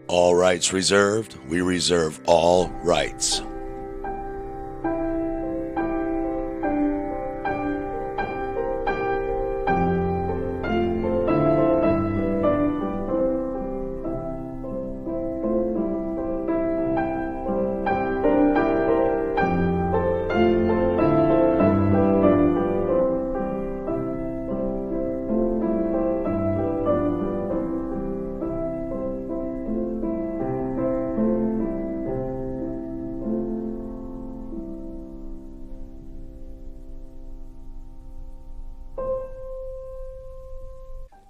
All rights reserved. We reserve all rights.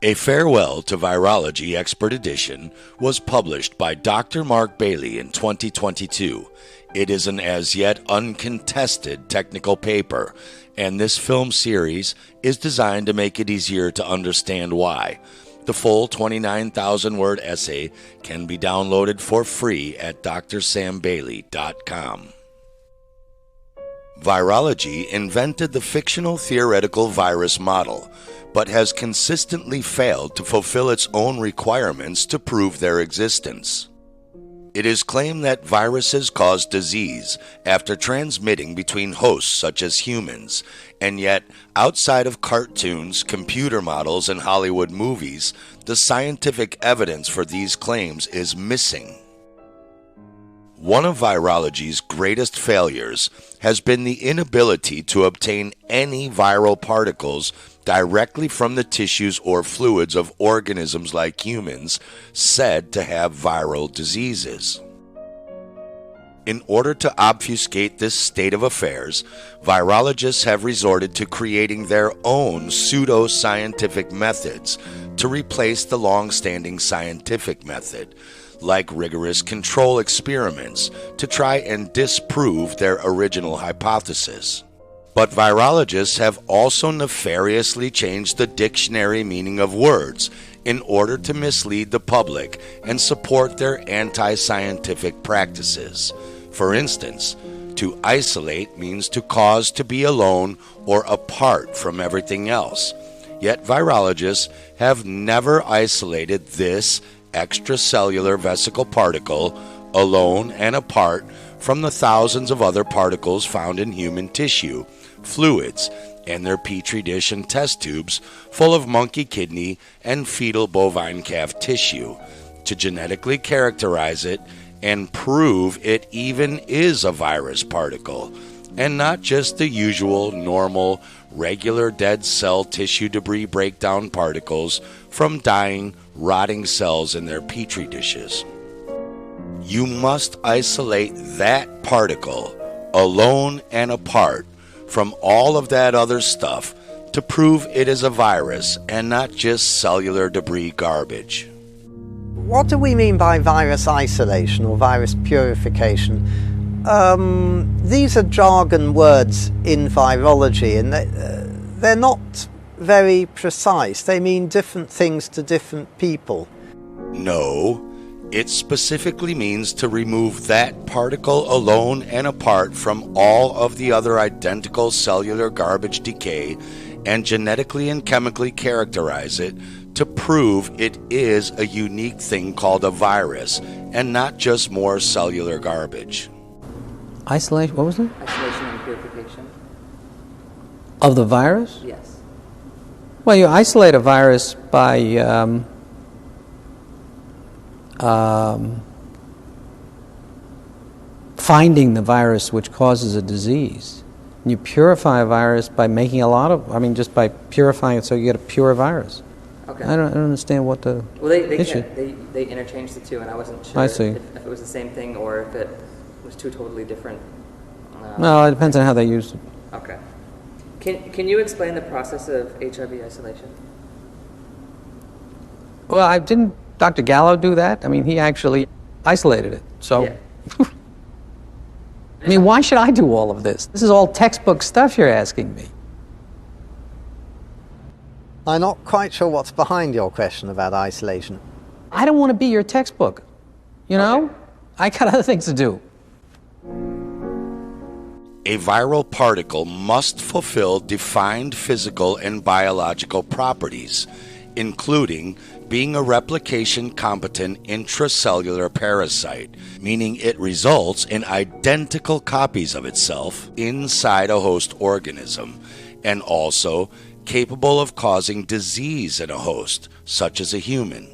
A Farewell to Virology Expert Edition was published by Dr. Mark Bailey in 2022. It is an as yet uncontested technical paper, and this film series is designed to make it easier to understand why. The full 29,000-word essay can be downloaded for free at drsambailey.com. Virology invented the fictional theoretical virus model, but has consistently failed to fulfill its own requirements to prove their existence. It is claimed that viruses cause disease after transmitting between hosts such as humans, and yet, outside of cartoons, computer models, and Hollywood movies, the scientific evidence for these claims is missing. One of virology's greatest failures has been the inability to obtain any viral particles directly from the tissues or fluids of organisms like humans said to have viral diseases. In order to obfuscate this state of affairs, virologists have resorted to creating their own pseudo-scientific methods to replace the long-standing scientific method, like rigorous control experiments, to try and disprove their original hypothesis. But virologists have also nefariously changed the dictionary meaning of words in order to mislead the public and support their anti-scientific practices. For instance, to isolate means to cause to be alone or apart from everything else. Yet virologists have never isolated this extracellular vesicle particle alone and apart from the thousands of other particles found in human tissue, fluids, and their petri dish and test tubes full of monkey kidney and fetal bovine calf tissue, to genetically characterize it and prove it even is a virus particle, and not just the usual, normal, regular dead cell tissue debris breakdown particles from dying, rotting cells in their petri dishes. You must isolate that particle, alone and apart, from all of that other stuff to prove it is a virus and not just cellular debris garbage. What do we mean by virus isolation or virus purification? These are jargon words in virology, and they're not very precise. They mean different things to different people. No, it specifically means to remove that particle alone and apart from all of the other identical cellular garbage decay and genetically and chemically characterize it to prove it is a unique thing called a virus and not just more cellular garbage. Isolation, what was it? Isolation and purification. Of the virus? Yes. Well, you isolate a virus by finding the virus which causes a disease. And you purify a virus by making just by purifying it so you get a pure virus. Okay. I don't understand what the issue. They interchanged the two, and I wasn't sure I see. If it was the same thing or if it was two totally different. No, it depends on how they use it. Okay. Can you explain the process of HIV isolation? Well, didn't Dr. Gallo do that? I mean, he actually isolated it. So, Yeah. I mean, why should I do all of this? This is all textbook stuff you're asking me. I'm not quite sure what's behind your question about isolation. I don't want to be your textbook. You know? I got other things to do. A viral particle must fulfill defined physical and biological properties. including being a replication-competent intracellular parasite, meaning it results in identical copies of itself inside a host organism, and also capable of causing disease in a host, such as a human.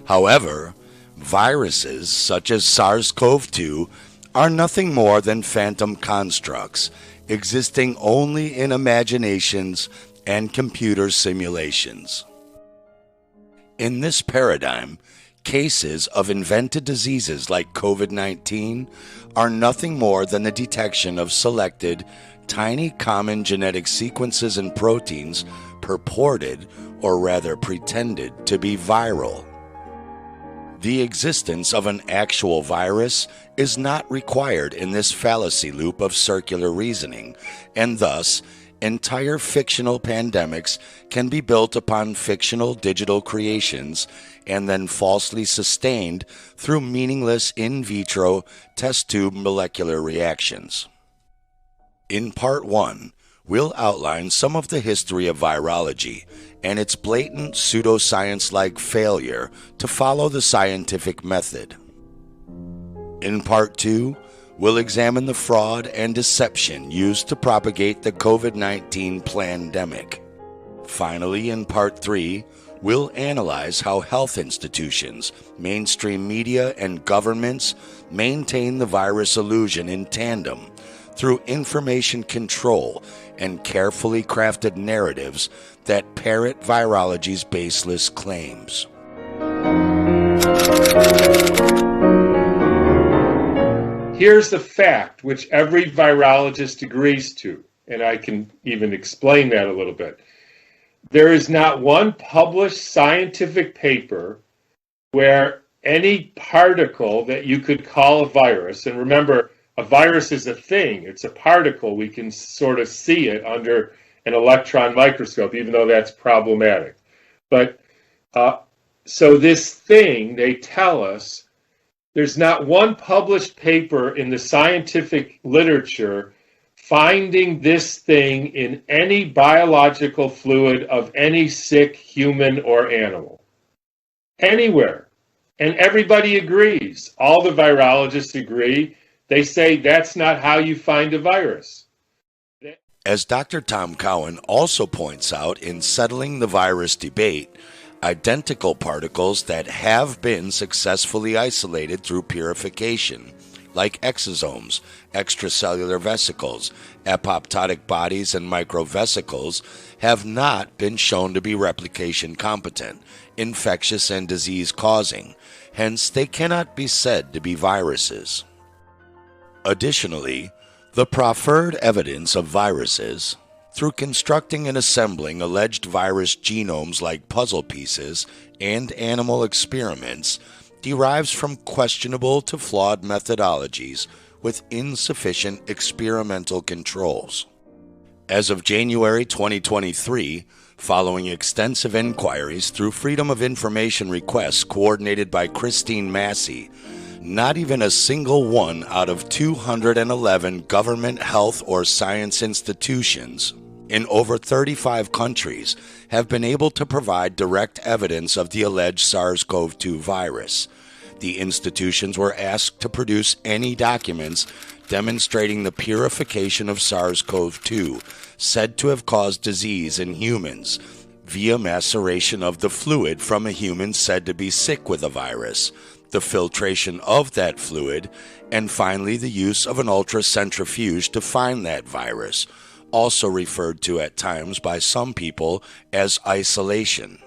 However, viruses such as SARS-CoV-2 are nothing more than phantom constructs, existing only in imaginations and computer simulations. In this paradigm, cases of invented diseases like COVID-19 are nothing more than the detection of selected, tiny common genetic sequences and proteins purported, or rather pretended, to be viral. The existence of an actual virus is not required in this fallacy loop of circular reasoning, and thus, entire fictional pandemics can be built upon fictional digital creations and then falsely sustained through meaningless in vitro test tube molecular reactions. In Part 1, we'll outline some of the history of virology and its blatant pseudoscience-like failure to follow the scientific method. In Part 2, we'll examine the fraud and deception used to propagate the COVID-19 pandemic. Finally, in Part 3, we'll analyze how health institutions, mainstream media, and governments maintain the virus illusion in tandem through information control and carefully crafted narratives that parrot virology's baseless claims. Here's the fact which every virologist agrees to, and I can even explain that a little bit. There is not one published scientific paper where any particle that you could call a virus, and remember, a virus is a thing, it's a particle, we can sort of see it under an electron microscope, even though that's problematic. But so this thing, they tell us, there's not one published paper in the scientific literature finding this thing in any biological fluid of any sick human or animal. Anywhere. And everybody agrees. All the virologists agree. They say that's not how you find a virus. As Dr. Tom Cowan also points out in Settling the Virus Debate, identical particles that have been successfully isolated through purification, like exosomes, extracellular vesicles, apoptotic bodies, and microvesicles, have not been shown to be replication competent, infectious, and disease-causing. Hence, they cannot be said to be viruses. Additionally, the proffered evidence of viruses, through constructing and assembling alleged virus genomes like puzzle pieces and animal experiments, derives from questionable to flawed methodologies with insufficient experimental controls. As of January 2023, following extensive inquiries through Freedom of Information requests coordinated by Christine Massey, not even a single one out of 211 government health or science institutions in over 35 countries have been able to provide direct evidence of the alleged SARS-CoV-2 virus. The institutions were asked to produce any documents demonstrating the purification of SARS-CoV-2 said to have caused disease in humans via maceration of the fluid from a human said to be sick with a virus, the filtration of that fluid, and finally the use of an ultracentrifuge to find that virus, also referred to at times by some people as isolation.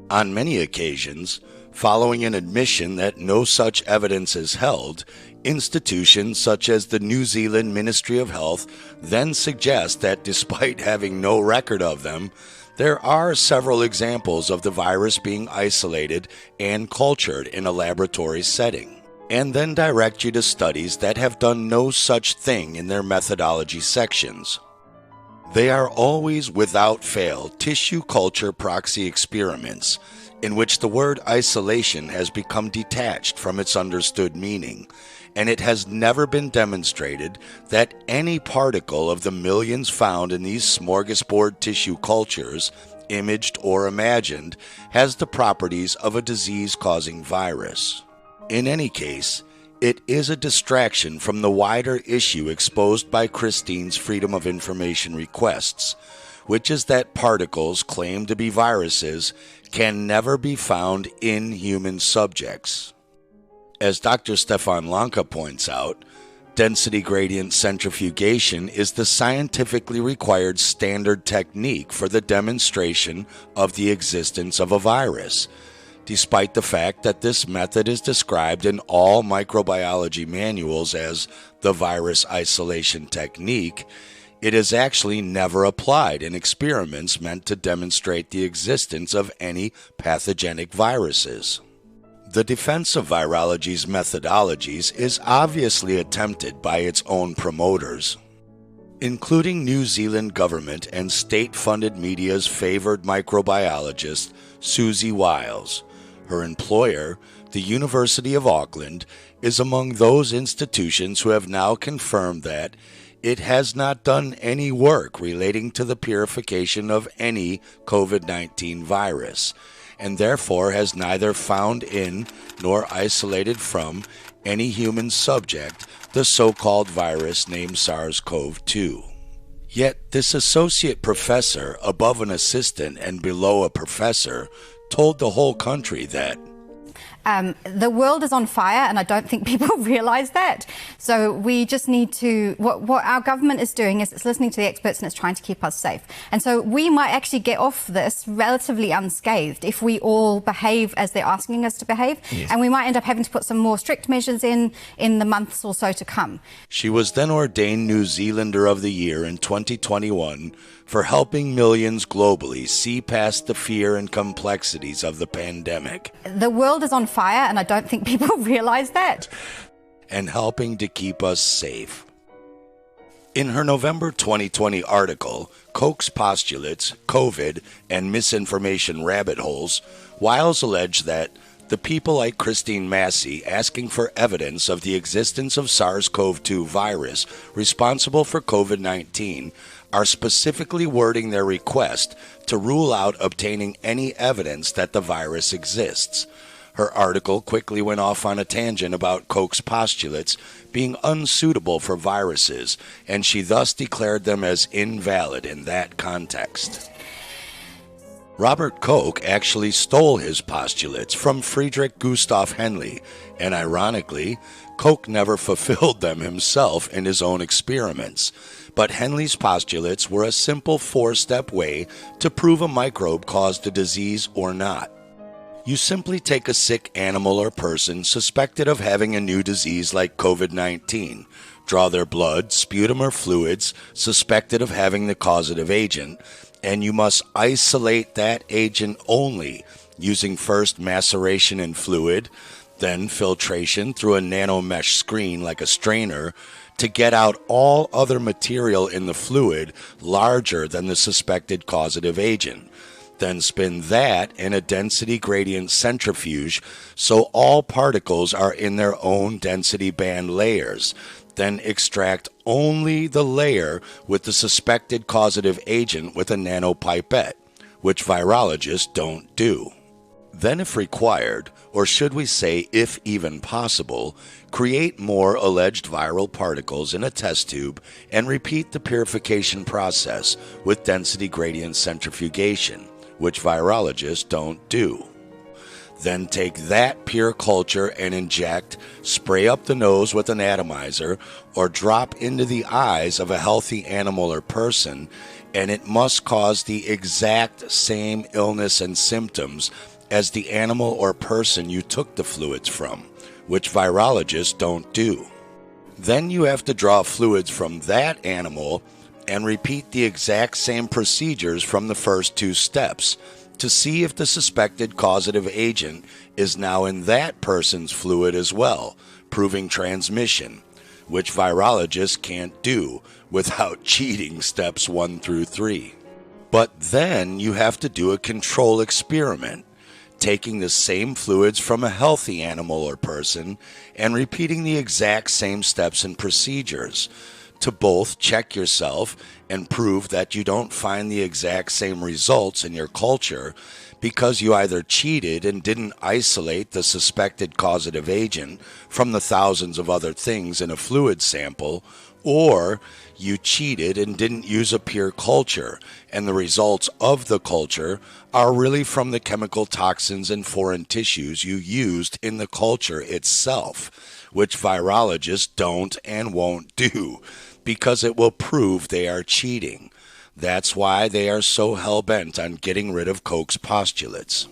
On many occasions, following an admission that no such evidence is held, institutions such as the New Zealand Ministry of Health then suggest that despite having no record of them, there are several examples of the virus being isolated and cultured in a laboratory setting, and then direct you to studies that have done no such thing in their methodology sections. They are always, without fail, tissue culture proxy experiments, in which the word isolation has become detached from its understood meaning, and it has never been demonstrated that any particle of the millions found in these smorgasbord tissue cultures imaged or imagined, has the properties of a disease-causing virus. In any case, it is a distraction from the wider issue exposed by Christine's Freedom of Information requests, which is that particles claimed to be viruses can never be found in human subjects. As Dr. Stefan Lanka points out, density gradient centrifugation is the scientifically required standard technique for the demonstration of the existence of a virus, despite the fact that this method is described in all microbiology manuals as the virus isolation technique. It is actually never applied in experiments meant to demonstrate the existence of any pathogenic viruses. The defense of virology's methodologies is obviously attempted by its own promoters, including New Zealand government and state-funded media's favored microbiologist, Susie Wiles. Her employer, the University of Auckland, is among those institutions who have now confirmed that it has not done any work relating to the purification of any COVID-19 virus, and therefore has neither found in nor isolated from any human subject the so-called virus named SARS-CoV-2. Yet this associate professor, above an assistant and below a professor, told the whole country that the world is on fire, and I don't think people realize that. So we just need to, what our government is doing is it's listening to the experts and it's trying to keep us safe. And so we might actually get off this relatively unscathed if we all behave as they're asking us to behave. Yes. And we might end up having to put some more strict measures in the months or so to come. She was then ordained New Zealander of the Year in 2021 for helping millions globally see past the fear and complexities of the pandemic. The world is on fire, and I don't think people realize that. And helping to keep us safe. In her November 2020 article, Koch's Postulates, COVID, and Misinformation Rabbit Holes, Wiles alleged that the people like Christine Massey asking for evidence of the existence of SARS-CoV-2 virus responsible for COVID-19 are specifically wording their request to rule out obtaining any evidence that the virus exists. Her article quickly went off on a tangent about Koch's postulates being unsuitable for viruses, and she thus declared them as invalid in that context. Robert Koch actually stole his postulates from Friedrich Gustav Henle, and ironically, Koch never fulfilled them himself in his own experiments. But Henle's postulates were a simple four-step way to prove a microbe caused a disease or not. You simply take a sick animal or person suspected of having a new disease like COVID-19, draw their blood, sputum, or fluids suspected of having the causative agent, and you must isolate that agent only, using first maceration in fluid, then filtration through a nanomesh screen like a strainer, to get out all other material in the fluid larger than the suspected causative agent. Then spin that in a density gradient centrifuge so all particles are in their own density band layers. Then extract only the layer with the suspected causative agent with a nanopipette, which virologists don't do. Then, if required, or should we say if even possible, create more alleged viral particles in a test tube and repeat the purification process with density gradient centrifugation, which virologists don't do. Then take that pure culture and inject, spray up the nose with an atomizer, or drop into the eyes of a healthy animal or person, and it must cause the exact same illness and symptoms as the animal or person you took the fluids from, which virologists don't do. Then you have to draw fluids from that animal and repeat the exact same procedures from the first two steps to see if the suspected causative agent is now in that person's fluid as well, proving transmission, which virologists can't do without cheating steps 1 through 3. But then you have to do a control experiment, taking the same fluids from a healthy animal or person and repeating the exact same steps and procedures to both check yourself and prove that you don't find the exact same results in your culture because you either cheated and didn't isolate the suspected causative agent from the thousands of other things in a fluid sample, or you cheated and didn't use a pure culture, and the results of the culture are really from the chemical toxins and foreign tissues you used in the culture itself, which virologists don't and won't do, because it will prove they are cheating. That's why they are so hell-bent on getting rid of Koch's postulates.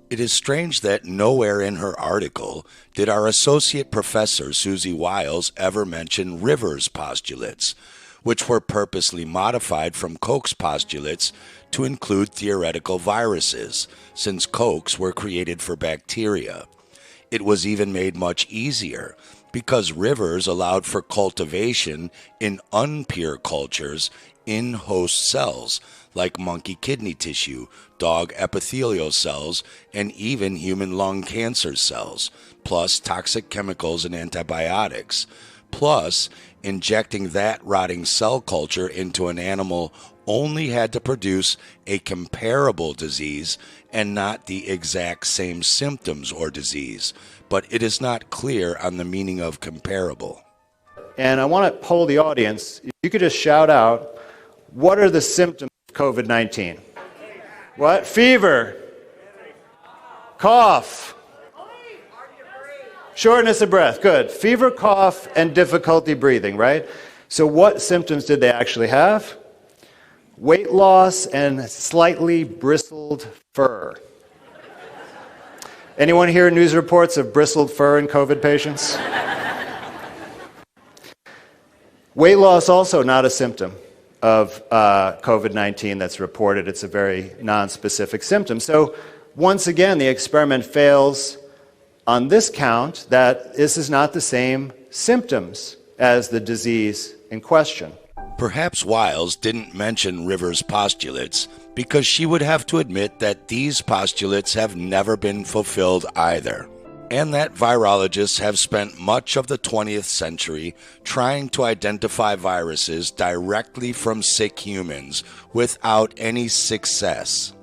It is strange that nowhere in her article did our associate professor Susie Wiles ever mention Rivers' postulates, which were purposely modified from Koch's postulates to include theoretical viruses, since Koch's were created for bacteria. It was even made much easier, because Rivers allowed for cultivation in unpure cultures in host cells, like monkey kidney tissue, dog epithelial cells, and even human lung cancer cells, plus toxic chemicals and antibiotics. Plus, injecting that rotting cell culture into an animal only had to produce a comparable disease and not the exact same symptoms or disease. But it is not clear on the meaning of comparable. And I want to poll the audience. If you could just shout out, what are the symptoms of COVID-19? What? Fever. Cough. Shortness of breath. Good. Fever, cough, and difficulty breathing, right? So what symptoms did they actually have? Weight loss and slightly bristled fur. Anyone hear news reports of bristled fur in COVID patients? Weight loss also not a symptom of COVID-19 that's reported. It's a very non-specific symptom. So once again, the experiment fails on this count, that this is not the same symptoms as the disease in question. Perhaps Wiles didn't mention Rivers' postulates because she would have to admit that these postulates have never been fulfilled either, and that virologists have spent much of the 20th century trying to identify viruses directly from sick humans without any success.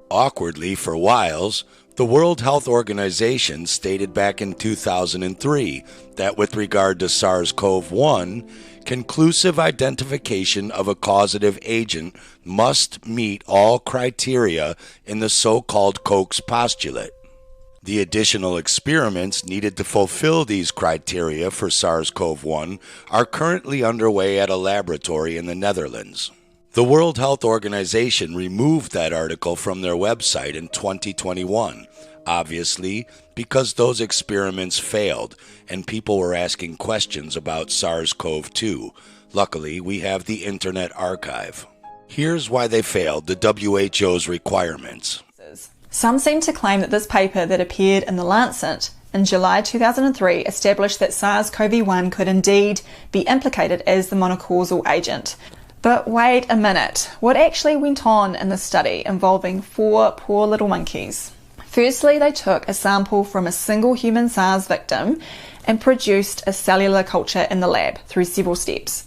Awkwardly for Wiles, the World Health Organization stated back in 2003 that with regard to SARS-CoV-1, conclusive identification of a causative agent must meet all criteria in the so-called Koch's postulate. The additional experiments needed to fulfill these criteria for SARS-CoV-1 are currently underway at a laboratory in the Netherlands. The World Health Organization removed that article from their website in 2021, obviously because those experiments failed and people were asking questions about SARS-CoV-2. Luckily, we have the Internet Archive. Here's why they failed the WHO's requirements. Some seem to claim that this paper that appeared in The Lancet in July 2003 established that SARS-CoV-1 could indeed be implicated as the monocausal agent. But wait a minute, what actually went on in the study involving 4 poor little monkeys? Firstly, they took a sample from a single human SARS victim and produced a cellular culture in the lab through several steps.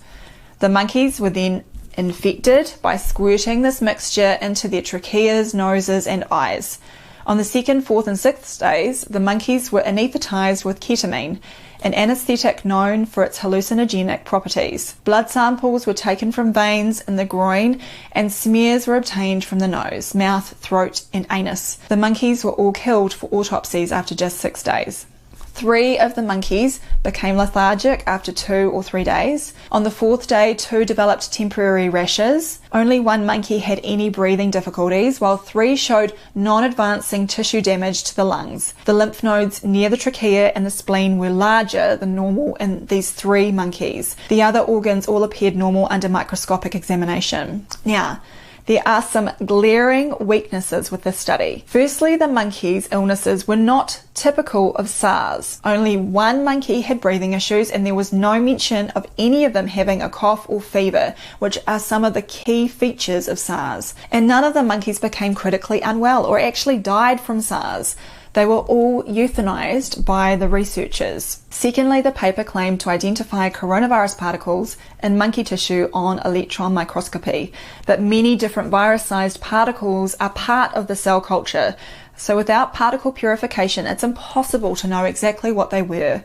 The monkeys were then infected by squirting this mixture into their tracheas, noses and eyes. On the 2nd, 4th and 6th days, the monkeys were anaesthetized with ketamine, an anesthetic known for its hallucinogenic properties. Blood samples were taken from veins in the groin and smears were obtained from the nose, mouth, throat and anus. The monkeys were all killed for autopsies after just 6 days. 3 of the monkeys became lethargic after 2 or 3 days. On the 4th day, 2 developed temporary rashes. Only 1 monkey had any breathing difficulties, while 3 showed non-advancing tissue damage to the lungs. The lymph nodes near the trachea and the spleen were larger than normal in these 3 monkeys. The other organs all appeared normal under microscopic examination. Now, there are some glaring weaknesses with this study. Firstly, the monkeys' illnesses were not typical of SARS. Only one monkey had breathing issues, and there was no mention of any of them having a cough or fever, which are some of the key features of SARS. And none of the monkeys became critically unwell or actually died from SARS. They were all euthanized by the researchers. Secondly, the paper claimed to identify coronavirus particles in monkey tissue on electron microscopy, but many different virus-sized particles are part of the cell culture. So without particle purification, it's impossible to know exactly what they were.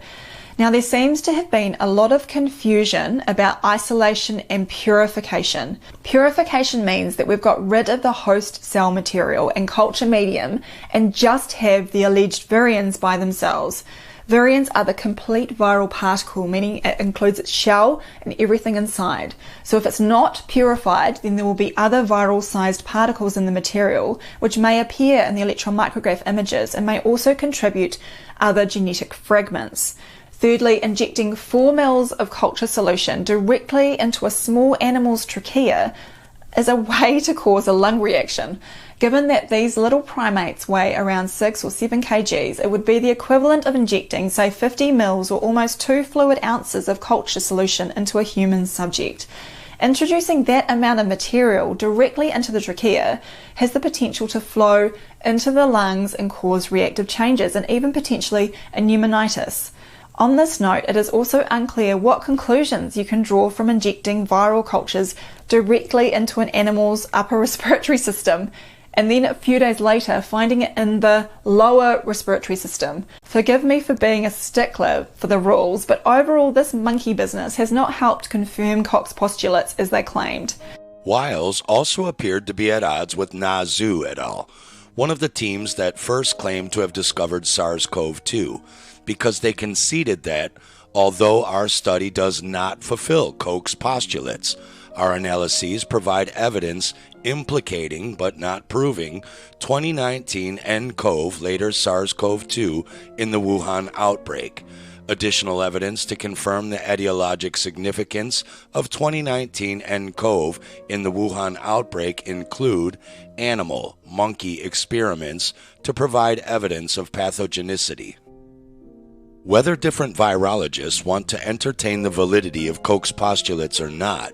Now, there seems to have been a lot of confusion about isolation and purification. Purification means that we've got rid of the host cell material and culture medium and just have the alleged virions by themselves. Virions are the complete viral particle, meaning it includes its shell and everything inside. So if it's not purified, then there will be other viral-sized particles in the material, which may appear in the electron micrograph images and may also contribute other genetic fragments. Thirdly, injecting 4 mL of culture solution directly into a small animal's trachea is a way to cause a lung reaction. Given that these little primates weigh around 6 or 7 kgs, it would be the equivalent of injecting, say, 50 mL or almost 2 fluid ounces of culture solution into a human subject. Introducing that amount of material directly into the trachea has the potential to flow into the lungs and cause reactive changes and even potentially a pneumonitis. On this note, it is also unclear what conclusions you can draw from injecting viral cultures directly into an animal's upper respiratory system and then a few days later finding it in the lower respiratory system. Forgive me for being a stickler for the rules, but overall this monkey business has not helped confirm Koch's postulates as they claimed. Wiles also appeared to be at odds with Na Zhu et al., one of the teams that first claimed to have discovered SARS-CoV-2, because they conceded that, although our study does not fulfill Koch's postulates, our analyses provide evidence implicating but not proving 2019 nCoV, later SARS-CoV-2, in the Wuhan outbreak. Additional evidence to confirm the etiologic significance of 2019 nCoV in the Wuhan outbreak include animal, monkey experiments to provide evidence of pathogenicity. Whether different virologists want to entertain the validity of Koch's postulates or not,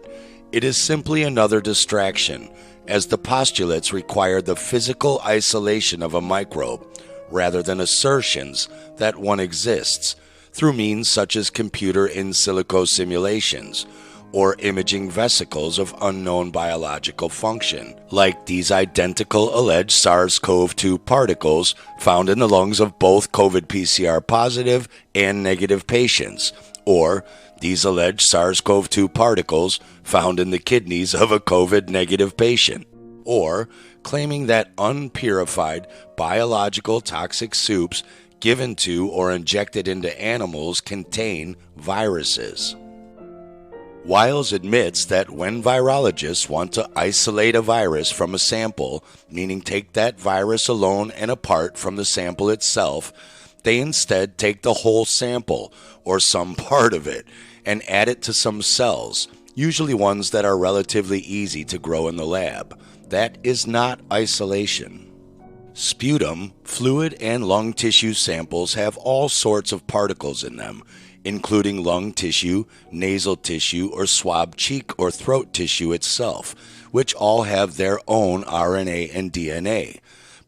it is simply another distraction, as the postulates require the physical isolation of a microbe, rather than assertions that one exists, through means such as computer in silico simulations, or imaging vesicles of unknown biological function, like these identical alleged SARS-CoV-2 particles found in the lungs of both COVID PCR positive and negative patients, or these alleged SARS-CoV-2 particles found in the kidneys of a COVID negative patient, or claiming that unpurified biological toxic soups given to or injected into animals contain viruses. Wiles admits that when virologists want to isolate a virus from a sample, meaning take that virus alone and apart from the sample itself, they instead take the whole sample, or some part of it, and add it to some cells, usually ones that are relatively easy to grow in the lab. That is not isolation. Sputum, fluid, and lung tissue samples have all sorts of particles in them, including lung tissue, nasal tissue, or swab cheek or throat tissue itself, which all have their own RNA and DNA,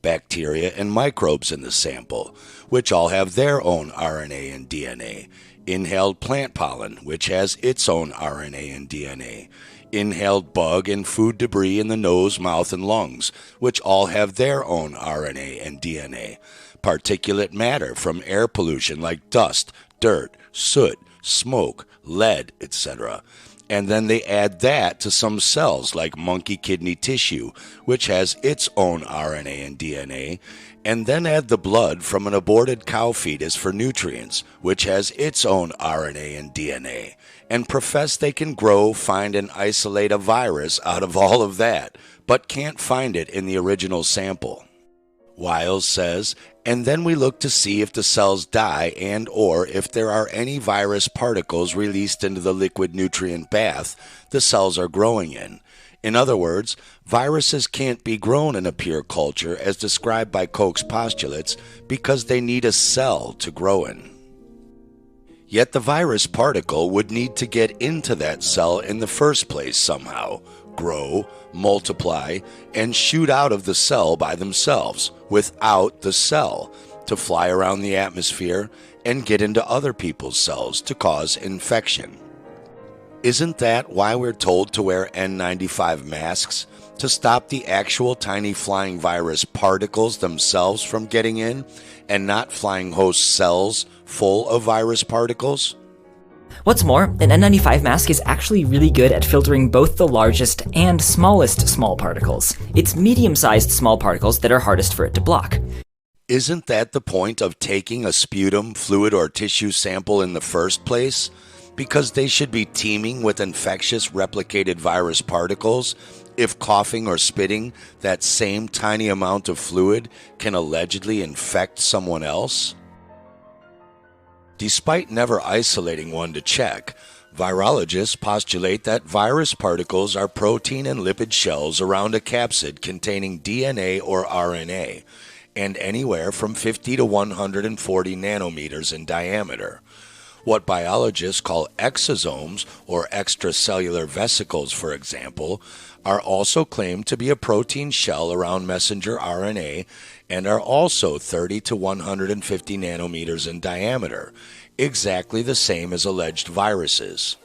bacteria and microbes in the sample, which all have their own RNA and DNA, inhaled plant pollen, which has its own RNA and DNA, inhaled bug and food debris in the nose, mouth, and lungs, which all have their own RNA and DNA, particulate matter from air pollution like dust, dirt, soot, smoke, lead, etc. And then they add that to some cells like monkey kidney tissue, which has its own RNA and DNA, and then add the blood from an aborted cow fetus for nutrients, which has its own RNA and DNA, and profess they can grow, find, and isolate a virus out of all of that, but can't find it in the original sample. Wiles says, and then we look to see if the cells die and or if there are any virus particles released into the liquid nutrient bath the cells are growing in. In other words, viruses can't be grown in a pure culture as described by Koch's postulates because they need a cell to grow in. Yet the virus particle would need to get into that cell in the first place somehow, grow, multiply, and shoot out of the cell by themselves without the cell to fly around the atmosphere and get into other people's cells to cause infection. Isn't that why we're told to wear N95 masks? To stop the actual tiny flying virus particles themselves from getting in and not flying host cells full of virus particles? What's more, an N95 mask is actually really good at filtering both the largest and smallest small particles. It's medium-sized small particles that are hardest for it to block. Isn't that the point of taking a sputum, fluid, or tissue sample in the first place? Because they should be teeming with infectious replicated virus particles. If coughing or spitting, that same tiny amount of fluid can allegedly infect someone else? Despite never isolating one to check, virologists postulate that virus particles are protein and lipid shells around a capsid containing DNA or RNA, and anywhere from 50 to 140 nanometers in diameter. What biologists call exosomes, or extracellular vesicles, for example, are also claimed to be a protein shell around messenger RNA and are also 30 to 150 nanometers in diameter, exactly the same as alleged viruses.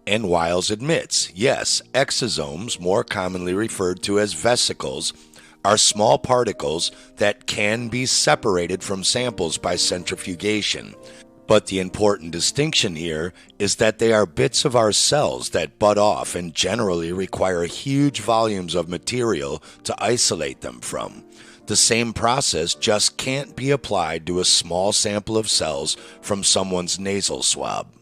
And Wiles admits, yes, exosomes, more commonly referred to as vesicles, are small particles that can be separated from samples by centrifugation. But the important distinction here is that they are bits of our cells that bud off and generally require huge volumes of material to isolate them from. The same process just can't be applied to a small sample of cells from someone's nasal swab.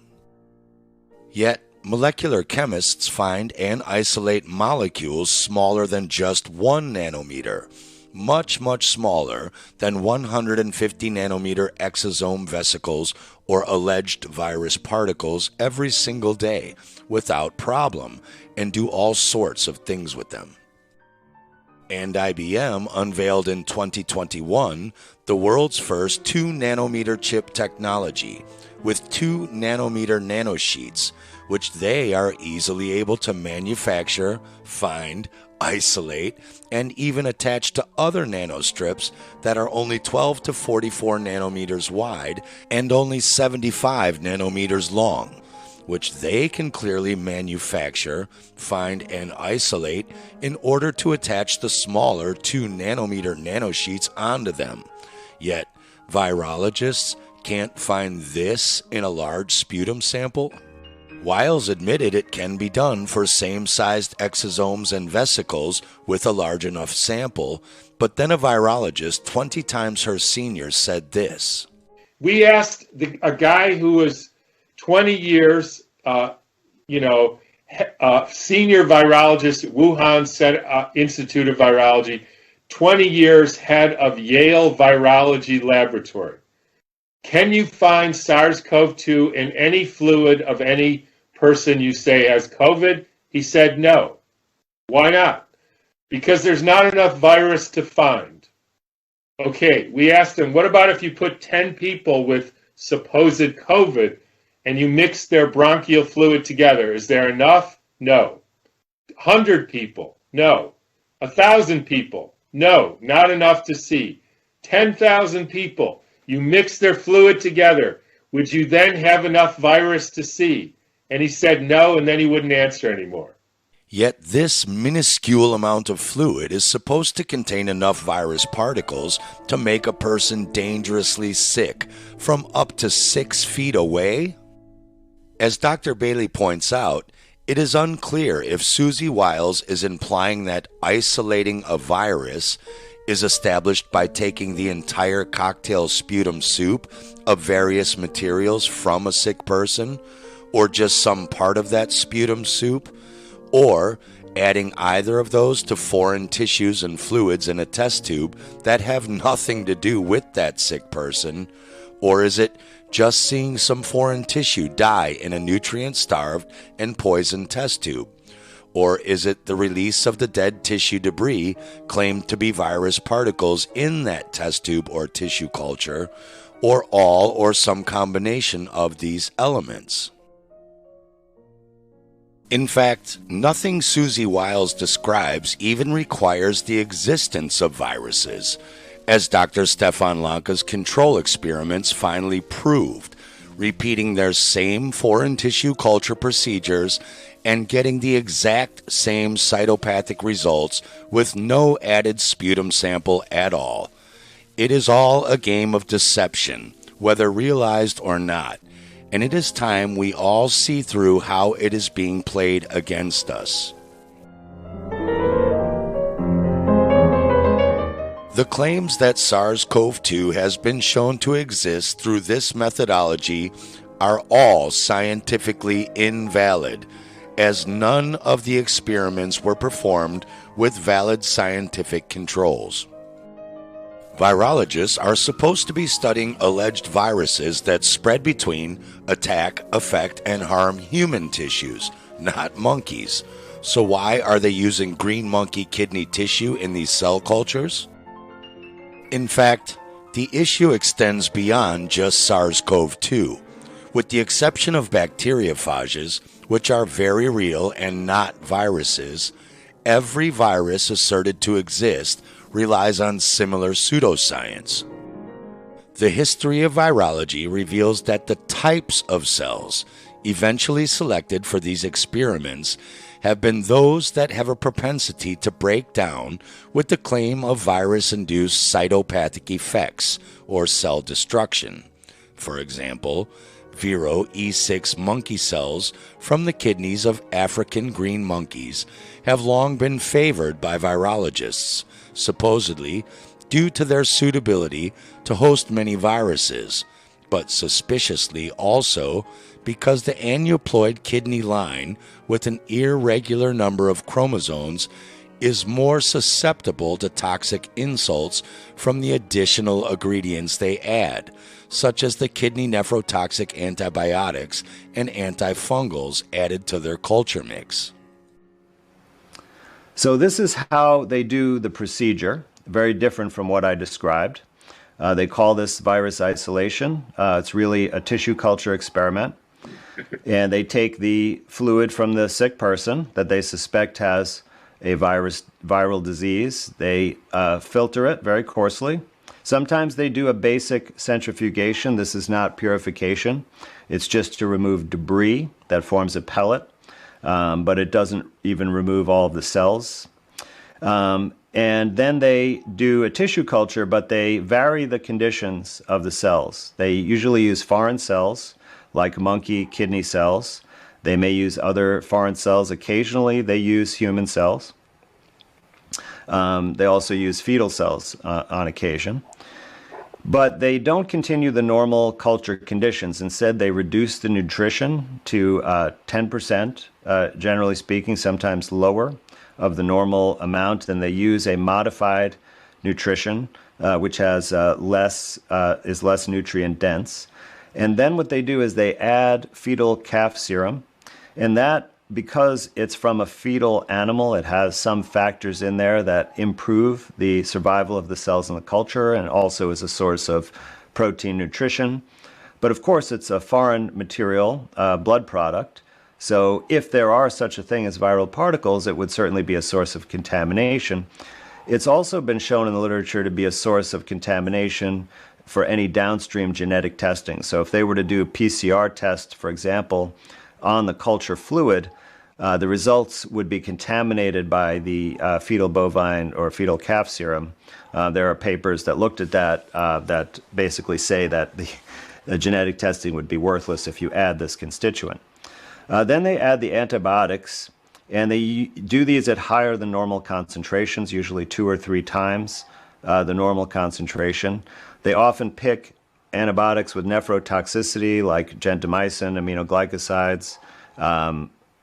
Yet, molecular chemists find and isolate molecules smaller than just 1 nanometer, much smaller than 150 nanometer exosome vesicles or alleged virus particles every single day without problem, and do all sorts of things with them. And IBM unveiled in 2021 the world's first 2 nanometer chip technology with 2 nanometer nanosheets, which they are easily able to manufacture, find, isolate, and even attach to other nanostrips that are only 12 to 44 nanometers wide and only 75 nanometers long, which they can clearly manufacture, find, and isolate in order to attach the smaller 2 nanometer nanosheets onto them. Yet, virologists can't find this in a large sputum sample? Wiles admitted it can be done for same-sized exosomes and vesicles with a large enough sample, but then a virologist 20 times her senior said this. We asked a guy who was 20 years, senior virologist at Wuhan Institute of Virology, 20 years head of Yale Virology Laboratory. Can you find SARS-CoV-2 in any fluid of any person you say has COVID? He said no. Why not? Because there's not enough virus to find. Okay, we asked him, what about if you put 10 people with supposed COVID and you mix their bronchial fluid together? Is there enough? No. 100 people? No. 1,000 people? No, not enough to see. 10,000 people, you mix their fluid together. Would you then have enough virus to see? And he said no, and then he wouldn't answer anymore. Yet this minuscule amount of fluid is supposed to contain enough virus particles to make a person dangerously sick from up to 6 feet away? As Dr. Bailey points out, it is unclear if Susie Wiles is implying that isolating a virus is established by taking the entire cocktail sputum soup of various materials from a sick person, or just some part of that sputum soup, or adding either of those to foreign tissues and fluids in a test tube that have nothing to do with that sick person, or is it just seeing some foreign tissue die in a nutrient-starved and poisoned test tube? Or is it the release of the dead tissue debris claimed to be virus particles in that test tube or tissue culture, or all or some combination of these elements? In fact, nothing Susie Wiles describes even requires the existence of viruses, as Dr. Stefan Lanka's control experiments finally proved, repeating their same foreign tissue culture procedures and getting the exact same cytopathic results with no added sputum sample at all. It is all a game of deception, whether realized or not, and it is time we all see through how it is being played against us. The claims that SARS-CoV-2 has been shown to exist through this methodology are all scientifically invalid, as none of the experiments were performed with valid scientific controls. Virologists are supposed to be studying alleged viruses that spread between, attack, affect, and harm human tissues, not monkeys. So why are they using green monkey kidney tissue in these cell cultures? In fact, the issue extends beyond just SARS-CoV-2. With the exception of bacteriophages, which are very real and not viruses, every virus asserted to exist relies on similar pseudoscience. The history of virology reveals that the types of cells eventually selected for these experiments have been those that have a propensity to break down with the claim of virus-induced cytopathic effects or cell destruction. For example, Vero E6 monkey cells from the kidneys of African green monkeys have long been favored by virologists, supposedly due to their suitability to host many viruses, but suspiciously also because the aneuploid kidney line with an irregular number of chromosomes is more susceptible to toxic insults from the additional ingredients they add, such as the kidney nephrotoxic antibiotics and antifungals added to their culture mix. So this is how they do the procedure, very different from what I described. They call this virus isolation. It's really a tissue culture experiment. And they take the fluid from the sick person that they suspect has a viral disease. They filter it very coarsely. Sometimes they do a basic centrifugation. This is not purification. It's just to remove debris that forms a pellet, but it doesn't even remove all of the cells. And then they do a tissue culture, but they vary the conditions of the cells. They usually use foreign cells, like monkey kidney cells. They may use other foreign cells. Occasionally, they use human cells. They also use fetal cells on occasion. But they don't continue the normal culture conditions. Instead, they reduce the nutrition to 10%, generally speaking, sometimes lower of the normal amount. Then they use a modified nutrition, which has is less nutrient dense. And then what they do is they add fetal calf serum, and that, because it's from a fetal animal, it has some factors in there that improve the survival of the cells in the culture and also is a source of protein nutrition. But of course, it's a foreign material, blood product. So if there are such a thing as viral particles, it would certainly be a source of contamination. It's also been shown in the literature to be a source of contamination for any downstream genetic testing. So if they were to do a PCR test, for example, on the culture fluid, the results would be contaminated by the fetal bovine or fetal calf serum. There are papers that looked at that that basically say that the genetic testing would be worthless if you add this constituent. Then they add the antibiotics, and they do these at higher than normal concentrations, usually 2 or 3 times the normal concentration. They often pick antibiotics with nephrotoxicity like gentamicin, aminoglycosides,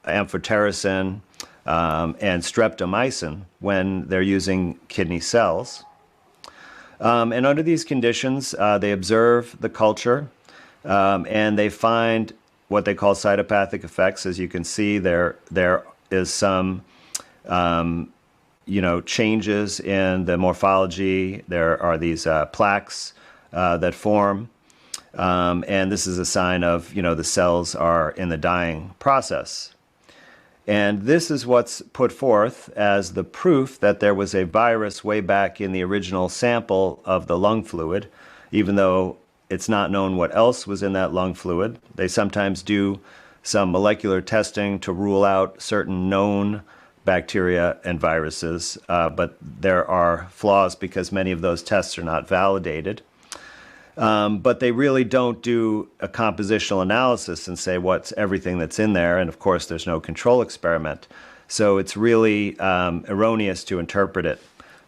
amphotericin, and streptomycin when they're using kidney cells. And under these conditions, they observe the culture and they find what they call cytopathic effects. As you can see, there is some changes in the morphology. There are these plaques that form, and this is a sign of, the cells are in the dying process. And this is what's put forth as the proof that there was a virus way back in the original sample of the lung fluid, even though it's not known what else was in that lung fluid. They sometimes do some molecular testing to rule out certain known bacteria and viruses, but there are flaws because many of those tests are not validated. But they really don't do a compositional analysis and say what's everything that's in there. And of course, there's no control experiment. So it's really erroneous to interpret it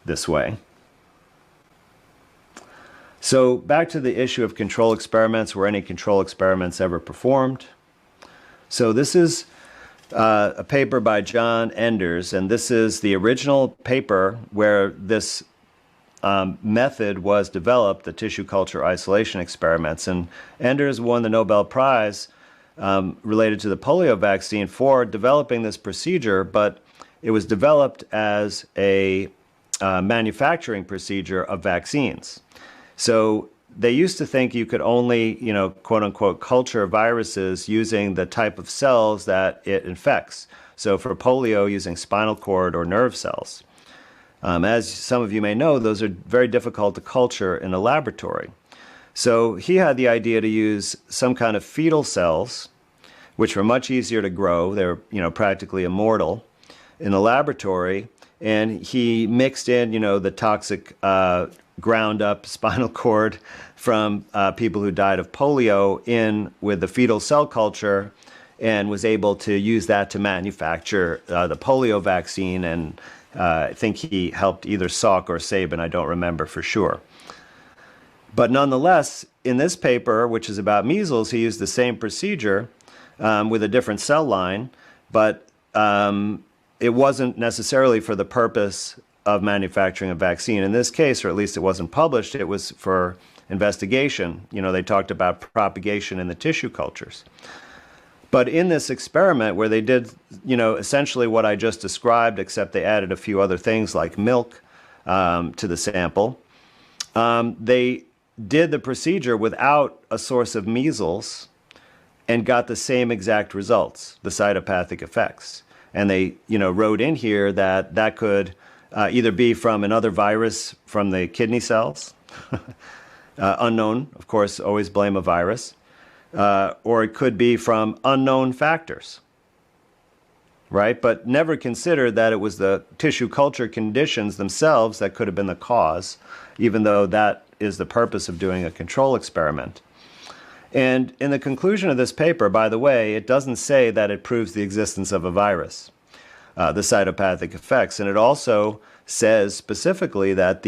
this way. So back to the issue of control experiments. Were any control experiments ever performed? So this is a paper by John Enders, and this is the original paper where this method was developed, the tissue culture isolation experiments. And Enders won the Nobel Prize related to the polio vaccine for developing this procedure, but it was developed as a manufacturing procedure of vaccines. So they used to think you could only, quote unquote, culture viruses using the type of cells that it infects. So for polio, using spinal cord or nerve cells. As some of you may know, those are very difficult to culture in a laboratory. So he had the idea to use some kind of fetal cells, which were much easier to grow. They're, practically immortal in the laboratory. And he mixed in, the toxic ground up spinal cord from people who died of polio in with the fetal cell culture, and was able to use that to manufacture the polio vaccine. And I think he helped either Salk or Sabin, I don't remember for sure. But nonetheless, in this paper, which is about measles, he used the same procedure with a different cell line, but it wasn't necessarily for the purpose of manufacturing a vaccine. In this case, or at least it wasn't published, it was for investigation. They talked about propagation in the tissue cultures. But in this experiment where they did, essentially what I just described, except they added a few other things like milk to the sample, they did the procedure without a source of measles and got the same exact results, the cytopathic effects. And they, wrote in here that could either be from another virus from the kidney cells, unknown, of course, always blame a virus, or it could be from unknown factors, right? But never considered that it was the tissue culture conditions themselves that could have been the cause, even though that is the purpose of doing a control experiment. And in the conclusion of this paper, by the way, it doesn't say that it proves the existence of a virus, the cytopathic effects. And it also says specifically that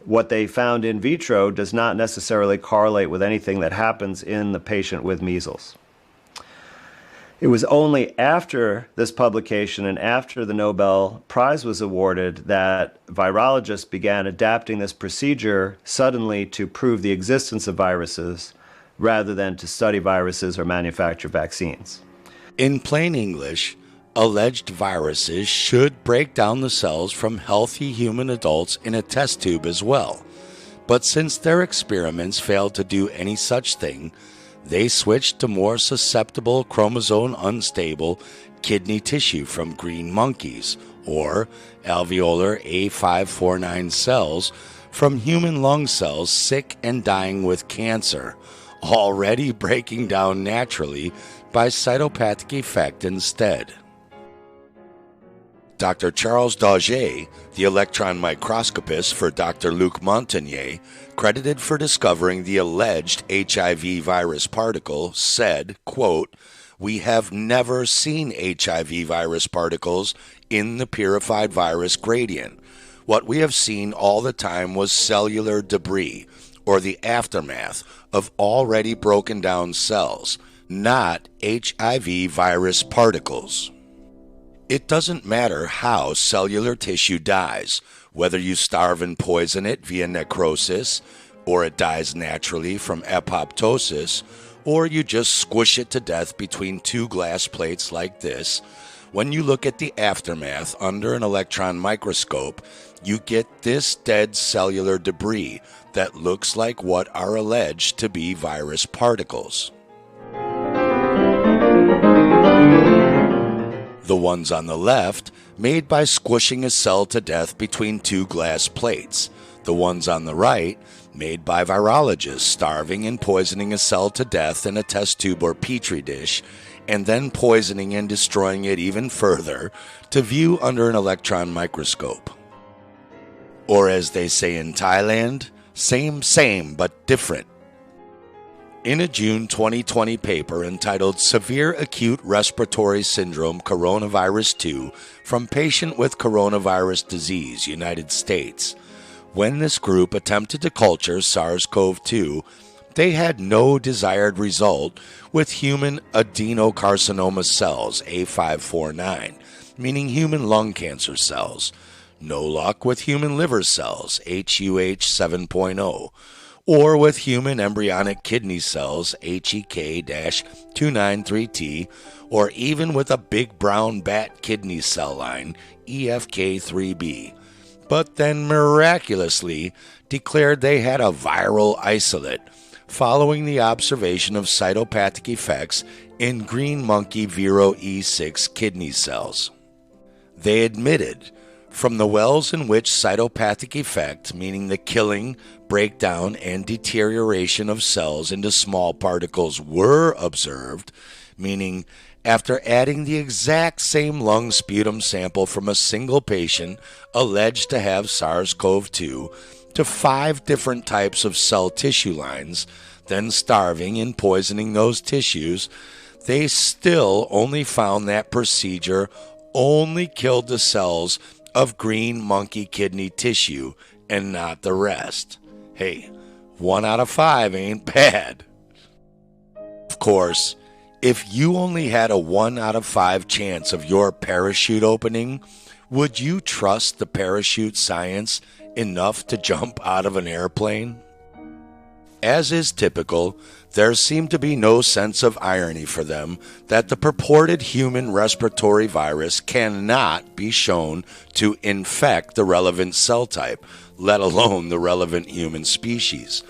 what they found in vitro does not necessarily correlate with anything that happens in the patient with measles. It was only after this publication and after the Nobel Prize was awarded that virologists began adapting this procedure suddenly to prove the existence of viruses rather than to study viruses or manufacture vaccines. In plain English, alleged viruses should break down the cells from healthy human adults in a test tube as well. But since their experiments failed to do any such thing, they switched to more susceptible, chromosome unstable kidney tissue from green monkeys, or alveolar A549 cells from human lung cells sick and dying with cancer, already breaking down naturally by cytopathic effect instead. Dr. Charles Dauger, the electron microscopist for Dr. Luc Montagnier, credited for discovering the alleged HIV virus particle, said, quote, "We have never seen HIV virus particles in the purified virus gradient. What we have seen all the time was cellular debris, or the aftermath of already broken down cells, not HIV virus particles." It doesn't matter how cellular tissue dies, whether you starve and poison it via necrosis, or it dies naturally from apoptosis, or you just squish it to death between two glass plates like this. When you look at the aftermath under an electron microscope, you get this dead cellular debris that looks like what are alleged to be virus particles. The ones on the left, made by squishing a cell to death between two glass plates. The ones on the right, made by virologists starving and poisoning a cell to death in a test tube or petri dish, and then poisoning and destroying it even further to view under an electron microscope. Or as they say in Thailand, same but different. In a June 2020 paper entitled Severe Acute Respiratory Syndrome Coronavirus 2 from Patient with Coronavirus Disease, United States, when this group attempted to culture SARS-CoV-2, they had no desired result with human adenocarcinoma cells, A549, meaning human lung cancer cells. No luck with human liver cells, HUH 7.0, or with human embryonic kidney cells, HEK-293T, or even with a big brown bat kidney cell line, EFK3B. But then miraculously declared they had a viral isolate, following the observation of cytopathic effects in green monkey Viro E6 kidney cells. They admitted from the wells in which cytopathic effect, meaning the killing, breakdown, and deterioration of cells into small particles, were observed, meaning after adding the exact same lung sputum sample from a single patient alleged to have SARS-CoV-2 to 5 different types of cell tissue lines, then starving and poisoning those tissues, they still only found that procedure only killed the cells of green monkey kidney tissue and not the rest. Hey, 1 out of 5 ain't bad. Of course, if you only had a 1 out of 5 chance of your parachute opening, would you trust the parachute science enough to jump out of an airplane? As is typical, there seemed to be no sense of irony for them that the purported human respiratory virus cannot be shown to infect the relevant cell type, let alone the relevant human species,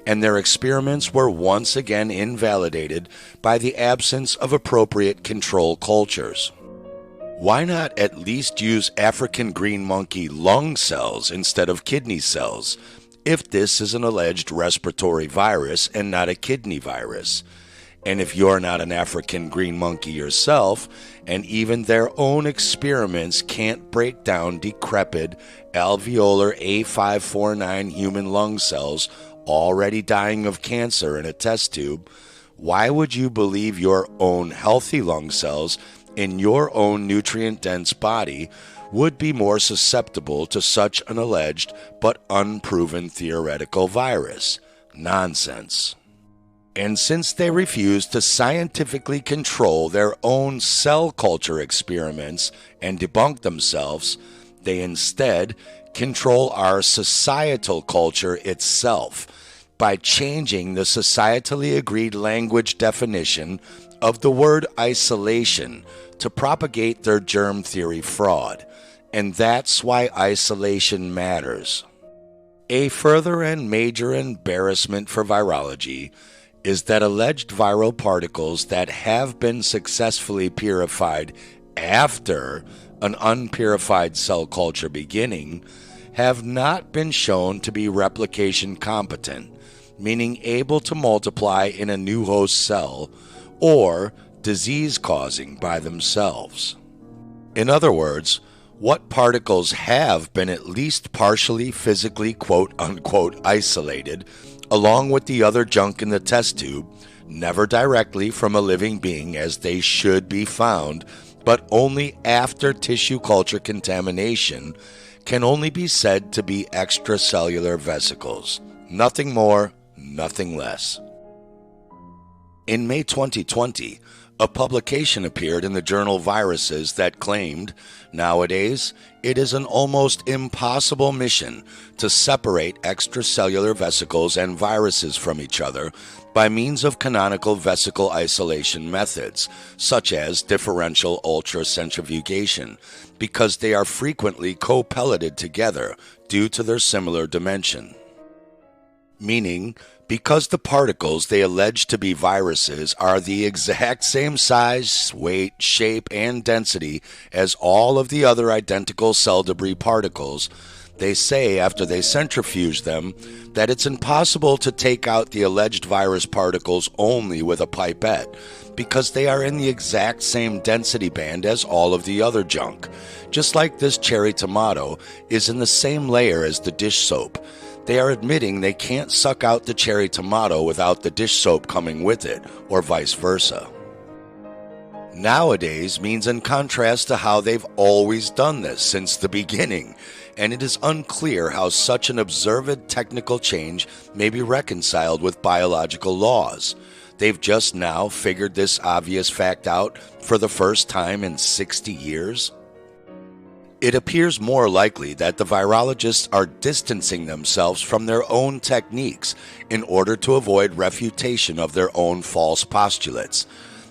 and their experiments were once again invalidated by the absence of appropriate control cultures. Why not at least use African green monkey lung cells instead of kidney cells, if this is an alleged respiratory virus and not a kidney virus? And if you're not an African green monkey yourself, and even their own experiments can't break down decrepit alveolar A549 human lung cells already dying of cancer in a test tube, why would you believe your own healthy lung cells in your own nutrient-dense body would be more susceptible to such an alleged but unproven theoretical virus? Nonsense. And since they refuse to scientifically control their own cell culture experiments and debunk themselves, they instead control our societal culture itself by changing the societally agreed language definition of the word isolation to propagate their germ theory fraud. And that's why isolation matters. A further and major embarrassment for virology is that alleged viral particles that have been successfully purified after an unpurified cell culture beginning have not been shown to be replication competent, meaning able to multiply in a new host cell, or disease-causing by themselves. In other words, what particles have been at least partially physically quote-unquote isolated, along with the other junk in the test tube, never directly from a living being as they should be found, but only after tissue culture contamination, can only be said to be extracellular vesicles. Nothing more, nothing less. In May 2020, A publication appeared in the journal Viruses that claimed, nowadays, it is an almost impossible mission to separate extracellular vesicles and viruses from each other by means of canonical vesicle isolation methods, such as differential ultracentrifugation, because they are frequently co-pelleted together due to their similar dimension. Meaning, because the particles they allege to be viruses are the exact same size, weight, shape, and density as all of the other identical cell debris particles, they say after they centrifuge them that it's impossible to take out the alleged virus particles only with a pipette, because they are in the exact same density band as all of the other junk. Just like this cherry tomato is in the same layer as the dish soap. They are admitting they can't suck out the cherry tomato without the dish soap coming with it, or vice versa. Nowadays means in contrast to how they've always done this since the beginning, and it is unclear how such an observed technical change may be reconciled with biological laws. They've just now figured this obvious fact out for the first time in 60 years? It appears more likely that the virologists are distancing themselves from their own techniques in order to avoid refutation of their own false postulates.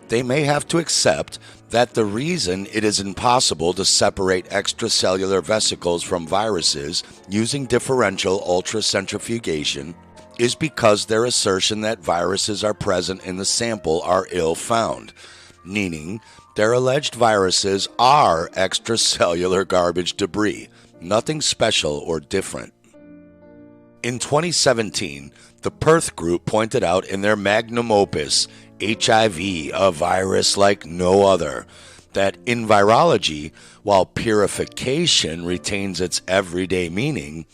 They may have to accept that the reason it is impossible to separate extracellular vesicles from viruses using differential ultracentrifugation is because their assertion that viruses are present in the sample are ill-founded, meaning their alleged viruses are extracellular garbage debris, nothing special or different. In 2017, the Perth Group pointed out in their magnum opus, HIV, a virus like no other, that in virology, while purification retains its everyday meaning,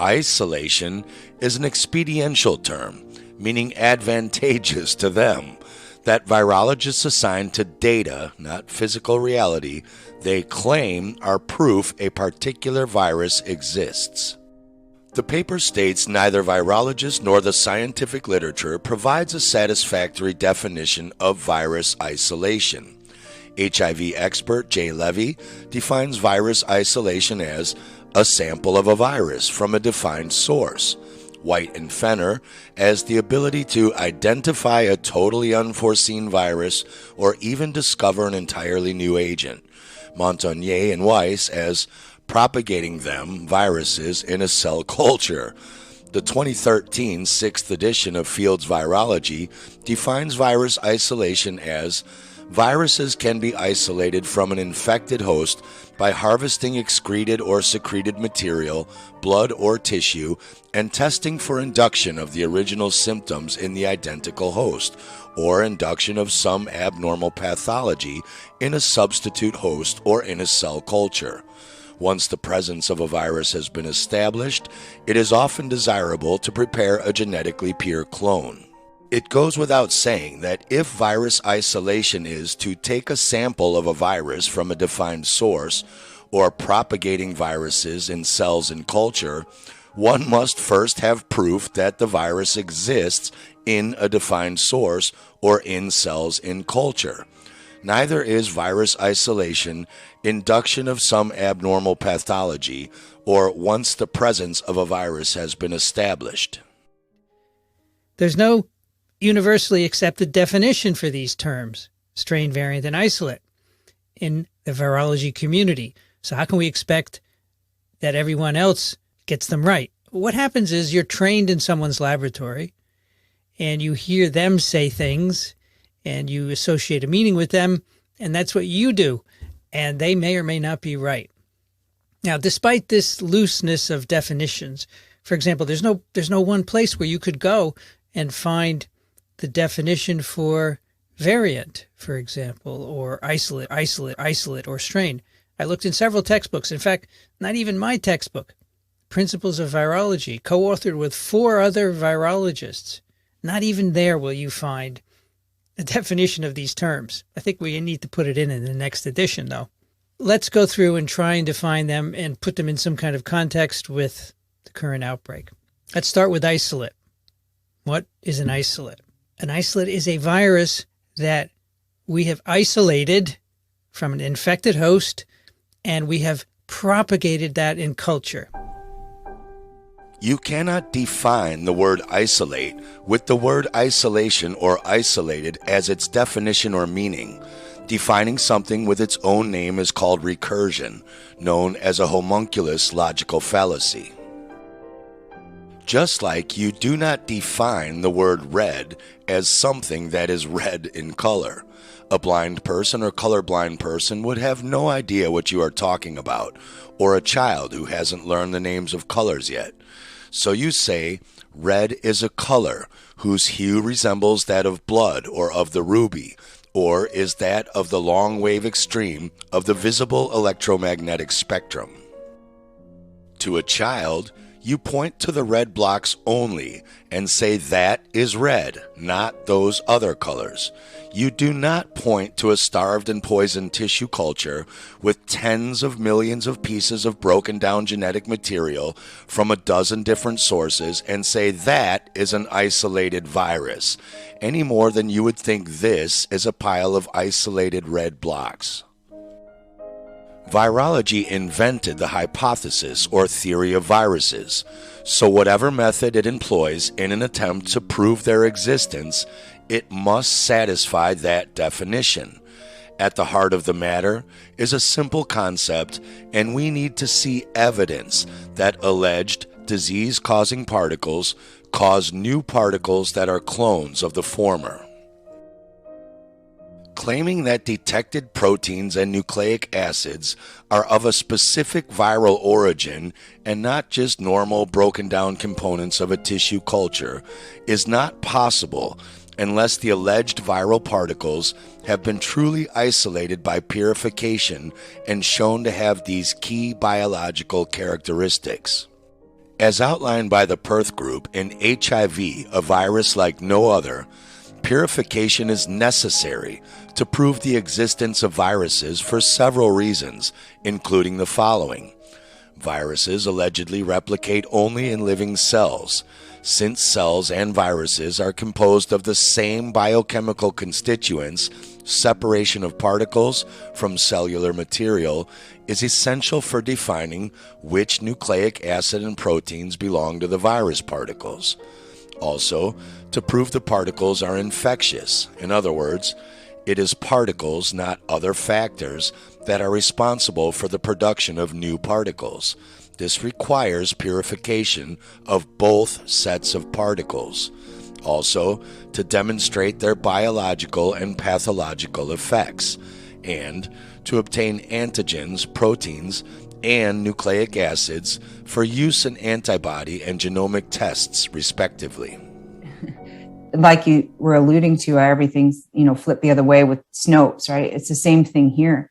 isolation is an expediential term, meaning advantageous to them, that virologists assign to data, not physical reality, they claim are proof a particular virus exists. The paper states neither virologists nor the scientific literature provides a satisfactory definition of virus isolation. HIV expert Jay Levy defines virus isolation as a sample of a virus from a defined source. White and Fenner as the ability to identify a totally unforeseen virus or even discover an entirely new agent. Montagnier and Weiss as propagating them, viruses, in a cell culture. The 2013 6th edition of Field's Virology defines virus isolation as viruses can be isolated from an infected host by harvesting excreted or secreted material, blood or tissue, and testing for induction of the original symptoms in the identical host, or induction of some abnormal pathology in a substitute host or in a cell culture. Once the presence of a virus has been established, it is often desirable to prepare a genetically pure clone. It goes without saying that if virus isolation is to take a sample of a virus from a defined source, or propagating viruses in cells in culture, one must first have proof that the virus exists in a defined source or in cells in culture. Neither is virus isolation induction of some abnormal pathology or once the presence of a virus has been established. There's no universally accepted definition for these terms, strain, variant, and isolate, in the virology community. So how can we expect that everyone else gets them right? What happens is you're trained in someone's laboratory and you hear them say things and you associate a meaning with them, and that's what you do. And they may or may not be right. Now, despite this looseness of definitions, for example, there's no one place where you could go and find the definition for variant, for example, or isolate, or strain. I looked in several textbooks. In fact, not even my textbook, Principles of Virology, co-authored with 4 other virologists. Not even there will you find a definition of these terms. I think we need to put it in the next edition, though. Let's go through and try and define them and put them in some kind of context with the current outbreak. Let's start with isolate. What is an isolate? An isolate is a virus that we have isolated from an infected host, and we have propagated that in culture. You cannot define the word isolate with the word isolation or isolated as its definition or meaning. Defining something with its own name is called recursion, known as a homunculus logical fallacy. Just like you do not define the word red as something that is red in color. A blind person or colorblind person would have no idea what you are talking about, or a child who hasn't learned the names of colors yet. So you say, red is a color whose hue resembles that of blood or of the ruby, or is that of the long wave extreme of the visible electromagnetic spectrum. To a child, you point to the red blocks only and say that is red, not those other colors. You do not point to a starved and poisoned tissue culture with tens of millions of pieces of broken down genetic material from a dozen different sources and say that is an isolated virus, any more than you would think this is a pile of isolated red blocks. Virology invented the hypothesis or theory of viruses, so whatever method it employs in an attempt to prove their existence, it must satisfy that definition. At the heart of the matter is a simple concept, and we need to see evidence that alleged disease-causing particles cause new particles that are clones of the former. Claiming that detected proteins and nucleic acids are of a specific viral origin and not just normal broken down components of a tissue culture is not possible unless the alleged viral particles have been truly isolated by purification and shown to have these key biological characteristics. As outlined by the Perth Group in HIV, a virus like no other, purification is necessary to prove the existence of viruses for several reasons, including the following. Viruses allegedly replicate only in living cells. Since cells and viruses are composed of the same biochemical constituents, separation of particles from cellular material is essential for defining which nucleic acid and proteins belong to the virus particles. Also, to prove the particles are infectious. In other words, it is particles, not other factors, that are responsible for the production of new particles. This requires purification of both sets of particles. Also, to demonstrate their biological and pathological effects, and to obtain antigens, proteins, and nucleic acids for use in antibody and genomic tests, respectively. Like you were alluding to, everything's, flipped the other way with Snopes, right? It's the same thing here.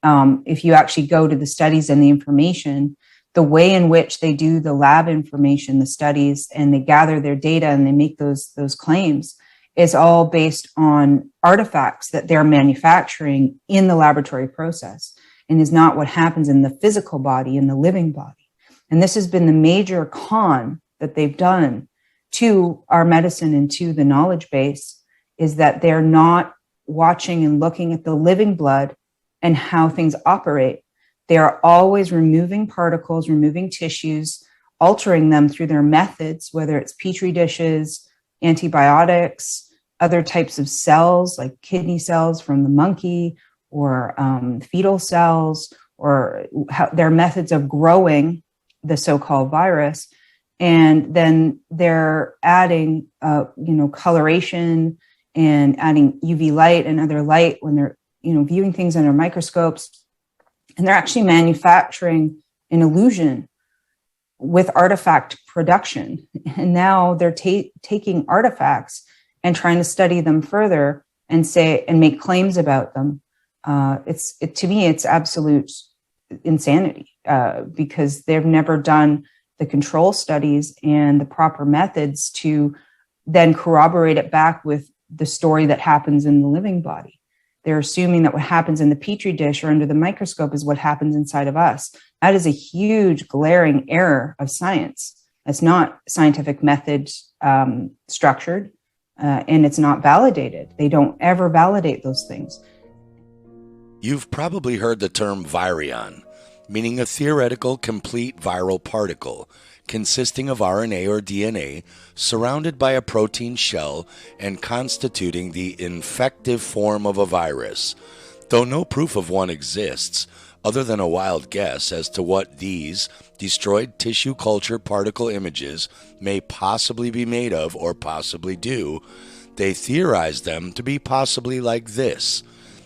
If you actually go to the studies and the information, the way in which they do the lab information, the studies, and they gather their data and they make those claims is all based on artifacts that they're manufacturing in the laboratory process, and is not what happens in the physical body, in the living body. And this has been the major con that they've done to our medicine and to the knowledge base, is that they're not watching and looking at the living blood and how things operate. They are always removing particles, removing tissues, altering them through their methods, whether it's petri dishes, antibiotics, other types of cells like kidney cells from the monkey, or fetal cells, or their methods of growing the so-called virus. And then they're adding, coloration and adding UV light and other light when they're, viewing things under microscopes. And they're actually manufacturing an illusion with artifact production. And now they're taking artifacts and trying to study them further and make claims about them. To me, it's absolute insanity, because they've never done the control studies and the proper methods to then corroborate it back with the story that happens in the living body. They're assuming that what happens in the petri dish or under the microscope is what happens inside of us. That is a huge glaring error of science. It's not scientific method structured. and it's not validated. They don't ever validate those things. You've probably heard the term virion, meaning a theoretical complete viral particle consisting of RNA or DNA surrounded by a protein shell and constituting the infective form of a virus, though no proof of one exists other than a wild guess as to what these destroyed tissue culture particle images may possibly be made of or possibly do. They theorize them to be possibly like this,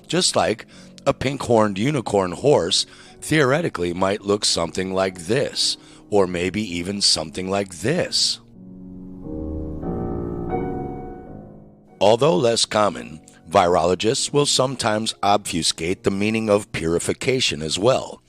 just like a pink-horned unicorn horse theoretically might look something like this, or maybe even something like this. Although less common, virologists will sometimes obfuscate the meaning of purification as well.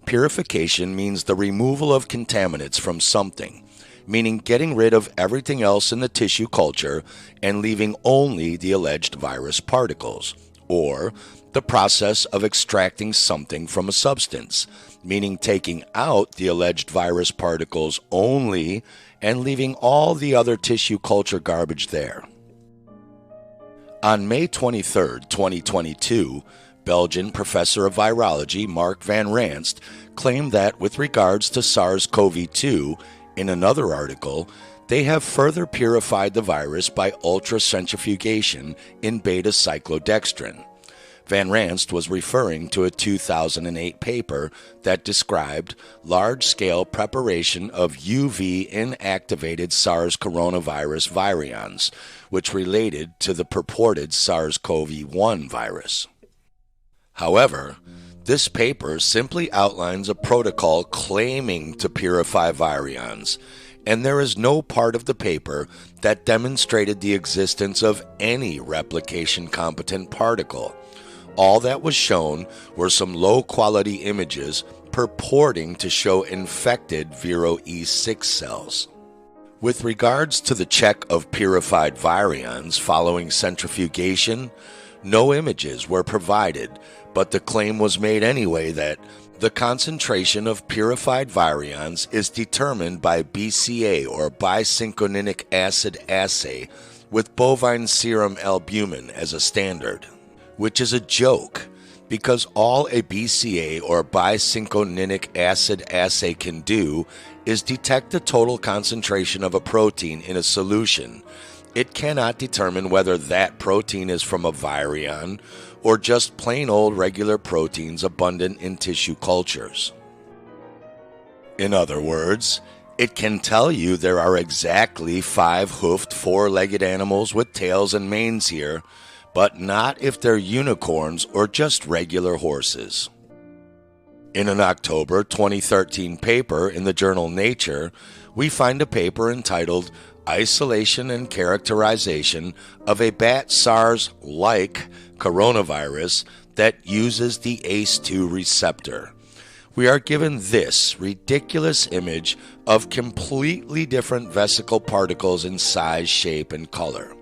Purification means the removal of contaminants from something, meaning getting rid of everything else in the tissue culture and leaving only the alleged virus particles, or the process of extracting something from a substance, meaning taking out the alleged virus particles only and leaving all the other tissue culture garbage there. On May 23, 2022, Belgian professor of virology Mark van Ranst claimed that with regards to SARS-CoV-2, in another article, they have further purified the virus by ultracentrifugation in beta-cyclodextrin. Van Ranst was referring to a 2008 paper that described large-scale preparation of UV inactivated SARS coronavirus virions, which related to the purported SARS-CoV-1 virus. However, this paper simply outlines a protocol claiming to purify virions, and there is no part of the paper that demonstrated the existence of any replication-competent particle. All that was shown were some low-quality images purporting to show infected Viro E6 cells. With regards to the check of purified virions following centrifugation, no images were provided, but the claim was made anyway that the concentration of purified virions is determined by BCA or bisynchroninic acid assay with bovine serum albumin as a standard, which is a joke because all a BCA or bisynchroninic acid assay can do is detect the total concentration of a protein in a solution. It cannot determine whether that protein is from a virion or just plain old regular proteins abundant in tissue cultures. In other words, it can tell you there are exactly 5 hoofed, 4-legged animals with tails and manes here, but not if they're unicorns or just regular horses. In an October 2013 paper in the journal Nature, we find a paper entitled Isolation and Characterization of a Bat SARS-like Coronavirus that Uses the ACE2 Receptor. We are given this ridiculous image of completely different vesicle particles in size, shape, and color.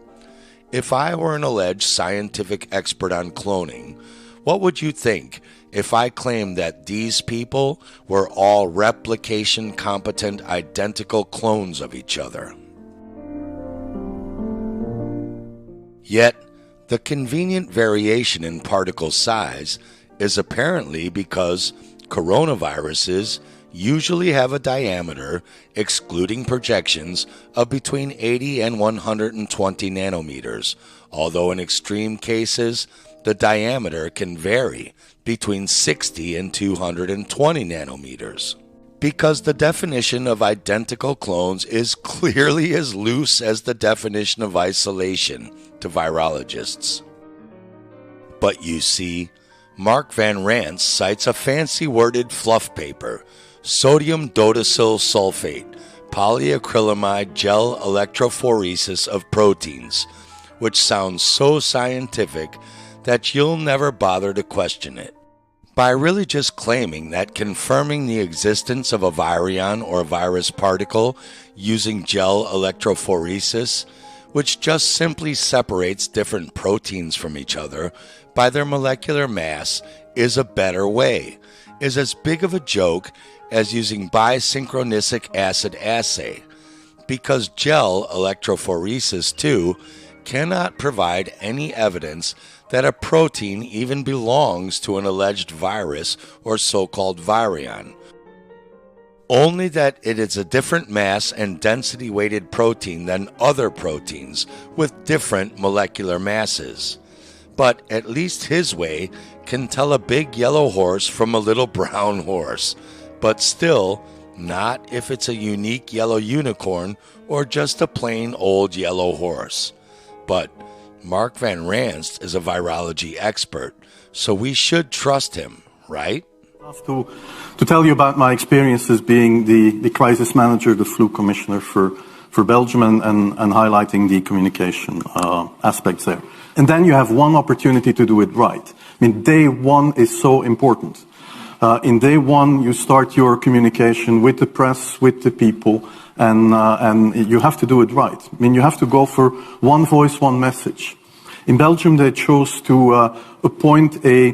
If I were an alleged scientific expert on cloning, what would you think if I claimed that these people were all replication-competent identical clones of each other? Yet, the convenient variation in particle size is apparently because coronaviruses usually have a diameter, excluding projections, of between 80 and 120 nanometers, although in extreme cases, the diameter can vary between 60 and 220 nanometers. Because the definition of identical clones is clearly as loose as the definition of isolation to virologists. But you see, Mark van Ranst cites a fancy-worded fluff paper, sodium dodecyl sulfate, polyacrylamide gel electrophoresis of proteins, which sounds so scientific that you'll never bother to question it. By really just claiming that confirming the existence of a virion or virus particle using gel electrophoresis, which just simply separates different proteins from each other by their molecular mass, is a better way, is as big of a joke as using bisynchronicic acid assay, because gel electrophoresis too cannot provide any evidence that a protein even belongs to an alleged virus or so-called virion. Only that it is a different mass and density weighted protein than other proteins with different molecular masses. But at least his way can tell a big yellow horse from a little brown horse, but still not if it's a unique yellow unicorn or just a plain old yellow horse. But Mark Van Ranst is a virology expert, so we should trust him, right? To tell you about my experiences being the crisis manager, the flu commissioner for Belgium, and highlighting the communication aspects there. And then you have one opportunity to do it right. I mean, day one is so important. In day one, you start your communication with the press, with the people, and you have to do it right. I mean, you have to go for one voice, one message. In Belgium, they chose to appoint a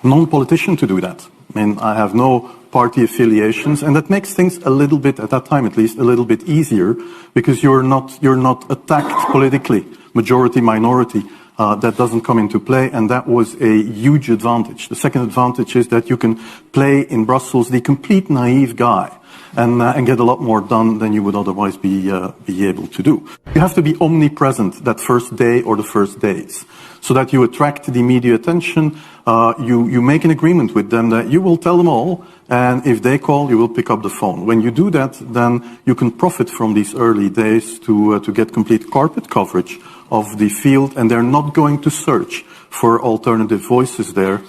non-politician to do that. I mean, I have no party affiliations, and that makes things a little bit, at that time at least, a little bit easier, because you're not attacked politically, majority, minority. That doesn't come into play, and that was a huge advantage. The second advantage is that you can play in Brussels the complete naive guy and get a lot more done than you would otherwise be able to do. You have to be omnipresent that first day or the first days, so that you attract the media attention. You make an agreement with them that you will tell them all, and if they call, you will pick up the phone. When you do that, then you can profit from these early days to get complete carpet coverage of the field, and they're not going to search for alternative voices there.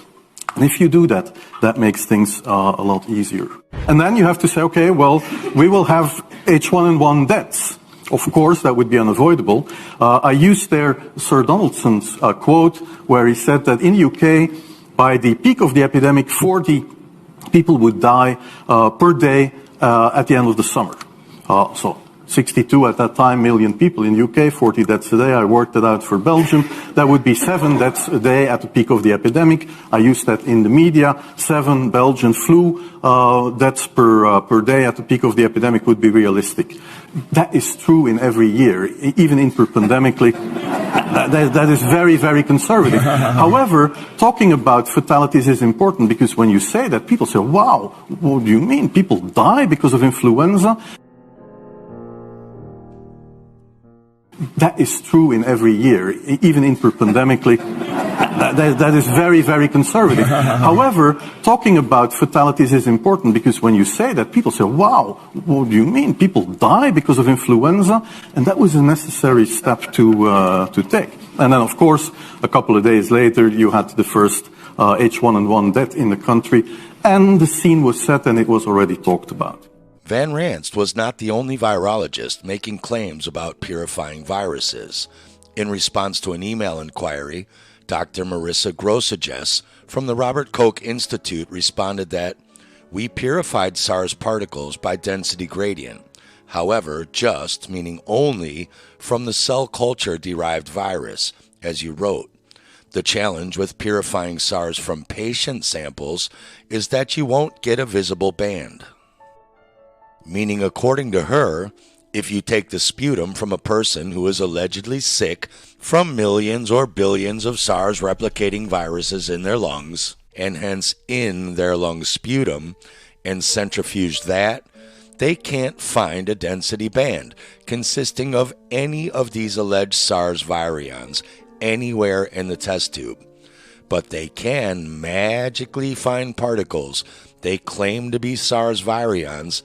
And if you do that, that makes things a lot easier. And then you have to say, okay, well, we will have H1N1 deaths. Of course, that would be unavoidable. I used there Sir Donaldson's quote, where he said that in the UK, by the peak of the epidemic, 40 people would die per day at the end of the summer. So 62 at that time million people in the UK, 40 deaths a day. I worked it out for Belgium. That would be 7 deaths a day at the peak of the epidemic. I used that in the media. 7 Belgian flu deaths per day at the peak of the epidemic would be realistic. That is true in every year, even interpandemically. That is very, very conservative. However, talking about fatalities is important, because when you say that, people say, wow, what do you mean? People die because of influenza? That is true in every year, even interpandemically. That is very, very conservative. However, talking about fatalities is important, because when you say that, people say, wow, what do you mean? People die because of influenza? And that was a necessary step to take. And then, of course, a couple of days later, you had the first H1N1 death in the country, and the scene was set and it was already talked about. Van Ranst was not the only virologist making claims about purifying viruses. In response to an email inquiry, Dr. Marissa Grossages from the Robert Koch Institute responded that we purified SARS particles by density gradient. However, just, meaning only, from the cell culture-derived virus, as you wrote. The challenge with purifying SARS from patient samples is that you won't get a visible band. Meaning, according to her, if you take the sputum from a person who is allegedly sick from millions or billions of SARS replicating viruses in their lungs, and hence in their lung sputum, and centrifuge that, they can't find a density band consisting of any of these alleged SARS virions anywhere in the test tube. But they can magically find particles they claim to be SARS virions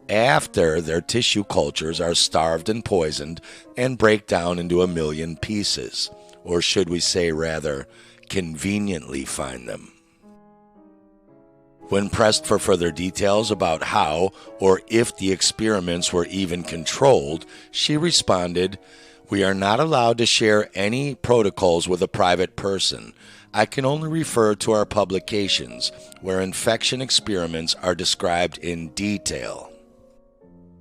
after their tissue cultures are starved and poisoned and break down into a million pieces. Or should we say, rather, conveniently find them. When pressed for further details about how or if the experiments were even controlled, she responded, "We are not allowed to share any protocols with a private person. I can only refer to our publications, where infection experiments are described in detail."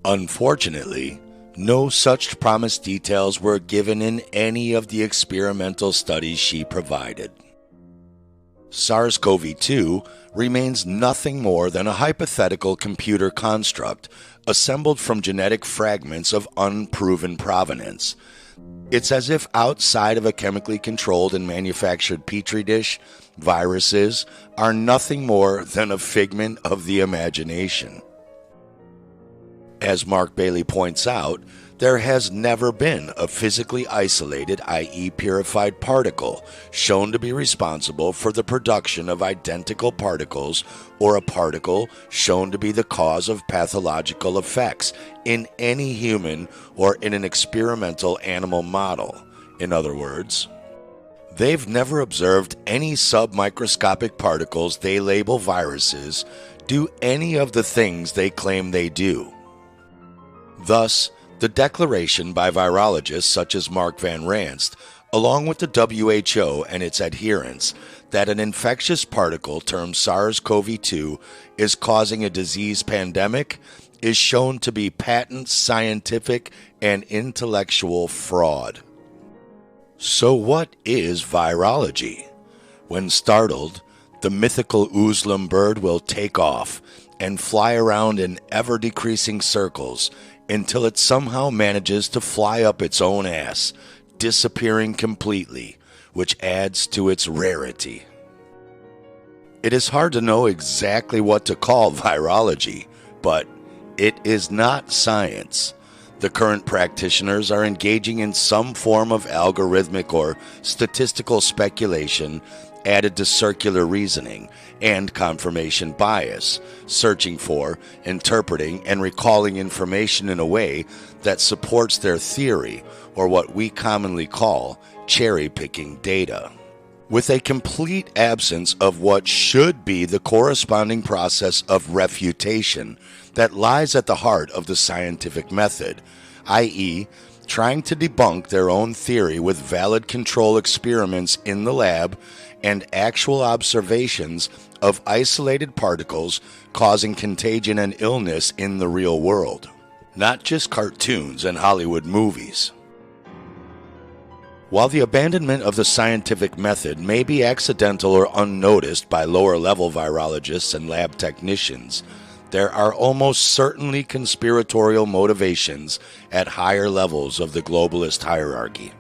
Unfortunately, no such promised details were given in any of the experimental studies she provided. SARS-CoV-2 remains nothing more than a hypothetical computer construct assembled from genetic fragments of unproven provenance. It's as if outside of a chemically controlled and manufactured petri dish, viruses are nothing more than a figment of the imagination. As Mark Bailey points out, there has never been a physically isolated, i.e. purified particle shown to be responsible for the production of identical particles or a particle shown to be the cause of pathological effects in any human or in an experimental animal model. In other words, they've never observed any submicroscopic particles they label viruses do any of the things they claim they do. Thus, the declaration by virologists such as Mark Van Ranst, along with the WHO and its adherents, that an infectious particle termed SARS-CoV-2 is causing a disease pandemic is shown to be patent scientific and intellectual fraud. So what is virology? When startled, the mythical Uzlam bird will take off and fly around in ever-decreasing circles until it somehow manages to fly up its own ass, disappearing completely, which adds to its rarity. It is hard to know exactly what to call virology, but it is not science. The current practitioners are engaging in some form of algorithmic or statistical speculation added to circular reasoning and confirmation bias, searching for, interpreting, and recalling information in a way that supports their theory, or what we commonly call cherry-picking data. With a complete absence of what should be the corresponding process of refutation that lies at the heart of the scientific method, i.e., trying to debunk their own theory with valid control experiments in the lab and actual observations of isolated particles causing contagion and illness in the real world, not just cartoons and Hollywood movies. While the abandonment of the scientific method may be accidental or unnoticed by lower-level virologists and lab technicians, there are almost certainly conspiratorial motivations at higher levels of the globalist hierarchy.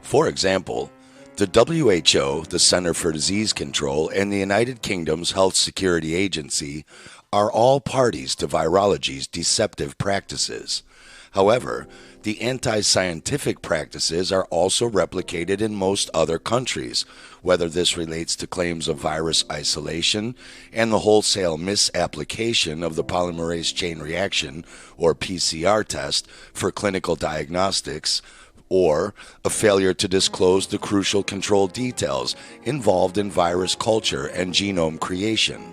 For example, the WHO, the Center for Disease Control, and the United Kingdom's Health Security Agency are all parties to virology's deceptive practices. However, the anti-scientific practices are also replicated in most other countries, whether this relates to claims of virus isolation and the wholesale misapplication of the polymerase chain reaction, or PCR test, for clinical diagnostics, or a failure to disclose the crucial control details involved in virus culture and genome creation.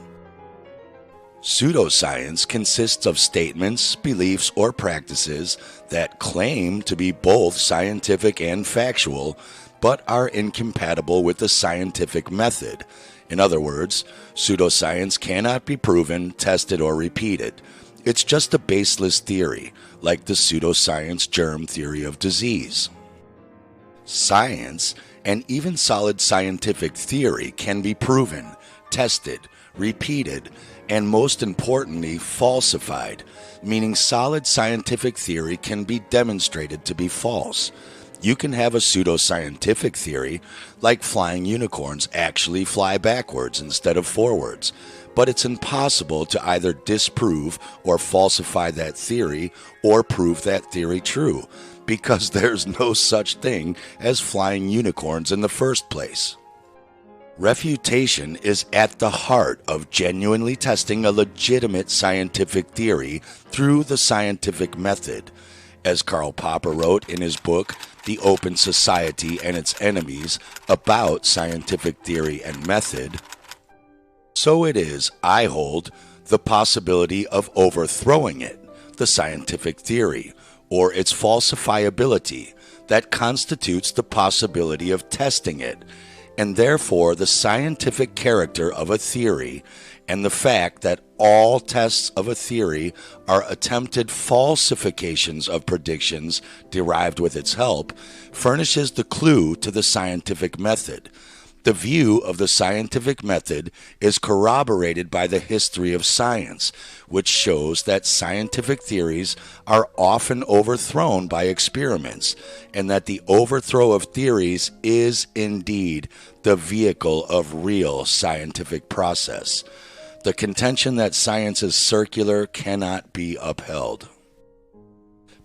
Pseudoscience consists of statements, beliefs, or practices that claim to be both scientific and factual, but are incompatible with the scientific method. In other words, pseudoscience cannot be proven, tested, or repeated. It's just a baseless theory, like the pseudoscience germ theory of disease. Science, and even solid scientific theory, can be proven, tested, repeated, and most importantly, falsified, meaning solid scientific theory can be demonstrated to be false. You can have a pseudoscientific theory, like flying unicorns actually fly backwards instead of forwards, but it's impossible to either disprove or falsify that theory or prove that theory true, because there's no such thing as flying unicorns in the first place. Refutation is at the heart of genuinely testing a legitimate scientific theory through the scientific method. As Karl Popper wrote in his book, The Open Society and Its Enemies, about scientific theory and method, so it is, I hold, the possibility of overthrowing it, the scientific theory, or its falsifiability, that constitutes the possibility of testing it, and therefore the scientific character of a theory, and the fact that all tests of a theory are attempted falsifications of predictions derived with its help, furnishes the clue to the scientific method. The view of the scientific method is corroborated by the history of science, which shows that scientific theories are often overthrown by experiments, and that the overthrow of theories is indeed the vehicle of real scientific process. The contention that science is circular cannot be upheld.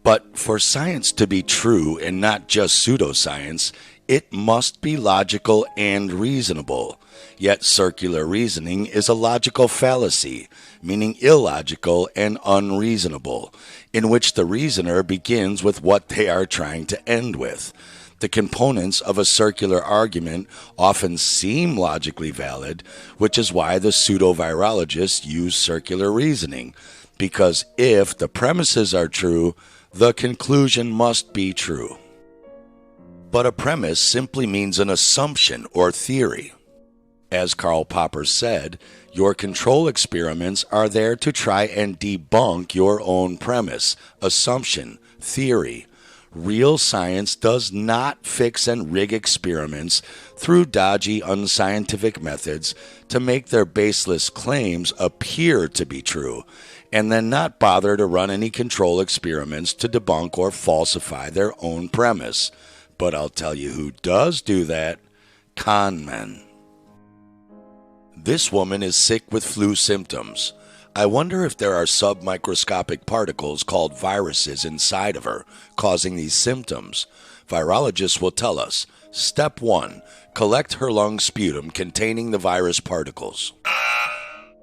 But for science to be true and not just pseudoscience, it must be logical and reasonable. Yet circular reasoning is a logical fallacy, meaning illogical and unreasonable, in which the reasoner begins with what they are trying to end with. The components of a circular argument often seem logically valid, which is why the pseudo-virologists use circular reasoning, because if the premises are true, the conclusion must be true. But a premise simply means an assumption or theory. As Karl Popper said, your control experiments are there to try and debunk your own premise, assumption, theory. Real science does not fix and rig experiments through dodgy, unscientific methods to make their baseless claims appear to be true, and then not bother to run any control experiments to debunk or falsify their own premise. But I'll tell you who does do that: con men. This woman is sick with flu symptoms. I wonder if there are submicroscopic particles called viruses inside of her causing these symptoms. Virologists will tell us. Step 1. Collect her lung sputum containing the virus particles.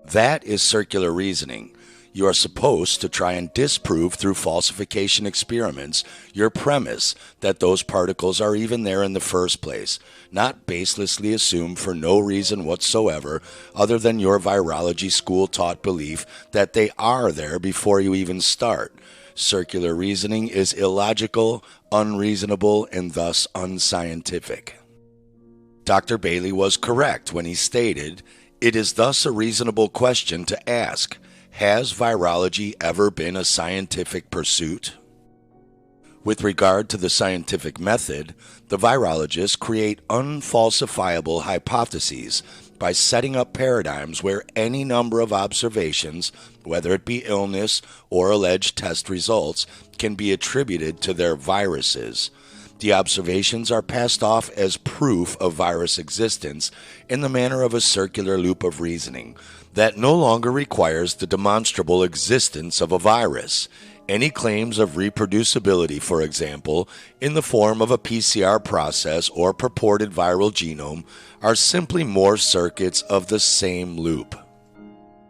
That is circular reasoning. You are supposed to try and disprove through falsification experiments your premise that those particles are even there in the first place, not baselessly assume for no reason whatsoever other than your virology school-taught belief that they are there before you even start. Circular reasoning is illogical, unreasonable, and thus unscientific. Dr. Bailey was correct when he stated, "It is thus a reasonable question to ask. Has virology ever been a scientific pursuit?" With regard to the scientific method, the virologists create unfalsifiable hypotheses by setting up paradigms where any number of observations, whether it be illness or alleged test results, can be attributed to their viruses. The observations are passed off as proof of virus existence in the manner of a circular loop of reasoning that no longer requires the demonstrable existence of a virus. Any claims of reproducibility, for example, in the form of a PCR process or purported viral genome, are simply more circuits of the same loop.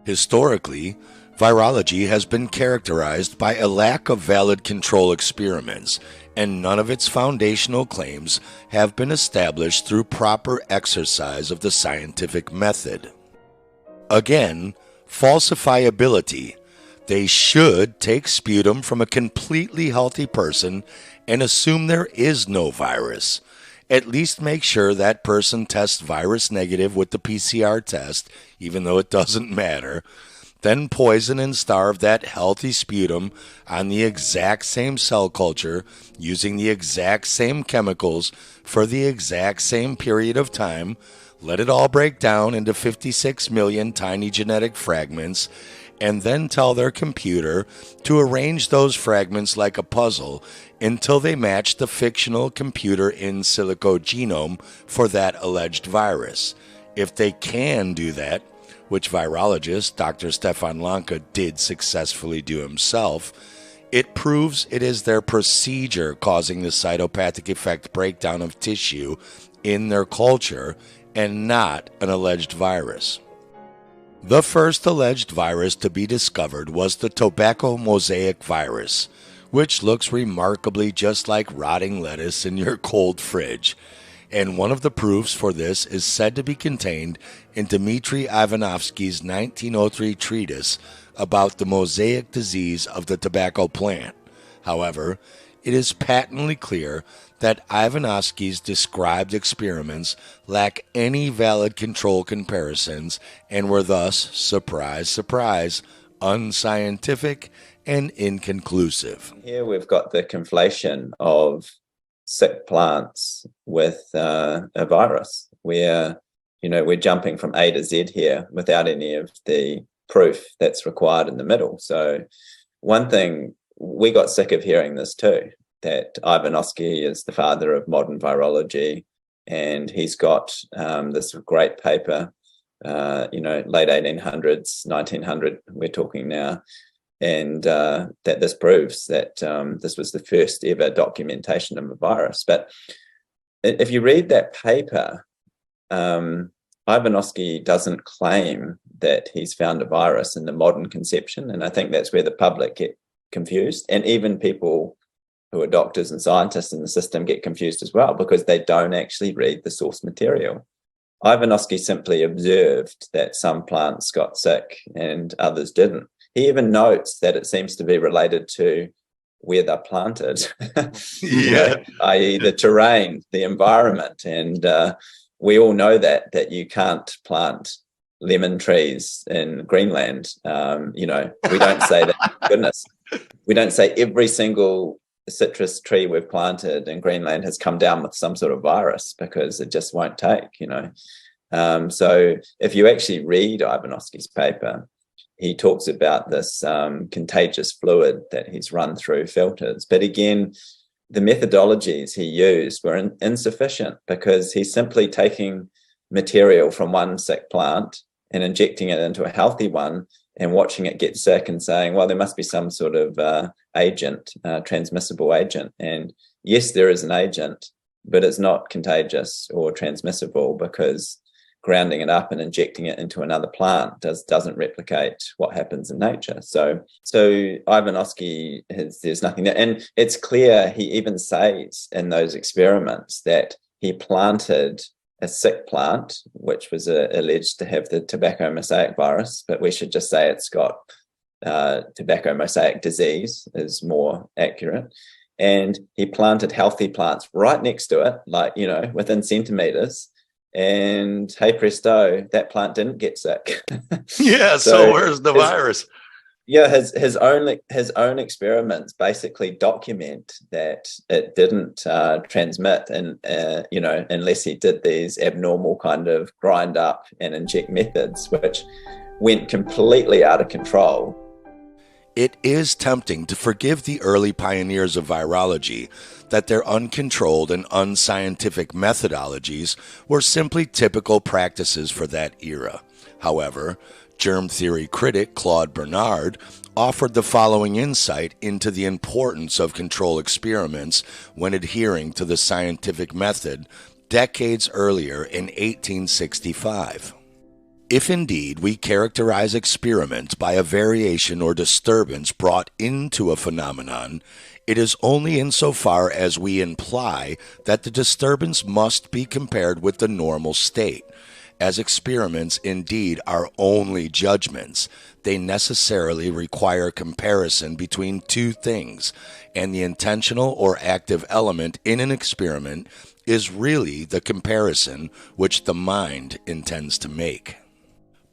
Historically, virology has been characterized by a lack of valid control experiments, and none of its foundational claims have been established through proper exercise of the scientific method. Again, falsifiability. They should take sputum from a completely healthy person and assume there is no virus. At least make sure that person tests virus negative with the PCR test, even though it doesn't matter. Then poison and starve that healthy sputum on the exact same cell culture using the exact same chemicals for the exact same period of time. Let it all break down into 56 million tiny genetic fragments, and then tell their computer to arrange those fragments like a puzzle until they match the fictional computer in silico genome for that alleged virus. If they can do that, which virologist Dr. Stefan Lanka did successfully do himself, it proves it is their procedure causing the cytopathic effect breakdown of tissue in their culture and not an alleged virus. The first alleged virus to be discovered was the tobacco mosaic virus, which looks remarkably just like rotting lettuce in your cold fridge. And one of the proofs for this is said to be contained in Dmitry Ivanovsky's 1903 treatise about the mosaic disease of the tobacco plant. However, it is patently clear that Ivanovsky's described experiments lack any valid control comparisons and were thus, surprise, surprise, unscientific and inconclusive. Here we've got the conflation of sick plants with a virus, where, we're jumping from A to Z here without any of the proof that's required in the middle. So one thing, we got sick of hearing this too, that Ivanovsky is the father of modern virology, and he's got this great paper, late 1800s, 1900, we're talking now, and that this proves that this was the first ever documentation of a virus. But if you read that paper, Ivanovsky doesn't claim that he's found a virus in the modern conception, and I think that's where the public get confused, and even people who are doctors and scientists in the system get confused as well, because they don't actually read the source material. Ivanovsky simply observed that some plants got sick and others didn't. He even notes that it seems to be related to where they're planted, i.e. the terrain, the environment. And we all know that you can't plant lemon trees in Greenland. We don't say that, goodness. We don't say every single citrus tree we've planted in Greenland has come down with some sort of virus, because it just won't take, So if you actually read Ivanovsky's paper, he talks about this contagious fluid that he's run through filters. But again, the methodologies he used were insufficient, because he's simply taking material from one sick plant and injecting it into a healthy one and watching it get sick and saying, well, there must be some sort of agent, transmissible agent. And yes, there is an agent, but it's not contagious or transmissible, because grounding it up and injecting it into another plant doesn't replicate what happens in nature. So Ivanovsky, there's nothing there. And it's clear, he even says in those experiments that he planted a sick plant, which was alleged to have the tobacco mosaic virus, but we should just say it's got tobacco mosaic disease is more accurate. And he planted healthy plants right next to it, like, within centimeters. And hey presto, that plant didn't get sick. Yeah, so where's the virus? Yeah, his own experiments basically document that it didn't transmit, and unless he did these abnormal kind of grind up and inject methods, which went completely out of control. It is tempting to forgive the early pioneers of virology that their uncontrolled and unscientific methodologies were simply typical practices for that era. However, germ theory critic Claude Bernard offered the following insight into the importance of control experiments when adhering to the scientific method decades earlier in 1865. If indeed we characterize experiment by a variation or disturbance brought into a phenomenon, it is only insofar as we imply that the disturbance must be compared with the normal state. As experiments indeed are only judgments, they necessarily require comparison between two things, and the intentional or active element in an experiment is really the comparison which the mind intends to make.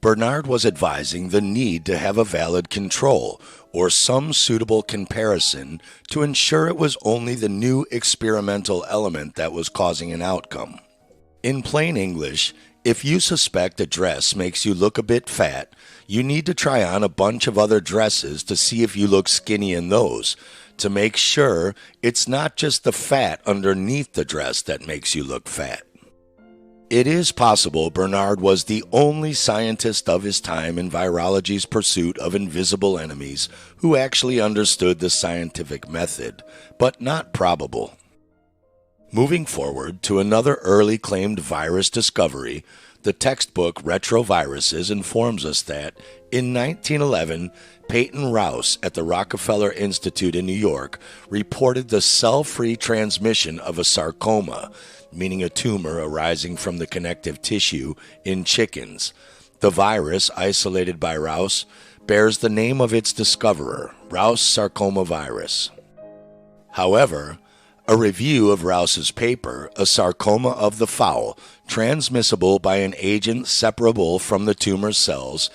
Bernard was advising the need to have a valid control or some suitable comparison to ensure it was only the new experimental element that was causing an outcome. In plain English, if you suspect a dress makes you look a bit fat, you need to try on a bunch of other dresses to see if you look skinny in those, to make sure it's not just the fat underneath the dress that makes you look fat. It is possible Bernard was the only scientist of his time in virology's pursuit of invisible enemies who actually understood the scientific method, but not probable. Moving forward to another early claimed virus discovery, the textbook Retroviruses informs us that, in 1911, Peyton Rouse at the Rockefeller Institute in New York reported the cell-free transmission of a sarcoma, meaning a tumor arising from the connective tissue, in chickens. The virus, isolated by Rouse, bears the name of its discoverer, Rouse sarcoma virus. However, a review of Rouse's paper, A Sarcoma of the Fowl, transmissible by an agent separable from the tumor cells,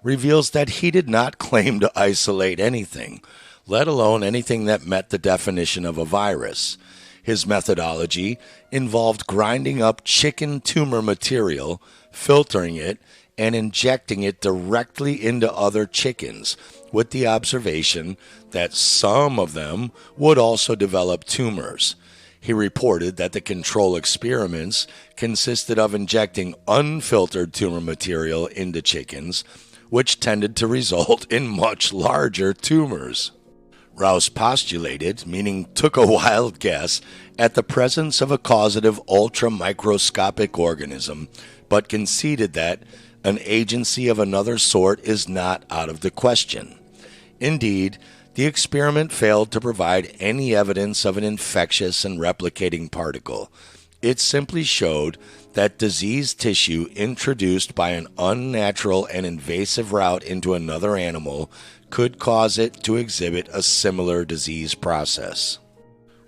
reveals that he did not claim to isolate anything, let alone anything that met the definition of a virus. His methodology involved grinding up chicken tumor material, filtering it, and injecting it directly into other chickens, with the observation that some of them would also develop tumors. He reported that the control experiments consisted of injecting unfiltered tumor material into chickens, which tended to result in much larger tumors. Rouse postulated, meaning took a wild guess, at the presence of a causative ultramicroscopic organism, but conceded that an agency of another sort is not out of the question. Indeed, the experiment failed to provide any evidence of an infectious and replicating particle. It simply showed that diseased tissue introduced by an unnatural and invasive route into another animal could cause it to exhibit a similar disease process.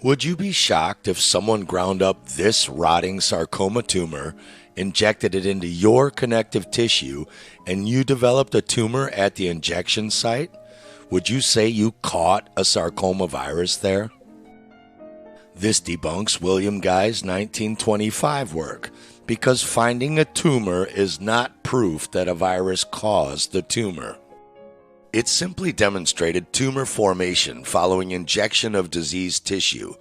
Would you be shocked if someone ground up this rotting sarcoma tumor, injected it into your connective tissue, and you developed a tumor at the injection site? Would you say you caught a sarcoma virus there? This debunks William Guy's 1925 work, because finding a tumor is not proof that a virus caused the tumor. It simply demonstrated tumor formation following injection of diseased tissue.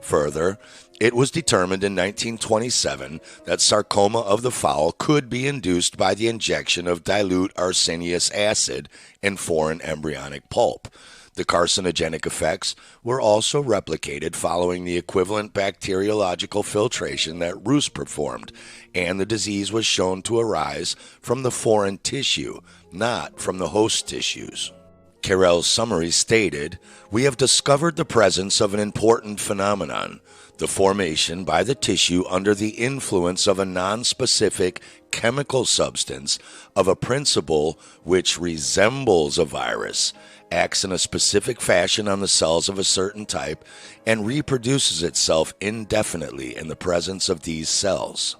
Further, it was determined in 1927 that sarcoma of the fowl could be induced by the injection of dilute arsenious acid in foreign embryonic pulp. The carcinogenic effects were also replicated following the equivalent bacteriological filtration that Roos performed, and the disease was shown to arise from the foreign tissue, not from the host tissues. Carell's summary stated, "We have discovered the presence of an important phenomenon, the formation by the tissue under the influence of a nonspecific chemical substance of a principle which resembles a virus, acts in a specific fashion on the cells of a certain type, and reproduces itself indefinitely in the presence of these cells."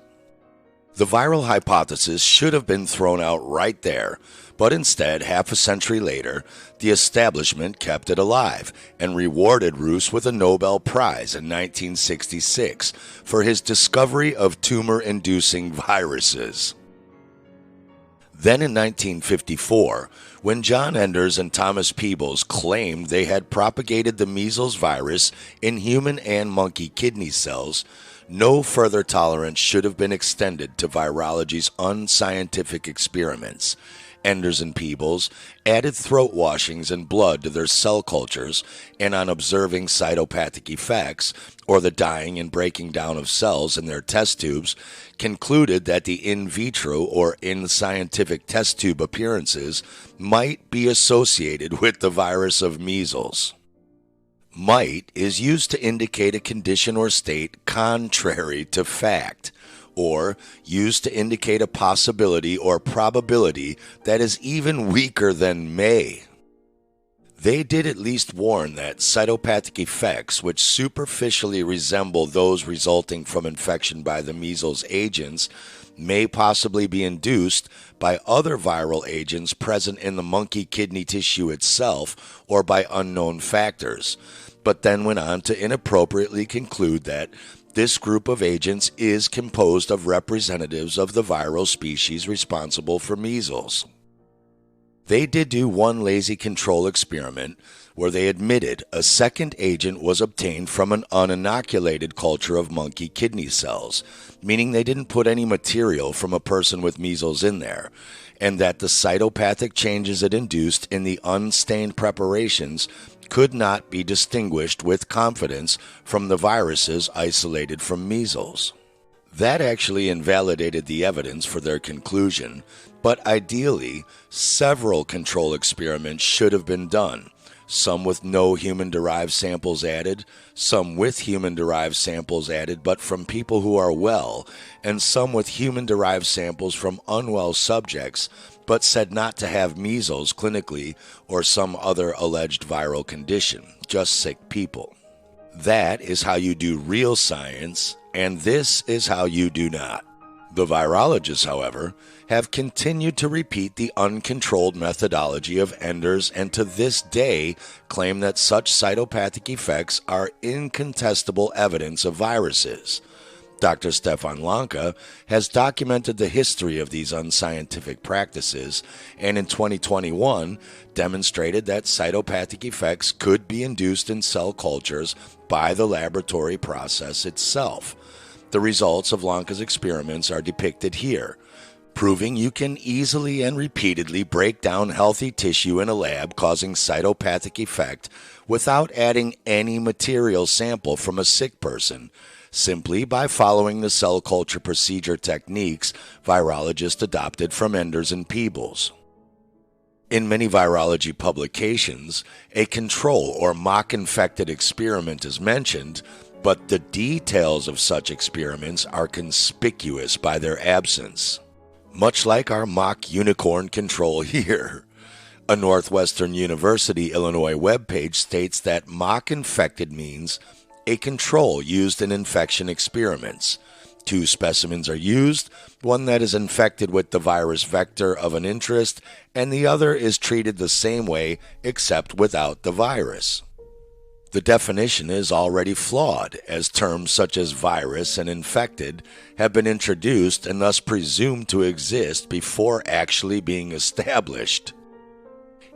The viral hypothesis should have been thrown out right there, but instead, half a century later, the establishment kept it alive and rewarded Roos with a Nobel Prize in 1966 for his discovery of tumor-inducing viruses. Then in 1954, when John Enders and Thomas Peebles claimed they had propagated the measles virus in human and monkey kidney cells, no further tolerance should have been extended to virology's unscientific experiments. Enders and Peebles added throat washings and blood to their cell cultures, and on observing cytopathic effects, or the dying and breaking down of cells in their test tubes, concluded that the in vitro or in scientific test tube appearances might be associated with the virus of measles. Might is used to indicate a condition or state contrary to fact, or used to indicate a possibility or probability that is even weaker than may. They did at least warn that cytopathic effects, which superficially resemble those resulting from infection by the measles agents, may possibly be induced by other viral agents present in the monkey kidney tissue itself or by unknown factors, but then went on to inappropriately conclude that this group of agents is composed of representatives of the viral species responsible for measles. They did do one lazy control experiment where they admitted a second agent was obtained from an uninoculated culture of monkey kidney cells, meaning they didn't put any material from a person with measles in there, and that the cytopathic changes it induced in the unstained preparations could not be distinguished with confidence from the viruses isolated from measles. That actually invalidated the evidence for their conclusion, but ideally, several control experiments should have been done, some with no human-derived samples added, some with human-derived samples added but from people who are well, and some with human-derived samples from unwell subjects but said not to have measles clinically or some other alleged viral condition, just sick people. That is how you do real science, and this is how you do not. The virologists, however, have continued to repeat the uncontrolled methodology of Enders and to this day claim that such cytopathic effects are incontestable evidence of viruses. Dr. Stefan Lanka has documented the history of these unscientific practices and in 2021 demonstrated that cytopathic effects could be induced in cell cultures by the laboratory process itself. The results of Lanka's experiments are depicted here, proving you can easily and repeatedly break down healthy tissue in a lab causing cytopathic effect without adding any material sample from a sick person, simply by following the cell culture procedure techniques virologists adopted from Enders and Peebles. In many virology publications, a control or mock-infected experiment is mentioned, but the details of such experiments are conspicuous by their absence. Much like our mock unicorn control here. A Northwestern University, Illinois webpage states that mock-infected means a control used in infection experiments. 2 specimens are used, one that is infected with the virus vector of an interest, and the other is treated the same way except without the virus. The definition is already flawed, as terms such as virus and infected have been introduced and thus presumed to exist before actually being established.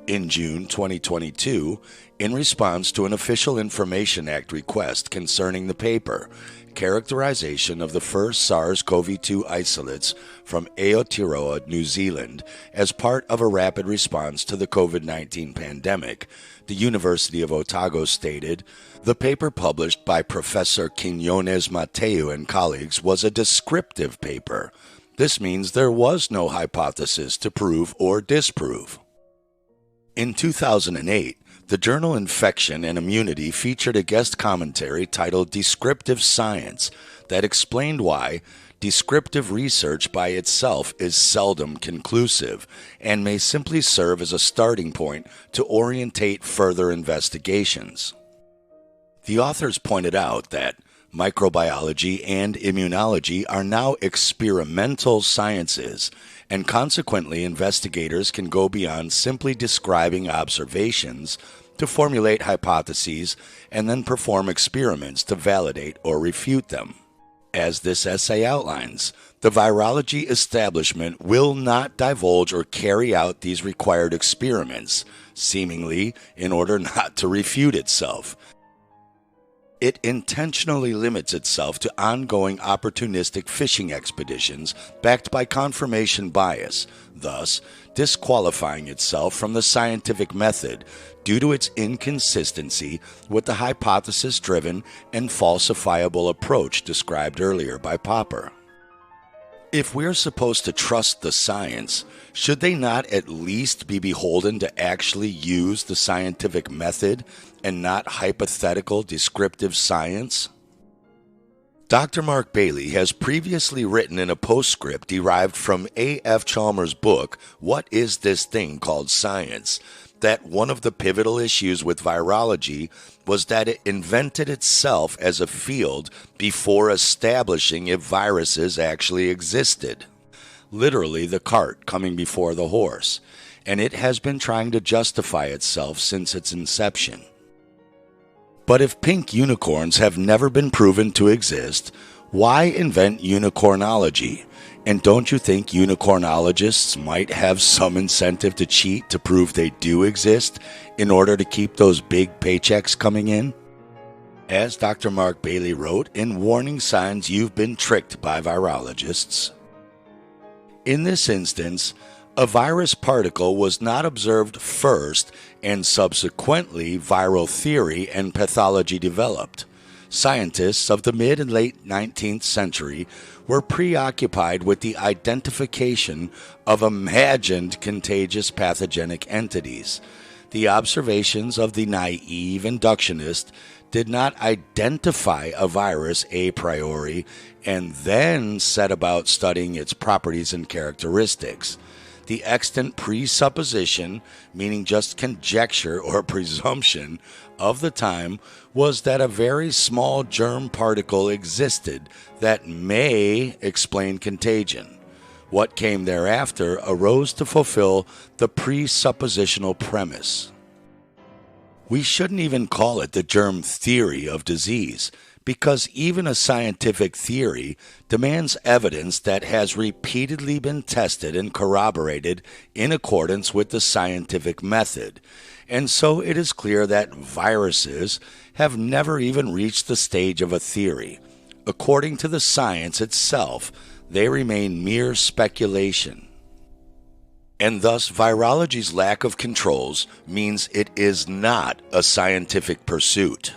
In June 2022, in response to an Official Information Act request concerning the paper, characterization of the first SARS-CoV-2 isolates from Aotearoa, New Zealand, as part of a rapid response to the COVID-19 pandemic, the University of Otago stated, the paper published by Professor Quinones Mateu and colleagues was a descriptive paper. This means there was no hypothesis to prove or disprove. In 2008, the journal Infection and Immunity featured a guest commentary titled Descriptive Science that explained why descriptive research by itself is seldom conclusive and may simply serve as a starting point to orientate further investigations. The authors pointed out that microbiology and immunology are now experimental sciences, and consequently investigators can go beyond simply describing observations to formulate hypotheses and then perform experiments to validate or refute them. As this essay outlines, the virology establishment will not divulge or carry out these required experiments, seemingly in order not to refute itself. It intentionally limits itself to ongoing opportunistic fishing expeditions backed by confirmation bias, thus disqualifying itself from the scientific method due to its inconsistency with the hypothesis-driven and falsifiable approach described earlier by Popper. If we're supposed to trust the science, should they not at least be beholden to actually use the scientific method and not hypothetical descriptive science? Dr. Mark Bailey has previously written in a postscript derived from A.F. Chalmers' book, What is This Thing Called Science?, that one of the pivotal issues with virology was that it invented itself as a field before establishing if viruses actually existed. Literally the cart coming before the horse, and it has been trying to justify itself since its inception. But if pink unicorns have never been proven to exist, why invent unicornology? And don't you think unicornologists might have some incentive to cheat to prove they do exist in order to keep those big paychecks coming in? As Dr. Mark Bailey wrote in Warning Signs You've Been Tricked by Virologists, in this instance, a virus particle was not observed first and subsequently viral theory and pathology developed. Scientists of the mid and late 19th century were preoccupied with the identification of imagined contagious pathogenic entities. The observations of the naive inductionist did not identify a virus a priori and then set about studying its properties and characteristics. The extant presupposition, meaning just conjecture or presumption, of the time was that a very small germ particle existed that may explain contagion. What came thereafter arose to fulfill the presuppositional premise. We shouldn't even call it the germ theory of disease, because even a scientific theory demands evidence that has repeatedly been tested and corroborated in accordance with the scientific method. And so it is clear that viruses have never even reached the stage of a theory. According to the science itself, they remain mere speculation. And thus, virology's lack of controls means it is not a scientific pursuit.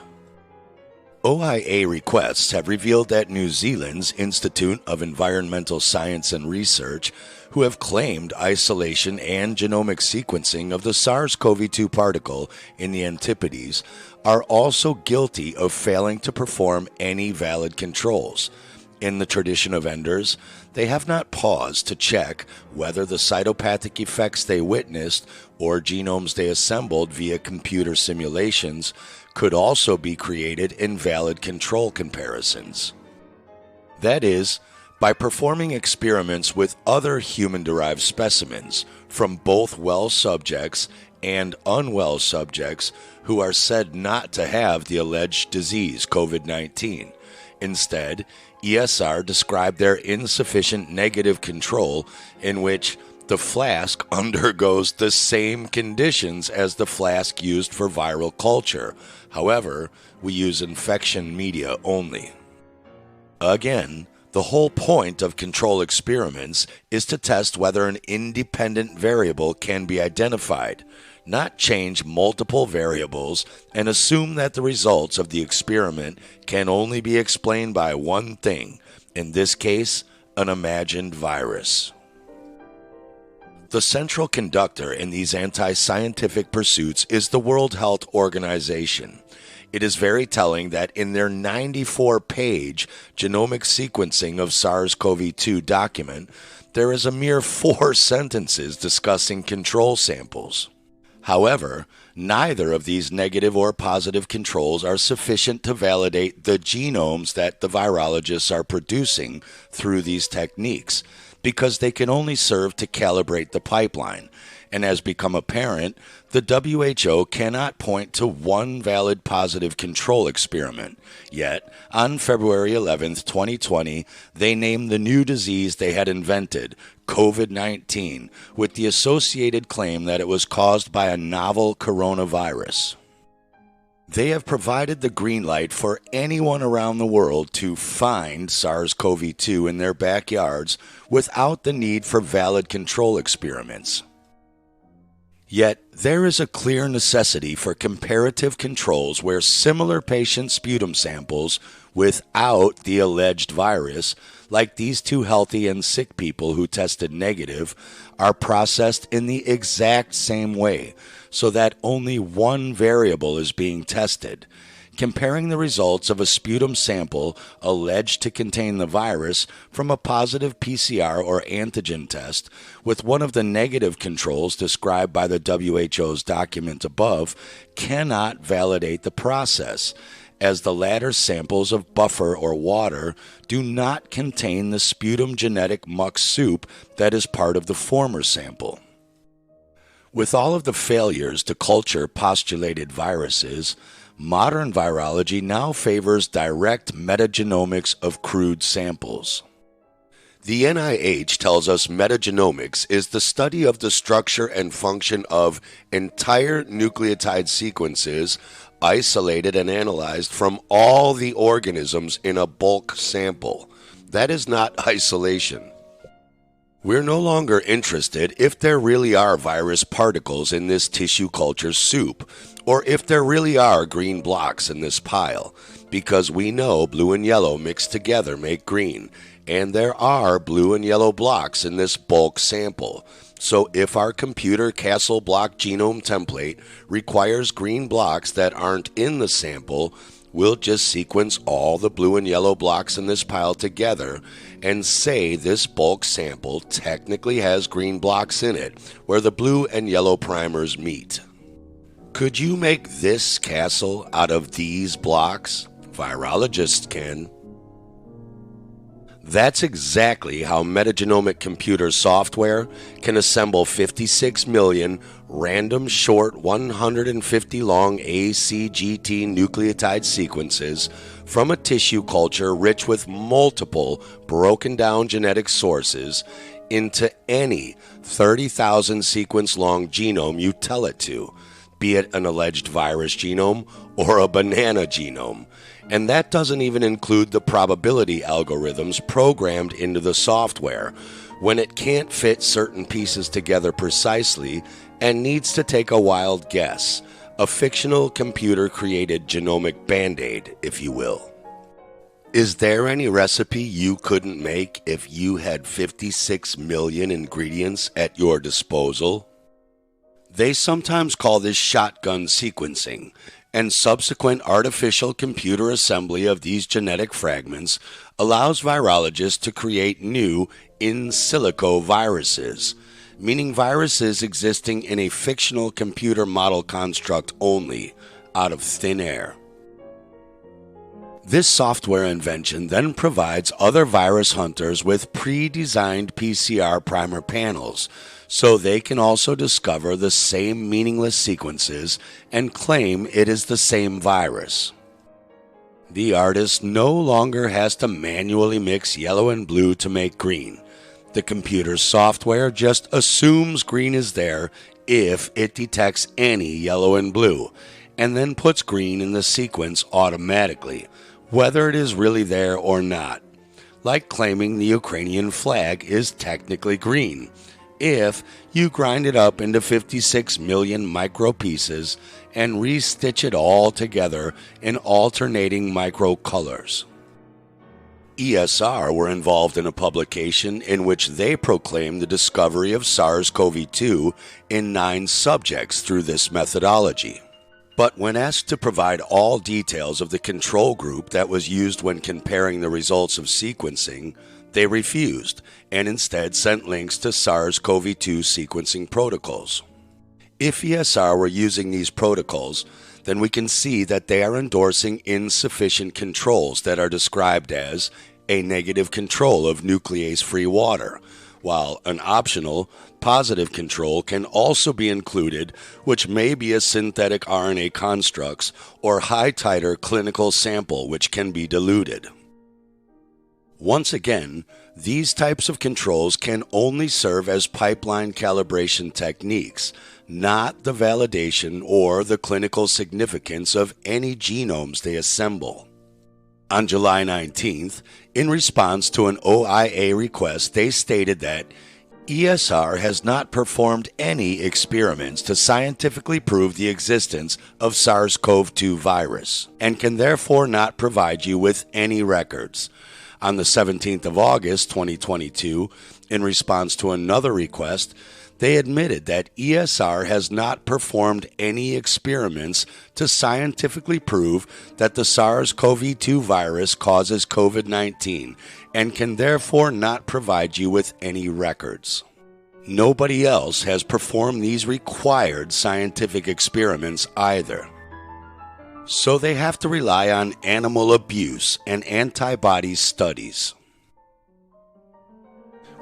OIA requests have revealed that New Zealand's Institute of Environmental Science and Research, who have claimed isolation and genomic sequencing of the SARS-CoV-2 particle in the Antipodes, are also guilty of failing to perform any valid controls. In the tradition of enders, they have not paused to check whether the cytopathic effects they witnessed or genomes they assembled via computer simulations could also be created in valid control comparisons. That is, by performing experiments with other human-derived specimens from both well subjects and unwell subjects who are said not to have the alleged disease COVID-19. Instead, ESR described their insufficient negative control in which the flask undergoes the same conditions as the flask used for viral culture. However, we use infection media only. Again, the whole point of control experiments is to test whether an independent variable can be identified, not change multiple variables and assume that the results of the experiment can only be explained by one thing, in this case, an imagined virus. The central conductor in these anti-scientific pursuits is the World Health Organization. It is very telling that in their 94-page genomic sequencing of SARS-CoV-2 document, there is a mere 4 sentences discussing control samples. However, neither of these negative or positive controls are sufficient to validate the genomes that the virologists are producing through these techniques, because they can only serve to calibrate the pipeline. And as become apparent, the WHO cannot point to one valid positive control experiment. Yet, on February 11, 2020, they named the new disease they had invented, COVID-19, with the associated claim that it was caused by a novel coronavirus. They have provided the green light for anyone around the world to find SARS-CoV-2 in their backyards without the need for valid control experiments. Yet, there is a clear necessity for comparative controls where similar patient sputum samples without the alleged virus, like these 2 healthy and sick people who tested negative, are processed in the exact same way, so that only one variable is being tested. Comparing the results of a sputum sample alleged to contain the virus from a positive PCR or antigen test with one of the negative controls described by the WHO's document above cannot validate the process, as the latter samples of buffer or water do not contain the sputum genetic muck soup that is part of the former sample. With all of the failures to culture postulated viruses, modern virology now favors direct metagenomics of crude samples. The NIH tells us metagenomics is the study of the structure and function of entire nucleotide sequences isolated and analyzed from all the organisms in a bulk sample. That is not isolation. We're no longer interested if there really are virus particles in this tissue culture soup, or if there really are green blocks in this pile, because we know blue and yellow mixed together make green, and there are blue and yellow blocks in this bulk sample. So if our computer Castle block genome template requires green blocks that aren't in the sample, we'll just sequence all the blue and yellow blocks in this pile together and say this bulk sample technically has green blocks in it where the blue and yellow primers meet. Could you make this castle out of these blocks? Virologists can. That's exactly how metagenomic computer software can assemble 56 million random short 150 long ACGT nucleotide sequences from a tissue culture rich with multiple broken down genetic sources into any 30,000 sequence long genome you tell it to, be it an alleged virus genome or a banana genome. And that doesn't even include the probability algorithms programmed into the software when it can't fit certain pieces together precisely and needs to take a wild guess, a fictional computer-created genomic band-aid, if you will. Is there any recipe you couldn't make if you had 56 million ingredients at your disposal? They sometimes call this shotgun sequencing, and subsequent artificial computer assembly of these genetic fragments allows virologists to create new in silico viruses, meaning viruses existing in a fictional computer model construct only, out of thin air. This software invention then provides other virus hunters with pre-designed PCR primer panels, so they can also discover the same meaningless sequences and claim it is the same virus. The artist no longer has to manually mix yellow and blue to make green. The computer's software just assumes green is there if it detects any yellow and blue, and then puts green in the sequence automatically, whether it is really there or not, like claiming the Ukrainian flag is technically green, if you grind it up into 56 million micro pieces and restitch it all together in alternating micro colors. ESR were involved in a publication in which they proclaimed the discovery of SARS-CoV-2 in 9 subjects through this methodology. But when asked to provide all details of the control group that was used when comparing the results of sequencing, they refused and instead sent links to SARS-CoV-2 sequencing protocols. If ESR were using these protocols, then we can see that they are endorsing insufficient controls that are described as a negative control of nuclease-free water, while an optional positive control can also be included, which may be a synthetic RNA constructs or high-titer clinical sample which can be diluted. Once again, these types of controls can only serve as pipeline calibration techniques, not the validation or the clinical significance of any genomes they assemble. On July 19th, in response to an OIA request, they stated that ESR has not performed any experiments to scientifically prove the existence of SARS-CoV-2 virus and can therefore not provide you with any records. On the 17th of August 2022, in response to another request, they admitted that ESR has not performed any experiments to scientifically prove that the SARS-CoV-2 virus causes COVID-19 and can therefore not provide you with any records. Nobody else has performed these required scientific experiments either. So they have to rely on animal abuse and antibody studies.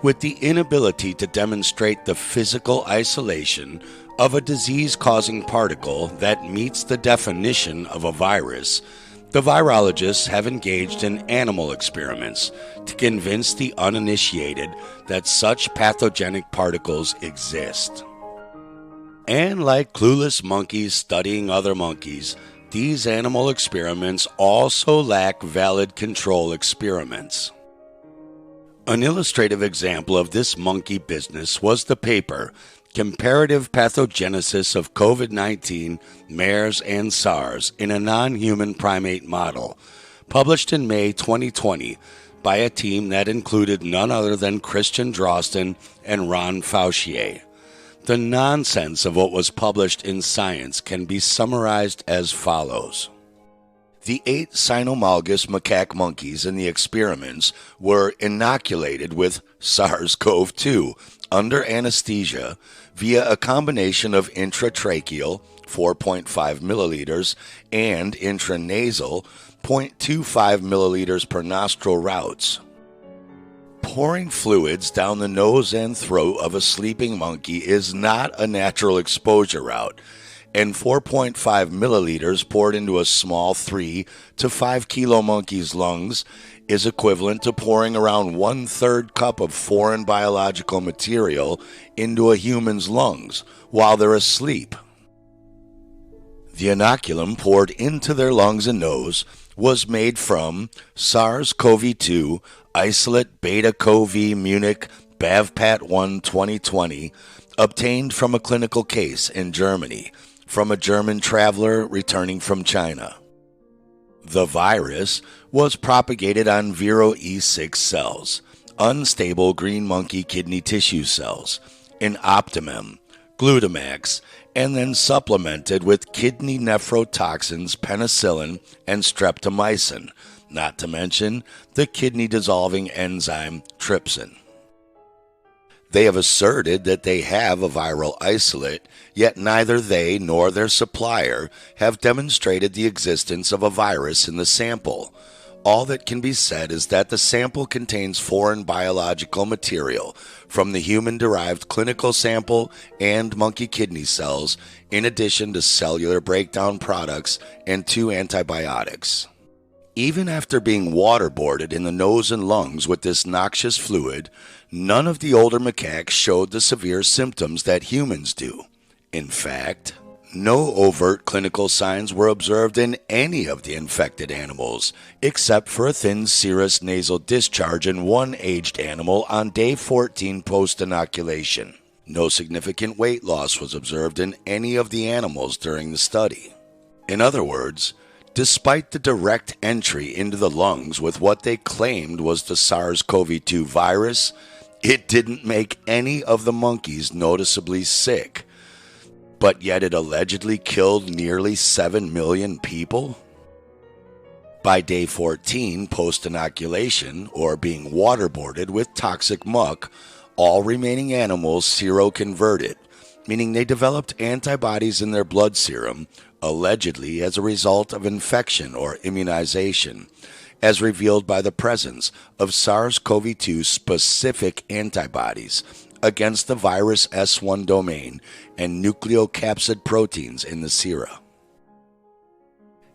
With the inability to demonstrate the physical isolation of a disease-causing particle that meets the definition of a virus, the virologists have engaged in animal experiments to convince the uninitiated that such pathogenic particles exist. And like clueless monkeys studying other monkeys, these animal experiments also lack valid control experiments. An illustrative example of this monkey business was the paper, Comparative Pathogenesis of COVID-19, MERS, and SARS in a Non-Human Primate Model, published in May 2020 by a team that included none other than Christian Drosten and Ron Fauchier. The nonsense of what was published in Science can be summarized as follows. The 8 cynomolgus macaque monkeys in the experiments were inoculated with SARS-CoV-2 under anesthesia via a combination of intratracheal 4.5 milliliters and intranasal 0.25 milliliters per nostril routes. Pouring fluids down the nose and throat of a sleeping monkey is not a natural exposure route, and 4.5 milliliters poured into a small 3 to 5 kilo monkey's lungs is equivalent to pouring around 1/3 cup of foreign biological material into a human's lungs while they're asleep. The inoculum poured into their lungs and nose was made from SARS-CoV-2 isolate beta-CoV Munich BAVPAT1 2020, obtained from a clinical case in Germany from a German traveler returning from China. The virus was propagated on Viro E6 cells, unstable green monkey kidney tissue cells, in Optimum, Glutamax, and then supplemented with kidney nephrotoxins, penicillin, and streptomycin, not to mention the kidney-dissolving enzyme trypsin. They have asserted that they have a viral isolate, yet neither they nor their supplier have demonstrated the existence of a virus in the sample. All that can be said is that the sample contains foreign biological material from the human-derived clinical sample and monkey kidney cells, in addition to cellular breakdown products and 2 antibiotics. Even after being waterboarded in the nose and lungs with this noxious fluid, none of the older macaques showed the severe symptoms that humans do. In fact, no overt clinical signs were observed in any of the infected animals, except for a thin serous nasal discharge in one aged animal on day 14 post-inoculation. No significant weight loss was observed in any of the animals during the study. In other words, despite the direct entry into the lungs with what they claimed was the SARS-CoV-2 virus, it didn't make any of the monkeys noticeably sick. But yet it allegedly killed nearly 7 million people? By day 14 post-inoculation, or being waterboarded with toxic muck, all remaining animals seroconverted, meaning they developed antibodies in their blood serum, allegedly as a result of infection or immunization, as revealed by the presence of SARS-CoV-2 specific antibodies against the virus S1 domain and nucleocapsid proteins in the sera.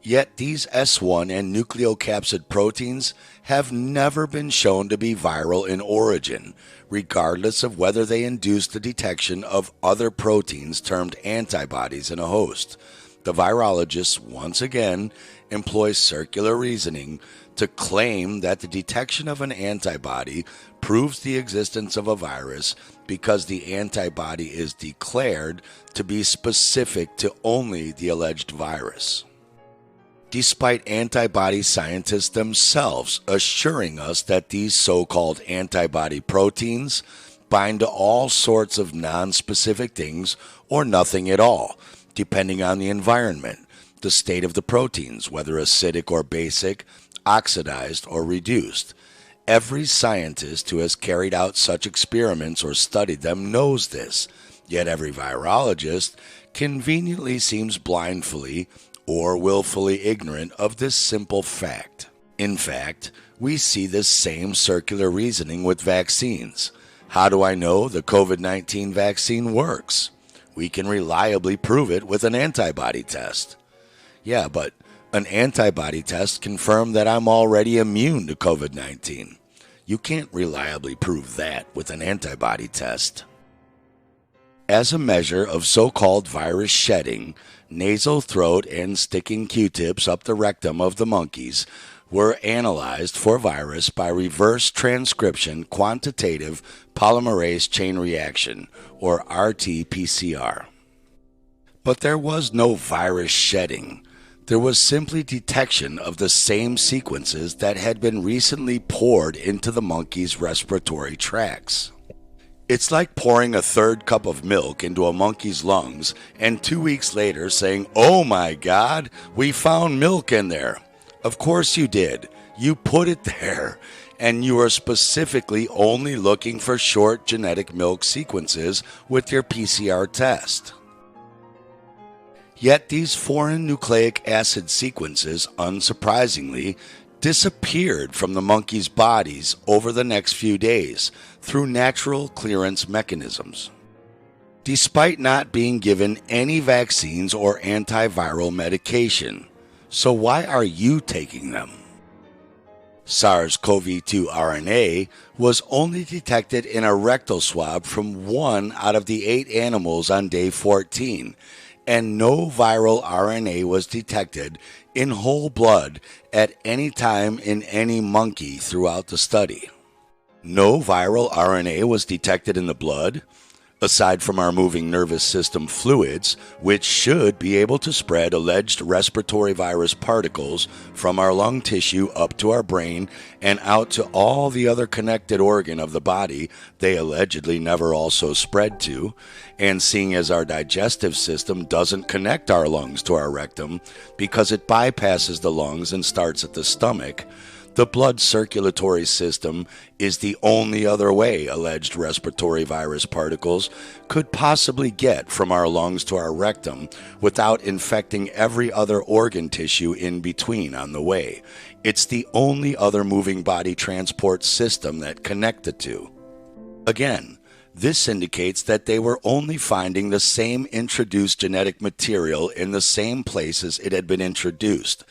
Yet these S1 and nucleocapsid proteins have never been shown to be viral in origin, regardless of whether they induce the detection of other proteins termed antibodies in a host. The virologists once again employ circular reasoning to claim that the detection of an antibody proves the existence of a virus because the antibody is declared to be specific to only the alleged virus. Despite antibody scientists themselves assuring us that these so-called antibody proteins bind to all sorts of non-specific things or nothing at all, depending on the environment, the state of the proteins, whether acidic or basic, oxidized or reduced. Every scientist who has carried out such experiments or studied them knows this, yet every virologist conveniently seems blindly or willfully ignorant of this simple fact. In fact, we see this same circular reasoning with vaccines. How do I know the COVID-19 vaccine works? We can reliably prove it with an antibody test. Yeah, but an antibody test confirmed that I'm already immune to COVID-19. You can't reliably prove that with an antibody test. As a measure of so-called virus shedding, nasal, throat, and sticking Q-tips up the rectum of the monkeys were analyzed for virus by reverse transcription quantitative polymerase chain reaction, or RT-PCR. But there was no virus shedding. There was simply detection of the same sequences that had been recently poured into the monkey's respiratory tracts. It's like pouring a third cup of milk into a monkey's lungs and 2 weeks later saying, "Oh my God, we found milk in there." Of course you did. You put it there. And you are specifically only looking for short genetic milk sequences with your PCR test. Yet these foreign nucleic acid sequences, unsurprisingly, disappeared from the monkeys' bodies over the next few days through natural clearance mechanisms, despite not being given any vaccines or antiviral medication. So why are you taking them? SARS-CoV-2 RNA was only detected in a rectal swab from 1 out of the 8 animals on day 14, and no viral RNA was detected in whole blood at any time in any monkey throughout the study. No viral RNA was detected in the blood, aside from our moving nervous system fluids, which should be able to spread alleged respiratory virus particles from our lung tissue up to our brain and out to all the other connected organ of the body they allegedly never also spread to. And seeing as our digestive system doesn't connect our lungs to our rectum because it bypasses the lungs and starts at the stomach, the blood circulatory system is the only other way alleged respiratory virus particles could possibly get from our lungs to our rectum without infecting every other organ tissue in between on the way. It's the only other moving body transport system that connect the two. Again, this indicates that they were only finding the same introduced genetic material in the same places it had been introduced.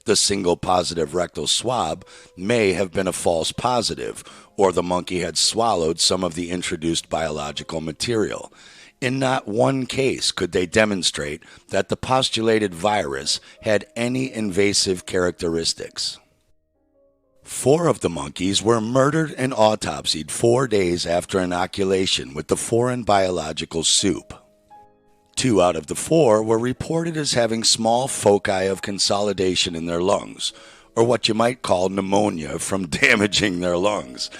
The single positive rectal swab may have been a false positive, or the monkey had swallowed some of the introduced biological material. In not one case could they demonstrate that the postulated virus had any invasive characteristics. 4 of the monkeys were murdered and autopsied 4 days after inoculation with the foreign biological soup. 2 out of the 4 were reported as having small foci of consolidation in their lungs, or what you might call pneumonia from damaging their lungs.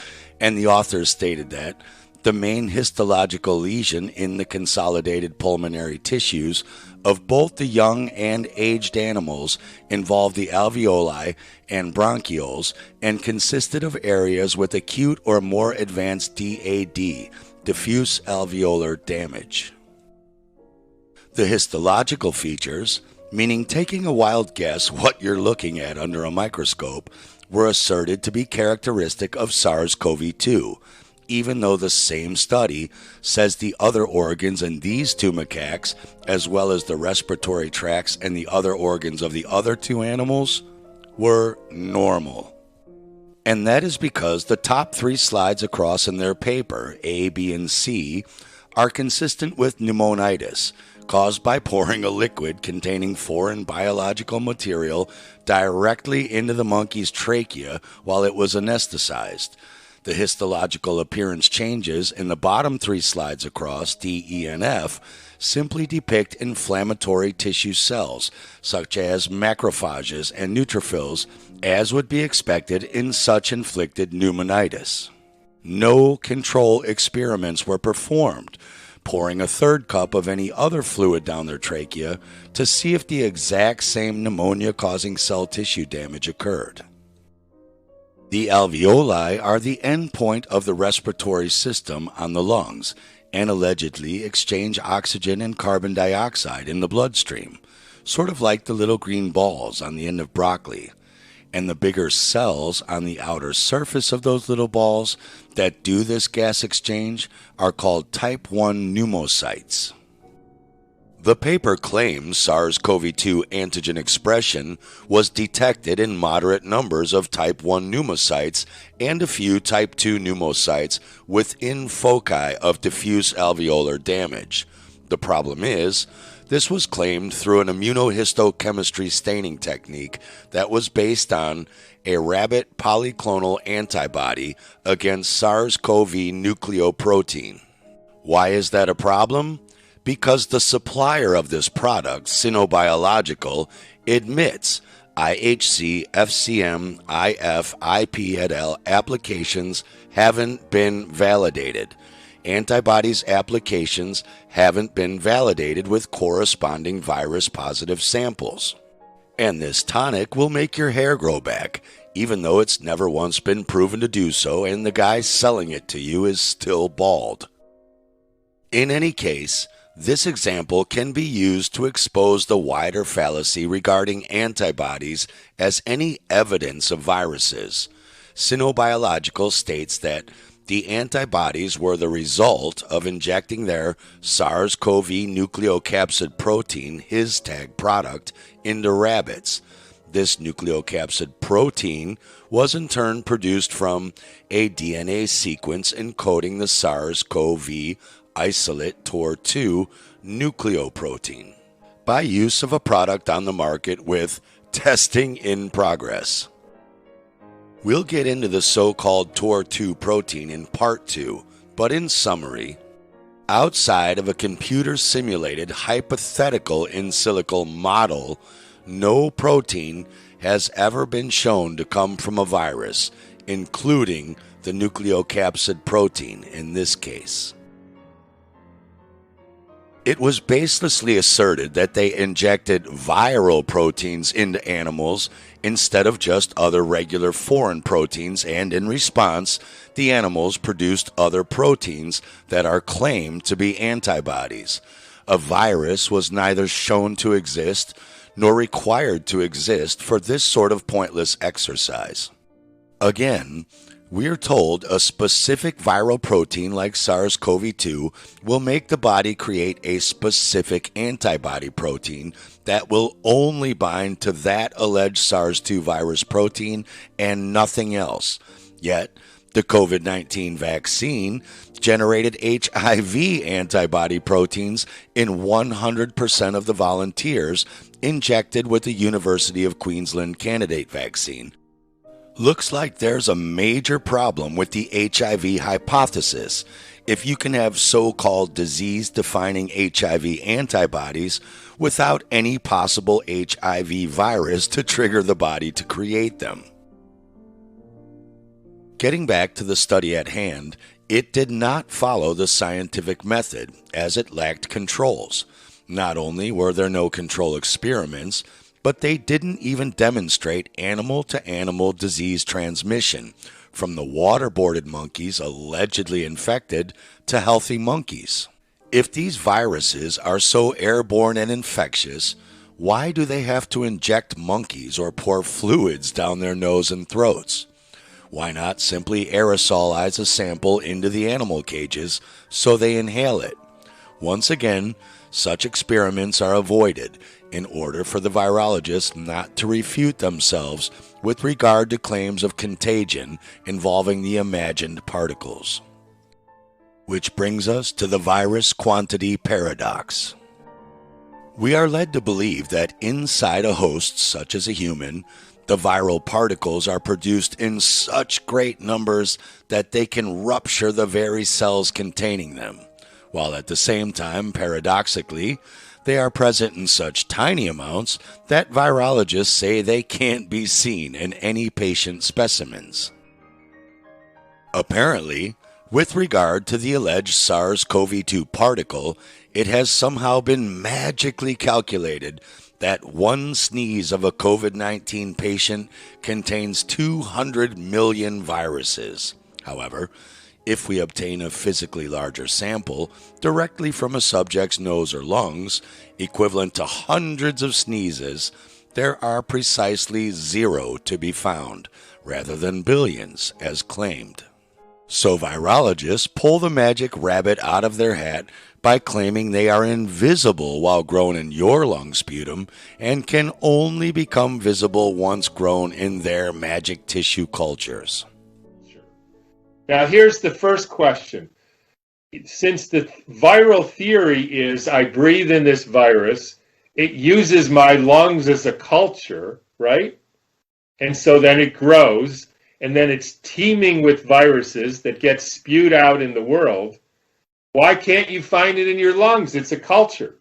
And the authors stated that the main histological lesion in the consolidated pulmonary tissues of both the young and aged animals involved the alveoli and bronchioles and consisted of areas with acute or more advanced DAD, diffuse alveolar damage. The histological features, meaning taking a wild guess what you're looking at under a microscope, were asserted to be characteristic of SARS-CoV-2, even though the same study says the other organs in these 2 macaques, as well as the respiratory tracts and the other organs of the other 2 animals, were normal. And that is because the top 3 slides across in their paper, A, B, and C, are consistent with pneumonitis, caused by pouring a liquid containing foreign biological material directly into the monkey's trachea while it was anesthetized. The histological appearance changes in the bottom 3 slides across, D, E, and F, simply depict inflammatory tissue cells, such as macrophages and neutrophils, as would be expected in such inflicted pneumonitis. No control experiments were performed, pouring a 3rd cup of any other fluid down their trachea to see if the exact same pneumonia-causing cell tissue damage occurred. The alveoli are the end point of the respiratory system on the lungs and allegedly exchange oxygen and carbon dioxide in the bloodstream, sort of like the little green balls on the end of broccoli. And the bigger cells on the outer surface of those little balls that do this gas exchange are called type 1 pneumocytes. The paper claims SARS-CoV-2 antigen expression was detected in moderate numbers of type 1 pneumocytes and a few type 2 pneumocytes within foci of diffuse alveolar damage. The problem is, this was claimed through an immunohistochemistry staining technique that was based on a rabbit polyclonal antibody against SARS-CoV nucleoprotein. Why is that a problem? Because the supplier of this product, Sinobiological, admits IHC, FCM, IF, IP et al. Applications haven't been validated. Antibodies applications haven't been validated with corresponding virus-positive samples. And this tonic will make your hair grow back, even though it's never once been proven to do so and the guy selling it to you is still bald. In any case, this example can be used to expose the wider fallacy regarding antibodies as any evidence of viruses. Sinobiological states that the antibodies were the result of injecting their SARS-CoV nucleocapsid protein, his tag product, into rabbits. This nucleocapsid protein was in turn produced from a DNA sequence encoding the SARS-CoV isolate TOR2 nucleoprotein by use of a product on the market with testing in progress. We'll get into the so-called TOR2 protein in part 2, but in summary, outside of a computer-simulated hypothetical in silico model, no protein has ever been shown to come from a virus, including the nucleocapsid protein in this case. It was baselessly asserted that they injected viral proteins into animals instead of just other regular foreign proteins, and in response, the animals produced other proteins that are claimed to be antibodies. A virus was neither shown to exist nor required to exist for this sort of pointless exercise. Again, we're told a specific viral protein like SARS-CoV-2 will make the body create a specific antibody protein that will only bind to that alleged SARS-2 virus protein and nothing else. Yet, the COVID-19 vaccine generated HIV antibody proteins in 100% of the volunteers injected with the University of Queensland candidate vaccine. Looks like there's a major problem with the HIV hypothesis. If you can have so-called disease-defining HIV antibodies without any possible HIV virus to trigger the body to create them. Getting back to the study at hand, it did not follow the scientific method as it lacked controls. Not only were there no control experiments, but they didn't even demonstrate animal-to-animal disease transmission from the waterboarded monkeys allegedly infected to healthy monkeys. If these viruses are so airborne and infectious, why do they have to inject monkeys or pour fluids down their nose and throats? Why not simply aerosolize a sample into the animal cages so they inhale it? Once again, such experiments are avoided in order for the virologists not to refute themselves with regard to claims of contagion involving the imagined particles. Which brings us to the virus quantity paradox. We are led to believe that inside a host such as a human, the viral particles are produced in such great numbers that they can rupture the very cells containing them, while at the same time, paradoxically, they are present in such tiny amounts that virologists say they can't be seen in any patient specimens. Apparently, with regard to the alleged SARS-CoV-2 particle, it has somehow been magically calculated that one sneeze of a COVID-19 patient contains 200 million viruses. However, if we obtain a physically larger sample directly from a subject's nose or lungs, equivalent to hundreds of sneezes, there are precisely 0 to be found, rather than billions, as claimed. So virologists pull the magic rabbit out of their hat by claiming they are invisible while grown in your lung sputum and can only become visible once grown in their magic tissue cultures. Now, here's the first question. Since the viral theory is I breathe in this virus, it uses my lungs as a culture, right? And so then it grows, and then it's teeming with viruses that get spewed out in the world. Why can't you find it in your lungs? It's a culture.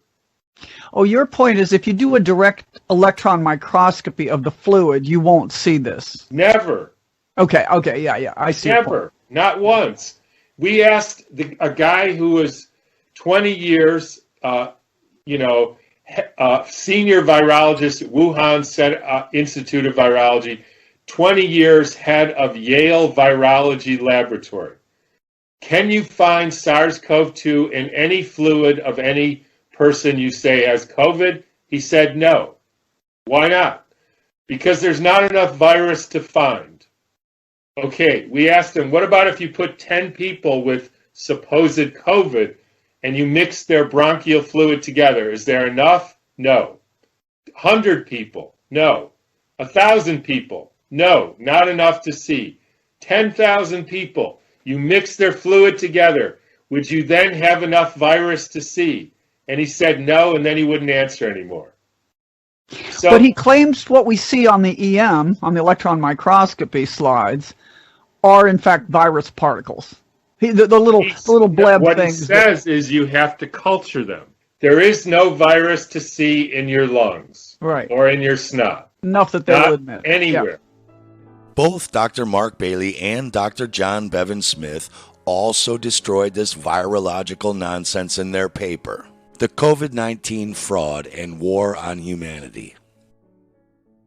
Oh, your point is if you do a direct electron microscopy of the fluid, you won't see this. Never. Okay, yeah, I see. Never. Not once. We asked a guy who was 20 years, senior virologist at Wuhan Institute of Virology, 20 years head of Yale Virology Laboratory. Can you find SARS-CoV-2 in any fluid of any person you say has COVID? He said no. Why not? Because there's not enough virus to find. Okay, we asked him, what about if you put 10 people with supposed COVID and you mix their bronchial fluid together? Is there enough? No. 100 people? No. 1,000 people? No, not enough to see. 10,000 people, you mix their fluid together. Would you then have enough virus to see? And he said no, and then he wouldn't answer anymore. So, but he claims what we see on the EM, on the electron microscopy slides, are in fact virus particles. The little bleb what things. What he says is you have to culture them. There is no virus to see in your lungs, right, or in your snot. Enough that they will admit anywhere. Yeah. Both Dr. Mark Bailey and Dr. John Bevan Smith also destroyed this virological nonsense in their paper, The COVID-19 Fraud and War on Humanity.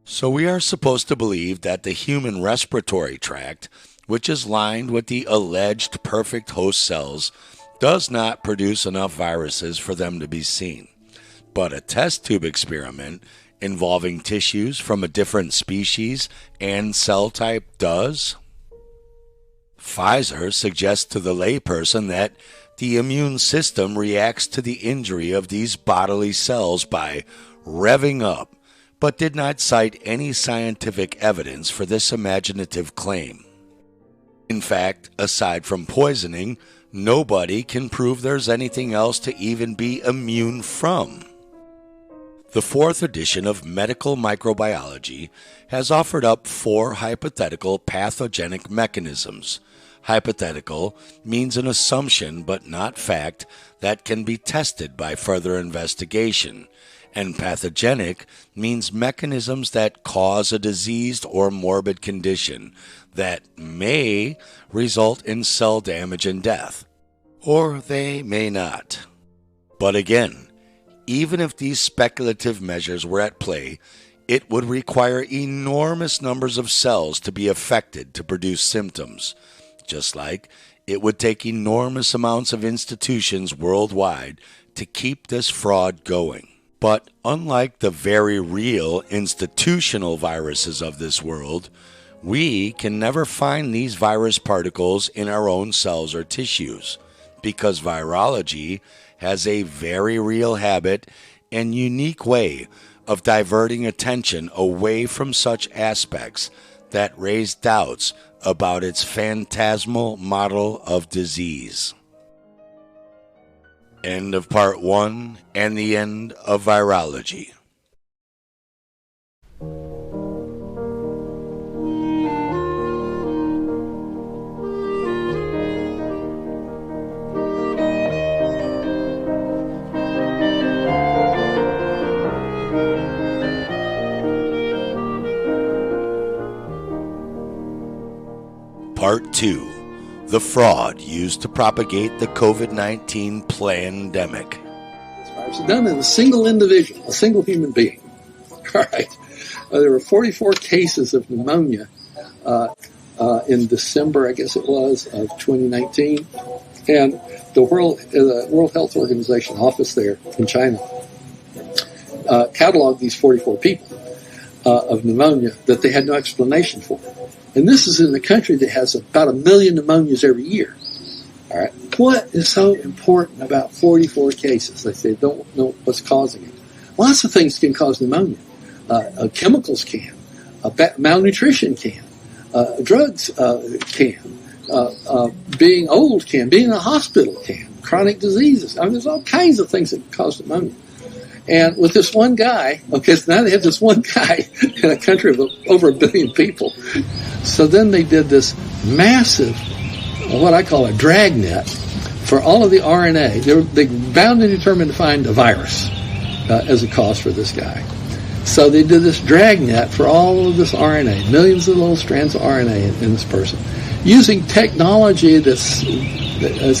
So we are supposed to believe that the human respiratory tract, which is lined with the alleged perfect host cells, does not produce enough viruses for them to be seen. But a test tube experiment involving tissues from a different species and cell type does? Pfizer suggests to the layperson that the immune system reacts to the injury of these bodily cells by revving up, but did not cite any scientific evidence for this imaginative claim. In fact, aside from poisoning, nobody can prove there's anything else to even be immune from. The fourth edition of Medical Microbiology has offered up 4 hypothetical pathogenic mechanisms. Hypothetical means an assumption but not fact that can be tested by further investigation, and pathogenic means mechanisms that cause a diseased or morbid condition that may result in cell damage and death, or they may not. But again, even if these speculative measures were at play, it would require enormous numbers of cells to be affected to produce symptoms, just like it would take enormous amounts of institutions worldwide to keep this fraud going. But unlike the very real institutional viruses of this world, we can never find these virus particles in our own cells or tissues, because virology has a very real habit and unique way of diverting attention away from such aspects that raise doubts about its phantasmal model of disease. End of part 1 and the end of virology. Part 2. The fraud used to propagate the COVID-19 plandemic. This virus is done in a single individual, a single human being. All right. There were 44 cases of pneumonia in December, I guess it was, of 2019. And the World Health Organization office there in China cataloged these 44 people of pneumonia that they had no explanation for. And this is in a country that has about 1 million pneumonias every year. All right. What is so important about 44 cases? They say don't know what's causing it. Lots of things can cause pneumonia. Chemicals can. Malnutrition can. Drugs can. Being old can. Being in a hospital can. Chronic diseases. I mean, there's all kinds of things that cause pneumonia. And with this one guy, okay, so now they have this one guy in a country of over 1 billion people. So then they did this massive, what I call a dragnet, for all of the RNA. They bound and determined to find a virus as a cause for this guy. So they did this dragnet for all of this RNA, millions of little strands of RNA in this person, using technology that's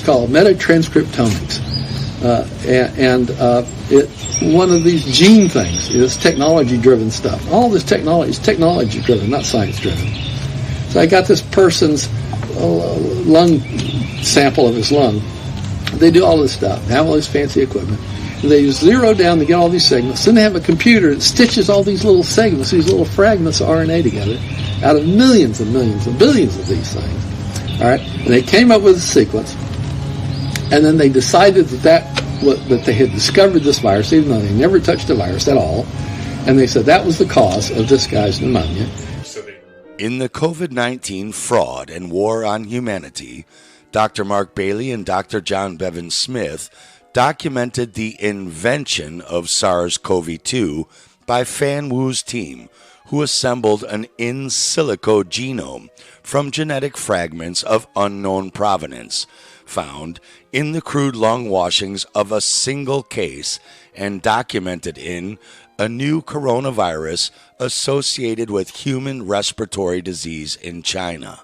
called metatranscriptomics. One of these gene things is technology-driven stuff. All this technology is technology-driven, not science-driven. So I got this person's lung sample of his lung. They do all this stuff, have all this fancy equipment. They zero down to get all these segments. Then they have a computer that stitches all these little segments, these little fragments of RNA together, out of millions and millions and billions of these things. All right, and they came up with a sequence, and then they decided that they had discovered this virus, even though they never touched the virus at all, and they said that was the cause of this guy's pneumonia. In the COVID-19 fraud and war on humanity, Dr. Mark Bailey and Dr. John Bevan Smith documented the invention of SARS-CoV-2 by Fan Wu's team, who assembled an in silico genome from genetic fragments of unknown provenance found in the crude lung washings of a single case and documented in a new coronavirus associated with human respiratory disease in China.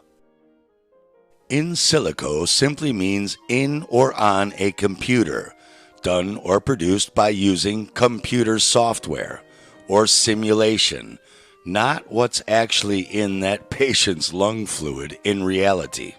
In silico simply means in or on a computer, done or produced by using computer software or simulation, not what's actually in that patient's lung fluid in reality.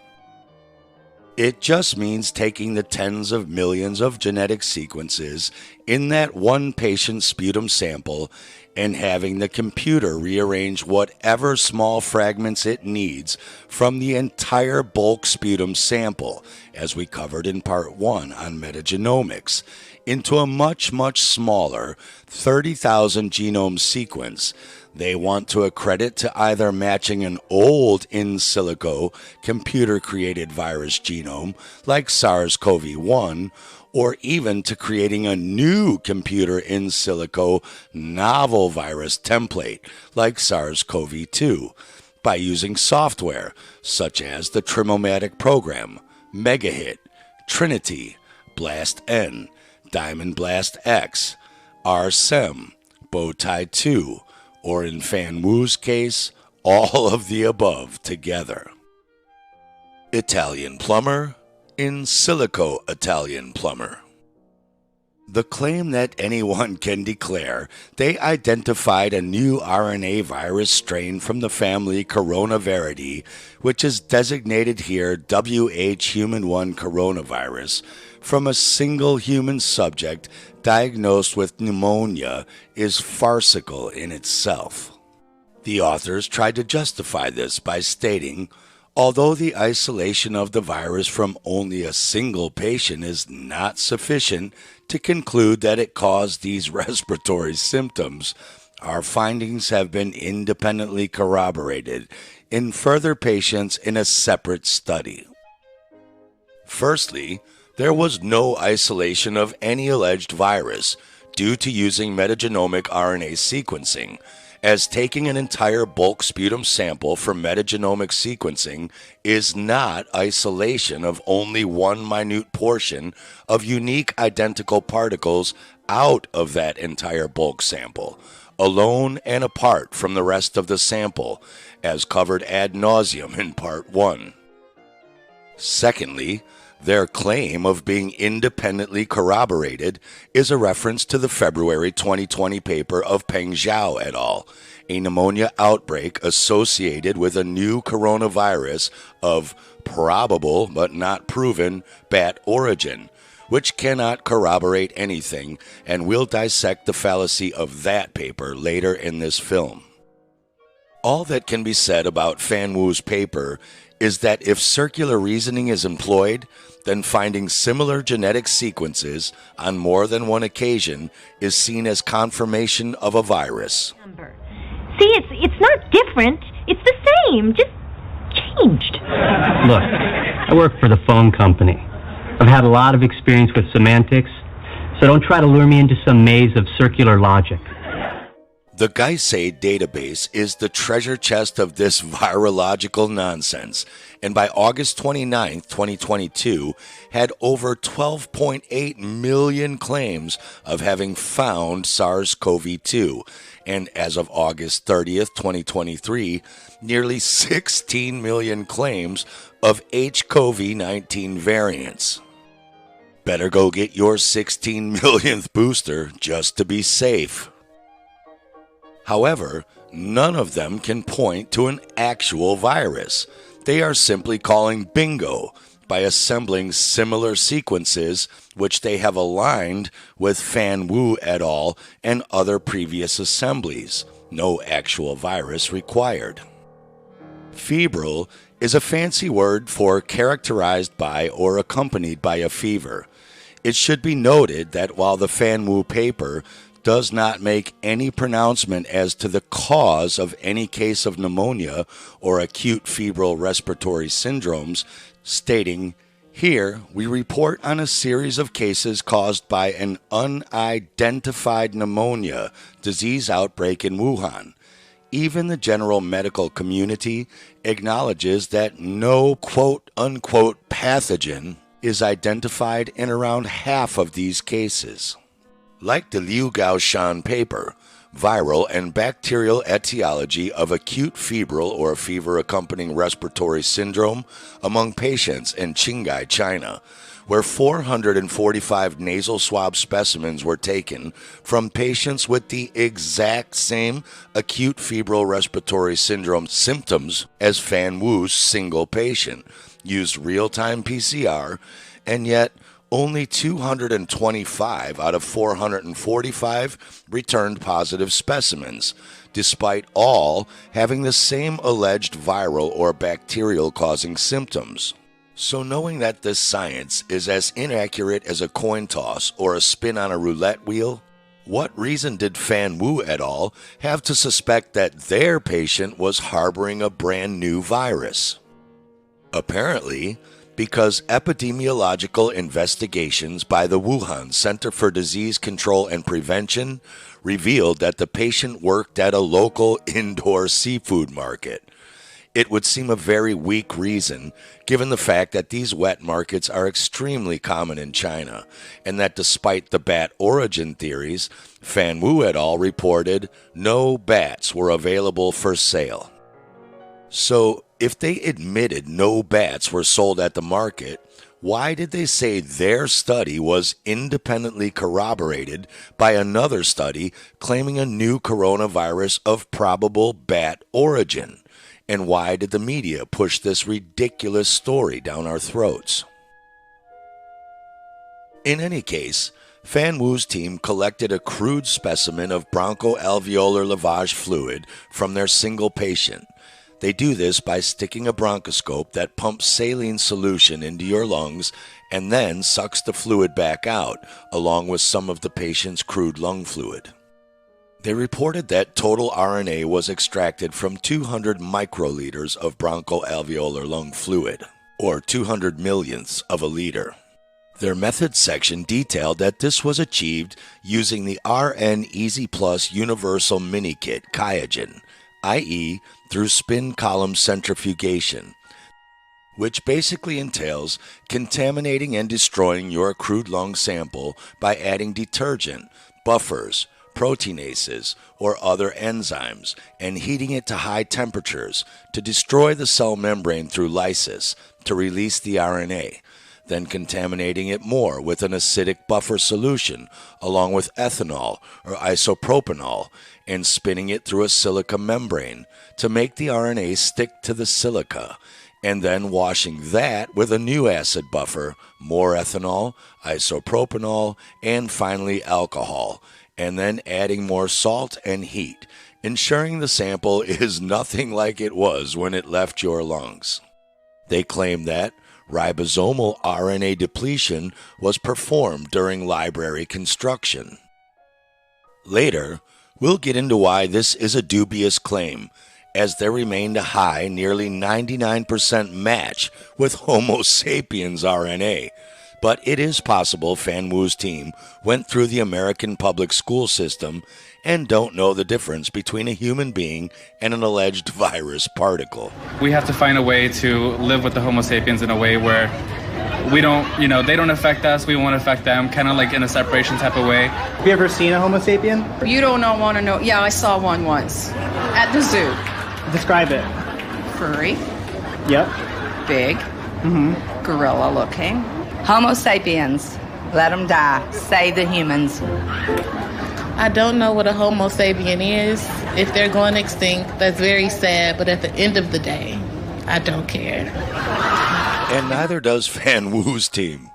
It just means taking the tens of millions of genetic sequences in that one patient's sputum sample and having the computer rearrange whatever small fragments it needs from the entire bulk sputum sample, as we covered in Part 1 on metagenomics, into a much, much smaller 30,000 genome sequence. They want to accredit to either matching an old in silico computer-created virus genome like SARS-CoV-1, or even to creating a new computer in silico novel virus template like SARS-CoV-2 by using software such as the Trimomatic program, Megahit, Trinity, BLAST-N, Diamond Blast X, RSEM, Bowtie 2, or in Fan Wu's case, all of the above together. Italian plumber, in silico Italian plumber. The claim that anyone can declare they identified a new RNA virus strain from the family Coronaviridae, which is designated here WH-human1 coronavirus, from a single human subject diagnosed with pneumonia is farcical in itself. The authors tried to justify this by stating, although the isolation of the virus from only a single patient is not sufficient to conclude that it caused these respiratory symptoms, our findings have been independently corroborated in further patients in a separate study. Firstly, there was no isolation of any alleged virus due to using metagenomic RNA sequencing, as taking an entire bulk sputum sample for metagenomic sequencing is not isolation of only one minute portion of unique identical particles out of that entire bulk sample, alone and apart from the rest of the sample, as covered ad nauseum in Part 1. Secondly, their claim of being independently corroborated is a reference to the February 2020 paper of Peng Zhao et al., a pneumonia outbreak associated with a new coronavirus of probable but not proven bat origin, which cannot corroborate anything, and we'll dissect the fallacy of that paper later in this film. All that can be said about Fan Wu's paper is that if circular reasoning is employed, then finding similar genetic sequences on more than one occasion is seen as confirmation of a virus. See, it's not different. It's the same, just changed. Look, I work for the phone company. I've had a lot of experience with semantics, so don't try to lure me into some maze of circular logic. The GEISAID database is the treasure chest of this virological nonsense, and by August 29, 2022, had over 12.8 million claims of having found SARS-CoV-2, and as of August 30th, 2023, nearly 16 million claims of HCoV-19 variants. Better go get your 16 millionth booster just to be safe. However, none of them can point to an actual virus. They are simply calling bingo by assembling similar sequences which they have aligned with Fan Wu et al. And other previous assemblies. No actual virus required. Febrile is a fancy word for characterized by or accompanied by a fever. It should be noted that while the Fan Wu paper does not make any pronouncement as to the cause of any case of pneumonia or acute febrile respiratory syndromes, stating, "Here we report on a series of cases caused by an unidentified pneumonia disease outbreak in Wuhan." Even the general medical community acknowledges that no quote-unquote pathogen is identified in around half of these cases. Like the Liu Gaoshan paper, viral and bacterial etiology of acute febrile or fever-accompanying respiratory syndrome among patients in Qinghai, China, where 445 nasal swab specimens were taken from patients with the exact same acute febrile respiratory syndrome symptoms as Fan Wu's single patient, used real-time PCR, and yet only 225 out of 445 returned positive specimens, despite all having the same alleged viral or bacterial causing symptoms. So knowing that this science is as inaccurate as a coin toss or a spin on a roulette wheel, what reason did Fan Wu et al. Have to suspect that their patient was harboring a brand new virus? Apparently, because epidemiological investigations by the Wuhan Center for Disease Control and Prevention revealed that the patient worked at a local indoor seafood market. It would seem a very weak reason, given the fact that these wet markets are extremely common in China, and that despite the bat origin theories, Fan Wu et al. Reported no bats were available for sale. So, if they admitted no bats were sold at the market, why did they say their study was independently corroborated by another study claiming a new coronavirus of probable bat origin? And why did the media push this ridiculous story down our throats? In any case, Fan Wu's team collected a crude specimen of bronchoalveolar lavage fluid from their single patient. They do this by sticking a bronchoscope that pumps saline solution into your lungs and then sucks the fluid back out, along with some of the patient's crude lung fluid. They reported that total RNA was extracted from 200 microliters of bronchoalveolar lung fluid, or 200 millionths of a liter. Their methods section detailed that this was achieved using the RN Easy Plus Universal Mini Kit QIAGEN, i.e. through spin column centrifugation, which basically entails contaminating and destroying your crude lung sample by adding detergent, buffers, proteinases, or other enzymes, and heating it to high temperatures to destroy the cell membrane through lysis to release the RNA, then contaminating it more with an acidic buffer solution along with ethanol or isopropanol and spinning it through a silica membrane to make the RNA stick to the silica, and then washing that with a new acid buffer, more ethanol, isopropanol, and finally alcohol, and then adding more salt and heat, ensuring the sample is nothing like it was when it left your lungs. They claim that ribosomal RNA depletion was performed during library construction. Later, we'll get into why this is a dubious claim, as there remained a high, nearly 99% match with Homo sapiens RNA. But it is possible Fan Wu's team went through the American public school system and don't know the difference between a human being and an alleged virus particle. We have to find a way to live with the Homo sapiens in a way where we don't, they don't affect us, we won't affect them, kind of like in a separation type of way. Have you ever seen a Homo sapien? You don't want to know. Yeah, I saw one once at the zoo. Describe it. Furry. Yep. Big. Mm-hmm. Gorilla looking. Homo sapiens. Let them die. Save the humans. I don't know what a Homo sapien is. If they're going extinct, that's very sad, but at the end of the day, I don't care. And neither does Fan Wu's team.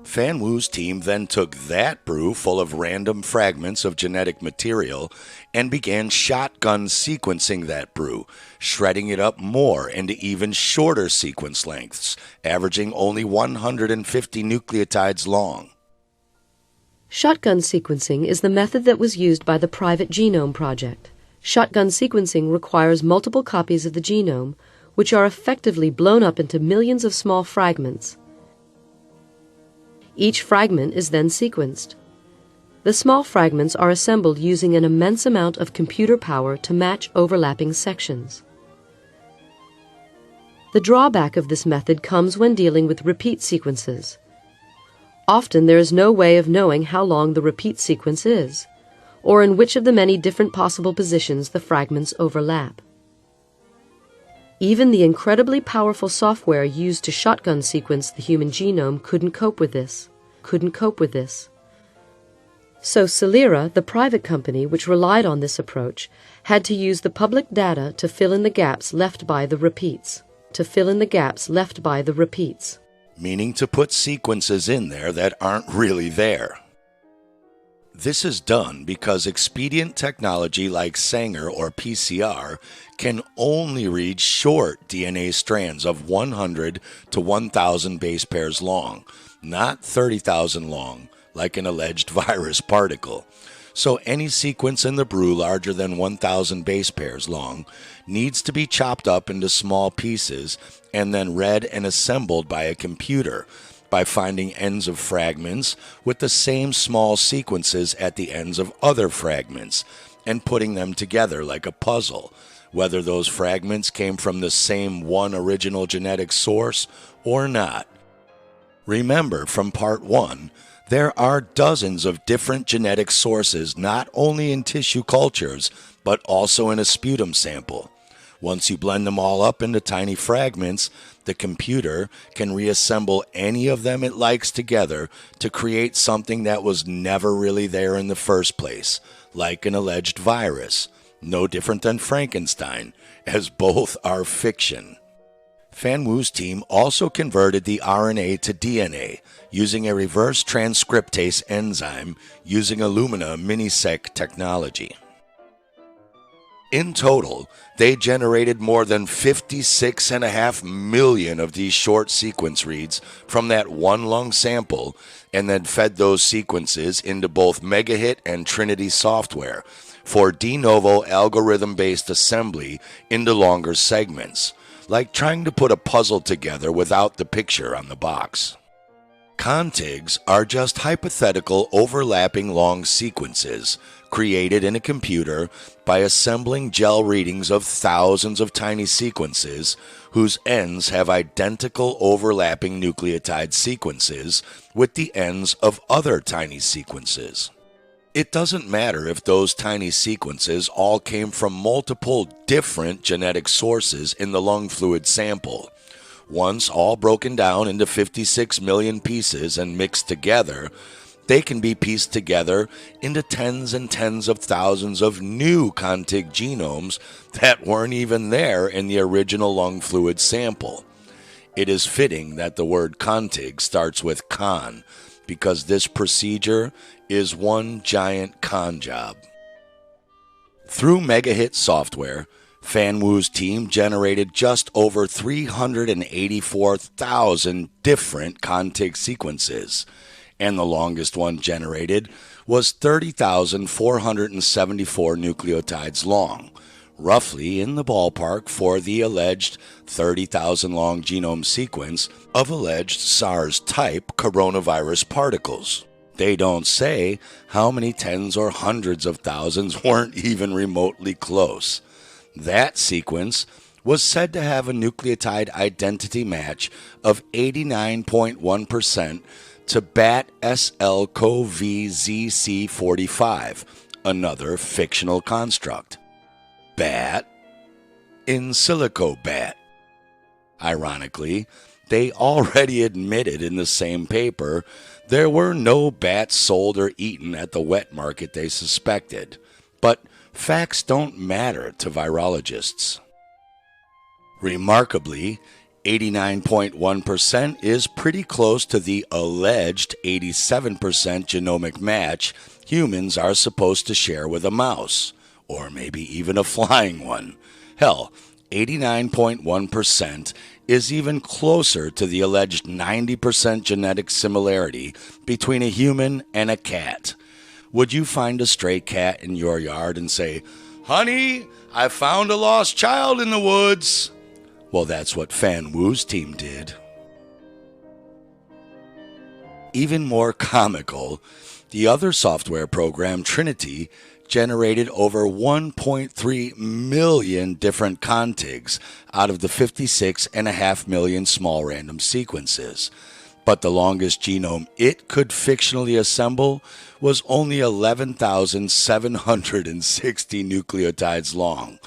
Fan Wu's team then took that brew full of random fragments of genetic material and began shotgun sequencing that brew, shredding it up more into even shorter sequence lengths, averaging only 150 nucleotides long. Shotgun sequencing is the method that was used by the Private Genome Project. Shotgun sequencing requires multiple copies of the genome, which are effectively blown up into millions of small fragments. Each fragment is then sequenced. The small fragments are assembled using an immense amount of computer power to match overlapping sections. The drawback of this method comes when dealing with repeat sequences. Often there is no way of knowing how long the repeat sequence is, or in which of the many different possible positions the fragments overlap. Even the incredibly powerful software used to shotgun sequence the human genome couldn't cope with this. So Celera, the private company which relied on this approach, had to use the public data to fill in the gaps left by the repeats. Meaning to put sequences in there that aren't really there. This is done because expedient technology like Sanger or PCR can only read short DNA strands of 100 to 1,000 base pairs long, not 30,000 long, like an alleged virus particle. So any sequence in the brew larger than 1,000 base pairs long needs to be chopped up into small pieces and then read and assembled by a computer, by finding ends of fragments with the same small sequences at the ends of other fragments and putting them together like a puzzle, whether those fragments came from the same one original genetic source or not. Remember from part 1, there are dozens of different genetic sources not only in tissue cultures, but also in a sputum sample. Once you blend them all up into tiny fragments, the computer can reassemble any of them it likes together to create something that was never really there in the first place, like an alleged virus, no different than Frankenstein, as both are fiction. Fan Wu's team also converted the RNA to DNA using a reverse transcriptase enzyme using Illumina Minisec technology. In total, they generated more than 56.5 million of these short sequence reads from that one lung sample and then fed those sequences into both Megahit and Trinity software for de novo algorithm-based assembly into longer segments, like trying to put a puzzle together without the picture on the box. Contigs are just hypothetical overlapping long sequences created in a computer by assembling gel readings of thousands of tiny sequences whose ends have identical overlapping nucleotide sequences with the ends of other tiny sequences. It doesn't matter if those tiny sequences all came from multiple different genetic sources in the lung fluid sample. Once all broken down into 56 million pieces and mixed together, they can be pieced together into tens and tens of thousands of new contig genomes that weren't even there in the original lung fluid sample. It is fitting that the word contig starts with con, because this procedure is one giant con job. Through Megahit software, Fan Wu's team generated just over 384,000 different contig sequences, and the longest one generated was 30,474 nucleotides long, roughly in the ballpark for the alleged 30,000 long genome sequence of alleged SARS-type coronavirus particles. They don't say how many tens or hundreds of thousands weren't even remotely close. That sequence was said to have a nucleotide identity match of 89.1% to BAT SL-CoV-ZC45, another fictional construct. BAT in silico BAT. Ironically, They already admitted in the same paper there were no bats sold or eaten at the wet market they suspected. But facts don't matter to virologists. Remarkably, 89.1% is pretty close to the alleged 87% genomic match humans are supposed to share with a mouse, or maybe even a flying one. Hell, 89.1% is even closer to the alleged 90% genetic similarity between a human and a cat. Would you find a stray cat in your yard and say, "Honey, I found a lost child in the woods"? Well, that's what Fan Wu's team did. Even more comical, the other software program, Trinity, generated over 1.3 million different contigs out of the 56.5 million small random sequences. But the longest genome it could fictionally assemble was only 11,760 nucleotides long,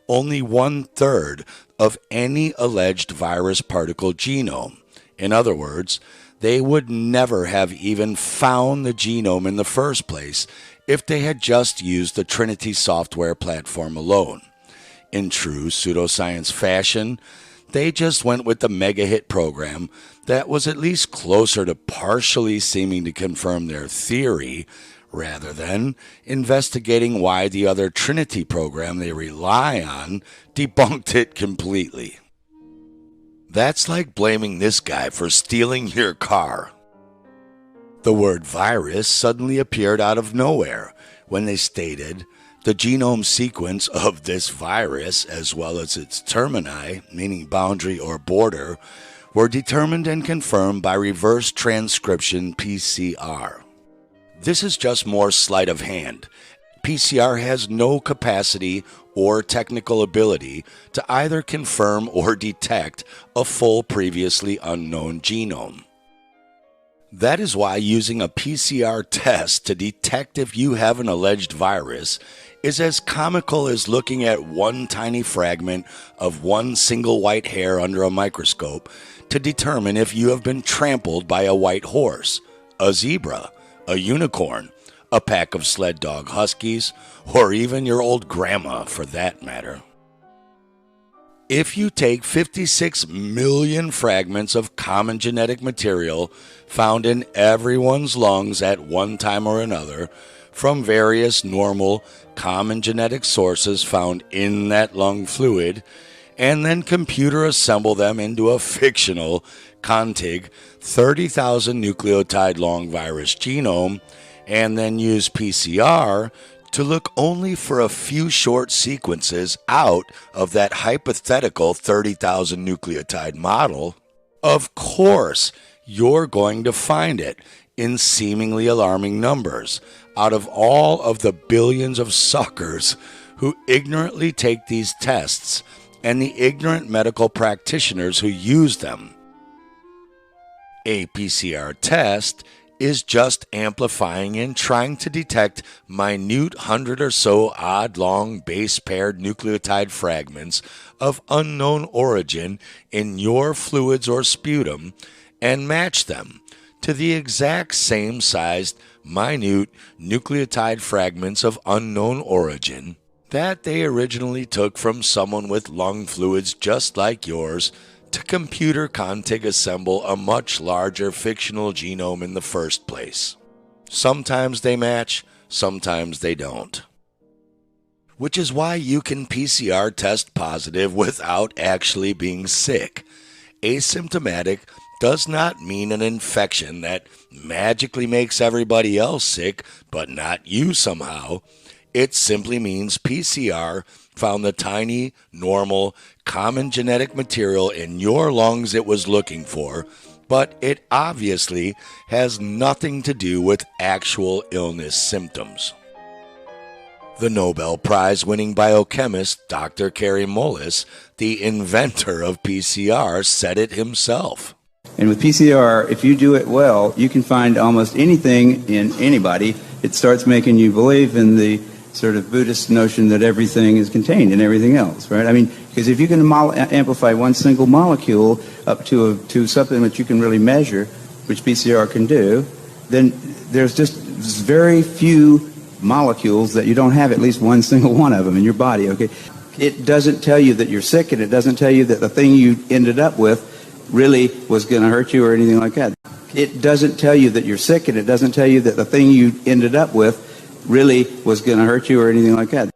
only 1/3 of any alleged virus particle genome. In other words, they would never have even found the genome in the first place if they had just used the Trinity software platform alone. In true pseudoscience fashion, they just went with the mega-hit program that was at least closer to partially seeming to confirm their theory, rather than investigating why the other Trinity program they rely on debunked it completely. That's like blaming this guy for stealing your car. The word virus suddenly appeared out of nowhere when they stated the genome sequence of this virus, as well as its termini, meaning boundary or border, were determined and confirmed by reverse transcription PCR. This is just more sleight of hand. PCR has no capacity or technical ability to either confirm or detect a full previously unknown genome. That is why using a PCR test to detect if you have an alleged virus is as comical as looking at one tiny fragment of one single white hair under a microscope to determine if you have been trampled by a white horse, a zebra, a unicorn, a pack of sled dog huskies, or even your old grandma for that matter. If you take 56 million fragments of common genetic material found in everyone's lungs at one time or another from various normal, common genetic sources found in that lung fluid, and then computer assemble them into a fictional, contig, 30,000 nucleotide long virus genome, and then use PCR to look only for a few short sequences out of that hypothetical 30,000 nucleotide model, of course you're going to find it in seemingly alarming numbers out of all of the billions of suckers who ignorantly take these tests and the ignorant medical practitioners who use them. A PCR test is just amplifying and trying to detect minute 100 or so odd-long base-paired nucleotide fragments of unknown origin in your fluids or sputum and match them to the exact same sized minute nucleotide fragments of unknown origin that they originally took from someone with lung fluids just like yours to computer contig assemble a much larger fictional genome in the first place. Sometimes they match, sometimes they don't. Which is why you can PCR test positive without actually being sick. Asymptomatic does not mean an infection that magically makes everybody else sick, but not you somehow. It simply means PCR found the tiny, normal, common genetic material in your lungs it was looking for, but it obviously has nothing to do with actual illness symptoms. The Nobel Prize-winning biochemist Dr. Kary Mullis, the inventor of PCR, said it himself. And with PCR, if you do it well, you can find almost anything in anybody. It starts making you believe in the sort of Buddhist notion that everything is contained in everything else, right? I mean, you Because if you can amplify one single molecule up to something that you can really measure, which PCR can do, then there's just very few molecules that you don't have at least one single one of them in your body, okay? It doesn't tell you that you're sick, and it doesn't tell you that the thing you ended up with really was going to hurt you or anything like that. It doesn't tell you that you're sick, and it doesn't tell you that the thing you ended up with really was going to hurt you or anything like that.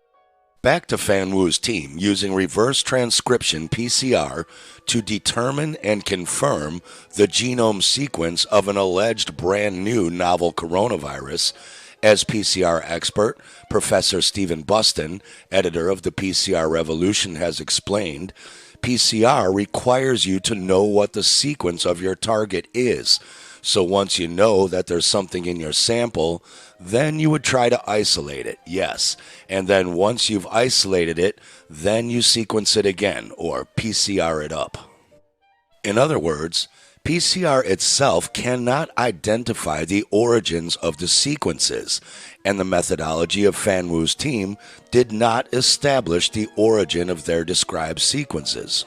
Back to Fan Wu's team using reverse transcription PCR to determine and confirm the genome sequence of an alleged brand new novel coronavirus. As PCR expert, Professor Stephen Buston, editor of the PCR Revolution, has explained, PCR requires you to know what the sequence of your target is. So once you know that there's something in your sample, then you would try to isolate it, yes. And then once you've isolated it, then you sequence it again, or PCR it up. In other words, PCR itself cannot identify the origins of the sequences, and the methodology of Fan Wu's team did not establish the origin of their described sequences.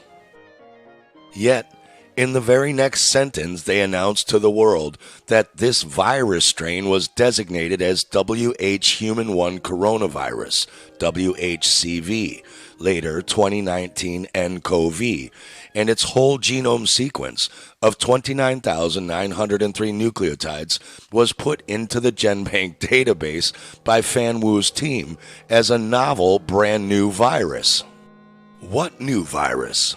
Yet, in the very next sentence, they announced to the world that this virus strain was designated as WH-human1 coronavirus, WHCV, later 2019 nCoV, and its whole genome sequence of 29,903 nucleotides was put into the GenBank database by Fan Wu's team as a novel, brand new virus. What new virus?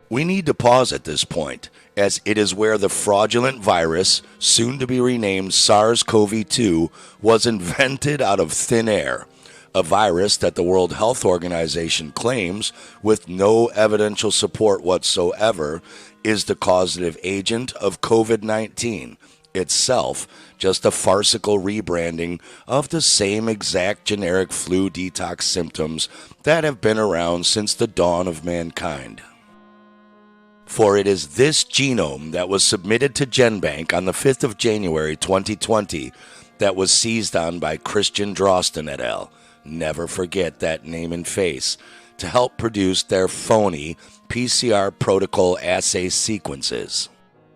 We need to pause at this point, as it is where the fraudulent virus, soon to be renamed SARS-CoV-2, was invented out of thin air, a virus that the World Health Organization claims, with no evidential support whatsoever, is the causative agent of COVID-19, itself just a farcical rebranding of the same exact generic flu detox symptoms that have been around since the dawn of mankind. For it is this genome that was submitted to GenBank on the 5th of January 2020 that was seized on by Christian Drosten et al., never forget that name and face, to help produce their phony PCR protocol assay sequences.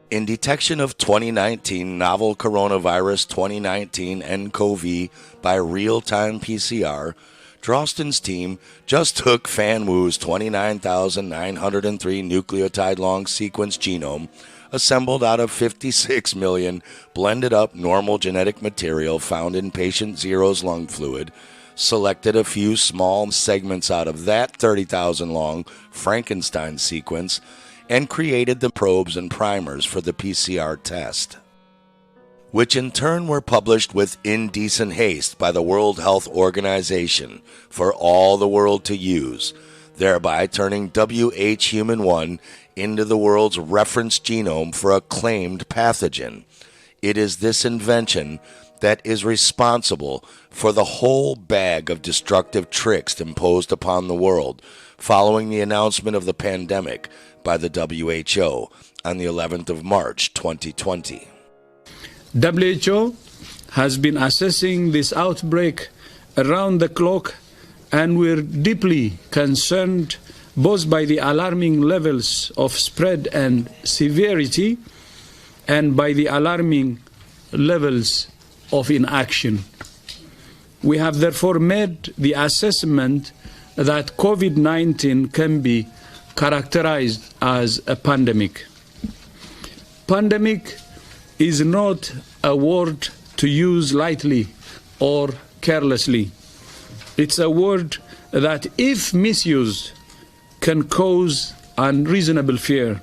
In detection of 2019 novel coronavirus 2019 nCoV by real-time PCR, Drosten's team just took Fan Wu's 29,903 nucleotide-long sequence genome, assembled out of 56 million blended-up normal genetic material found in patient zero's lung fluid, selected a few small segments out of that 30,000-long Frankenstein sequence, and created the probes and primers for the PCR test, which in turn were published with indecent haste by the World Health Organization for all the world to use, thereby turning WH-human1 into the world's reference genome for a claimed pathogen. It is this invention that is responsible for the whole bag of destructive tricks imposed upon the world following the announcement of the pandemic by the WHO on the 11th of March 2020. WHO has been assessing this outbreak around the clock, and we're deeply concerned both by the alarming levels of spread and severity and by the alarming levels of inaction. We have therefore made the assessment that COVID-19 can be characterized as a pandemic. Pandemic is not a word to use lightly or carelessly. It's a word that, if misused, can cause unreasonable fear,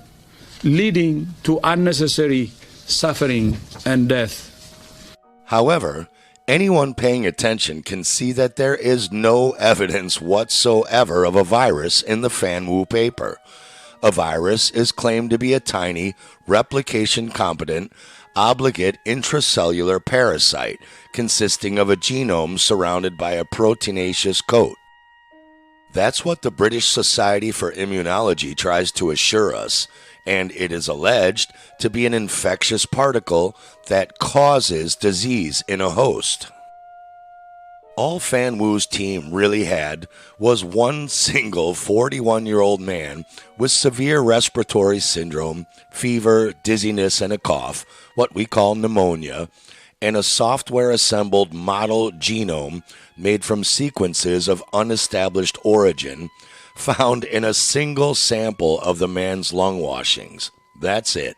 leading to unnecessary suffering and death. However, anyone paying attention can see that there is no evidence whatsoever of a virus in the Fan Wu paper. A virus is claimed to be a tiny, replication-competent, obligate intracellular parasite consisting of a genome surrounded by a proteinaceous coat. That's what the British Society for Immunology tries to assure us, and it is alleged to be an infectious particle that causes disease in a host. All Fan Wu's team really had was one single 41-year-old man with severe respiratory syndrome, fever, dizziness, and a cough, what we call pneumonia, and a software-assembled model genome made from sequences of unestablished origin found in a single sample of the man's lung washings. That's it.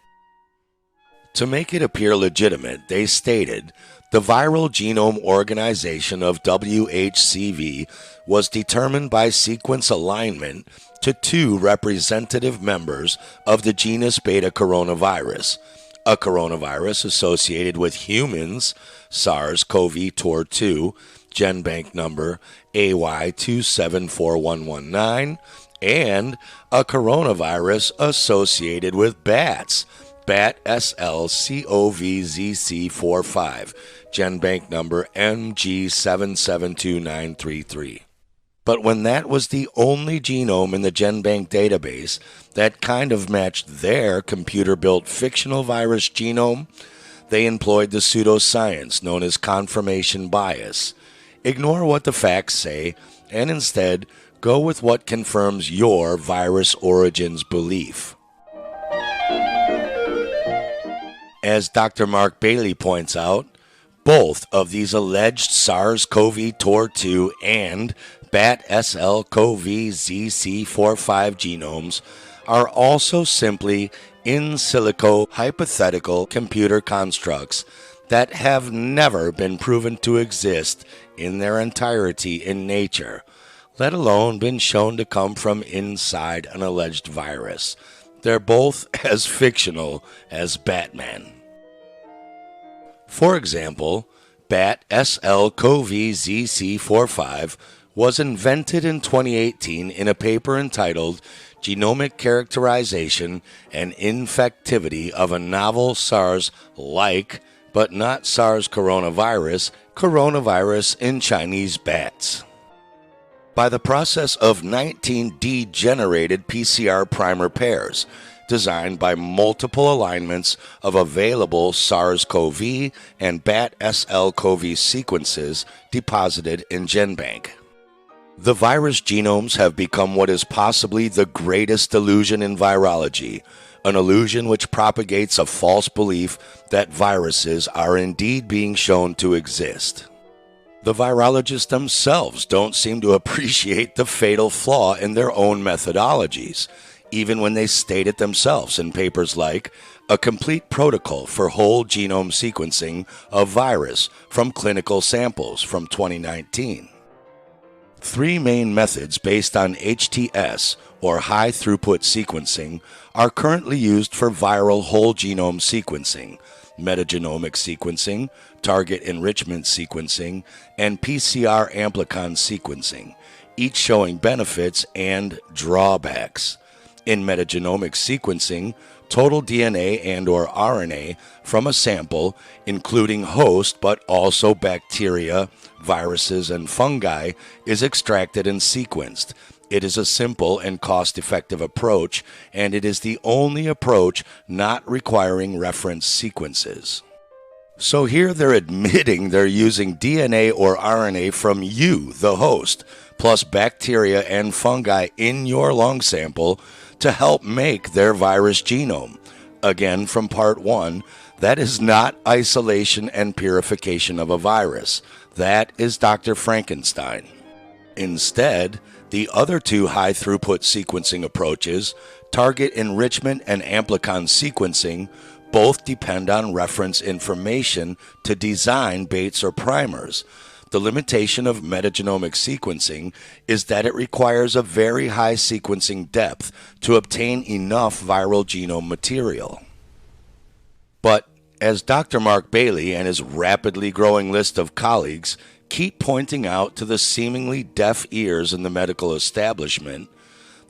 To make it appear legitimate, they stated the Viral Genome Organization of WHCV was determined by sequence alignment to 2 representative members of the genus Beta coronavirus, a coronavirus associated with humans, SARS-CoV-2, GenBank number AY274119, and a coronavirus associated with bats, BAT SLCOVZC45, GenBank number MG772933. But when that was the only genome in the GenBank database that kind of matched their computer-built fictional virus genome, they employed the pseudoscience known as confirmation bias. Ignore what the facts say, and instead go with what confirms your virus origins belief. As Dr. Mark Bailey points out, both of these alleged SARS-CoV-2 and BAT SLCoV-ZC45 genomes are also simply in silico hypothetical computer constructs that have never been proven to exist in their entirety in nature, let alone been shown to come from inside an alleged virus. They're both as fictional as Batman. For example, BAT SLCoV-ZC45 was invented in 2018 in a paper entitled Genomic Characterization and Infectivity of a Novel SARS-like, but not SARS coronavirus in Chinese bats. By the process of 19 degenerated PCR primer pairs, designed by multiple alignments of available SARS-CoV and BAT SLCoV sequences deposited in GenBank. The virus genomes have become what is possibly the greatest illusion in virology, an illusion which propagates a false belief that viruses are indeed being shown to exist. The virologists themselves don't seem to appreciate the fatal flaw in their own methodologies, even when they state it themselves in papers like A Complete Protocol for Whole Genome Sequencing of Virus from Clinical Samples from 2019. 3 main methods based on HTS, or high-throughput sequencing, are currently used for viral whole genome sequencing: metagenomic sequencing, target enrichment sequencing, and PCR amplicon sequencing, each showing benefits and drawbacks. In metagenomic sequencing, total DNA and/or RNA from a sample, including host but also bacteria, viruses, and fungi, is extracted and sequenced. It is a simple and cost-effective approach, and it is the only approach not requiring reference sequences. So here they're admitting they're using DNA or RNA from you, the host, plus bacteria and fungi in your lung sample to help make their virus genome. Again, from part 1, that is not isolation and purification of a virus. That is Dr. Frankenstein. Instead, the other 2 high-throughput sequencing approaches, target enrichment and amplicon sequencing, both depend on reference information to design baits or primers. The limitation of metagenomic sequencing is that it requires a very high sequencing depth to obtain enough viral genome material. But as Dr. Mark Bailey and his rapidly growing list of colleagues keep pointing out to the seemingly deaf ears in the medical establishment,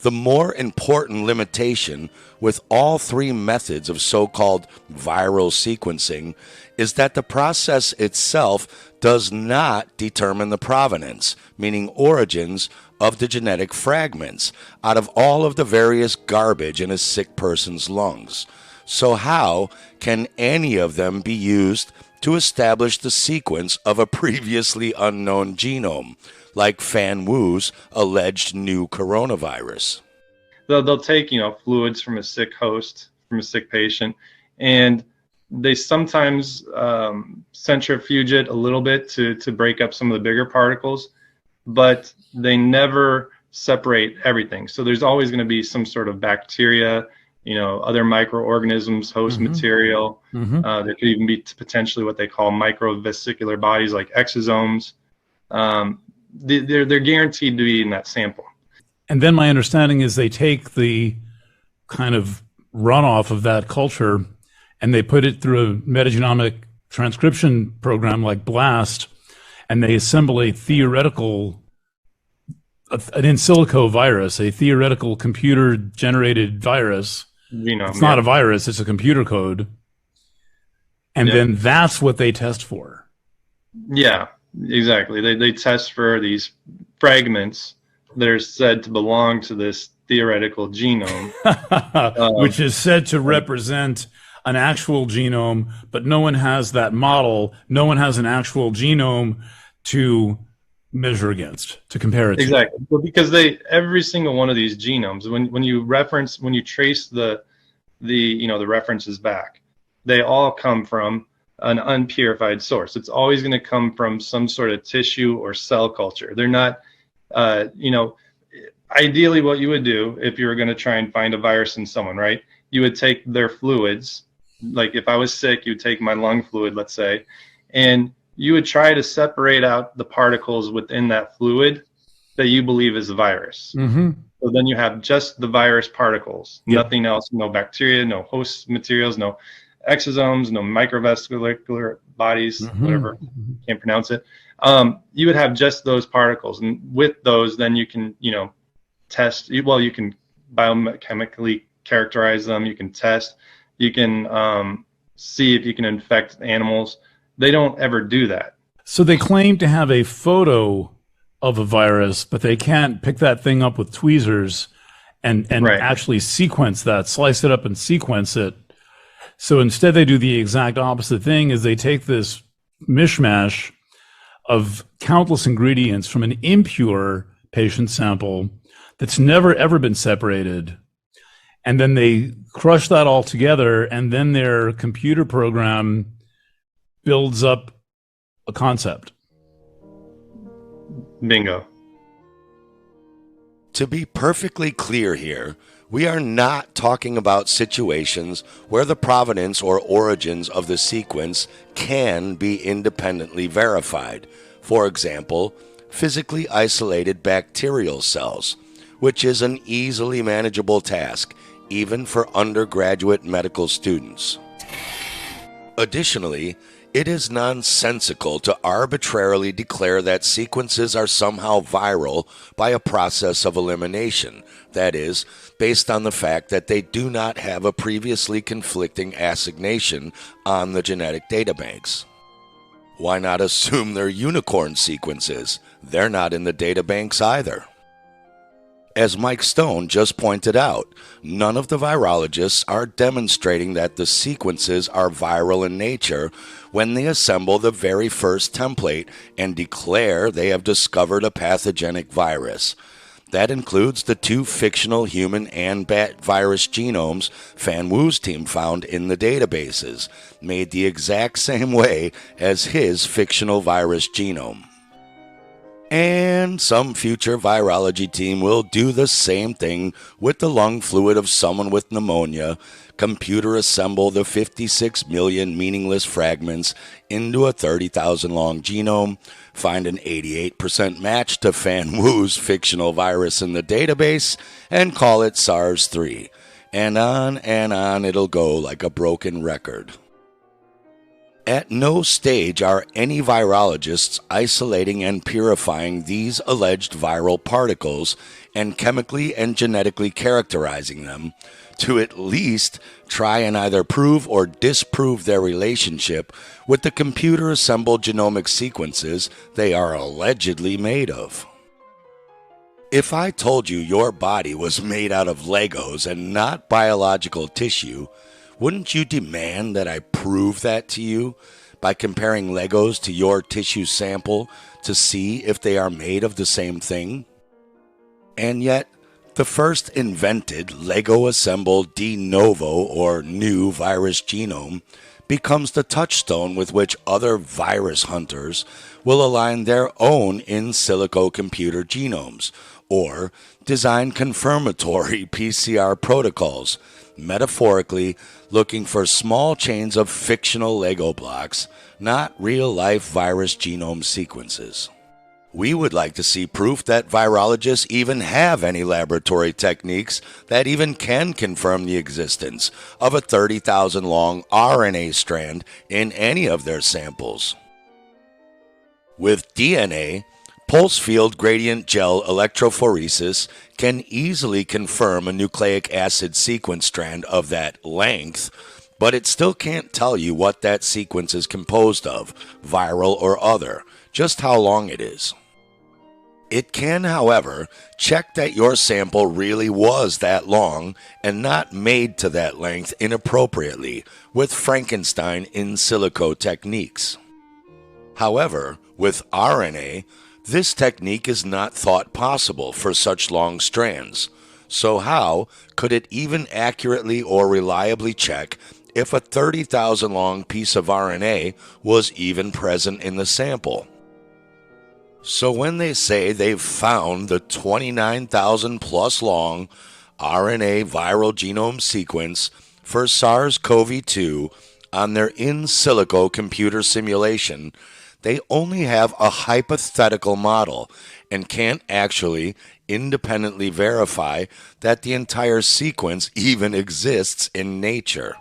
the more important limitation with all 3 methods of so-called viral sequencing is that the process itself does not determine the provenance, meaning origins, of the genetic fragments out of all of the various garbage in a sick person's lungs. So how can any of them be used to establish the sequence of a previously unknown genome, like Fan Wu's alleged new coronavirus. They'll take, fluids from a sick host, from a sick patient, and they sometimes centrifuge it a little bit to break up some of the bigger particles, but they never separate everything. So there's always going to be some sort of bacteria, other microorganisms, host material. There could even be potentially what they call microvesicular bodies like exosomes. They're guaranteed to be in that sample. And then my understanding is they take the kind of runoff of that culture and they put it through a metagenomic transcription program like BLAST, and they assemble a theoretical, an in silico virus, a theoretical computer-generated virus. It's not a virus, it's a computer code. And then that's what they test for. Yeah, exactly. They test for these fragments that are said to belong to this theoretical genome. Which is said to represent an actual genome, but no one has that model. No one has an actual genome to measure against, to compare it to. Exactly. Well, because every single one of these genomes, when you trace the references back, they all come from an unpurified source. It's always going to come from some sort of tissue or cell culture. They're not, ideally what you would do if you were going to try and find a virus in someone, right? You would take their fluids. Like if I was sick, you'd take my lung fluid, let's say, and you would try to separate out the particles within that fluid that you believe is a virus. So then you have just the virus particles, nothing else, no bacteria, no host materials, no exosomes, no microvesicular bodies, whatever, can't pronounce it. You would have just those particles. And with those, then you can, test, you can biochemically characterize them, you can test, you can see if you can infect animals. They don't ever do that. So they claim to have a photo of a virus, but they can't pick that thing up with tweezers and actually sequence that, slice it up and sequence it. So instead they do the exact opposite thing, is they take this mishmash of countless ingredients from an impure patient sample that's never ever been separated, and then they crush that all together, and then their computer program builds up a concept. Bingo. To be perfectly clear here, we are not talking about situations where the provenance or origins of the sequence can be independently verified. For example, physically isolated bacterial cells, which is an easily manageable task, even for undergraduate medical students. Additionally, it is nonsensical to arbitrarily declare that sequences are somehow viral by a process of elimination, that is, based on the fact that they do not have a previously conflicting assignation on the genetic databanks. Why not assume they're unicorn sequences? They're not in the databanks either. As Mike Stone just pointed out, none of the virologists are demonstrating that the sequences are viral in nature when they assemble the very first template and declare they have discovered a pathogenic virus. That includes the two fictional human and bat virus genomes Fan Wu's team found in the databases, made the exact same way as his fictional virus genome. And some future virology team will do the same thing with the lung fluid of someone with pneumonia, computer assemble the 56 million meaningless fragments into a 30,000 long genome, find an 88% match to Fan Wu's fictional virus in the database, and call it SARS-3. And on it'll go like a broken record. At no stage are any virologists isolating and purifying these alleged viral particles and chemically and genetically characterizing them to at least try and either prove or disprove their relationship with the computer-assembled genomic sequences they are allegedly made of. If I told you your body was made out of Legos and not biological tissue, wouldn't you demand that I prove that to you? by comparing Legos to your tissue sample to see if they are made of the same thing? And yet, the first invented Lego-assembled de novo or new virus genome becomes the touchstone with which other virus hunters will align their own in silico computer genomes, or design confirmatory PCR protocols, metaphorically looking for small chains of fictional Lego blocks, not real-life virus genome sequences. We would like to see proof that virologists even have any laboratory techniques that even can confirm the existence of a 30,000 long RNA strand in any of their samples. With DNA, pulse field gradient gel electrophoresis can easily confirm a nucleic acid sequence strand of that length, but it still can't tell you what that sequence is composed of, viral or other, just how long it is. It can, however, check that your sample really was that long and not made to that length inappropriately with Frankenstein in silico techniques. However, with RNA, this technique is not thought possible for such long strands. So how could it even accurately or reliably check if a 30,000 long piece of RNA was even present in the sample? So when they say they've found the 29,000 plus long RNA viral genome sequence for SARS-CoV-2 on their in silico computer simulation, they only have a hypothetical model and can't actually independently verify that the entire sequence even exists in nature.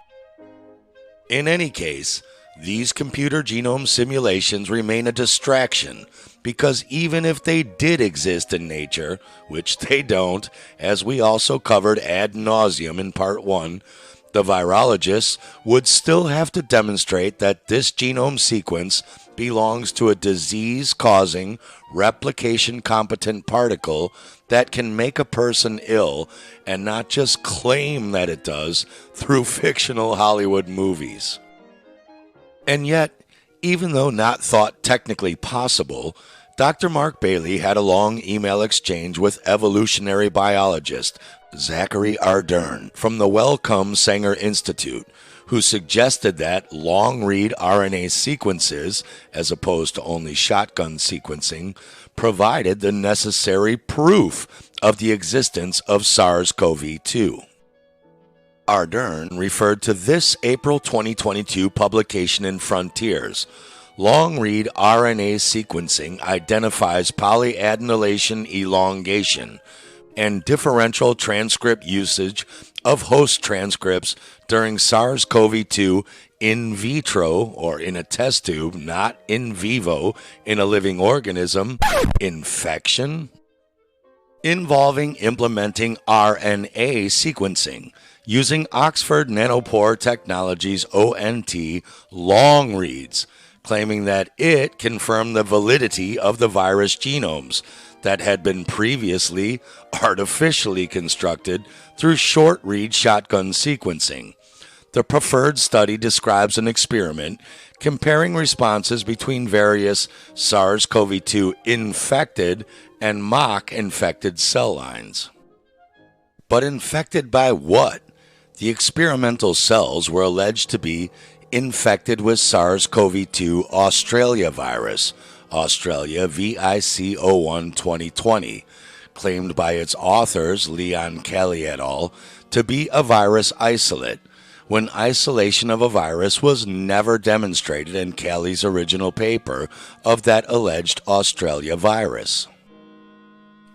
In any case, these computer genome simulations remain a distraction because even if they did exist in nature, which they don't, as we also covered ad nauseum in Part 1, the virologists would still have to demonstrate that this genome sequence belongs to a disease-causing, replication-competent particle that can make a person ill and not just claim that it does through fictional Hollywood movies. And yet, even though not thought technically possible, Dr. Mark Bailey had a long email exchange with evolutionary biologist Zachary Ardern from the Wellcome Sanger Institute, who suggested that long-read RNA sequences, as opposed to only shotgun sequencing, provided the necessary proof of the existence of SARS-CoV-2. Ardern referred to this April 2022 publication in Frontiers. Long-read RNA sequencing identifies polyadenylation elongation and differential transcript usage of host transcripts during SARS-CoV-2 in vitro, or in a test tube, not in vivo, in a living organism, infection, involving implementing RNA sequencing using Oxford Nanopore Technologies ONT long reads, claiming that it confirmed the validity of the virus genomes that had been previously artificially constructed through short-read shotgun sequencing. The preferred study describes an experiment comparing responses between various SARS-CoV-2 infected and mock-infected cell lines. But infected by what? The experimental cells were alleged to be infected with SARS-CoV-2 Australia virus, Australia VIC01 2020, claimed by its authors, Leon Kelly et al., to be a virus isolate, when isolation of a virus was never demonstrated in Kelly's original paper of that alleged Australia virus.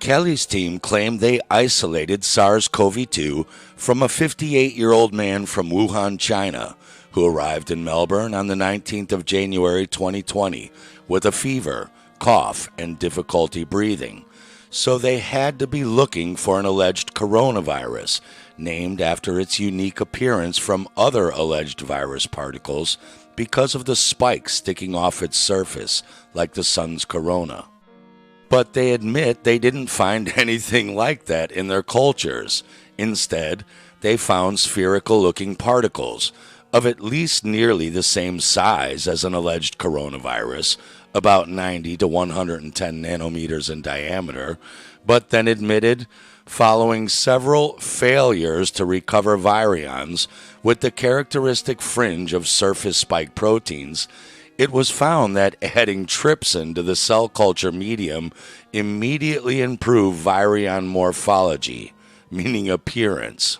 Kelly's team claimed they isolated SARS-CoV-2 from a 58-year-old man from Wuhan, China, who arrived in Melbourne on the 19th of January 2020 with a fever, cough, and difficulty breathing. So they had to be looking for an alleged coronavirus, named after its unique appearance from other alleged virus particles because of the spikes sticking off its surface, like the sun's corona. But they admit they didn't find anything like that in their cultures. Instead, they found spherical-looking particles, of at least nearly the same size as an alleged coronavirus, about 90 to 110 nanometers in diameter, but then admitted, following several failures to recover virions with the characteristic fringe of surface spike proteins, it was found that adding trypsin to the cell culture medium immediately improved virion morphology, meaning appearance.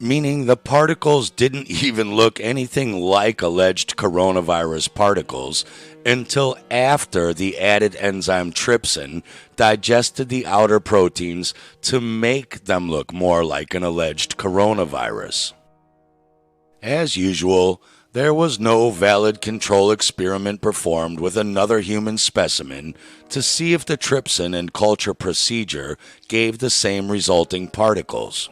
Meaning the particles didn't even look anything like alleged coronavirus particles until after the added enzyme trypsin digested the outer proteins to make them look more like an alleged coronavirus. As usual, there was no valid control experiment performed with another human specimen to see if the trypsin and culture procedure gave the same resulting particles.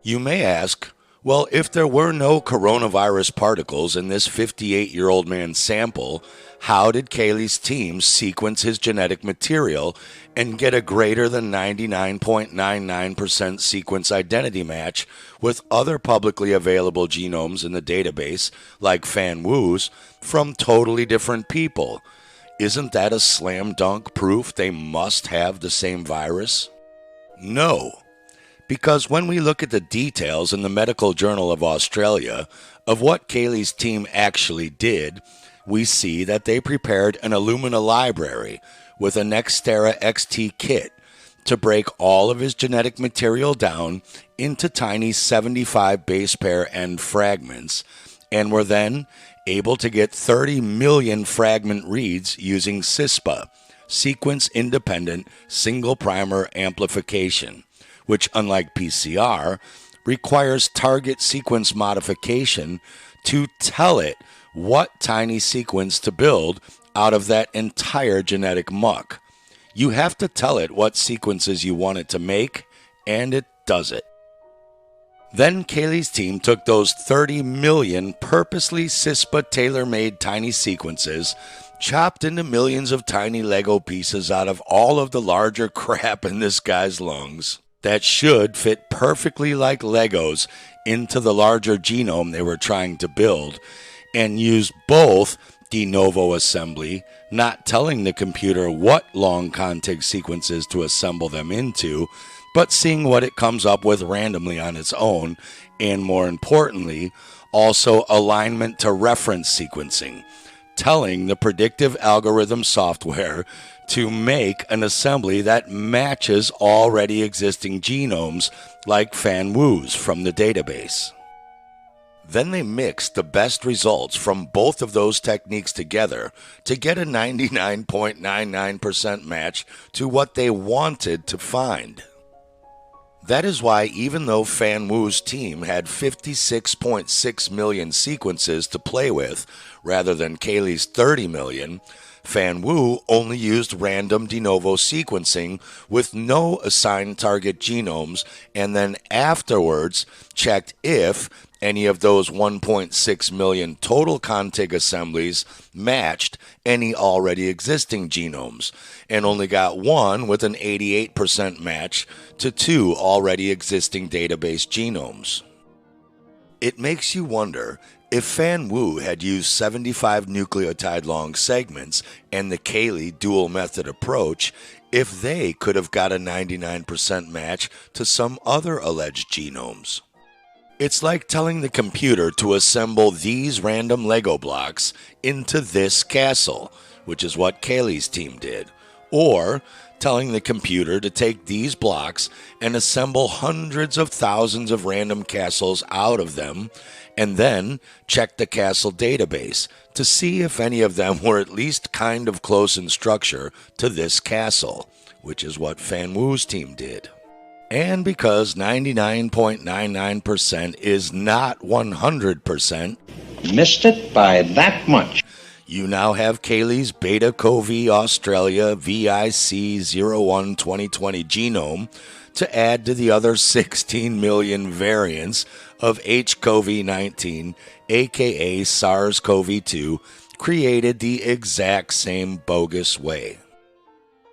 You may ask, well, if there were no coronavirus particles in this 58-year-old man's sample, how did Cayley's team sequence his genetic material and get a greater than 99.99% sequence identity match with other publicly available genomes in the database, like Fan Wu's, from totally different people? Isn't that a slam dunk proof they must have the same virus? No. Because when we look at the details in the Medical Journal of Australia of what Cayley's team actually did, we see that they prepared an Illumina library with a Nextera XT kit to break all of his genetic material down into tiny 75 base pair end fragments, and were then able to get 30 million fragment reads using CISPA, sequence-independent single primer amplification, which, unlike PCR, requires target sequence modification to tell it what tiny sequence to build out of that entire genetic muck. You have to tell it what sequences you want it to make, and it does it. Then Cayley's team took those 30 million purposely CISPA tailor-made tiny sequences, chopped into millions of tiny Lego pieces out of all of the larger crap in this guy's lungs that should fit perfectly like Legos into the larger genome they were trying to build, and used both de novo assembly, not telling the computer what long contig sequences to assemble them into, but seeing what it comes up with randomly on its own, and more importantly, also alignment to reference sequencing, telling the predictive algorithm software to make an assembly that matches already existing genomes like Fan Wu's from the database. Then they mixed the best results from both of those techniques together to get a 99.99% match to what they wanted to find. That is why, even though Fan Wu's team had 56.6 million sequences to play with rather than Cayley's 30 million, Fan Wu only used random de novo sequencing with no assigned target genomes, and then afterwards checked if any of those 1.6 million total contig assemblies matched any already existing genomes, and only got one with an 88% match to two already existing database genomes. It makes you wonder, if Fan Wu had used 75 nucleotide long segments and the Cayley dual method approach, if they could have got a 99% match to some other alleged genomes. It's like telling the computer to assemble these random Lego blocks into this castle, which is what Cayley's team did, or telling the computer to take these blocks and assemble hundreds of thousands of random castles out of them, and then check the castle database to see if any of them were at least kind of close in structure to this castle, which is what Fan Wu's team did. And because 99.99% is not 100%, missed it by that much. You now have Cayley's Beta Cov Australia VIC01 2020 genome to add to the other 16 million variants of HCoV-19, aka SARS-CoV-2, created the exact same bogus way.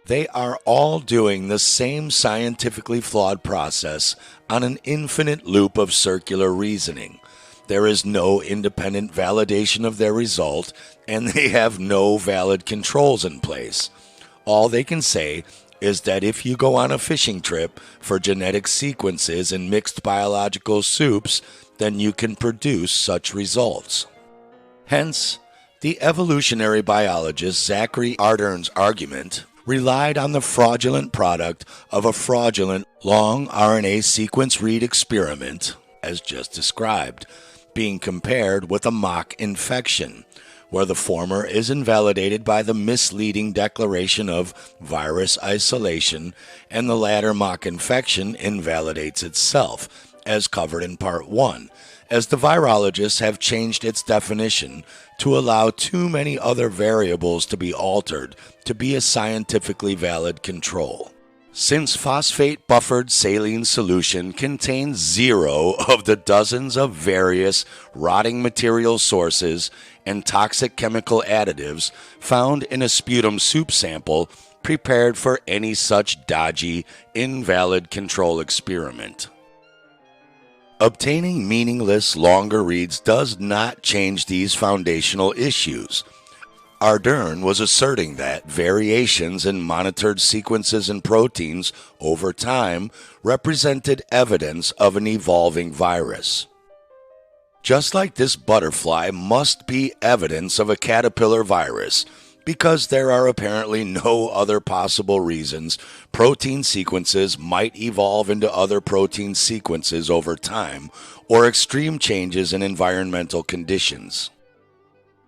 They are all doing the same scientifically flawed process on an infinite loop of circular reasoning, There is no independent validation of their result, and they have no valid controls in place. All they can say is that if you go on a fishing trip for genetic sequences in mixed biological soups, then you can produce such results. Hence, the evolutionary biologist Zachary Ardern's argument relied on the fraudulent product of a fraudulent long RNA sequence read experiment, as just described, being compared with a mock infection, where the former is invalidated by the misleading declaration of virus isolation, and the latter mock infection invalidates itself, as covered in Part 1, as the virologists have changed its definition to allow too many other variables to be altered to be a scientifically valid control. Since phosphate buffered saline solution contains 0 of the dozens of various rotting material sources and toxic chemical additives found in a sputum soup sample prepared for any such dodgy, invalid control experiment. Obtaining meaningless longer reads does not change these foundational issues. Ardern was asserting that variations in monitored sequences and proteins over time represented evidence of an evolving virus. Just like this butterfly must be evidence of a caterpillar virus, because there are apparently no other possible reasons protein sequences might evolve into other protein sequences over time, or extreme changes in environmental conditions.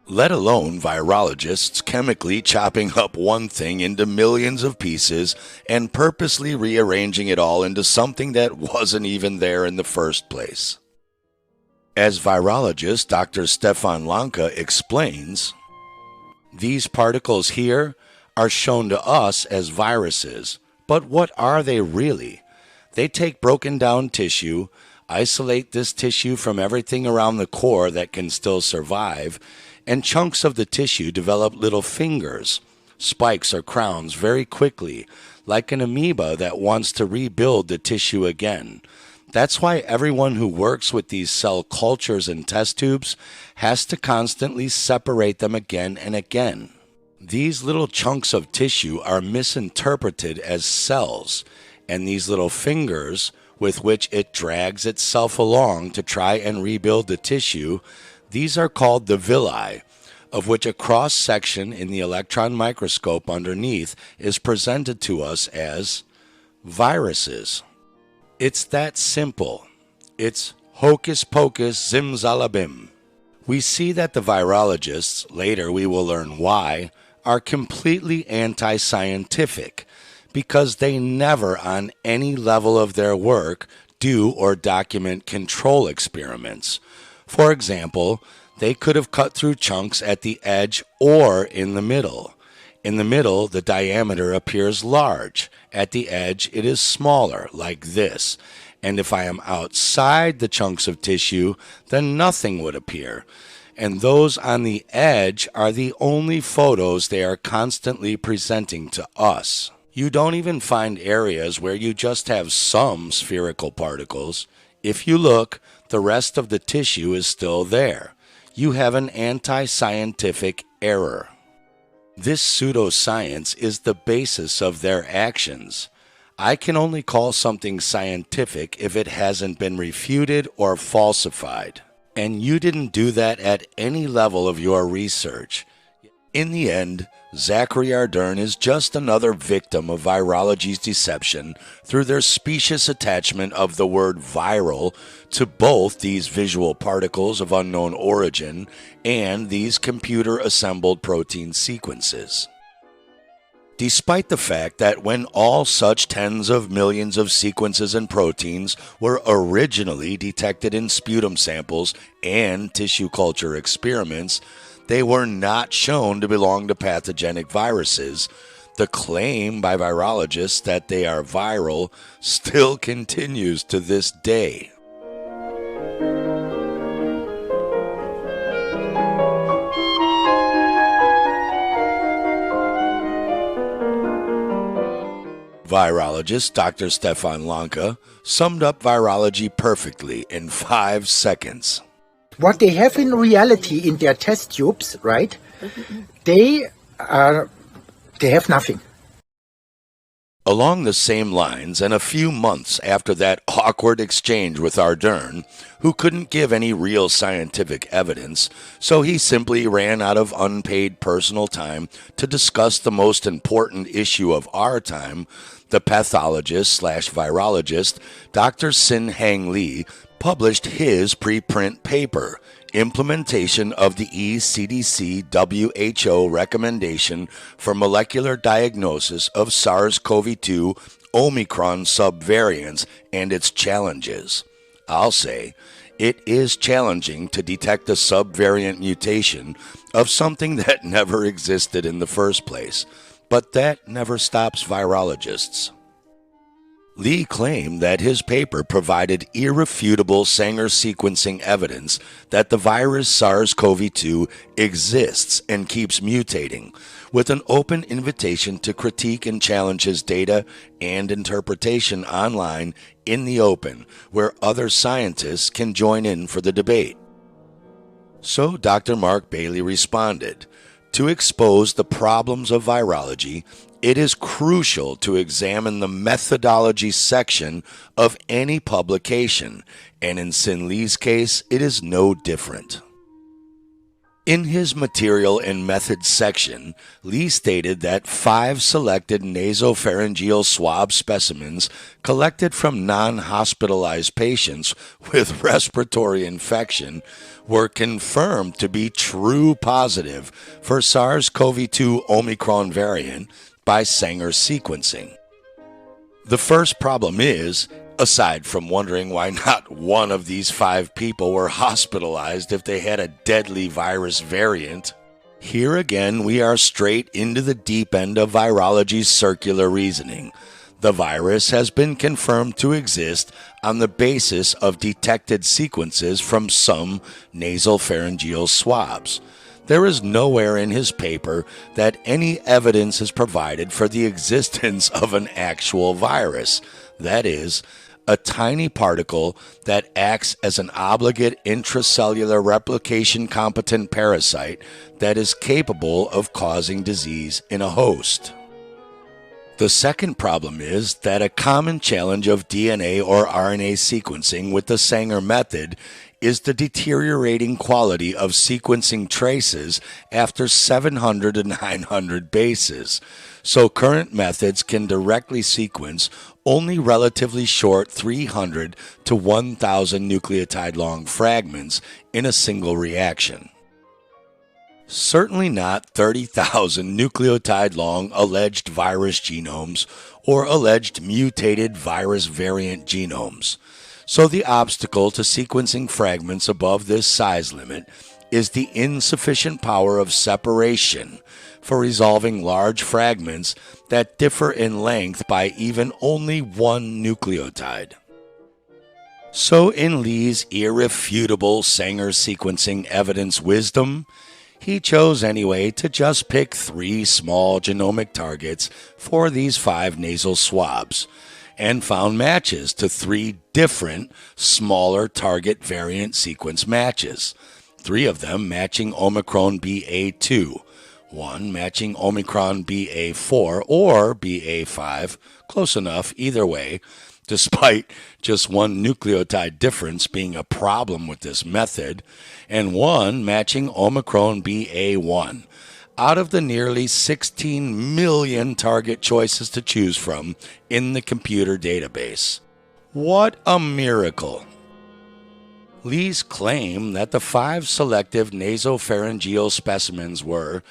Let alone virologists chemically chopping up one thing into millions of pieces and purposely rearranging it all into something that wasn't even there in the first place. As virologist Dr. Stefan Lanka explains, these particles here are shown to us as viruses, but what are they really? They take broken down tissue, isolate this tissue from everything around the core that can still survive, and chunks of the tissue develop little fingers, spikes or crowns very quickly, like an amoeba that wants to rebuild the tissue again. That's why everyone who works with these cell cultures and test tubes has to constantly separate them again and again. These little chunks of tissue are misinterpreted as cells, and these little fingers with which it drags itself along to try and rebuild the tissue, these are called the villi, of which a cross-section in the electron microscope underneath is presented to us as viruses. It's that simple. It's hocus pocus zimzalabim. We see that the virologists, later we will learn why, are completely anti-scientific because they never on any level of their work do or document control experiments. For example, they could have cut through chunks at the edge or in the middle. In the middle, the diameter appears large. At the edge, it is smaller, like this. And if I am outside the chunks of tissue, then nothing would appear. And those on the edge are the only photos they are constantly presenting to us. You don't even find areas where you just have some spherical particles. If you look, the rest of the tissue is still there. You have an anti-scientific error. This pseudoscience is the basis of their actions. I can only call something scientific if it hasn't been refuted or falsified. And you didn't do that at any level of your research. In the end, Zachary Ardern is just another victim of virology's deception through their specious attachment of the word viral to both these visual particles of unknown origin and these computer-assembled protein sequences. Despite the fact that when all such tens of millions of sequences and proteins were originally detected in sputum samples and tissue culture experiments, they were not shown to belong to pathogenic viruses, the claim by virologists that they are viral still continues to this day. Virologist Dr. Stefan Lanka summed up virology perfectly in 5 seconds. what they have in reality in their test tubes, right? They have nothing. Along the same lines, and a few months after that awkward exchange with Ardern, who couldn't give any real scientific evidence, so he simply ran out of unpaid personal time to discuss the most important issue of our time, the pathologist/virologist Dr. Sin-Hang Lee published his preprint paper, Implementation of the ECDC WHO Recommendation for Molecular Diagnosis of SARS-CoV-2 Omicron Subvariants and Its Challenges. I'll say, it is challenging to detect a subvariant mutation of something that never existed in the first place, but that never stops virologists. Lee claimed that his paper provided irrefutable Sanger sequencing evidence that the virus SARS-CoV-2 exists and keeps mutating, with an open invitation to critique and challenge his data and interpretation online in the open, where other scientists can join in for the debate. So Dr. Mark Bailey responded, "To expose the problems of virology, it is crucial to examine the methodology section of any publication, and in Sin Lee's case, it is no different." In his material and methods section, Lee stated that 5 selected nasopharyngeal swab specimens collected from non-hospitalized patients with respiratory infection were confirmed to be true positive for SARS-CoV-2 Omicron variant by Sanger sequencing. The first problem is, aside from wondering why not one of these 5 people were hospitalized if they had a deadly virus variant, here again we are straight into the deep end of virology's circular reasoning. The virus has been confirmed to exist on the basis of detected sequences from some nasopharyngeal swabs. There is nowhere in his paper that any evidence is provided for the existence of an actual virus, that is, a tiny particle that acts as an obligate intracellular replication-competent parasite that is capable of causing disease in a host. The second problem is that a common challenge of DNA or RNA sequencing with the Sanger method is the deteriorating quality of sequencing traces after 700 and 900 bases. So current methods can directly sequence only relatively short 300 to 1,000 nucleotide long fragments in a single reaction. Certainly not 30,000 nucleotide long alleged virus genomes or alleged mutated virus variant genomes. So the obstacle to sequencing fragments above this size limit is the insufficient power of separation for resolving large fragments that differ in length by even only 1 nucleotide. So in Lee's irrefutable Sanger sequencing evidence wisdom, he chose anyway to just pick 3 small genomic targets for these 5 nasal swabs, and found matches to 3 different, smaller target variant sequence matches, 3 of them matching Omicron BA2, 1 matching Omicron BA4 or BA5, close enough either way, despite just 1 nucleotide difference being a problem with this method, and 1 matching Omicron BA1. Out of the nearly 16 million target choices to choose from in the computer database. What a miracle! Lee's claim that the 5 selective nasopharyngeal specimens were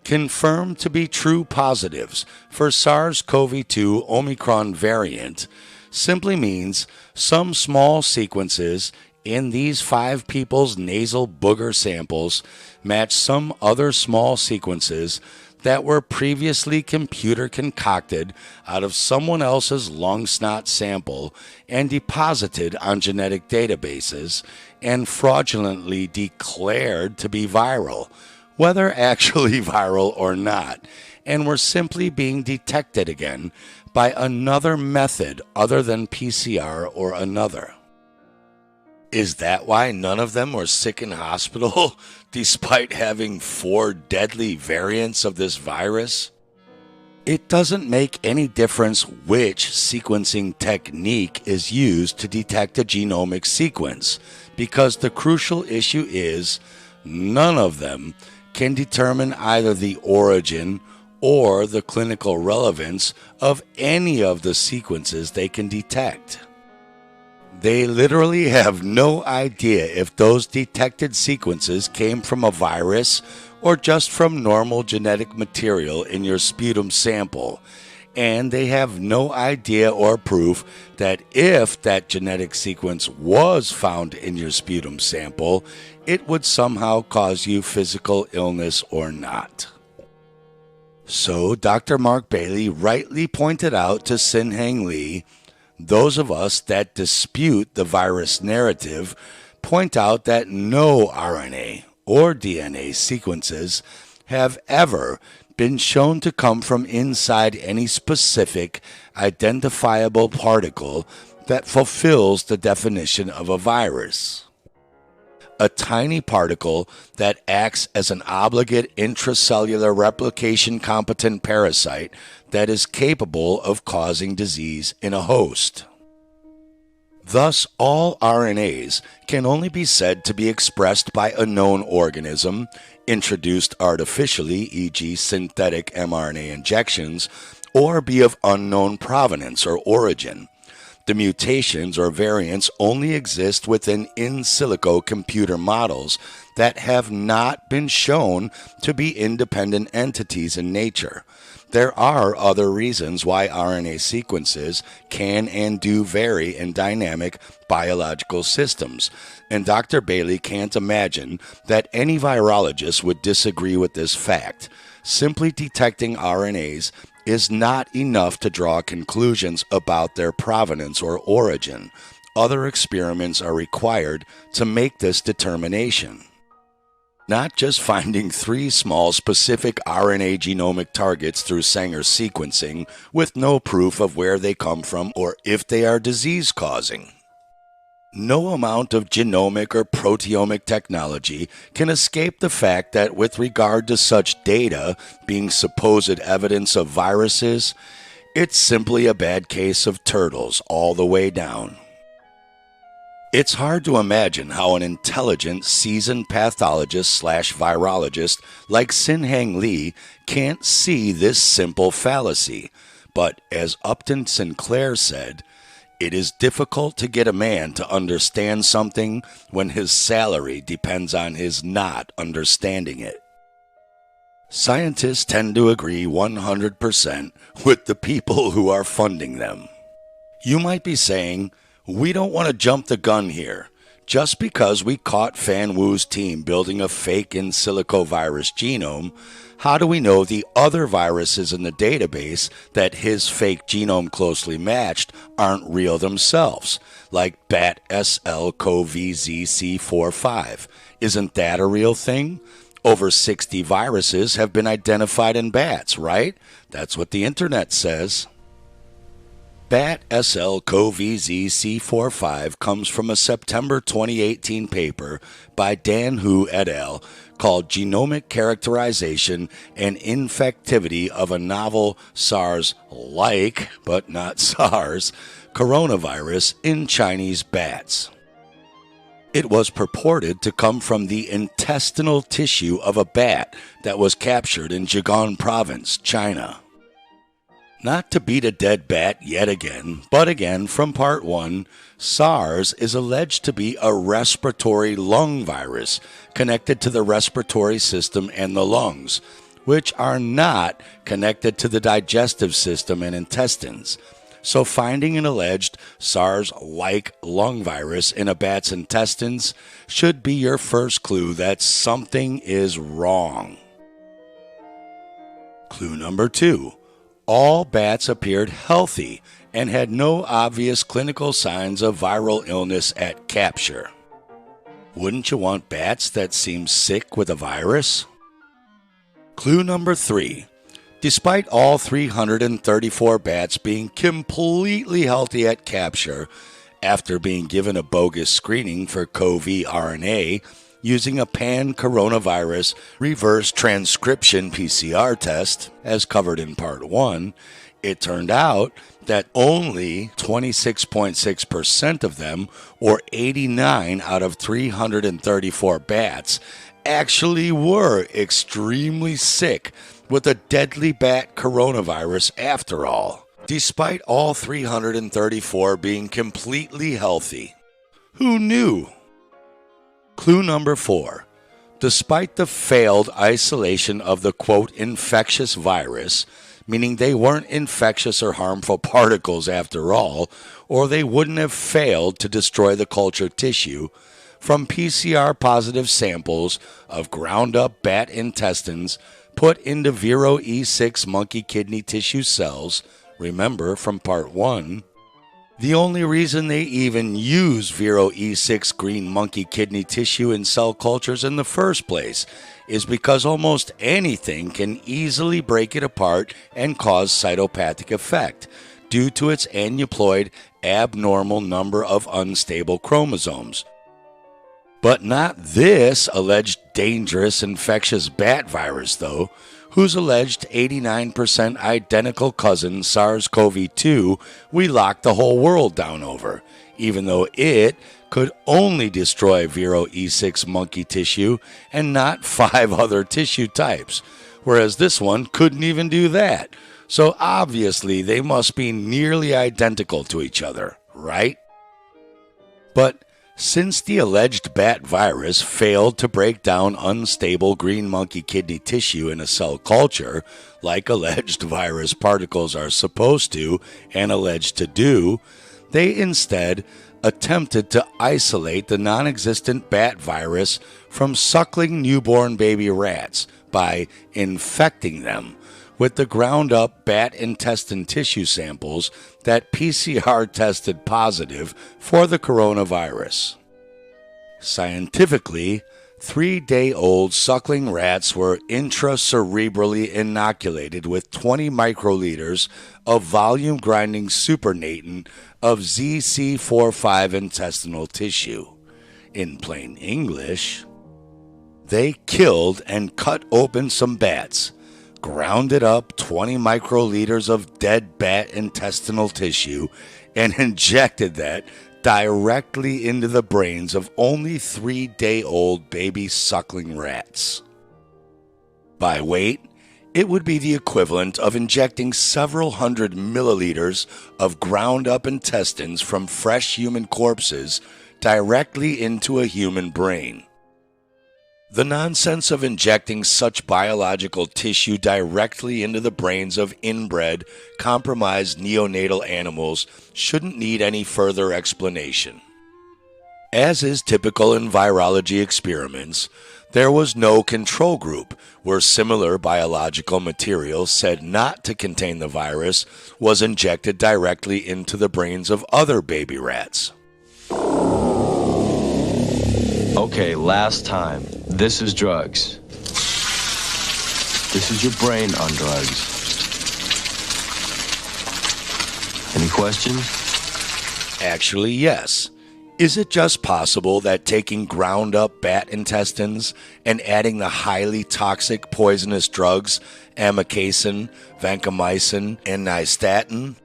confirmed to be true positives for SARS-CoV-2 Omicron variant simply means some small sequences in these 5 people's nasal booger samples match some other small sequences that were previously computer concocted out of someone else's lung snot sample and deposited on genetic databases and fraudulently declared to be viral, whether actually viral or not, and were simply being detected again by another method other than PCR or another. Is that why none of them were sick in hospital, despite having 4 deadly variants of this virus? It doesn't make any difference which sequencing technique is used to detect a genomic sequence, because the crucial issue is none of them can determine either the origin or the clinical relevance of any of the sequences they can detect. They literally have no idea if those detected sequences came from a virus or just from normal genetic material in your sputum sample, and they have no idea or proof that if that genetic sequence was found in your sputum sample, it would somehow cause you physical illness or not. So Dr. Mark Bailey rightly pointed out to Sin-Heng Lee, those of us that dispute the virus narrative point out that no RNA or DNA sequences have ever been shown to come from inside any specific identifiable particle that fulfills the definition of a virus. A tiny particle that acts as an obligate intracellular replication competent parasite that is capable of causing disease in a host. Thus, all RNAs can only be said to be expressed by a known organism, introduced artificially, e.g. synthetic mRNA injections, or be of unknown provenance or origin. The mutations or variants only exist within in silico computer models that have not been shown to be independent entities in nature. There are other reasons why RNA sequences can and do vary in dynamic biological systems, and Dr. Bailey can't imagine that any virologist would disagree with this fact. Simply detecting RNAs is not enough to draw conclusions about their provenance or origin. Other experiments are required to make this determination. Not just finding 3 small specific RNA genomic targets through Sanger sequencing with no proof of where they come from or if they are disease-causing. No amount of genomic or proteomic technology can escape the fact that with regard to such data being supposed evidence of viruses, it's simply a bad case of turtles all the way down. It's hard to imagine how an intelligent, seasoned pathologist/virologist like Sin-Heng Lee can't see this simple fallacy. But as Upton Sinclair said, it is difficult to get a man to understand something when his salary depends on his not understanding it. Scientists tend to agree 100% with the people who are funding them. You might be saying, we don't want to jump the gun here. Just because we caught Fan Wu's team building a fake in silico virus genome, how do we know the other viruses in the database that his fake genome closely matched aren't real themselves, like bat SL-CoV-ZC45? Isn't that a real thing? Over 60 viruses have been identified in bats, right? That's what the internet says. Bat SL-CoV-ZC45 comes from a September 2018 paper by Dan Hu et al. Called Genomic Characterization and Infectivity of a Novel SARS-like, but not SARS, coronavirus in Chinese bats. It was purported to come from the intestinal tissue of a bat that was captured in Zhejiang Province, China. Not to beat a dead bat yet again, but again from part 1, SARS is alleged to be a respiratory lung virus connected to the respiratory system and the lungs, which are not connected to the digestive system and intestines. So finding an alleged SARS-like lung virus in a bat's intestines should be your first clue that something is wrong. Clue number 2. All bats appeared healthy and had no obvious clinical signs of viral illness at capture. Wouldn't you want bats that seem sick with a virus? Clue number 3. Despite all 334 bats being completely healthy at capture, after being given a bogus screening for CoV-RNA using a pan-coronavirus reverse transcription PCR test, as covered in Part 1, it turned out that only 26.6% of them, or 89 out of 334 bats, actually were extremely sick with a deadly bat coronavirus after all, despite all 334 being completely healthy. Who knew? Clue number 4. Despite the failed isolation of the quote infectious virus, meaning they weren't infectious or harmful particles after all, or they wouldn't have failed to destroy the culture tissue, from PCR-positive samples of ground-up bat intestines put into Viro E6 monkey kidney tissue cells, remember from Part 1, the only reason they even use Viro E6 green monkey kidney tissue in cell cultures in the first place is because almost anything can easily break it apart and cause cytopathic effect due to its aneuploid abnormal number of unstable chromosomes. But not this alleged dangerous infectious bat virus, though, whose alleged 89% identical cousin SARS-CoV-2 we locked the whole world down over, even though it could only destroy Viro E6 monkey tissue and not 5 other tissue types, whereas this one couldn't even do that. So obviously they must be nearly identical to each other, right? But since the alleged bat virus failed to break down unstable green monkey kidney tissue in a cell culture, like alleged virus particles are supposed to and alleged to do, they instead attempted to isolate the non-existent bat virus from suckling newborn baby rats by infecting them with the ground-up bat intestine tissue samples that PCR tested positive for the coronavirus. Scientifically, 3-day-old suckling rats were intracerebrally inoculated with 20 microliters of volume-grinding supernatant of ZC45 intestinal tissue. In plain English, they killed and cut open some bats, grounded up 20 microliters of dead bat intestinal tissue, and injected that directly into the brains of only 3-day-old baby suckling rats. By weight, it would be the equivalent of injecting several hundred milliliters of ground-up intestines from fresh human corpses directly into a human brain. The nonsense of injecting such biological tissue directly into the brains of inbred, compromised neonatal animals shouldn't need any further explanation. As is typical in virology experiments, there was no control group where similar biological material said not to contain the virus was injected directly into the brains of other baby rats. Okay, last time. This is drugs. This is your brain on drugs. Any questions? Actually, yes. Is it just possible that taking ground-up bat intestines and adding the highly toxic poisonous drugs amikacin, vancomycin, and nystatin,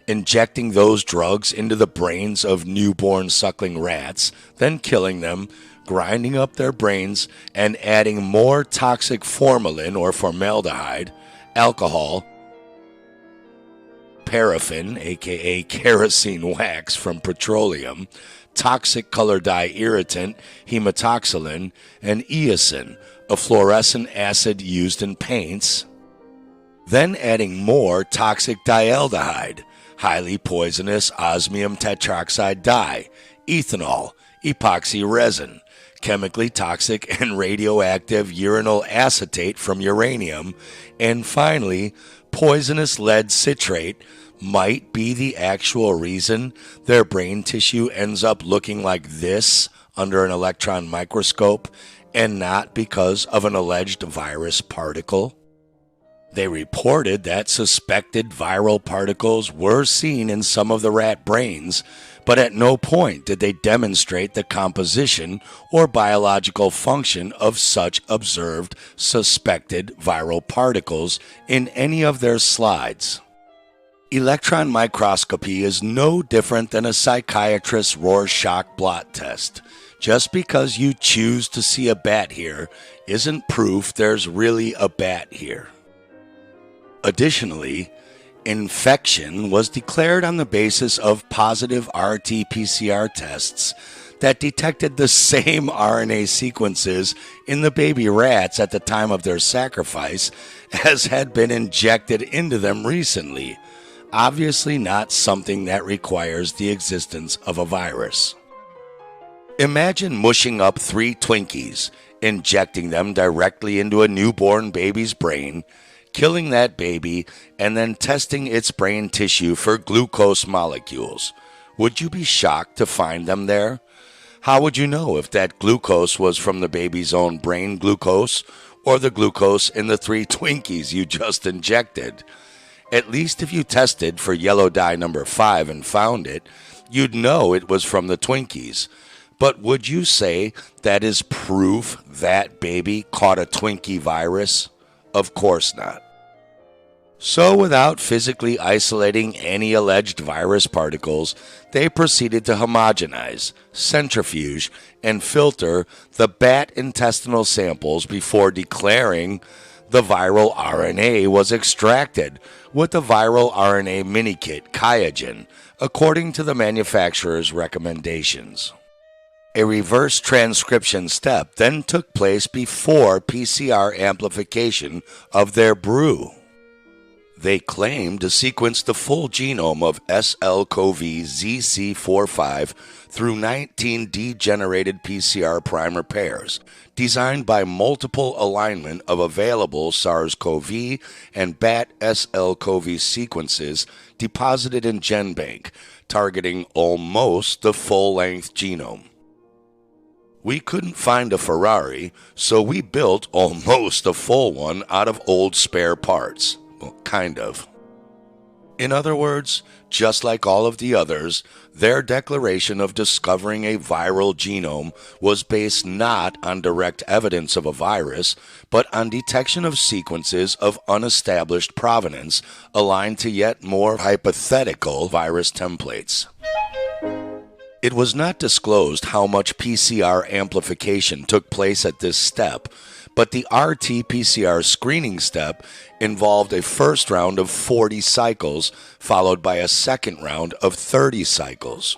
injecting those drugs into the brains of newborn suckling rats, then killing them, grinding up their brains, and adding more toxic formalin or formaldehyde, alcohol, paraffin, aka kerosene wax from petroleum, toxic color dye irritant, hematoxylin, and eosin, a fluorescent acid used in paints, then adding more toxic dialdehyde, highly poisonous osmium tetroxide dye, ethanol, epoxy resin, chemically toxic and radioactive uranyl acetate from uranium, and finally, poisonous lead citrate might be the actual reason their brain tissue ends up looking like this under an electron microscope and not because of an alleged virus particle? They reported that suspected viral particles were seen in some of the rat brains, but at no point did they demonstrate the composition or biological function of such observed suspected viral particles in any of their slides. Electron microscopy is no different than a psychiatrist's Rorschach blot test. Just because you choose to see a bat here isn't proof there's really a bat here. Additionally, infection was declared on the basis of positive RT-PCR tests that detected the same RNA sequences in the baby rats at the time of their sacrifice as had been injected into them recently. Obviously not something that requires the existence of a virus. Imagine mushing up 3 Twinkies, injecting them directly into a newborn baby's brain, killing that baby, and then testing its brain tissue for glucose molecules. Would you be shocked to find them there? How would you know if that glucose was from the baby's own brain glucose or the glucose in the 3 Twinkies you just injected? At least if you tested for yellow dye number 5 and found it, you'd know it was from the Twinkies. But would you say that is proof that baby caught a Twinkie virus? Of course not. So without physically isolating any alleged virus particles, they proceeded to homogenize, centrifuge, and filter the bat intestinal samples before declaring the viral RNA was extracted with the viral RNA mini-kit QIAGEN, according to the manufacturer's recommendations. A reverse transcription step then took place before PCR amplification of their brew. They claimed to sequence the full genome of SL-CoV-ZC45 through 19 degenerated PCR primer pairs, designed by multiple alignment of available SARS-CoV and bat SL-CoV sequences deposited in GenBank, targeting almost the full-length genome. We couldn't find a Ferrari, so we built almost a full one out of old spare parts. Well, kind of. In other words, just like all of the others, their declaration of discovering a viral genome was based not on direct evidence of a virus, but on detection of sequences of unestablished provenance aligned to yet more hypothetical virus templates. It was not disclosed how much PCR amplification took place at this step, but the RT-PCR screening step involved a first round of 40 cycles, followed by a second round of 30 cycles.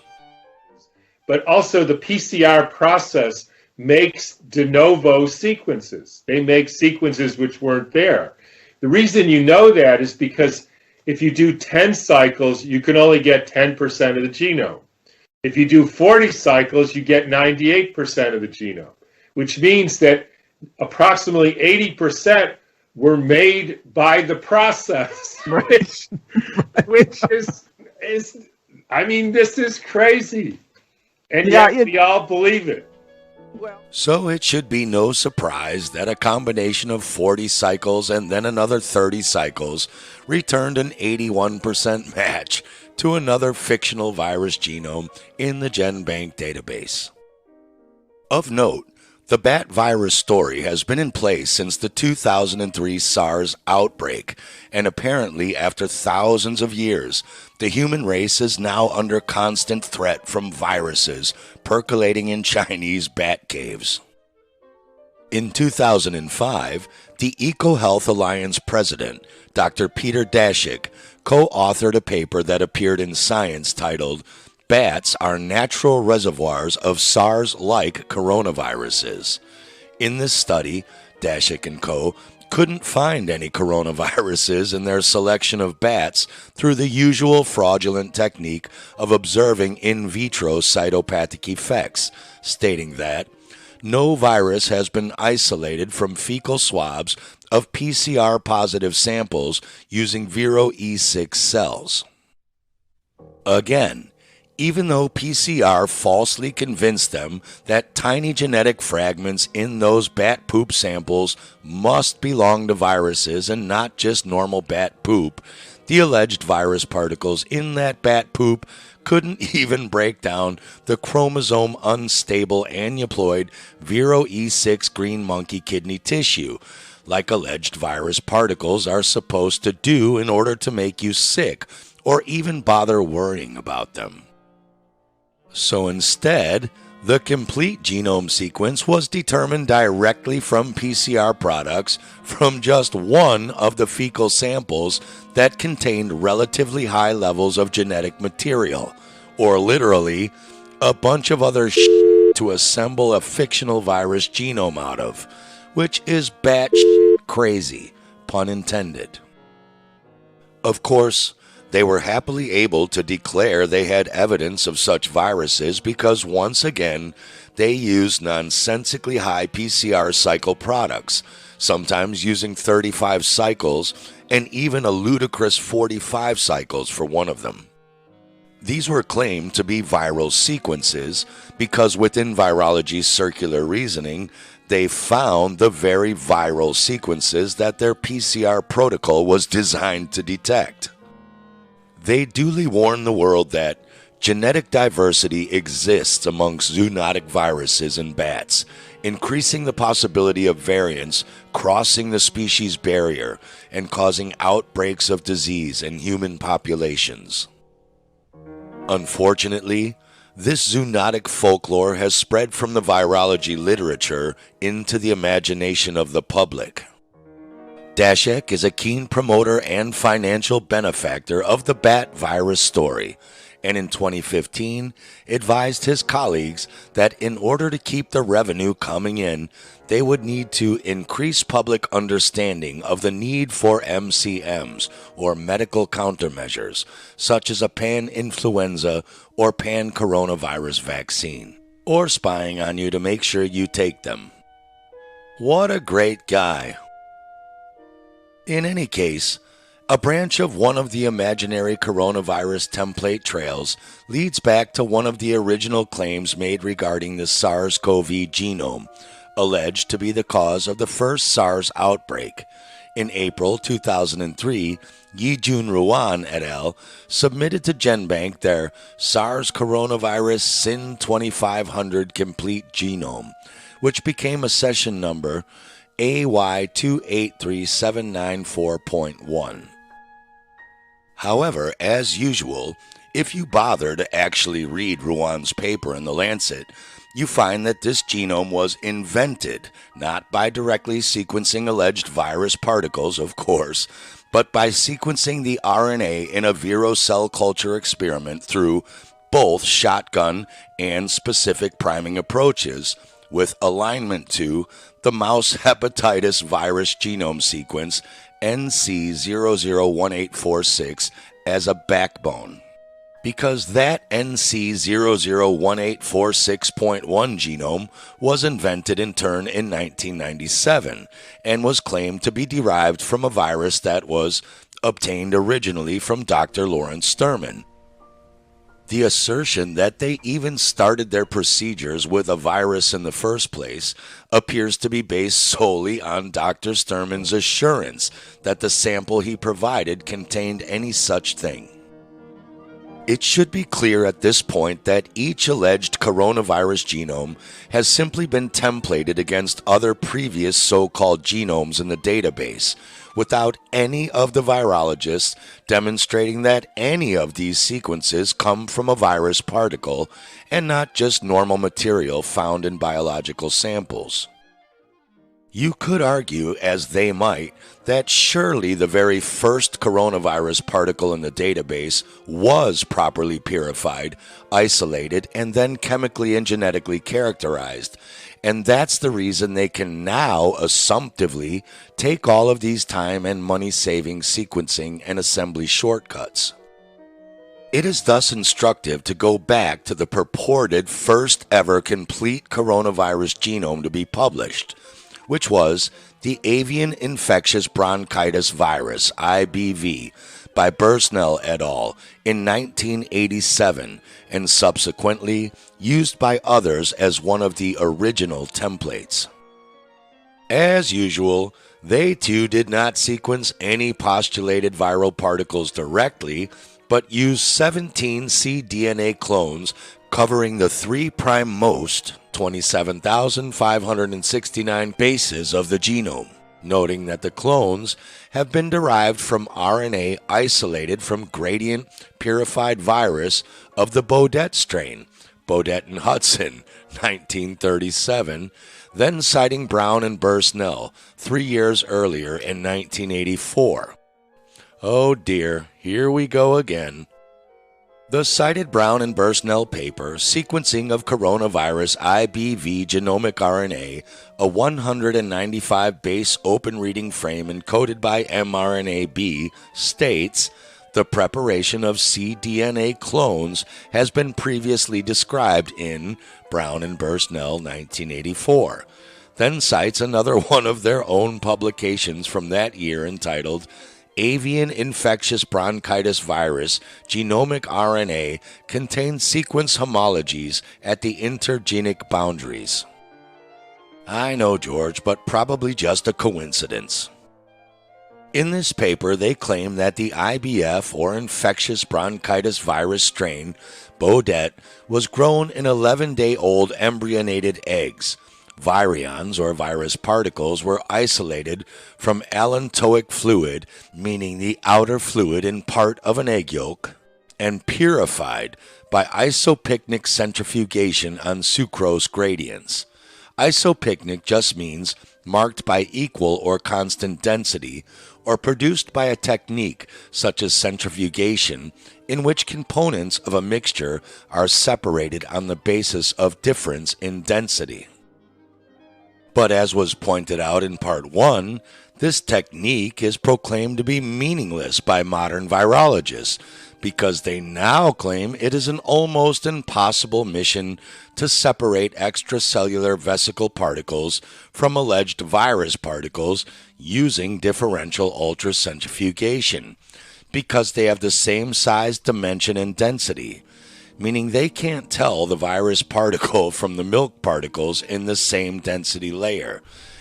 But also the PCR process makes de novo sequences. They make sequences which weren't there. The reason you know that is because if you do 10 cycles, you can only get 10% of the genome. If you do 40 cycles, you get 98% of the genome, which means that approximately 80% were made by the process, which is I mean, this is crazy. And yet we all believe it. So it should be no surprise that a combination of 40 cycles and then another 30 cycles returned an 81% match to another fictional virus genome in the GenBank database. Of note, the bat virus story has been in place since the 2003 SARS outbreak, and apparently after thousands of years, the human race is now under constant threat from viruses percolating in Chinese bat caves. In 2005, the EcoHealth Alliance president, Dr. Peter Daszak, co-authored a paper that appeared in Science titled "Bats are Natural Reservoirs of SARS-like Coronaviruses." In this study, Daszak and co. couldn't find any coronaviruses in their selection of bats through the usual fraudulent technique of observing in vitro cytopathic effects, stating that no virus has been isolated from fecal swabs of PCR-positive samples using Viro E6 cells. Again, even though PCR falsely convinced them that tiny genetic fragments in those bat poop samples must belong to viruses and not just normal bat poop. The alleged virus particles in that bat poop couldn't even break down the chromosome unstable aneuploid Viro E6 green monkey kidney tissue, like alleged virus particles are supposed to do in order to make you sick or even bother worrying about them. So instead, the complete genome sequence was determined directly from PCR products from just one of the fecal samples that contained relatively high levels of genetic material, or literally, a bunch of other shit to assemble a fictional virus genome out of, which is batshit crazy, pun intended. Of course, they were happily able to declare they had evidence of such viruses because once again, they used nonsensically high PCR cycle products, sometimes using 35 cycles and even a ludicrous 45 cycles for one of them. These were claimed to be viral sequences because within virology's circular reasoning, they found the very viral sequences that their PCR protocol was designed to detect. They duly warned the world that genetic diversity exists amongst zoonotic viruses in bats, increasing the possibility of variants crossing the species barrier and causing outbreaks of disease in human populations. Unfortunately, this zoonotic folklore has spread from the virology literature into the imagination of the public. Daszak is a keen promoter and financial benefactor of the bat virus story, and in 2015 advised his colleagues that in order to keep the revenue coming in, they would need to increase public understanding of the need for MCMs, or medical countermeasures, such as a pan-influenza or pan-coronavirus vaccine, or spying on you to make sure you take them. What a great guy. In any case, a branch of one of the imaginary coronavirus template trails leads back to one of the original claims made regarding the SARS-CoV genome, alleged to be the cause of the first SARS outbreak. In April 2003, Yi-Jun Ruan et al. Submitted to GenBank their SARS coronavirus SIN 2500 complete genome, which became a session number AY283794.1. However, as usual, if you bother to actually read Ruan's paper in The Lancet, you find that this genome was invented not by directly sequencing alleged virus particles, of course, but by sequencing the RNA in a Viro cell culture experiment through both shotgun and specific priming approaches, with alignment to the mouse hepatitis virus genome sequence NC001846 as a backbone. Because that NC001846.1 genome was invented in turn in 1997 and was claimed to be derived from a virus that was obtained originally from Dr. Lawrence Sterman. The assertion that they even started their procedures with a virus in the first place appears to be based solely on Dr. Sterman's assurance that the sample he provided contained any such thing. It should be clear at this point that each alleged coronavirus genome has simply been templated against other previous so-called genomes in the database, without any of the virologists demonstrating that any of these sequences come from a virus particle and not just normal material found in biological samples. You could argue, as they might, that surely the very first coronavirus particle in the database was properly purified, isolated, and then chemically and genetically characterized. And that's the reason they can now assumptively take all of these time and money-saving sequencing and assembly shortcuts. It is thus instructive to go back to the purported first ever complete coronavirus genome to be published, which was the avian infectious bronchitis virus, IBV, by Bursnell et al. In 1987 and subsequently used by others as one of the original templates. As usual, they too did not sequence any postulated viral particles directly, but used 17 cDNA clones covering the 3' most 27,569 bases of the genome, noting that the clones have been derived from RNA isolated from gradient purified virus of the Baudet strain, Baudet and Hudson, 1937, then citing Brown and Bursnell 3 years earlier in 1984. Oh dear, here we go again. The cited Brown and Bursnell paper, Sequencing of Coronavirus IBV Genomic RNA, a 195-base open reading frame encoded by mRNA-B, states, the preparation of cDNA clones has been previously described in Brown and Bursnell 1984, then cites another one of their own publications from that year entitled Avian Infectious Bronchitis Virus Genomic RNA Contains Sequence Homologies at the Intergenic Boundaries. I know, George, but probably just a coincidence. In this paper, they claim that the IBF, or infectious bronchitis virus strain, Baudet, was grown in 11-day-old embryonated eggs. Virions, or virus particles, were isolated from allantoic fluid, meaning the outer fluid in part of an egg yolk, and purified by isopycnic centrifugation on sucrose gradients. Isopycnic just means marked by equal or constant density, or produced by a technique such as centrifugation, in which components of a mixture are separated on the basis of difference in density. But as was pointed out in Part 1, this technique is proclaimed to be meaningless by modern virologists because they now claim it is an almost impossible mission to separate extracellular vesicle particles from alleged virus particles using differential ultracentrifugation because they have the same size, dimension, and density, meaning they can't tell the virus particle from the milk particles in the same density layer.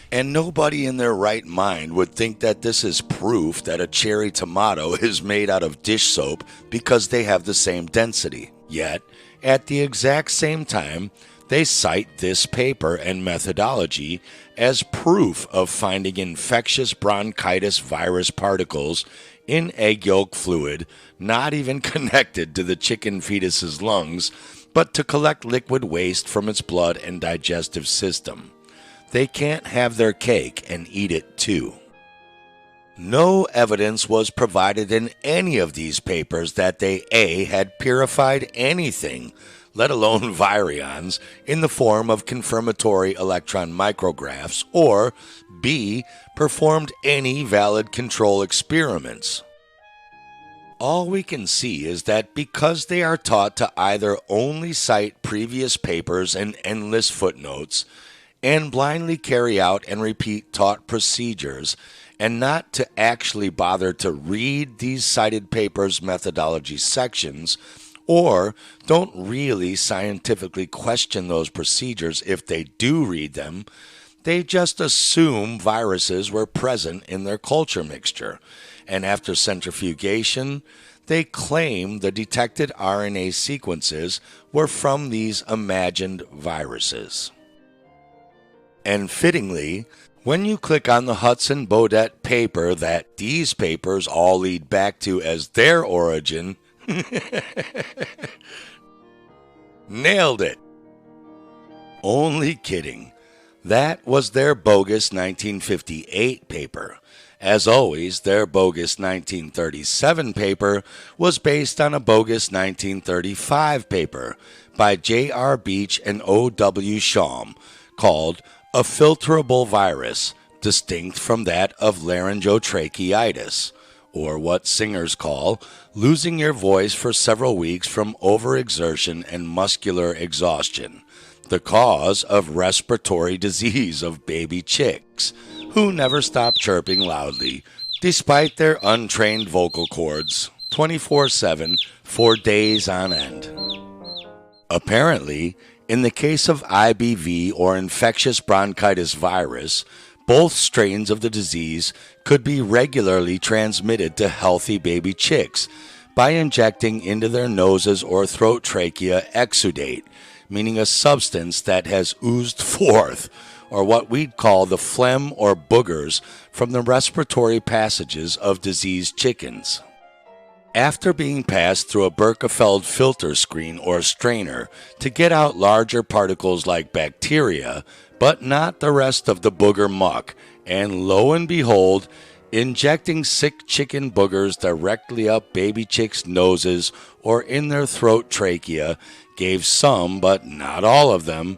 And nobody in their right mind would think that this is proof that a cherry tomato is made out of dish soap because they have the same density. Yet, at the exact same time, they cite this paper and methodology as proof of finding infectious bronchitis virus particles in egg yolk fluid, not even connected to the chicken fetus's lungs, but to collect liquid waste from its blood and digestive system. They can't have their cake and eat it too. No evidence was provided in any of these papers that they A. had purified anything, let alone virions, in the form of confirmatory electron micrographs, or B. performed any valid control experiments. All we can see is that because they are taught to either only cite previous papers and endless footnotes, and blindly carry out and repeat taught procedures, and not to actually bother to read these cited papers' methodology sections, or don't really scientifically question those procedures if they do read them, they just assume viruses were present in their culture mixture, and after centrifugation, they claim the detected RNA sequences were from these imagined viruses. And fittingly, when you click on the Hudson-Baudet paper that these papers all lead back to as their origin, nailed it. Only kidding. That was their bogus 1958 paper. As always, their bogus 1937 paper was based on a bogus 1935 paper by J.R. Beach and O.W. Schaum called A Filterable Virus, Distinct from That of Laryngotracheitis, or what singers call losing your voice for several weeks from overexertion and muscular exhaustion, the cause of respiratory disease of baby chicks, who never stop chirping loudly despite their untrained vocal cords, 24/7 for days on end. Apparently, in the case of IBV or infectious bronchitis virus, both strains of the disease could be regularly transmitted to healthy baby chicks by injecting into their noses or throat trachea exudate, meaning a substance that has oozed forth, or what we'd call the phlegm or boogers from the respiratory passages of diseased chickens. After being passed through a Birkefeld filter screen or strainer to get out larger particles like bacteria, but not the rest of the booger muck, and lo and behold, injecting sick chicken boogers directly up baby chicks' noses or in their throat trachea gave some, but not all of them,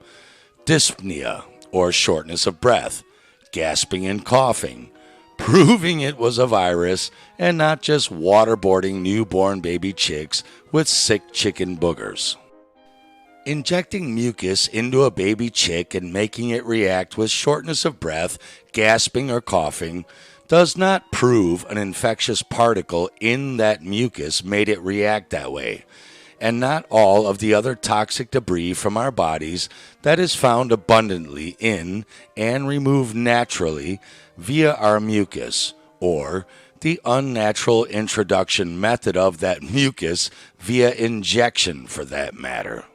dyspnea or shortness of breath, gasping and coughing, proving it was a virus and not just waterboarding newborn baby chicks with sick chicken boogers. Injecting mucus into a baby chick and making it react with shortness of breath, gasping, or coughing does not prove an infectious particle in that mucus made it react that way, and not all of the other toxic debris from our bodies that is found abundantly in and removed naturally via our mucus, or the unnatural introduction method of that mucus via injection for that matter.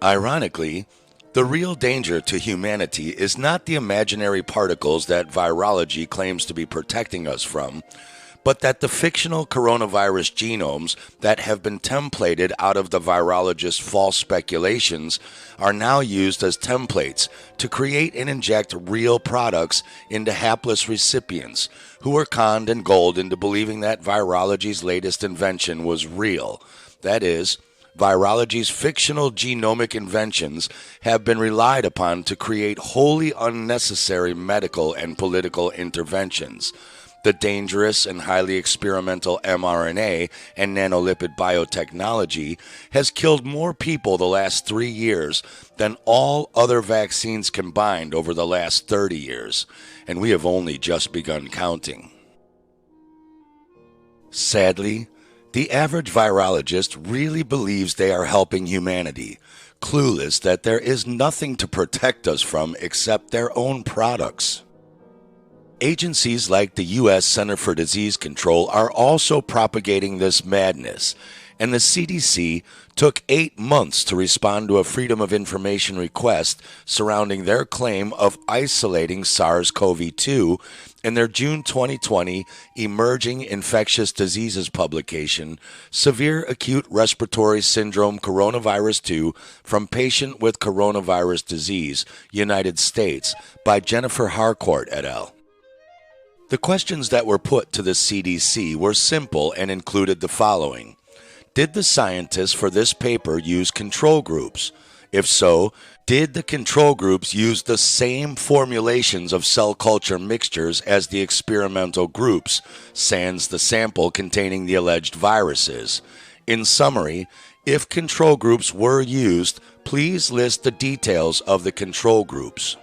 Ironically, the real danger to humanity is not the imaginary particles that virology claims to be protecting us from, but that the fictional coronavirus genomes that have been templated out of the virologist's false speculations are now used as templates to create and inject real products into hapless recipients who were conned and gulled into believing that virology's latest invention was real. That is, virology's fictional genomic inventions have been relied upon to create wholly unnecessary medical and political interventions. The dangerous and highly experimental mRNA and nanolipid biotechnology has killed more people the last 3 years than all other vaccines combined over the last 30 years, and we have only just begun counting. Sadly, the average virologist really believes they are helping humanity, clueless that there is nothing to protect us from except their own products. Agencies like the U.S. Center for Disease Control are also propagating this madness, and the CDC took 8 months to respond to a Freedom of Information request surrounding their claim of isolating SARS-CoV-2 in their June 2020 Emerging Infectious Diseases publication, Severe Acute Respiratory Syndrome Coronavirus 2 from Patient with Coronavirus Disease, United States, by Jennifer Harcourt et al. The questions that were put to the CDC were simple and included the following. Did the scientists for this paper use control groups? If so, did the control groups use the same formulations of cell culture mixtures as the experimental groups, sans the sample containing the alleged viruses? In summary, if control groups were used, please list the details of the control groups.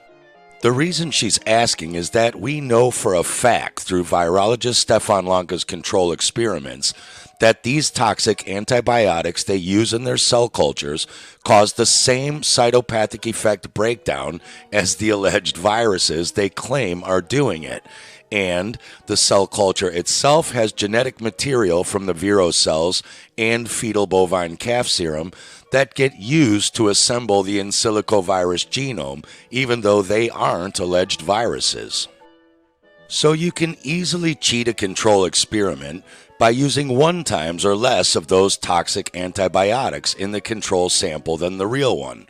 The reason she's asking is that we know for a fact through virologist Stefan Lanka's control experiments that these toxic antibiotics they use in their cell cultures cause the same cytopathic effect breakdown as the alleged viruses they claim are doing it. And the cell culture itself has genetic material from the Vero cells and fetal bovine calf serum that get used to assemble the in silico virus genome, even though they aren't alleged viruses. So you can easily cheat a control experiment by using 1 times or less of those toxic antibiotics in the control sample than the real one,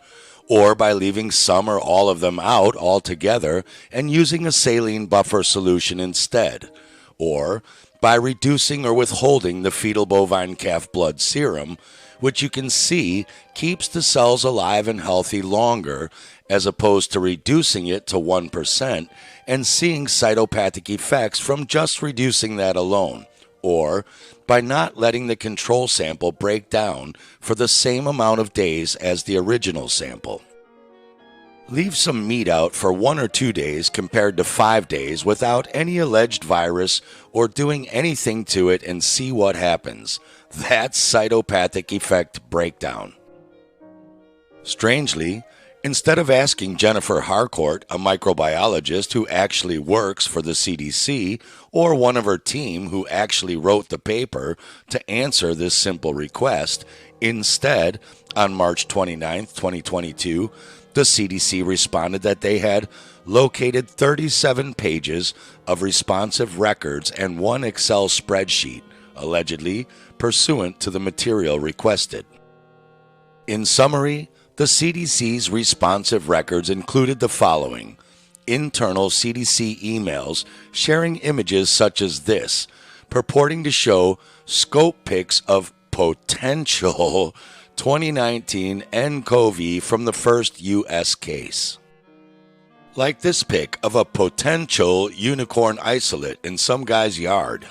or by leaving some or all of them out altogether and using a saline buffer solution instead, or by reducing or withholding the fetal bovine calf blood serum, which you can see keeps the cells alive and healthy longer, as opposed to reducing it to 1% and seeing cytopathic effects from just reducing that alone, or by not letting the control sample break down for the same amount of days as the original sample. Leave some meat out for 1 or 2 days compared to 5 days without any alleged virus or doing anything to it and see what happens. That's cytopathic effect breakdown. Strangely, instead of asking Jennifer Harcourt, a microbiologist who actually works for the CDC, or one of her team who actually wrote the paper, to answer this simple request, instead, on March 29, 2022, the CDC responded that they had located 37 pages of responsive records and one Excel spreadsheet, allegedly pursuant to the material requested. In summary, the CDC's responsive records included the following: internal CDC emails sharing images such as this, purporting to show scope pics of potential 2019 nCoV from the first U.S. case. Like this pic of a potential unicorn isolate in some guy's yard.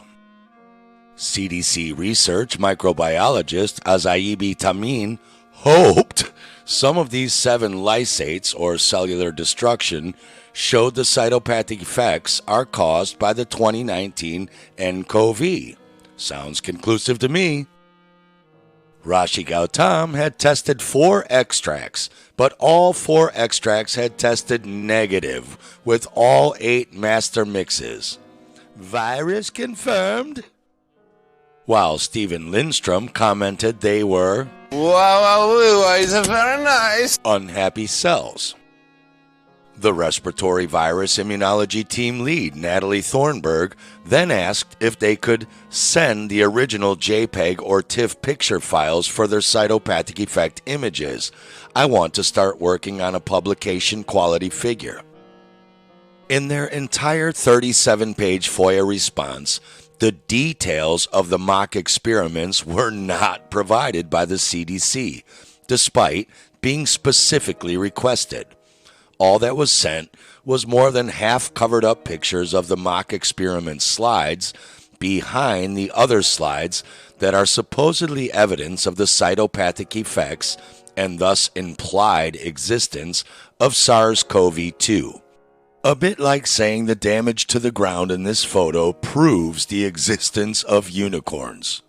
CDC research microbiologist Azaibi Tamin hoped some of these 7 lysates, or cellular destruction, showed the cytopathic effects are caused by the 2019 nCoV. Sounds conclusive to me. Rashi Gautam had tested 4 extracts, but all 4 extracts had tested negative, with all 8 master mixes. Virus confirmed? While Stephen Lindstrom commented they were very nice unhappy cells. The respiratory virus immunology team lead, Natalie Thornburg, then asked if they could send the original JPEG or TIFF picture files for their cytopathic effect images. I want to start working on a publication quality figure. In their entire 37-page FOIA response, the details of the mock experiments were not provided by the CDC, despite being specifically requested. All that was sent was more than half covered up pictures of the mock experiment slides behind the other slides that are supposedly evidence of the cytopathic effects and thus implied existence of SARS-CoV-2. A bit like saying the damage to the ground in this photo proves the existence of unicorns.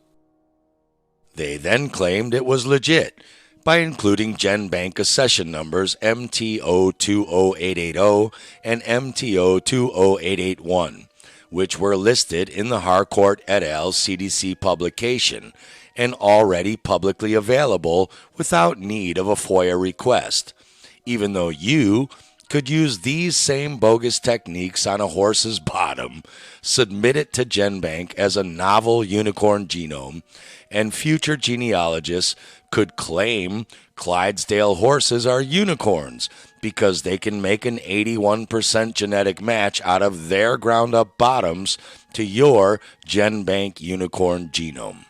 They then claimed it was legit by including GenBank accession numbers MTO20880 and MTO20881, which were listed in the Harcourt et al. CDC publication and already publicly available without need of a FOIA request, even though you could use these same bogus techniques on a horse's bottom, submit it to GenBank as a novel unicorn genome, and future genealogists could claim Clydesdale horses are unicorns because they can make an 81% genetic match out of their ground-up bottoms to your GenBank unicorn genome.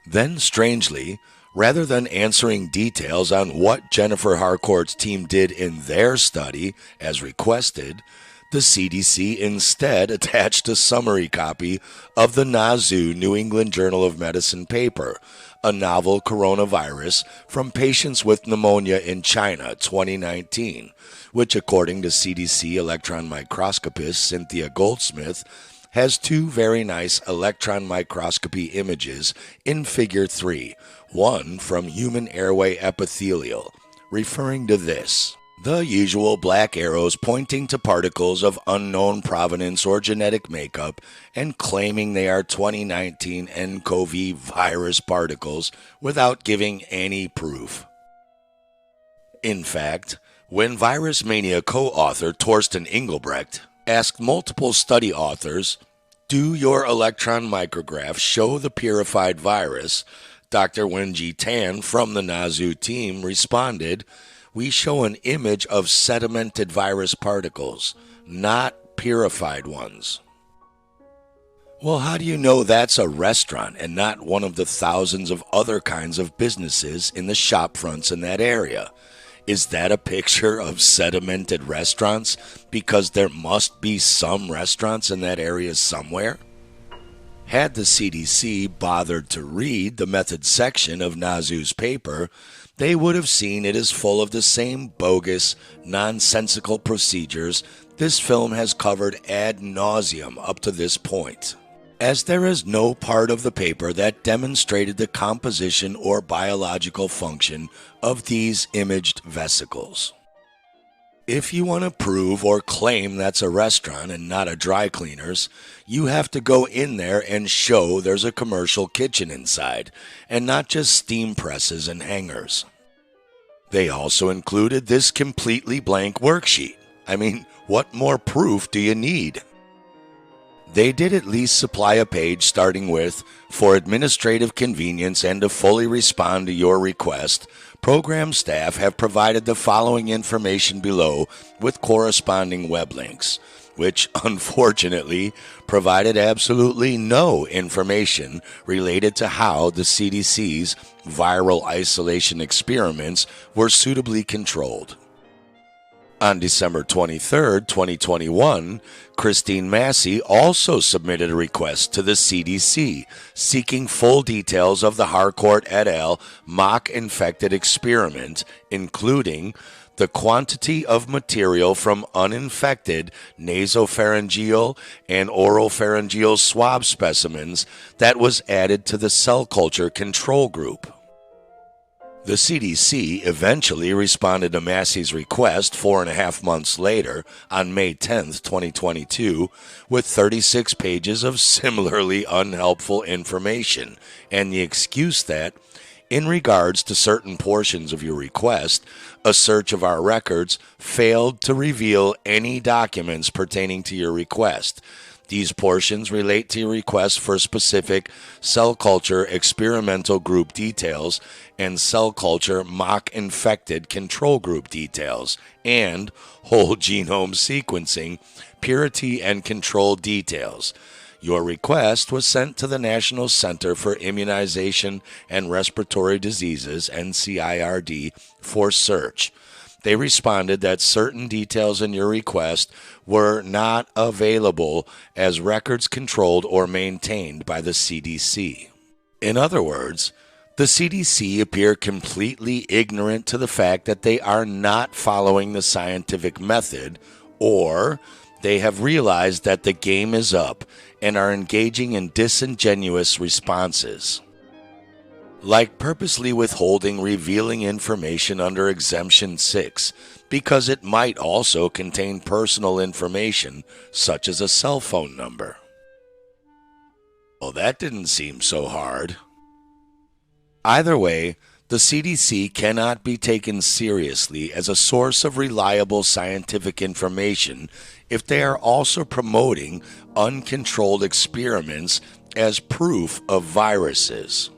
Then, strangely, rather than answering details on what Jennifer Harcourt's team did in their study, as requested, the CDC instead attached a summary copy of the NAZU New England Journal of Medicine paper, a novel coronavirus from patients with pneumonia in China 2019, which, according to CDC electron microscopist Cynthia Goldsmith, has 2 very nice electron microscopy images in Figure 3, one from human airway epithelial, referring to this. The usual black arrows pointing to particles of unknown provenance or genetic makeup and claiming they are 2019 nCoV virus particles without giving any proof. In fact, when Virus Mania co-author Torsten Engelbrecht asked multiple study authors, "Do your electron micrographs show the purified virus?" Dr. Wenji Tan from the NAZU team responded, "We show an image of sedimented virus particles, not purified ones." Well, how do you know that's a restaurant and not one of the thousands of other kinds of businesses in the shop fronts in that area? Is that a picture of sedimented restaurants because there must be some restaurants in that area somewhere? Had the CDC bothered to read the methods section of Nazu's paper, they would have seen it is full of the same bogus, nonsensical procedures this film has covered ad nauseum up to this point, as there is no part of the paper that demonstrated the composition or biological function of these imaged vesicles. If you want to prove or claim that's a restaurant and not a dry cleaner's, you have to go in there and show there's a commercial kitchen inside, and not just steam presses and hangers. They also included this completely blank worksheet. I mean, what more proof do you need? They did at least supply a page starting with, "For administrative convenience and to fully respond to your request, program staff have provided the following information below with corresponding web links," which unfortunately provided absolutely no information related to how the CDC's viral isolation experiments were suitably controlled. On December 23, 2021, Christine Massey also submitted a request to the CDC seeking full details of the Harcourt et al. Mock infected experiment, including the quantity of material from uninfected nasopharyngeal and oropharyngeal swab specimens that was added to the cell culture control group. The CDC eventually responded to Massey's request 4.5 months later, on May 10, 2022, with 36 pages of similarly unhelpful information, and the excuse that, in regards to certain portions of your request, a search of our records failed to reveal any documents pertaining to your request. These portions relate to your request for specific cell culture experimental group details and cell culture mock infected control group details and whole genome sequencing purity and control details. Your request was sent to the National Center for Immunization and Respiratory Diseases, NCIRD, for search. They responded that certain details in your request were not available as records controlled or maintained by the CDC. In other words, the CDC appear completely ignorant to the fact that they are not following the scientific method, or they have realized that the game is up and are engaging in disingenuous responses, like purposely withholding revealing information under Exemption 6 because it might also contain personal information such as a cell phone number. Well, that didn't seem so hard. Either way, the CDC cannot be taken seriously as a source of reliable scientific information if they are also promoting uncontrolled experiments as proof of viruses.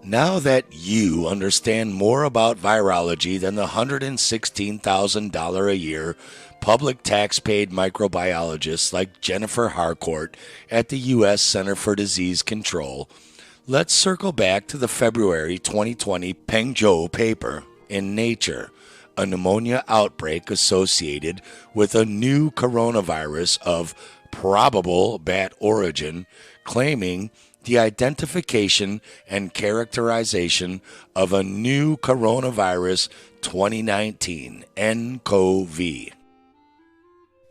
Now that you understand more about virology than the $116,000 a year public tax-paid microbiologists like Jennifer Harcourt at the U.S. Center for Disease Control, let's circle back to the February 2020 Peng Zhou paper in Nature, a pneumonia outbreak associated with a new coronavirus of probable bat origin, claiming the identification and characterization of a new coronavirus 2019 nCoV.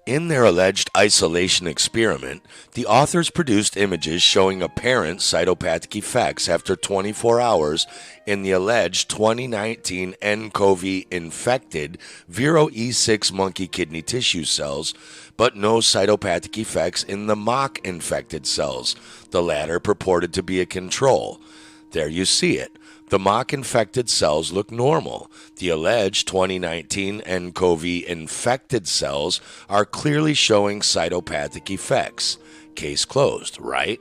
In their alleged isolation experiment, the authors produced images showing apparent cytopathic effects after 24 hours in the alleged 2019 nCoV infected Viro E6 monkey kidney tissue cells, but no cytopathic effects in the mock infected cells, the latter purported to be a control. There you see it. The mock-infected cells look normal. The alleged 2019 nCoV infected cells are clearly showing cytopathic effects. Case closed, right?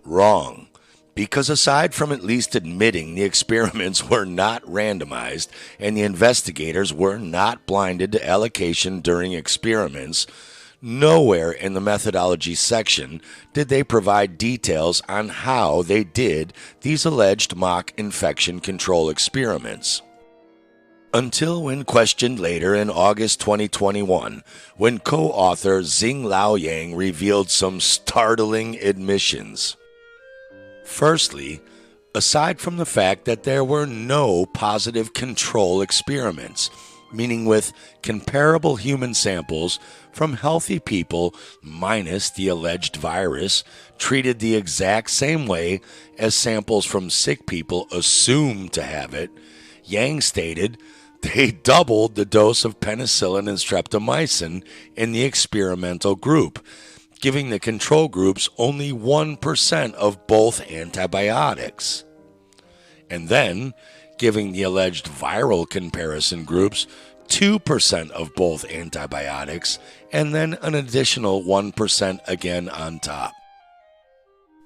Wrong. Because aside from at least admitting the experiments were not randomized and the investigators were not blinded to allocation during experiments, nowhere in the methodology section did they provide details on how they did these alleged mock infection control experiments. Until when questioned later in August 2021, when co-author Xinglao Yang revealed some startling admissions. Firstly, aside from the fact that there were no positive control experiments, meaning with comparable human samples from healthy people minus the alleged virus, treated the exact same way as samples from sick people assumed to have it, Yang stated they doubled the dose of penicillin and streptomycin in the experimental group, giving the control groups only 1% of both antibiotics. And then giving the alleged viral comparison groups 2% of both antibiotics, and then an additional 1% again on top.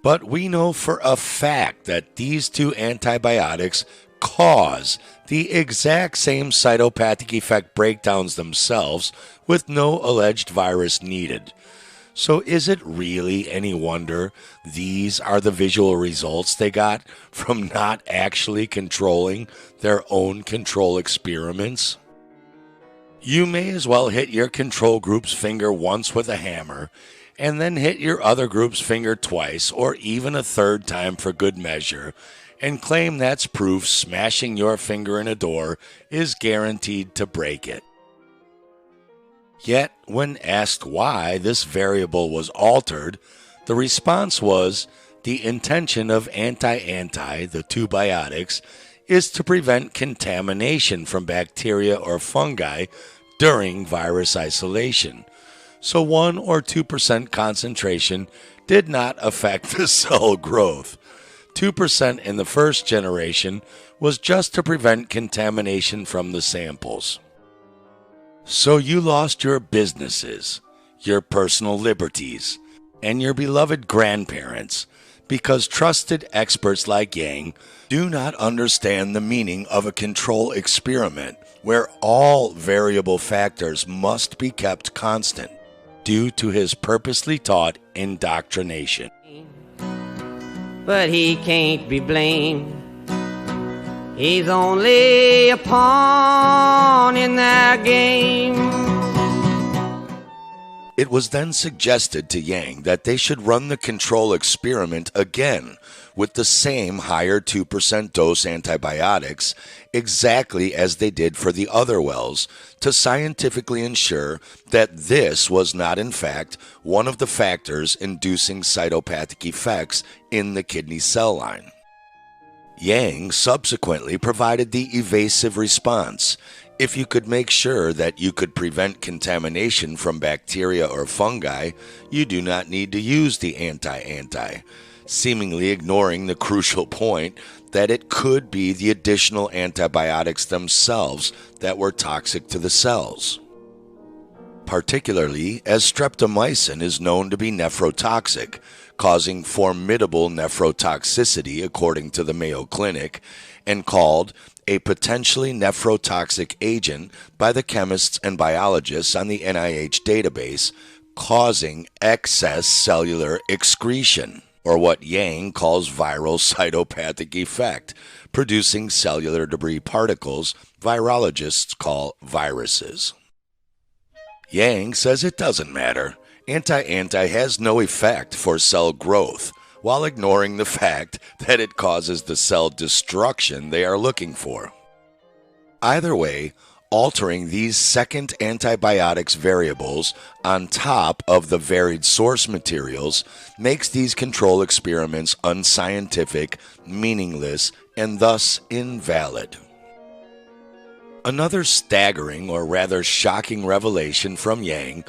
But we know for a fact that these two antibiotics cause the exact same cytopathic effect breakdowns themselves with no alleged virus needed. So is it really any wonder these are the visual results they got from not actually controlling their own control experiments? You may as well hit your control group's finger once with a hammer and then hit your other group's finger twice or even a third time for good measure and claim that's proof smashing your finger in a door is guaranteed to break it. Yet, when asked why this variable was altered, the response was the intention of anti-anti, the two biotics, is to prevent contamination from bacteria or fungi during virus isolation. So 1 or 2% concentration did not affect the cell growth. 2% in the first generation was just to prevent contamination from the samples. So you lost your businesses, your personal liberties, and your beloved grandparents because trusted experts like Yang do not understand the meaning of a control experiment where all variable factors must be kept constant due to his purposely taught indoctrination. But he can't be blamed. He's only a pawn in their game. It was then suggested to Yang that they should run the control experiment again with the same higher 2% dose antibiotics exactly as they did for the other wells to scientifically ensure that this was not in fact one of the factors inducing cytopathic effects in the kidney cell line. Yang subsequently provided the evasive response. If you could make sure that you could prevent contamination from bacteria or fungi, you do not need to use the anti-anti, seemingly ignoring the crucial point that it could be the additional antibiotics themselves that were toxic to the cells. Particularly as streptomycin is known to be nephrotoxic, causing formidable nephrotoxicity according to the Mayo Clinic, and called a potentially nephrotoxic agent by the chemists and biologists on the NIH database, causing excess cellular excretion, or what Yang calls viral cytopathic effect, producing cellular debris particles virologists call viruses. Yang says it doesn't matter. Anti-anti has no effect for cell growth, while ignoring the fact that it causes the cell destruction they are looking for. Either way, altering these second antibiotics variables on top of the varied source materials makes these control experiments unscientific, meaningless, and thus invalid. Another staggering, or rather shocking revelation from Yang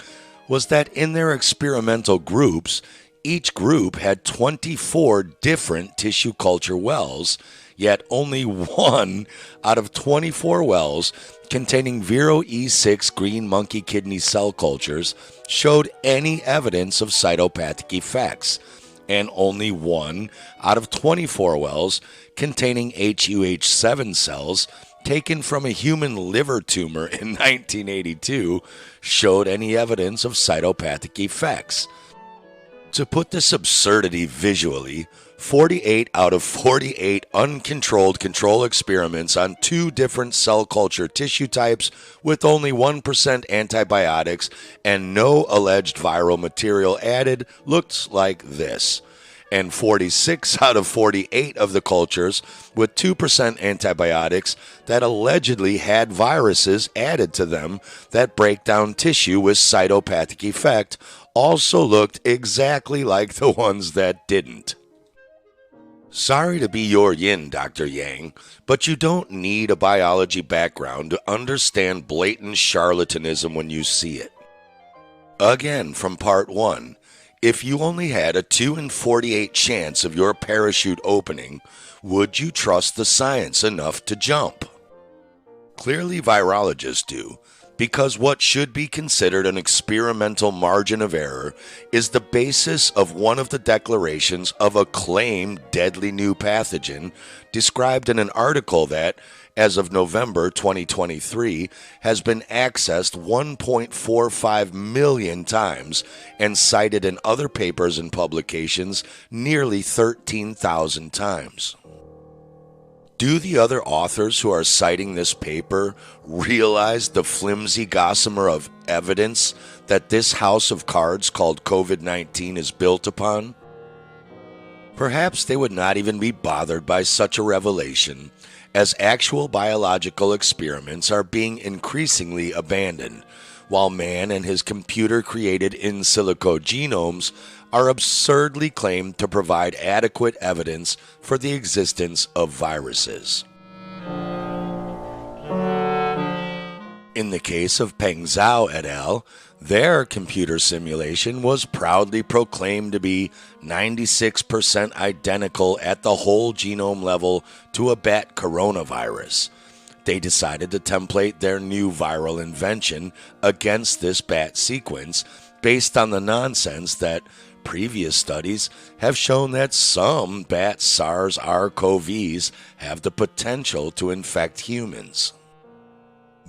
was that in their experimental groups, each group had 24 different tissue culture wells, yet only 1 out of 24 wells containing Viro E6 green monkey kidney cell cultures showed any evidence of cytopathic effects, and only 1 out of 24 wells containing HUH7 cells taken from a human liver tumor in 1982 showed any evidence of cytopathic effects. To put this absurdity visually, 48 out of 48 uncontrolled control experiments on 2 different cell culture tissue types with only 1% antibiotics and no alleged viral material added looked like this. And 46 out of 48 of the cultures with 2% antibiotics that allegedly had viruses added to them that break down tissue with cytopathic effect also looked exactly like the ones that didn't. Sorry to be your yin, Dr. Yang, but you don't need a biology background to understand blatant charlatanism when you see it. Again, from part 1, if you only had a 2 in 48 chance of your parachute opening, would you trust the science enough to jump? Clearly virologists do, because what should be considered an experimental margin of error is the basis of one of the declarations of a claimed deadly new pathogen described in an article that, as of November 2023, has been accessed 1.45 million times and cited in other papers and publications nearly 13,000 times. Do the other authors who are citing this paper realize the flimsy gossamer of evidence that this house of cards called COVID-19 is built upon? Perhaps they would not even be bothered by such a revelation, as actual biological experiments are being increasingly abandoned, while man and his computer-created in silico genomes are absurdly claimed to provide adequate evidence for the existence of viruses. In the case of Peng Zhao et al., their computer simulation was proudly proclaimed to be 96% identical at the whole genome level to a bat coronavirus. They decided to template their new viral invention against this bat sequence based on the nonsense that previous studies have shown that some bat SARS-CoV-2s have the potential to infect humans.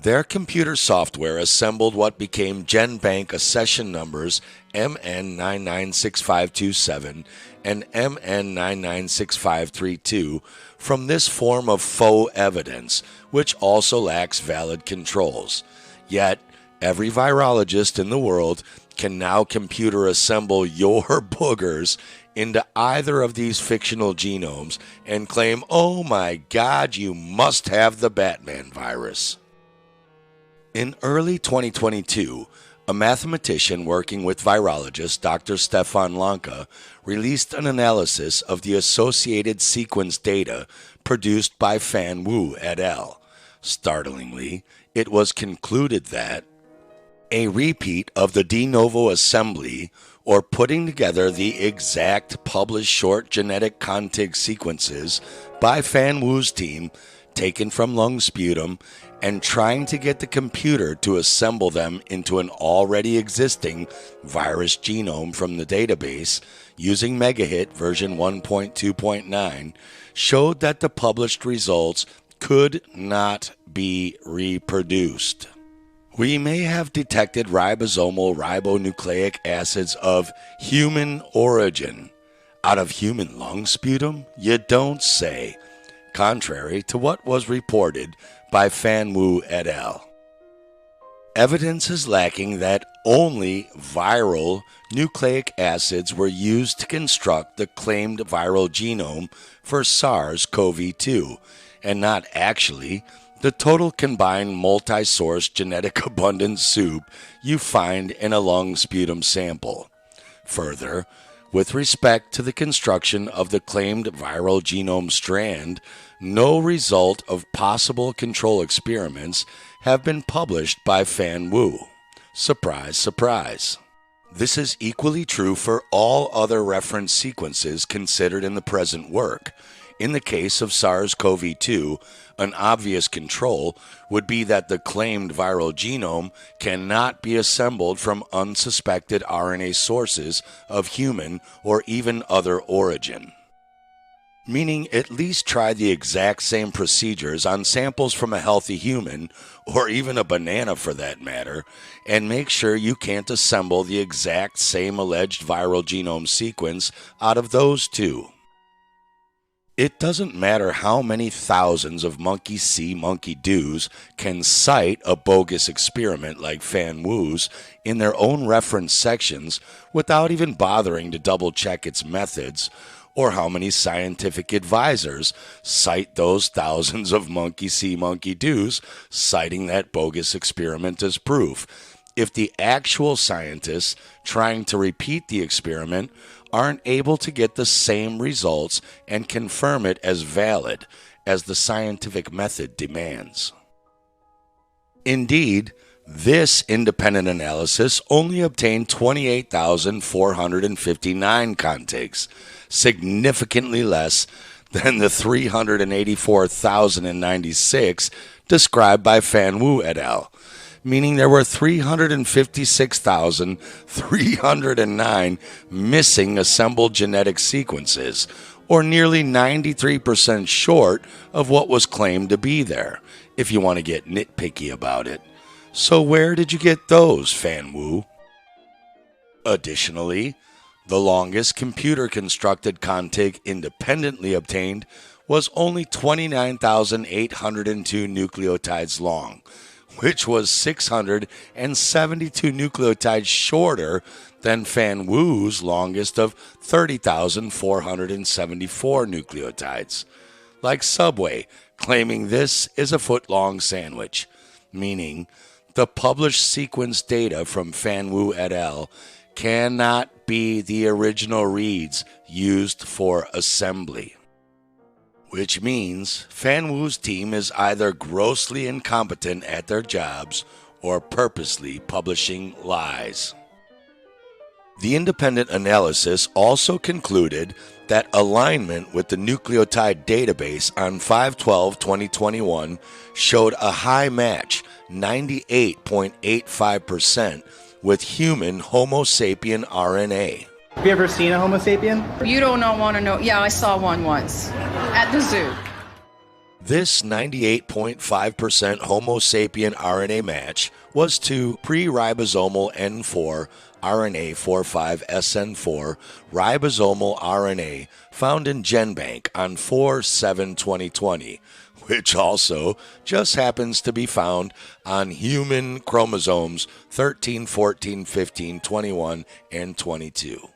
Their computer software assembled what became GenBank accession numbers MN996527 and MN996532 from this form of faux evidence, which also lacks valid controls. Yet, every virologist in the world can now computer assemble your boogers into either of these fictional genomes and claim, oh my God, you must have the Batman virus. In early 2022, a mathematician working with virologist Dr. Stefan Lanka released an analysis of the associated sequence data produced by Fan Wu et al. Startlingly, it was concluded that a repeat of the de novo assembly, or putting together the exact published short genetic contig sequences by Fan Wu's team, taken from lung sputum, and trying to get the computer to assemble them into an already existing virus genome from the database using Megahit version 1.2.9, showed that the published results could not be reproduced. We may have detected ribosomal ribonucleic acids of human origin out of human lung sputum? You don't say, contrary to what was reported by Fan Wu et al. Evidence is lacking that only viral nucleic acids were used to construct the claimed viral genome for SARS-CoV-2, and not actually the total combined multi-source genetic abundance soup you find in a lung sputum sample. Further, with respect to the construction of the claimed viral genome strand, no result of possible control experiments have been published by Fan Wu. Surprise, surprise. This is equally true for all other reference sequences considered in the present work. In the case of SARS-CoV-2, an obvious control would be that the claimed viral genome cannot be assembled from unsuspected RNA sources of human or even other origin. meaning at least try the exact same procedures on samples from a healthy human, or even a banana for that matter, and make sure you can't assemble the exact same alleged viral genome sequence out of those two. It doesn't matter how many thousands of monkey see, monkey do's can cite a bogus experiment like Fan Wu's in their own reference sections without even bothering to double check its methods, or how many scientific advisors cite those thousands of monkey see, monkey do's citing that bogus experiment as proof, if the actual scientists trying to repeat the experiment aren't able to get the same results and confirm it as valid as the scientific method demands. Indeed, this independent analysis only obtained 28,459 contigs, significantly less than the 384,096 described by Fan Wu et al., meaning there were 356,309 missing assembled genetic sequences, or nearly 93% short of what was claimed to be there, if you want to get nitpicky about it. So where did you get those, Fan Wu? Additionally, the longest computer-constructed contig independently obtained was only 29,802 nucleotides long, which was 672 nucleotides shorter than Fan Wu's longest of 30,474 nucleotides. Like Subway, claiming this is a foot-long sandwich, meaning the published sequence data from Fan Wu et al. Cannot be the original reads used for assembly. Which means Fan Wu's team is either grossly incompetent at their jobs or purposely publishing lies. The independent analysis also concluded that alignment with the nucleotide database on 5/12/2021 showed a high match, 98.85%, with human Homo sapien RNA. Have you ever seen a Homo sapien? You don't want to know. Yeah, I saw one once at the zoo. This 98.5% Homo sapien RNA match was to pre-ribosomal N4 RNA 45SN4 ribosomal RNA found in GenBank on 4/7/2020, which also just happens to be found on human chromosomes 13, 14, 15, 21, and 22.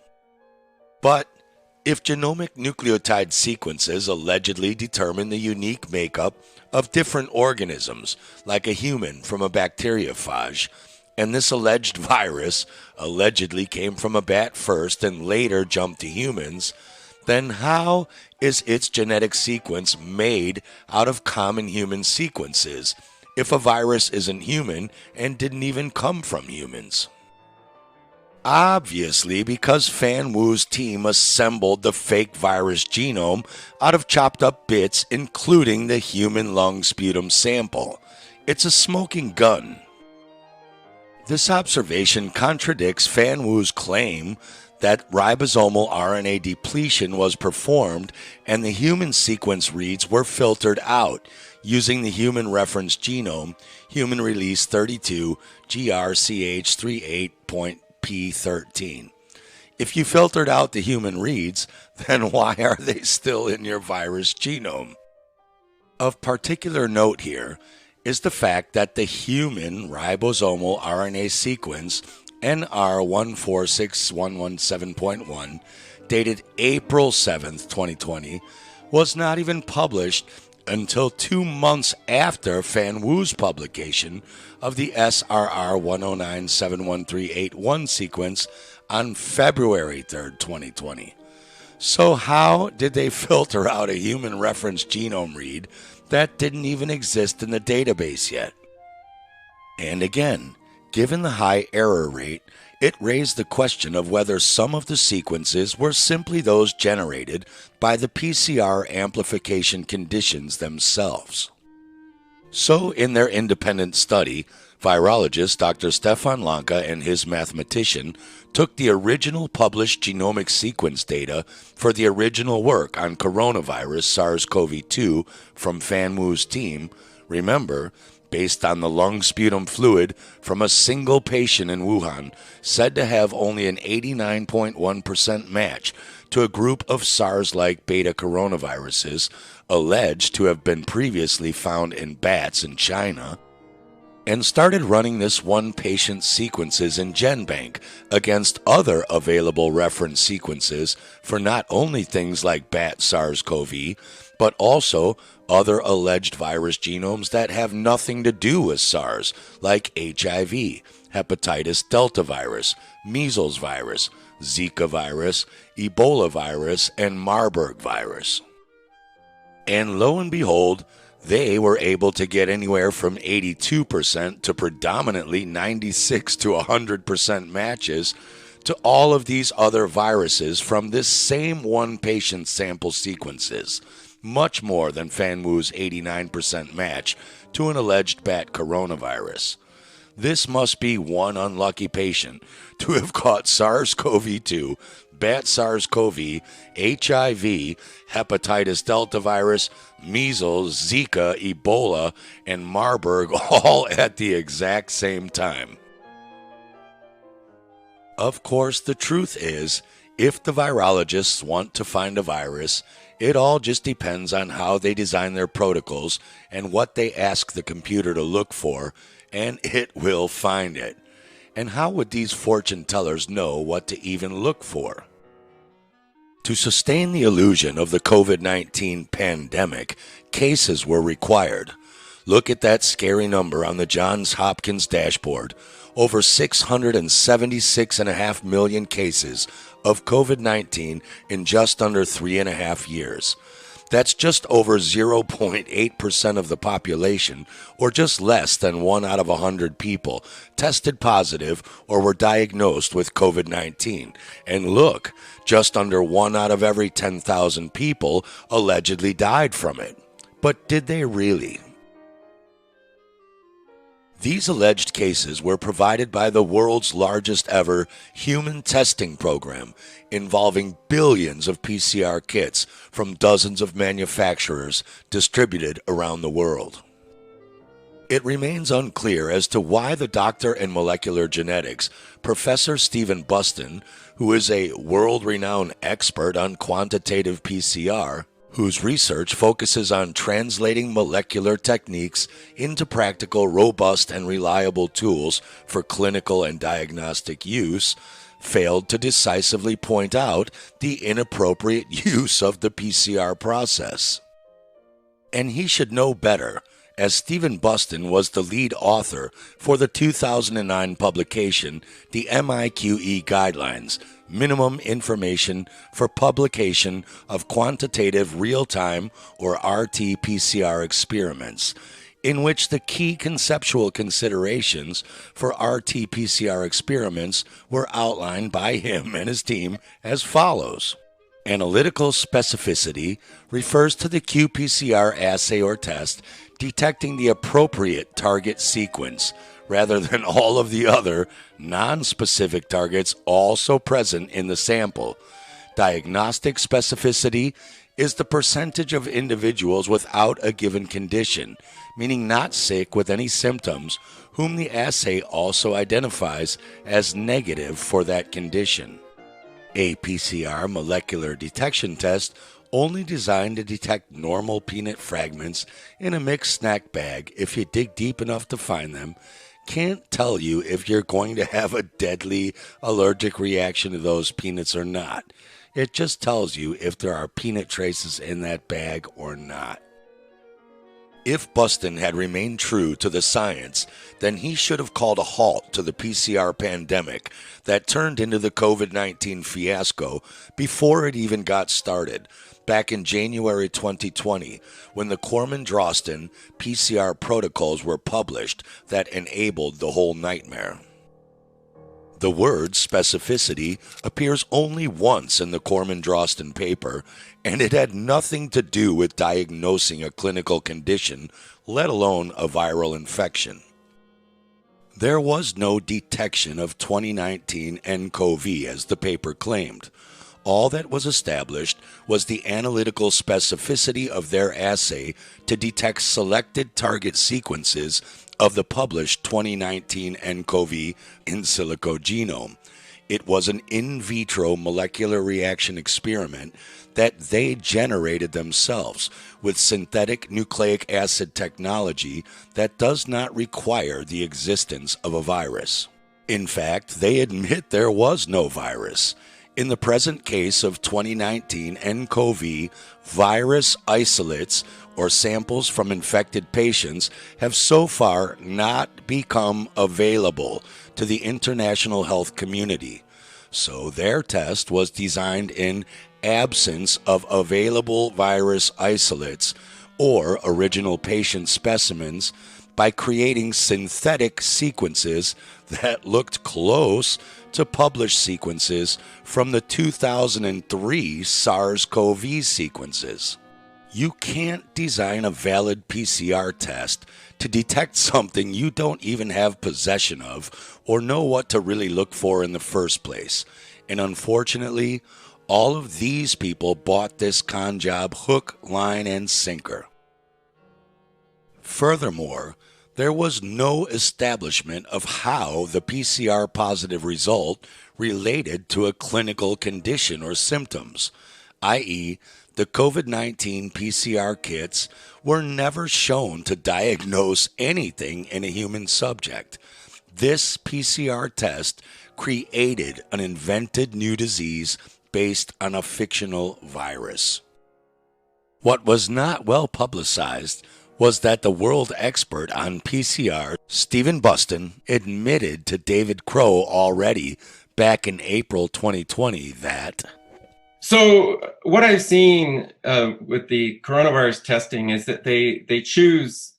But if genomic nucleotide sequences allegedly determine the unique makeup of different organisms, like a human from a bacteriophage, and this alleged virus allegedly came from a bat first and later jumped to humans, then how is its genetic sequence made out of common human sequences if a virus isn't human and didn't even come from humans? Obviously, because Fan Wu's team assembled the fake virus genome out of chopped up bits, including the human lung sputum sample. It's a smoking gun. This observation contradicts Fan Wu's claim that ribosomal RNA depletion was performed and the human sequence reads were filtered out using the human reference genome, human release 32 GRCH38.P13. If you filtered out the human reads, then why are they still in your virus genome? Of particular note here is the fact that the human ribosomal RNA sequence NR146117.1, dated April 7th, 2020, was not even published until 2 months after Fan Wu's publication of the SRR1097138.1 sequence on February 3rd, 2020. So how did they filter out a human reference genome read that didn't even exist in the database yet? And again, given the high error rate, it raised the question of whether some of the sequences were simply those generated by the PCR amplification conditions themselves. So in their independent study, Virologist Dr. Stefan Lanka and his mathematician took the original published genomic sequence data for the original work on coronavirus SARS-CoV-2 from Fan Wu's team, remember, based on the lung sputum fluid from a single patient in Wuhan, said to have only an 89.1% match to a group of SARS-like beta coronaviruses alleged to have been previously found in bats in China, and started running this one patient's sequences in GenBank against other available reference sequences for not only things like bat SARS-CoV, but also other alleged virus genomes that have nothing to do with SARS, like HIV, hepatitis delta virus, measles virus, Zika virus, Ebola virus, and Marburg virus. And lo and behold, they were able to get anywhere from 82% to predominantly 96 to 100% matches to all of these other viruses from this same one patient sample sequences, much more than Fan Wu's 89% match to an alleged bat coronavirus. This must be one unlucky patient to have caught SARS-CoV-2, bat SARS-CoV, HIV, hepatitis delta virus, measles, Zika, Ebola, and Marburg all at the exact same time. Of course, the truth is, if the virologists want to find a virus, it all just depends on how they design their protocols and what they ask the computer to look for, and it will find it. And how would these fortune tellers know what to even look for? To sustain the illusion of the COVID-19 pandemic, cases were required. Look at that scary number on the Johns Hopkins dashboard. Over 676.5 million cases of COVID-19 in just under 3.5 years. That's just over 0.8% of the population, or just less than 1 out of 100 people tested positive or were diagnosed with COVID-19. And look, just under 1 out of every 10,000 people allegedly died from it. But did they really? These alleged cases were provided by the world's largest ever human testing program, involving billions of PCR kits from dozens of manufacturers distributed around the world. It remains unclear as to why the doctor in molecular genetics, Professor Stephen Buston, who is a world-renowned expert on quantitative PCR, whose research focuses on translating molecular techniques into practical, robust, and reliable tools for clinical and diagnostic use, failed to decisively point out the inappropriate use of the PCR process. And he should know better, as Stephen Buston was the lead author for the 2009 publication, the MIQE Guidelines, Minimum Information for Publication of Quantitative Real-Time or RT-PCR Experiments, in which the key conceptual considerations for RT-PCR experiments were outlined by him and his team as follows. Analytical specificity refers to the qPCR assay or test detecting the appropriate target sequence, rather than all of the other non-specific targets also present in the sample. Diagnostic specificity is the percentage of individuals without a given condition, meaning not sick with any symptoms, whom the assay also identifies as negative for that condition. A PCR molecular detection test only designed to detect normal peanut fragments in a mixed snack bag if you dig deep enough to find them, can't tell you if you're going to have a deadly allergic reaction to those peanuts or not. It just tells you if there are peanut traces in that bag or not. If Buston had remained true to the science, then he should have called a halt to the PCR pandemic that turned into the COVID-19 fiasco before it even got started, back in January 2020, when the Corman-Drosten PCR protocols were published that enabled the whole nightmare. The word specificity appears only once in the Corman-Drosten paper, and it had nothing to do with diagnosing a clinical condition, let alone a viral infection. There was no detection of 2019 nCoV as the paper claimed. All that was established was the analytical specificity of their assay to detect selected target sequences of the published 2019 nCoV in silico genome. It was an in vitro molecular reaction experiment that they generated themselves with synthetic nucleic acid technology that does not require the existence of a virus. In fact, they admit there was no virus. In the present case of 2019 nCoV, virus isolates or samples from infected patients have so far not become available to the international health community. So their test was designed in absence of available virus isolates or original patient specimens by creating synthetic sequences that looked close to published sequences from the 2003 SARS-CoV sequences. You can't design a valid PCR test to detect something you don't even have possession of or know what to really look for in the first place. And unfortunately, all of these people bought this con job hook, line, and sinker. Furthermore, there was no establishment of how the PCR positive result related to a clinical condition or symptoms, i.e., the COVID-19 PCR kits were never shown to diagnose anything in a human subject. This PCR test created an invented new disease based on a fictional virus. What was not well publicized was that the world expert on PCR, Stephen Buston, admitted to David Crow already back in April 2020 that... So what I've seen with the coronavirus testing is that they choose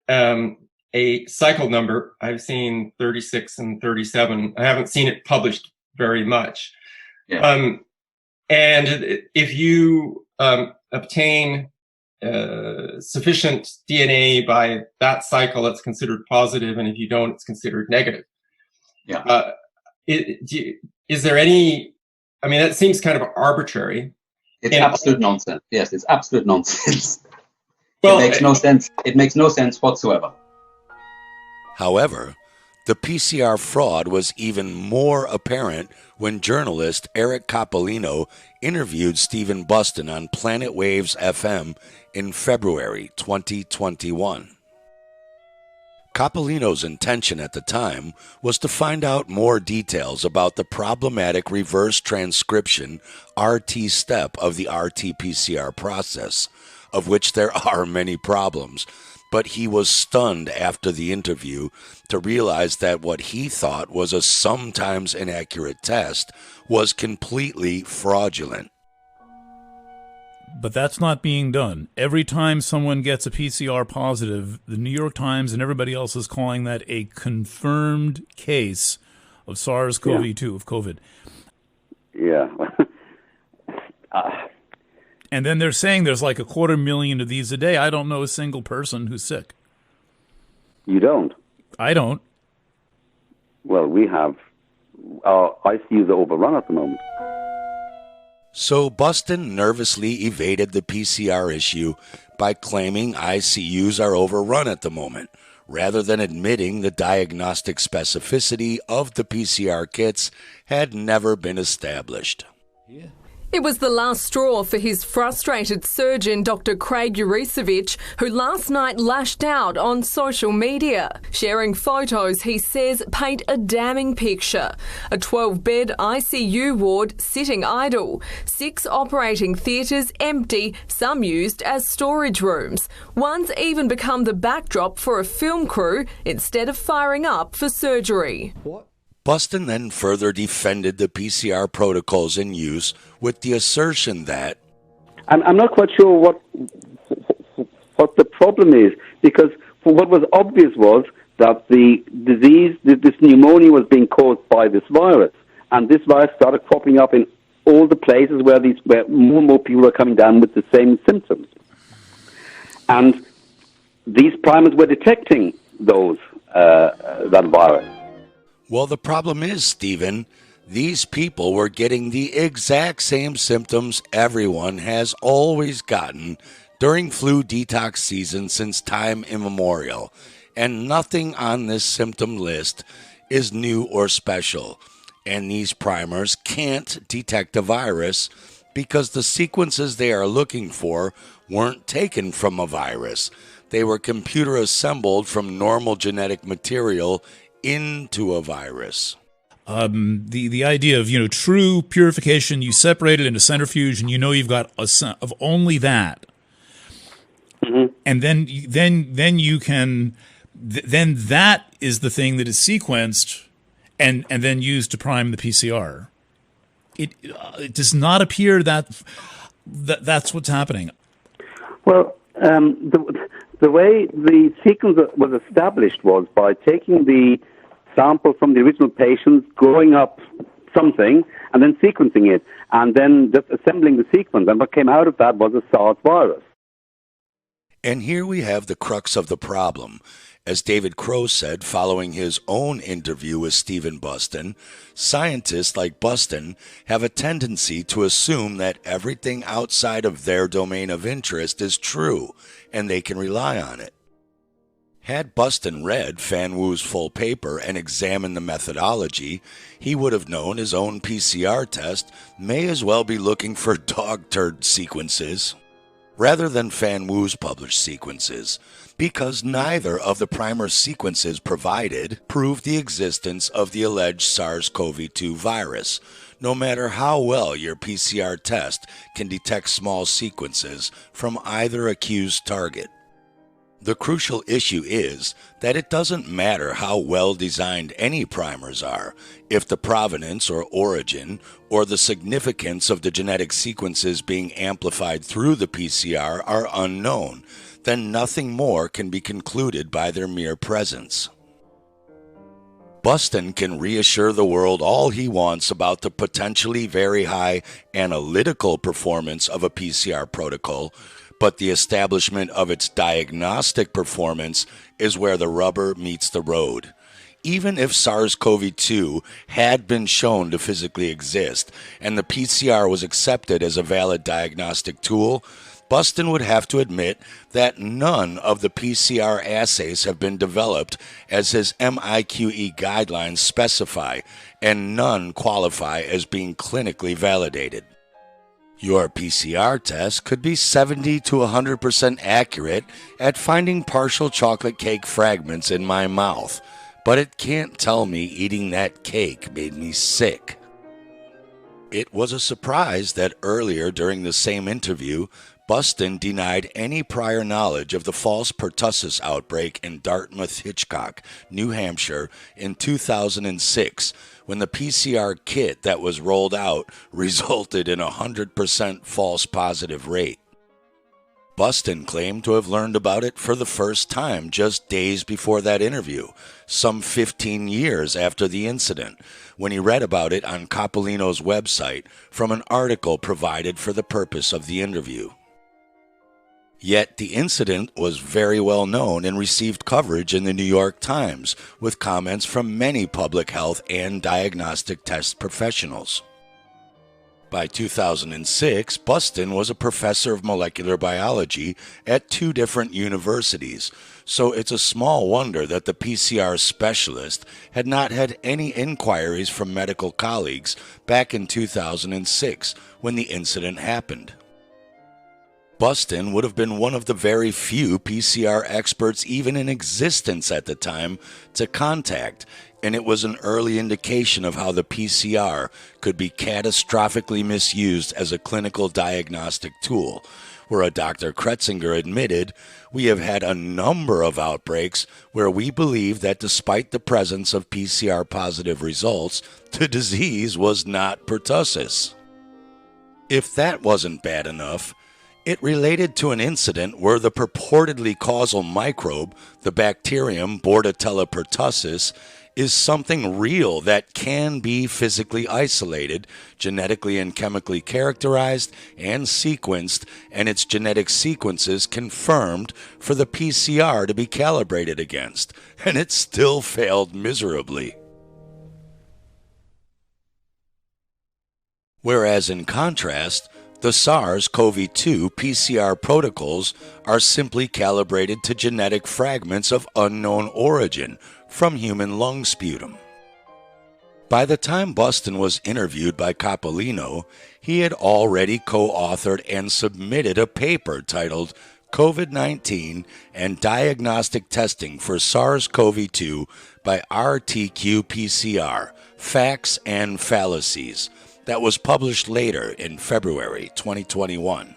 a cycle number. I've seen 36 and 37. I haven't seen it published very much. Yeah. And if you obtain sufficient DNA by that cycle, it's considered positive, and if you don't, it's considered negative. Yeah. Is there any? I mean, that seems kind of arbitrary. It's absolute nonsense. Yes, it's absolute nonsense. Well, it makes no sense. It makes no sense whatsoever. However, the PCR fraud was even more apparent when journalist Eric Coppolino interviewed Stephen Buston on Planet Waves FM in February 2021. Coppolino's intention at the time was to find out more details about the problematic reverse transcription RT step of the RT-PCR process, of which there are many problems. But he was stunned after the interview to realize that what he thought was a sometimes inaccurate test was completely fraudulent. But that's not being done. Every time someone gets a PCR positive, the New York Times and everybody else is calling that a confirmed case of SARS-CoV-2, of COVID. Yeah. And then they're saying there's like 250,000 of these a day. I don't know a single person who's sick. You don't? I don't. Well, we have. Our ICUs are overrun at the moment. So Buston nervously evaded the PCR issue by claiming ICUs are overrun at the moment, rather than admitting the diagnostic specificity of the PCR kits had never been established. Yeah. It was the last straw for his frustrated surgeon, Dr. Craig Urisevich, who last night lashed out on social media, sharing photos he says paint a damning picture. A 12-bed ICU ward sitting idle, 6 operating theatres empty, some used as storage rooms. One's even become the backdrop for a film crew instead of firing up for surgery. What? Buston then further defended the PCR protocols in use with the assertion that... I'm not quite sure what the problem is, because what was obvious was that the disease, this pneumonia, was being caused by this virus, and this virus started cropping up in all the places where more and more people were coming down with the same symptoms. And these primers were detecting those that virus. Well, the problem is, Stephen, these people were getting the exact same symptoms everyone has always gotten during flu detox season since time immemorial, and nothing on this symptom list is new or special. And these primers can't detect a virus because the sequences they are looking for weren't taken from a virus. They were computer assembled from normal genetic material into a virus. The idea of, true purification, you separate it in a centrifuge and you've got of only that. Mm-hmm. And then you can, then that is the thing that is sequenced and then used to prime the PCR. It does not appear that that's what's happening. Well, the way the sequence was established was by taking the sample from the original patients, growing up something, and then sequencing it, and then just assembling the sequence. And what came out of that was a SARS virus. And here we have the crux of the problem. As David Crow said following his own interview with Stephen Buston, scientists like Buston have a tendency to assume that everything outside of their domain of interest is true, and they can rely on it. Had Buston read Fan Wu's full paper and examined the methodology, he would have known his own PCR test may as well be looking for dog turd sequences rather than Fan Wu's published sequences, because neither of the primer sequences provided proved the existence of the alleged SARS-CoV-2 virus, no matter how well your PCR test can detect small sequences from either accused target. The crucial issue is that it doesn't matter how well designed any primers are if the provenance or origin or the significance of the genetic sequences being amplified through the PCR are unknown, then nothing more can be concluded by their mere presence. Buston can reassure the world all he wants about the potentially very high analytical performance of a PCR protocol, but the establishment of its diagnostic performance is where the rubber meets the road. Even if SARS-CoV-2 had been shown to physically exist and the PCR was accepted as a valid diagnostic tool, Buston would have to admit that none of the PCR assays have been developed as his MIQE guidelines specify, and none qualify as being clinically validated. Your PCR test could be 70 to 100% accurate at finding partial chocolate cake fragments in my mouth, but it can't tell me eating that cake made me sick. It was a surprise that earlier during the same interview, Buston denied any prior knowledge of the false pertussis outbreak in Dartmouth-Hitchcock, New Hampshire in 2006, when the PCR kit that was rolled out resulted in a 100% false positive rate. Buston claimed to have learned about it for the first time just days before that interview, some 15 years after the incident, when he read about it on Coppolino's website from an article provided for the purpose of the interview. Yet the incident was very well known and received coverage in the New York Times, with comments from many public health and diagnostic test professionals. By 2006, Buston was a professor of molecular biology at 2 different universities, so it's a small wonder that the PCR specialist had not had any inquiries from medical colleagues back in 2006 when the incident happened. Buston would have been one of the very few PCR experts even in existence at the time to contact, and it was an early indication of how the PCR could be catastrophically misused as a clinical diagnostic tool, where a Dr. Kretzinger admitted, "We have had a number of outbreaks where we believe that despite the presence of PCR-positive results, the disease was not pertussis." If that wasn't bad enough, It related to an incident where the purportedly causal microbe, the bacterium Bordetella pertussis, is something real that can be physically isolated, genetically and chemically characterized, and sequenced, and its genetic sequences confirmed for the PCR to be calibrated against, and it still failed miserably. Whereas in contrast, the SARS-CoV-2 PCR protocols are simply calibrated to genetic fragments of unknown origin from human lung sputum. By the time Buston was interviewed by Coppolino, he had already co-authored and submitted a paper titled COVID-19 and Diagnostic Testing for SARS-CoV-2 by RT-qPCR, Facts and Fallacies, that was published later in February 2021.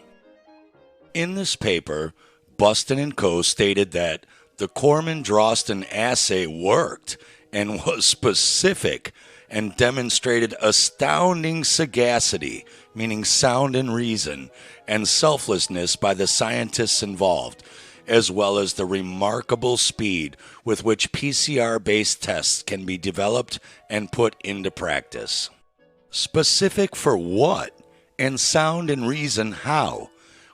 In this paper, Buston and Co. stated that the Corman-Drosten assay worked and was specific and demonstrated astounding sagacity, meaning sound and reason, and selflessness by the scientists involved, as well as the remarkable speed with which PCR-based tests can be developed and put into practice. Specific for what? And sound and reason how?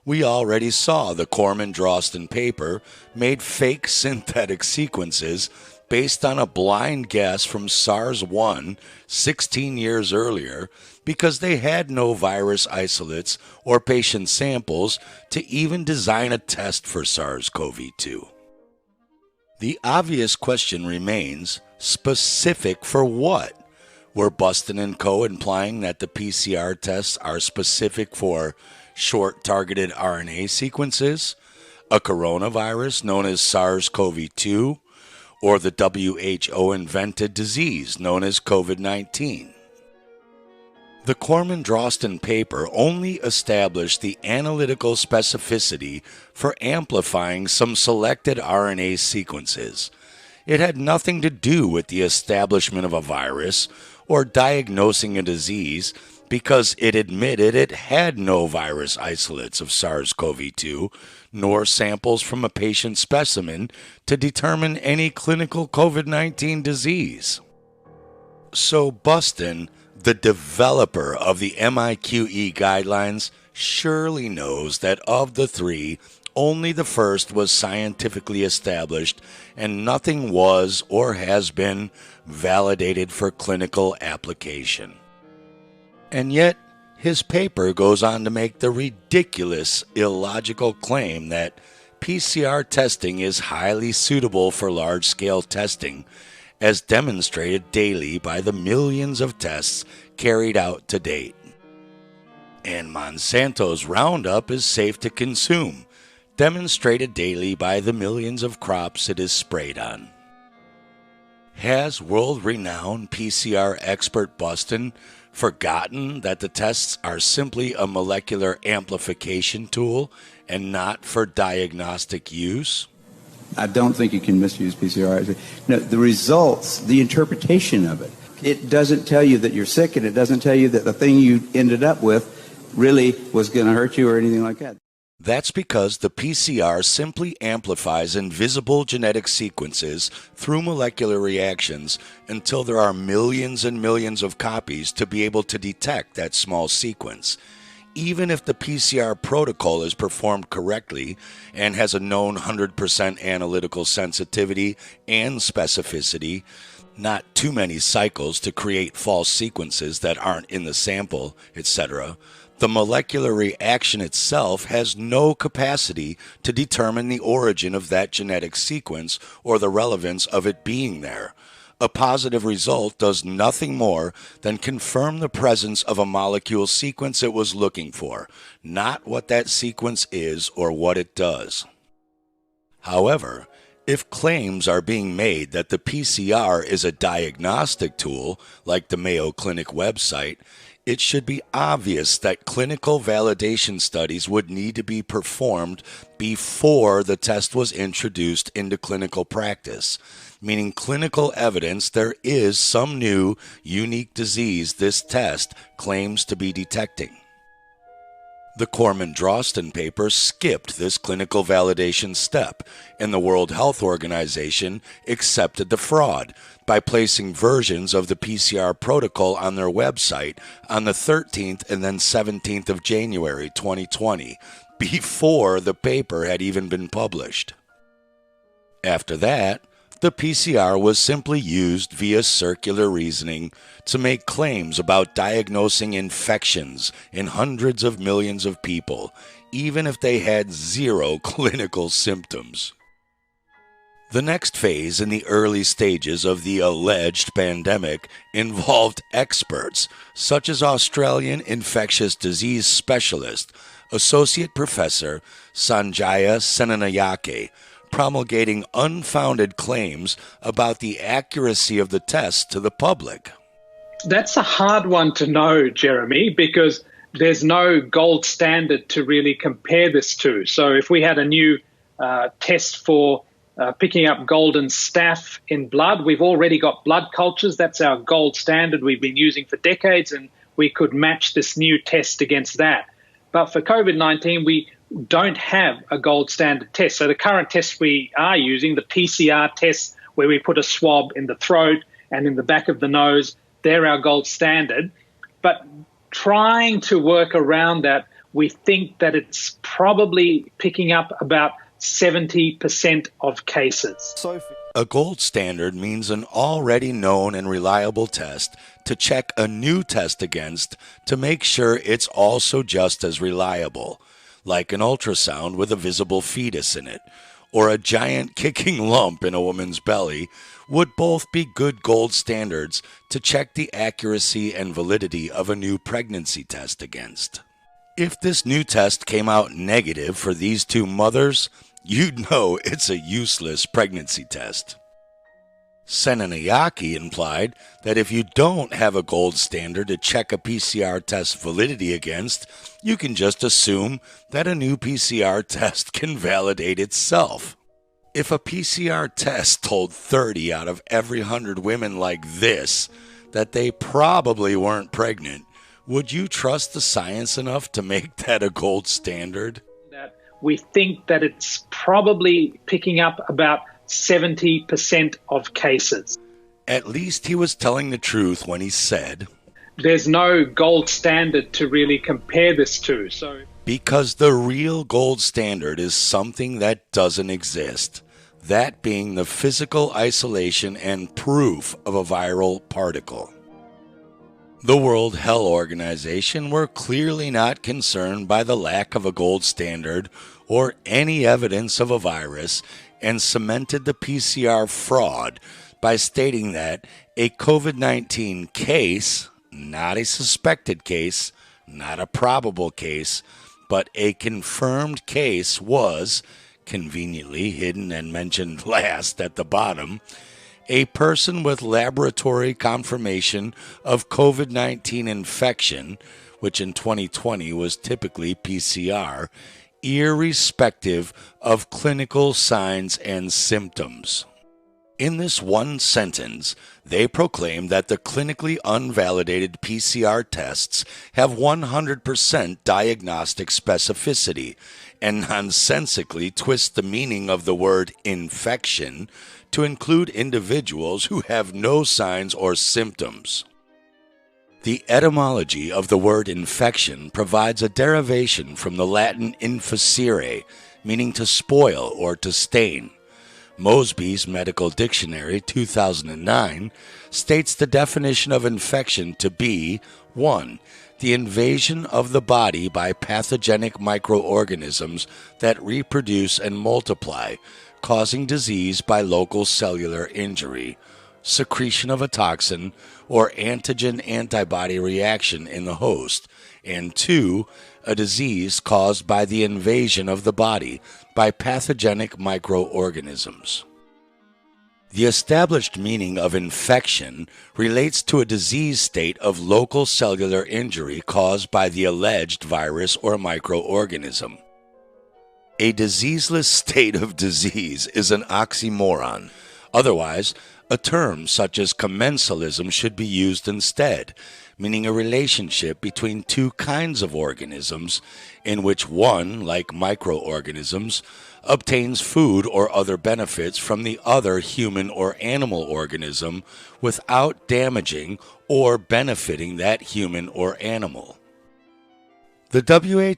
We already saw the Corman-Drosten paper made fake synthetic sequences based on a blind guess from SARS-1 16 years earlier because they had no virus isolates or patient samples to even design a test for SARS-CoV-2. The obvious question remains, specific for what? Were Buston and Co. implying that the PCR tests are specific for short-targeted RNA sequences, a coronavirus known as SARS-CoV-2, or the WHO-invented disease known as COVID-19? The Corman-Drosten paper only established the analytical specificity for amplifying some selected RNA sequences. It had nothing to do with the establishment of a virus or diagnosing a disease because it admitted it had no virus isolates of SARS-CoV-2 nor samples from a patient specimen to determine any clinical COVID-19 disease. So Buston, the developer of the MIQE guidelines, surely knows that of the three, only the first was scientifically established and nothing was or has been validated for clinical application. And yet, his paper goes on to make the ridiculous, illogical claim that PCR testing is highly suitable for large-scale testing, as demonstrated daily by the millions of tests carried out to date. And Monsanto's Roundup is safe to consume, demonstrated daily by the millions of crops it is sprayed on. Has world-renowned PCR expert Buston forgotten that the tests are simply a molecular amplification tool and not for diagnostic use? I don't think you can misuse PCR. No, the results, the interpretation of it, it doesn't tell you that you're sick, and it doesn't tell you that the thing you ended up with really was going to hurt you or anything like that. That's because the PCR simply amplifies invisible genetic sequences through molecular reactions until there are millions and millions of copies to be able to detect that small sequence. Even if the PCR protocol is performed correctly and has a known 100% analytical sensitivity and specificity, not too many cycles to create false sequences that aren't in the sample, etc., the molecular reaction itself has no capacity to determine the origin of that genetic sequence or the relevance of it being there. A positive result does nothing more than confirm the presence of a molecule sequence it was looking for, not what that sequence is or what it does. However, if claims are being made that the PCR is a diagnostic tool, like the Mayo Clinic website, it should be obvious that clinical validation studies would need to be performed before the test was introduced into clinical practice, meaning clinical evidence there is some new, unique disease this test claims to be detecting. The Corman-Drosten paper skipped this clinical validation step, and the World Health Organization accepted the fraud by placing versions of the PCR protocol on their website on the 13th and then 17th of January 2020, before the paper had even been published. After that, the PCR was simply used via circular reasoning to make claims about diagnosing infections in hundreds of millions of people, even if they had zero clinical symptoms. The next phase in the early stages of the alleged pandemic involved experts such as Australian infectious disease specialist, Associate Professor Sanjaya Senanayake, promulgating unfounded claims about the accuracy of the test to the public. That's a hard one to know, Jeremy, because there's no gold standard to really compare this to. So if we had a new test for picking up golden staph in blood, we've already got blood cultures. That's our gold standard we've been using for decades, and we could match this new test against that. But for COVID-19, we don't have a gold standard test. So the current test we are using, the PCR test, where we put a swab in the throat and in the back of the nose, they're our gold standard. But trying to work around that, we think that it's probably picking up about 70% of cases. A gold standard means an already known and reliable test to check a new test against to make sure it's also just as reliable, like an ultrasound with a visible fetus in it, or a giant kicking lump in a woman's belly, would both be good gold standards to check the accuracy and validity of a new pregnancy test against. If this new test came out negative for these two mothers, you'd know it's a useless pregnancy test. Senanayake implied that if you don't have a gold standard to check a PCR test validity against, you can just assume that a new PCR test can validate itself. If a PCR test told 30 out of every 100 women like this that they probably weren't pregnant, would you trust the science enough to make that a gold standard? We think that it's probably picking up about 70% of cases. At least he was telling the truth when he said, there's no gold standard to really compare this to. Because the real gold standard is something that doesn't exist, that being the physical isolation and proof of a viral particle. The World Health Organization were clearly not concerned by the lack of a gold standard or any evidence of a virus, and cemented the PCR fraud by stating that a COVID-19 case, not a suspected case, not a probable case, but a confirmed case was, conveniently hidden and mentioned last at the bottom, a person with laboratory confirmation of COVID-19 infection, which in 2020 was typically PCR, irrespective of clinical signs and symptoms. In this one sentence, they proclaim that the clinically unvalidated PCR tests have 100% diagnostic specificity, and nonsensically twist the meaning of the word infection to include individuals who have no signs or symptoms. The etymology of the word infection provides a derivation from the Latin inficere, meaning to spoil or to stain. Mosby's Medical Dictionary 2009 states the definition of infection to be 1. The invasion of the body by pathogenic microorganisms that reproduce and multiply, causing disease by local cellular injury, secretion of a toxin, or antigen-antibody reaction in the host, and 2, a disease caused by the invasion of the body by pathogenic microorganisms. The established meaning of infection relates to a disease state of local cellular injury caused by the alleged virus or microorganism. A diseaseless state of disease is an oxymoron. Otherwise, A term such as commensalism should be used instead, meaning a relationship between two kinds of organisms in which one, like microorganisms, obtains food or other benefits from the other human or animal organism without damaging or benefiting that human or animal. The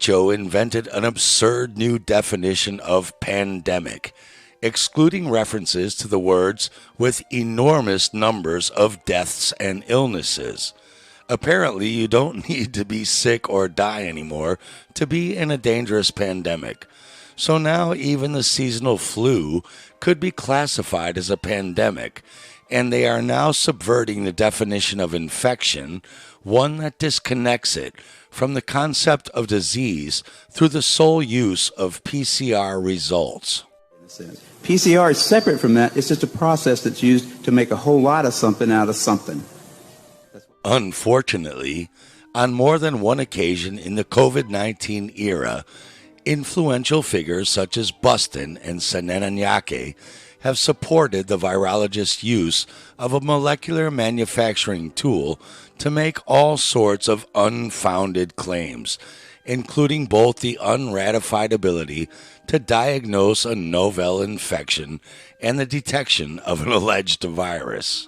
WHO invented an absurd new definition of pandemic, excluding references to the words with enormous numbers of deaths and illnesses. Apparently, you don't need to be sick or die anymore to be in a dangerous pandemic. So now even the seasonal flu could be classified as a pandemic, and they are now subverting the definition of infection, one that disconnects it from the concept of disease through the sole use of PCR results. PCR is separate from that. It's just a process that's used to make a whole lot of something out of something. Unfortunately, on more than one occasion in the COVID-19 era, influential figures such as Buston and Senenanyake have supported the virologist's use of a molecular manufacturing tool to make all sorts of unfounded claims, including both the unratified ability to diagnose a novel infection and the detection of an alleged virus.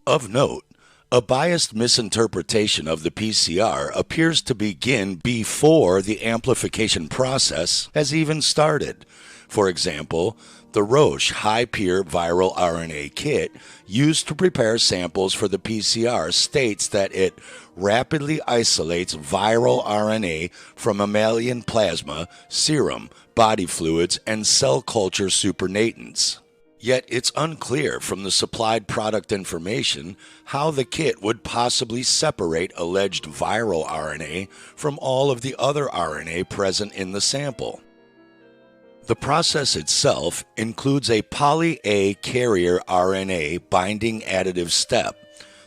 Of note, a biased misinterpretation of the PCR appears to begin before the amplification process has even started. For example, the Roche high-pure viral RNA kit used to prepare samples for the PCR states that it rapidly isolates viral RNA from mammalian plasma, serum, body fluids, and cell culture supernatants. Yet it's unclear from the supplied product information how the kit would possibly separate alleged viral RNA from all of the other RNA present in the sample. The process itself includes a poly-A carrier RNA binding additive step.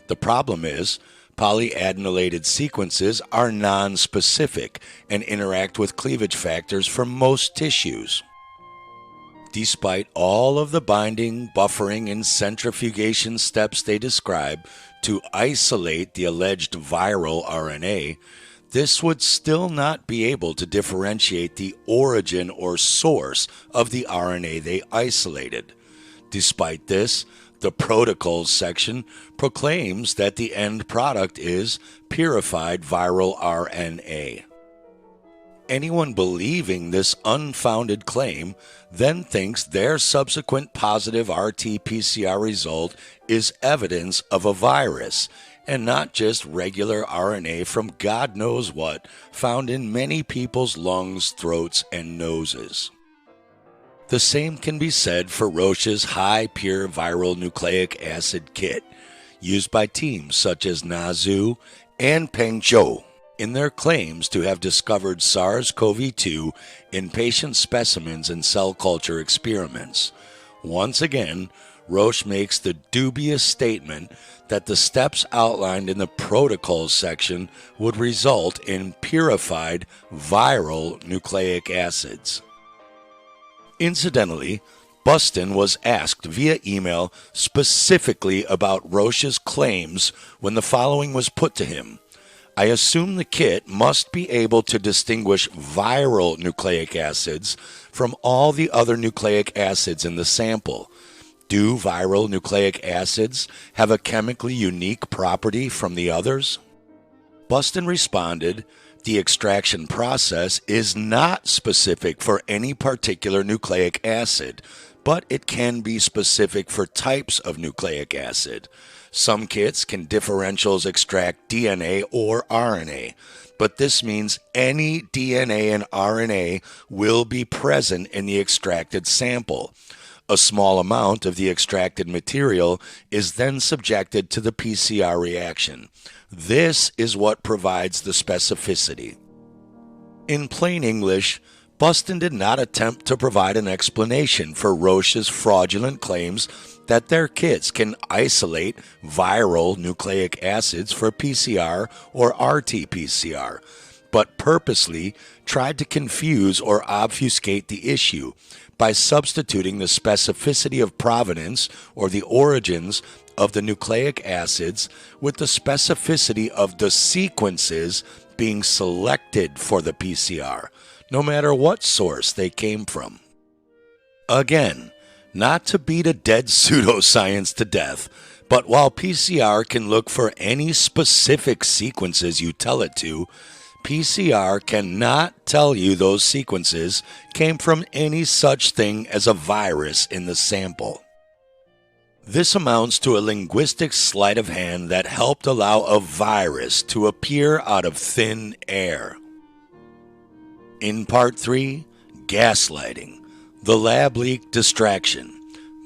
The problem is, polyadenylated sequences are non-specific and interact with cleavage factors for most tissues. Despite all of the binding, buffering, and centrifugation steps they describe to isolate the alleged viral RNA, this would still not be able to differentiate the origin or source of the RNA they isolated. Despite this, the protocols section proclaims that the end product is purified viral RNA. Anyone believing this unfounded claim then thinks their subsequent positive RT-PCR result is evidence of a virus, and not just regular RNA from God knows what found in many people's lungs, throats, and noses. The same can be said for Roche's high-pure viral nucleic acid kit, used by teams such as Nazhu and Pengzhou in their claims to have discovered SARS-CoV-2 in patient specimens and cell culture experiments. Once again, Roche makes the dubious statement that the steps outlined in the protocols section would result in purified viral nucleic acids. Incidentally, Buston was asked via email specifically about Roche's claims when the following was put to him. I assume the kit must be able to distinguish viral nucleic acids from all the other nucleic acids in the sample. Do viral nucleic acids have a chemically unique property from the others? Buston responded, the extraction process is not specific for any particular nucleic acid, but it can be specific for types of nucleic acid. Some kits can differentials extract DNA or RNA, but this means any DNA and RNA will be present in the extracted sample. A small amount of the extracted material is then subjected to the PCR reaction. This is what provides the specificity. In plain English, Buston did not attempt to provide an explanation for Roche's fraudulent claims that their kits can isolate viral nucleic acids for PCR or RT-PCR, but purposely tried to confuse or obfuscate the issue by substituting the specificity of provenance or the origins of the nucleic acids with the specificity of the sequences being selected for the PCR, no matter what source they came from. Again, not to beat a dead pseudoscience to death, but while PCR can look for any specific sequences you tell it to, PCR cannot tell you those sequences came from any such thing as a virus in the sample. This amounts to a linguistic sleight of hand that helped allow a virus to appear out of thin air. In Part 3, Gaslighting, the Lab Leak Distraction,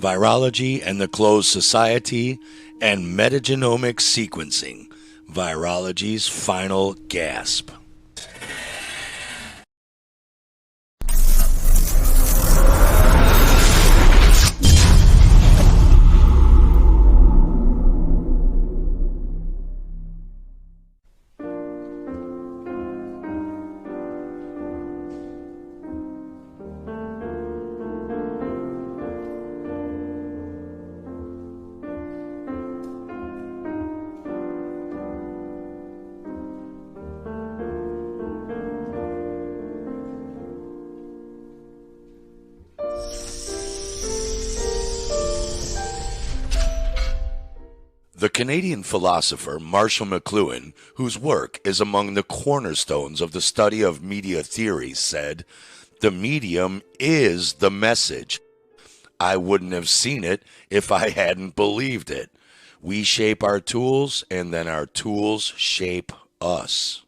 Virology and the Closed Society, and Metagenomic Sequencing, Virology's Final Gasp. The Canadian philosopher Marshall McLuhan, whose work is among the cornerstones of the study of media theory, said, "The medium is the message. I wouldn't have seen it if I hadn't believed it. We shape our tools, and then our tools shape us."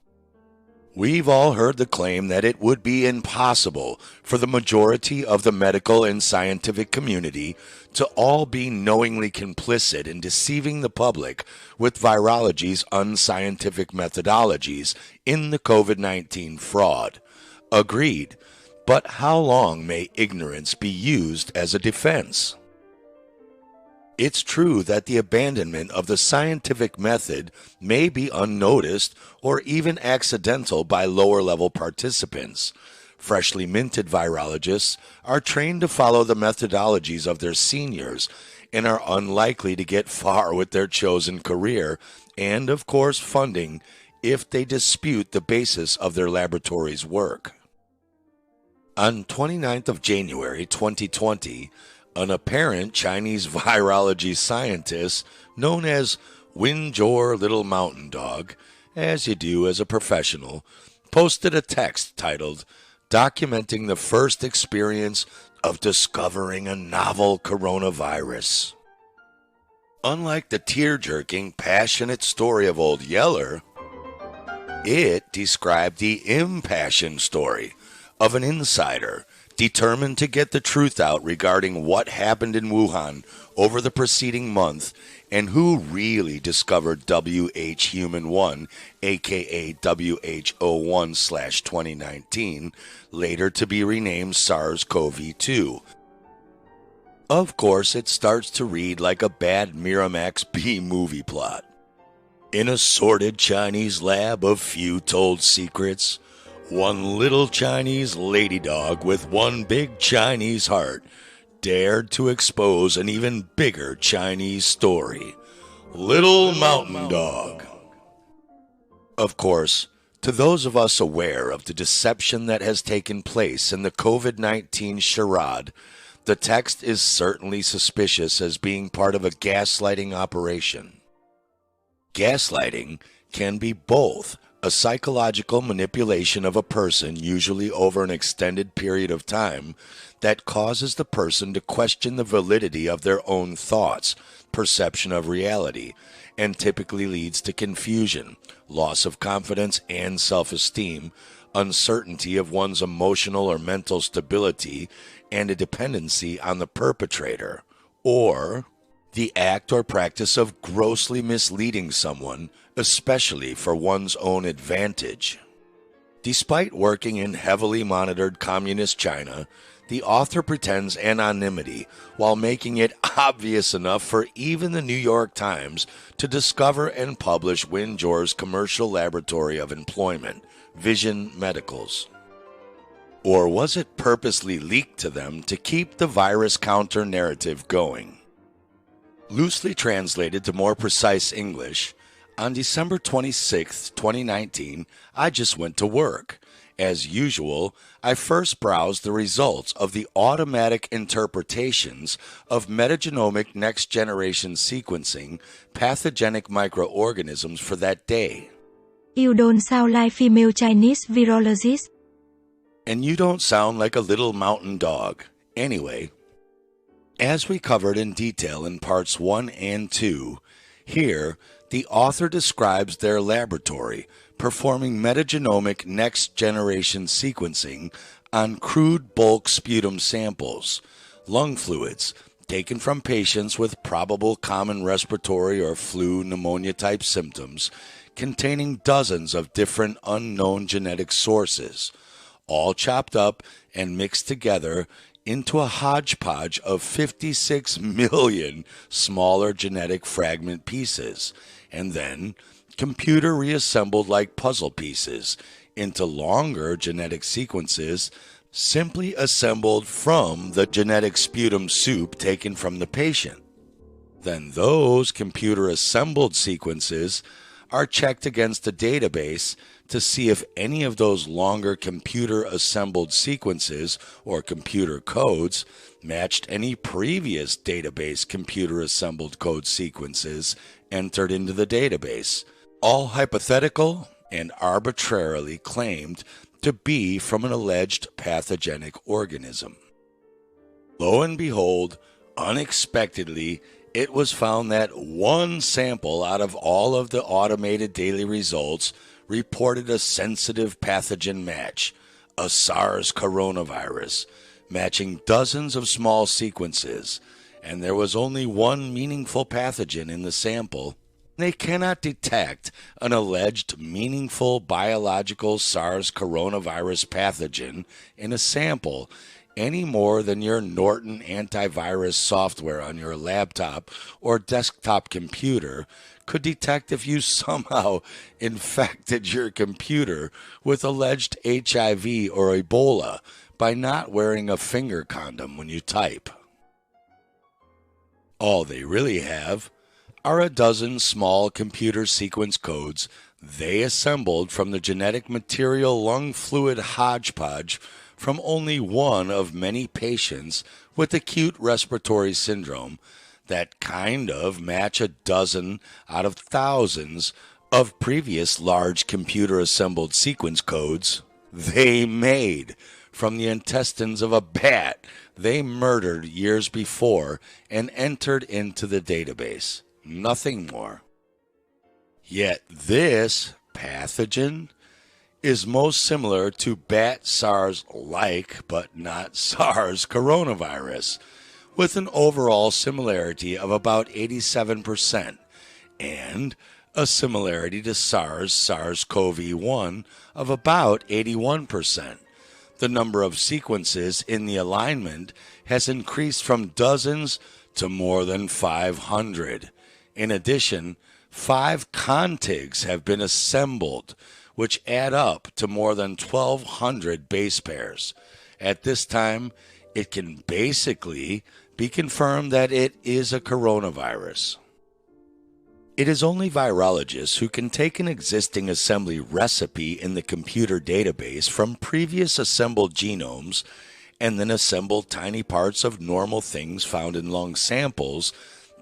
We've all heard the claim that it would be impossible for the majority of the medical and scientific community to all be knowingly complicit in deceiving the public with virology's unscientific methodologies in the COVID-19 fraud. Agreed, but how long may ignorance be used as a defense? It's true that the abandonment of the scientific method may be unnoticed or even accidental by lower-level participants. Freshly minted virologists are trained to follow the methodologies of their seniors and are unlikely to get far with their chosen career and, of course, funding if they dispute the basis of their laboratory's work. On 29th of January 2020, an apparent Chinese virology scientist known as Winjor Little Mountain Dog, as you do as a professional, posted a text titled, "Documenting the First Experience of Discovering a Novel Coronavirus." Unlike the tear-jerking, passionate story of Old Yeller, it described the impassioned story of an insider determined to get the truth out regarding what happened in Wuhan over the preceding month and who really discovered WH-Human1, aka WH01/2019, later to be renamed SARS-CoV-2. Of course, it starts to read like a bad Miramax B-movie plot. In a sordid Chinese lab of few told secrets, one little Chinese lady dog with one big Chinese heart dared to expose an even bigger Chinese story. Little Mountain Dog. Of course, to those of us aware of the deception that has taken place in the COVID-19 charade, the text is certainly suspicious as being part of a gaslighting operation. Gaslighting can be both a psychological manipulation of a person, usually over an extended period of time, that causes the person to question the validity of their own thoughts, perception of reality, and typically leads to confusion, loss of confidence and self-esteem, uncertainty of one's emotional or mental stability, and a dependency on the perpetrator, or the act or practice of grossly misleading someone, especially for one's own advantage. Despite working in heavily monitored communist China, the author pretends anonymity while making it obvious enough for even the New York Times to discover and publish Winjor's commercial laboratory of employment, Vision Medicals. Or was it purposely leaked to them to keep the virus counter narrative going? Loosely translated to more precise English, on December 26, 2019, I just went to work. As usual, I first browsed the results of the automatic interpretations of metagenomic next-generation sequencing pathogenic microorganisms for that day. You don't sound like female Chinese virologist. And you don't sound like a little mountain dog. Anyway, as we covered in detail in parts 1 and 2, here the author describes their laboratory performing metagenomic next-generation sequencing on crude bulk sputum samples, lung fluids taken from patients with probable common respiratory or flu pneumonia-type symptoms containing dozens of different unknown genetic sources, all chopped up and mixed together into a hodgepodge of 56 million smaller genetic fragment pieces, and then computer reassembled like puzzle pieces into longer genetic sequences simply assembled from the genetic sputum soup taken from the patient. Then those computer assembled sequences are checked against a database to see if any of those longer computer assembled sequences or computer codes matched any previous database computer assembled code sequences entered into the database, all hypothetical and arbitrarily claimed to be from an alleged pathogenic organism. Lo and behold, unexpectedly, it was found that one sample out of all of the automated daily results reported a sensitive pathogen match, a SARS coronavirus, matching dozens of small sequences, and there was only one meaningful pathogen in the sample. They cannot detect an alleged meaningful biological SARS coronavirus pathogen in a sample any more than your Norton antivirus software on your laptop or desktop computer could detect if you somehow infected your computer with alleged HIV or Ebola by not wearing a finger condom when you type. All they really have are a dozen small computer sequence codes they assembled from the genetic material lung fluid hodgepodge from only one of many patients with acute respiratory syndrome that kind of match a dozen out of thousands of previous large computer assembled sequence codes they made from the intestines of a bat they murdered years before and entered into the database. Nothing more. Yet this pathogen is most similar to bat SARS-like, but not SARS coronavirus, with an overall similarity of about 87%, and a similarity to SARS-CoV-1 of about 81%. The number of sequences in the alignment has increased from dozens to more than 500. In addition, 5 contigs have been assembled, which add up to more than 1,200 base pairs. At this time, it can basically be confirmed that it is a coronavirus. It is only virologists who can take an existing assembly recipe in the computer database from previous assembled genomes and then assemble tiny parts of normal things found in lung samples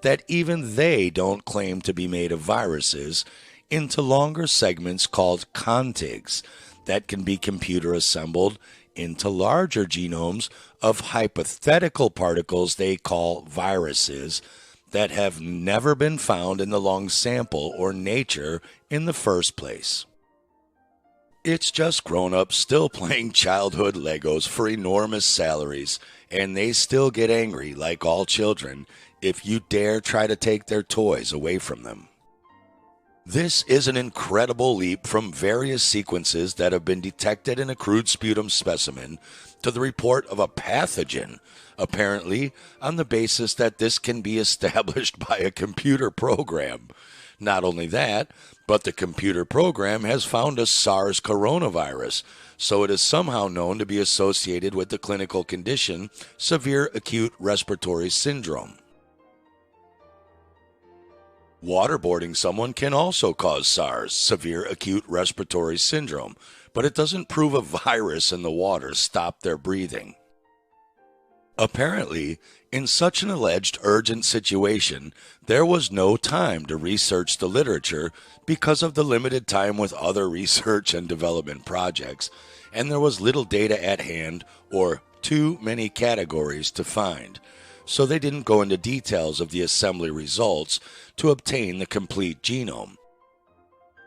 that even they don't claim to be made of viruses into longer segments called contigs that can be computer assembled into larger genomes of hypothetical particles they call viruses that have never been found in the lung sample or nature in the first place. It's just grown-ups still playing childhood Legos for enormous salaries, and they still get angry, like all children, if you dare try to take their toys away from them. This is an incredible leap from various sequences that have been detected in a crude sputum specimen to the report of a pathogen, apparently on the basis that this can be established by a computer program. Not only that, but the computer program has found a SARS coronavirus, so it is somehow known to be associated with the clinical condition severe acute respiratory syndrome. Waterboarding someone can also cause SARS, severe acute respiratory syndrome, but it doesn't prove a virus in the water stopped their breathing. Apparently, in such an alleged urgent situation, there was no time to research the literature because of the limited time with other research and development projects, and there was little data at hand or too many categories to find, so they didn't go into details of the assembly results to obtain the complete genome.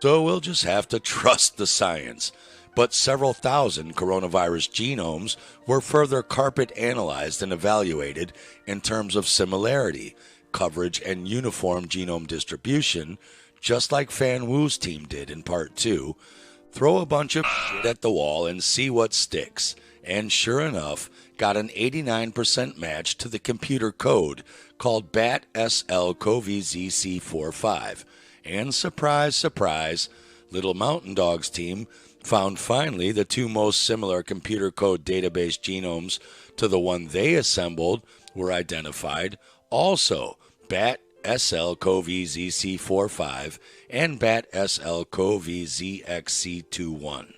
So we'll just have to trust the science. But several thousand coronavirus genomes were further carpet analyzed and evaluated in terms of similarity, coverage, and uniform genome distribution, just like Fan Wu's team did in Part 2. Throw a bunch of shit at the wall and see what sticks, and sure enough, got an 89% match to the computer code called BAT-SL-CoV-ZC45. And surprise, surprise, Little Mountain Dog's team found finally the two most similar computer code database genomes to the one they assembled were identified, also BAT-SL-CoV-ZC45 and BAT-SL-CoV-ZXC21.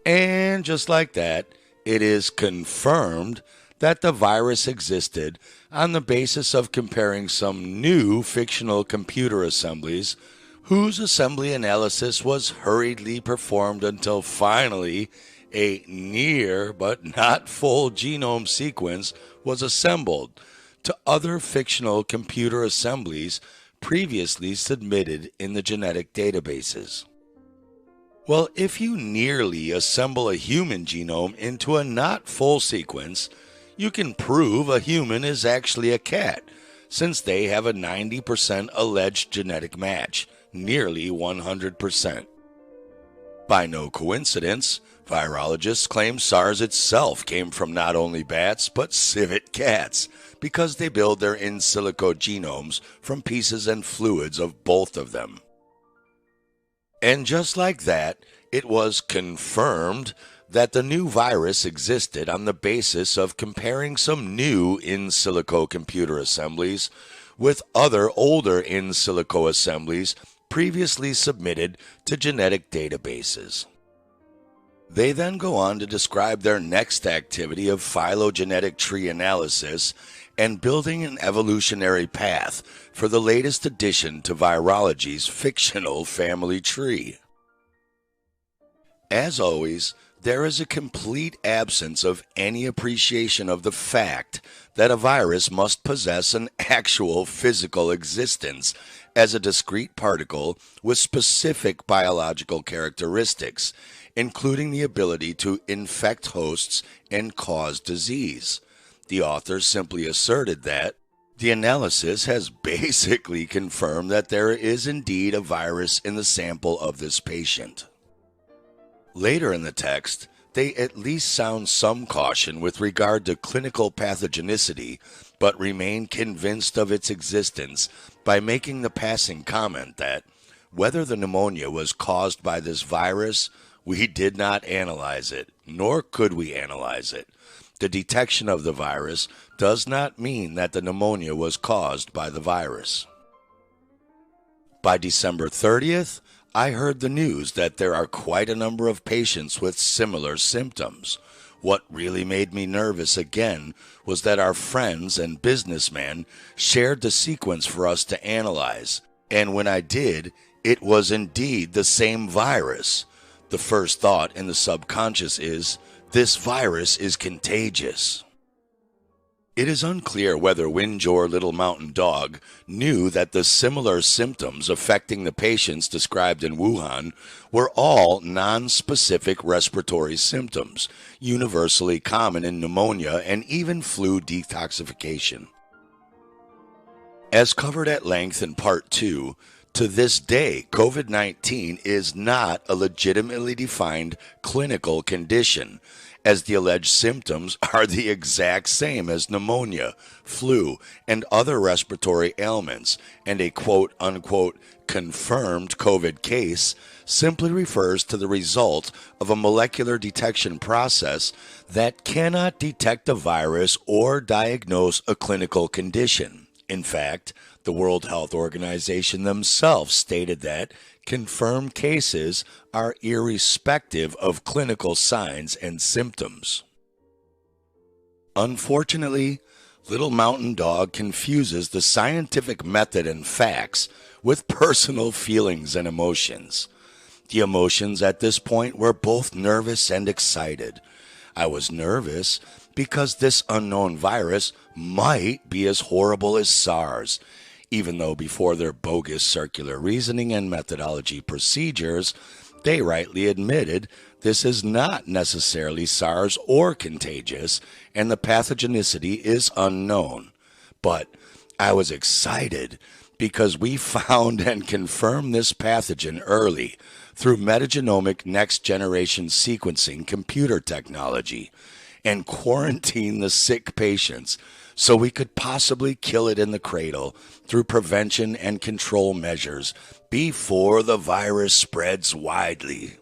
And just like that, it is confirmed that the virus existed on the basis of comparing some new fictional computer assemblies whose assembly analysis was hurriedly performed until finally a near but not full genome sequence was assembled to other fictional computer assemblies previously submitted in the genetic databases. Well, if you nearly assemble a human genome into a not full sequence, you can prove a human is actually a cat, since they have a 90% alleged genetic match, nearly 100%. By no coincidence, virologists claim SARS itself came from not only bats, but civet cats, because they build their in silico genomes from pieces and fluids of both of them. And just like that, it was confirmed that the new virus existed on the basis of comparing some new in silico computer assemblies with other older in silico assemblies previously submitted to genetic databases. They then go on to describe their next activity of phylogenetic tree analysis and building an evolutionary path for the latest addition to virology's fictional family tree. As always, there is a complete absence of any appreciation of the fact that a virus must possess an actual physical existence as a discrete particle with specific biological characteristics, including the ability to infect hosts and cause disease. The author simply asserted that the analysis has basically confirmed that there is indeed a virus in the sample of this patient. Later in the text, they at least sound some caution with regard to clinical pathogenicity, but remain convinced of its existence by making the passing comment that whether the pneumonia was caused by this virus, we did not analyze it, nor could we analyze it. The detection of the virus does not mean that the pneumonia was caused by the virus. By December 30th, I heard the news that there are quite a number of patients with similar symptoms. What really made me nervous again was that our friends and businessmen shared the sequence for us to analyze, and when I did, it was indeed the same virus. The first thought in the subconscious is, this virus is contagious. It is unclear whether Winjor Little Mountain Dog knew that the similar symptoms affecting the patients described in Wuhan were all non-specific respiratory symptoms, universally common in pneumonia and even flu detoxification. As covered at length in Part 2, to this day, COVID-19 is not a legitimately defined clinical condition, as the alleged symptoms are the exact same as pneumonia, flu, and other respiratory ailments, and a quote-unquote confirmed COVID case simply refers to the result of a molecular detection process that cannot detect a virus or diagnose a clinical condition. In fact, the World Health Organization themselves stated that confirmed cases are irrespective of clinical signs and symptoms. Unfortunately, Little Mountain Dog confuses the scientific method and facts with personal feelings and emotions. The emotions at this point were both nervous and excited. I was nervous because this unknown virus might be as horrible as SARS, even though before their bogus circular reasoning and methodology procedures, they rightly admitted this is not necessarily SARS or contagious, and the pathogenicity is unknown. But I was excited because we found and confirmed this pathogen early through metagenomic next-generation sequencing computer technology and quarantined the sick patients so we could possibly kill it in the cradle through prevention and control measures before the virus spreads widely.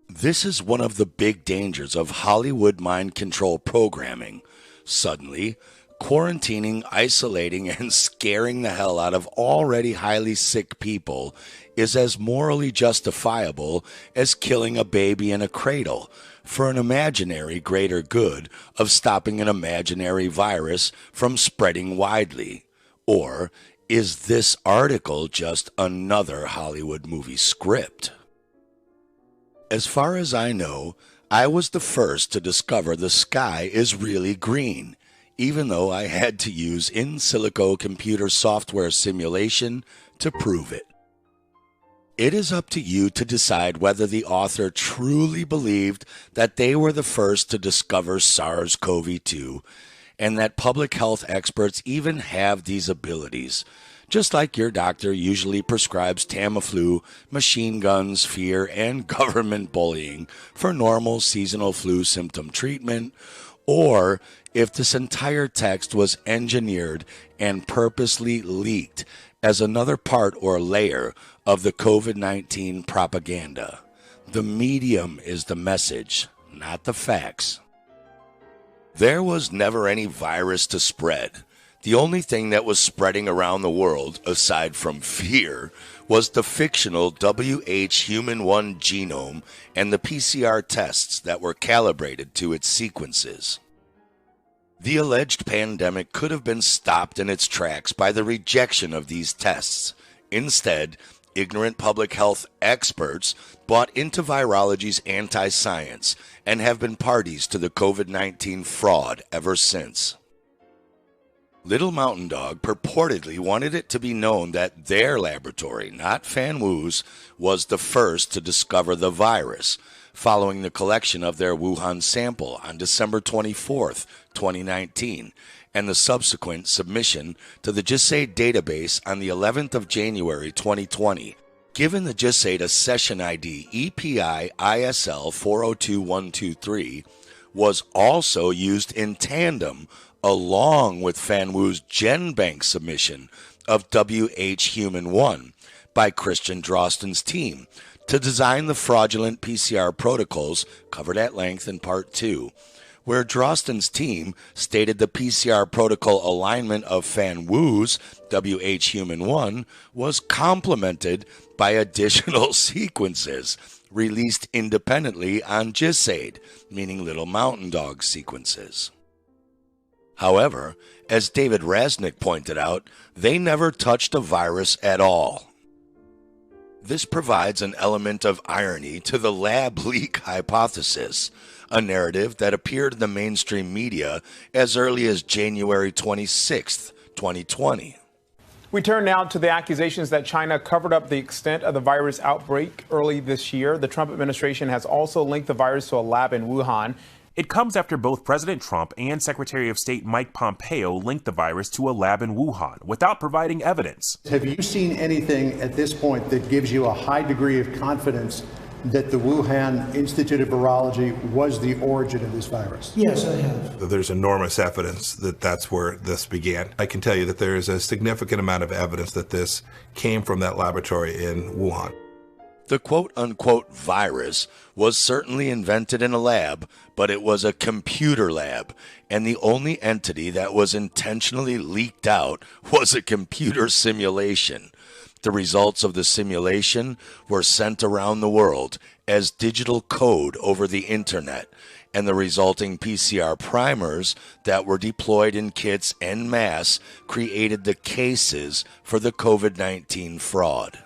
This is one of the big dangers of Hollywood mind control programming. Suddenly, quarantining, isolating, and scaring the hell out of already highly sick people is as morally justifiable as killing a baby in a cradle for an imaginary greater good of stopping an imaginary virus from spreading widely. Or is this article just another Hollywood movie script? As far as I know, I was the first to discover the sky is really green, even though I had to use in silico computer software simulation to prove it. It is up to you to decide whether the author truly believed that they were the first to discover SARS-CoV-2 and that public health experts even have these abilities. Just like your doctor usually prescribes Tamiflu, machine guns, fear, and government bullying for normal seasonal flu symptom treatment, or if this entire text was engineered and purposely leaked as another part or layer of the COVID-19 propaganda. The medium is the message, not the facts. There was never any virus to spread. The only thing that was spreading around the world, aside from fear, was the fictional WH-Human-1 genome and the PCR tests that were calibrated to its sequences. The alleged pandemic could have been stopped in its tracks by the rejection of these tests. Instead, ignorant public health experts bought into virology's anti-science and have been parties to the COVID-19 fraud ever since. Little Mountain Dog purportedly wanted it to be known that their laboratory, not FanWu's, was the first to discover the virus, following the collection of their Wuhan sample on December 24th, 2019, and the subsequent submission to the GISAID database on the 11th of January 2020. Given the GISAID accession ID EPI ISL 402123 was also used in tandem along with FanWu's GenBank submission of WH-Human-1 by Christian Drosten's team to design the fraudulent PCR protocols covered at length in Part 2, where Drosten's team stated the PCR protocol alignment of FanWu's WH-Human-1 was complemented by additional sequences released independently on GISAID, meaning Little Mountain Dog sequences. However, as David Rasnick pointed out, they never touched a virus at all. This provides an element of irony to the lab leak hypothesis, a narrative that appeared in the mainstream media as early as January 26, 2020. We turn now to the accusations that China covered up the extent of the virus outbreak early this year. The Trump administration has also linked the virus to a lab in Wuhan. It comes after both President Trump and Secretary of State Mike Pompeo linked the virus to a lab in Wuhan without providing evidence. Have you seen anything at this point that gives you a high degree of confidence that the Wuhan Institute of Virology was the origin of this virus? Yes, I have. There's enormous evidence that that's where this began. I can tell you that there is a significant amount of evidence that this came from that laboratory in Wuhan. The quote-unquote virus was certainly invented in a lab, but it was a computer lab, and the only entity that was intentionally leaked out was a computer simulation. The results of the simulation were sent around the world as digital code over the internet, and the resulting PCR primers that were deployed in kits en masse created the cases for the COVID-19 fraud.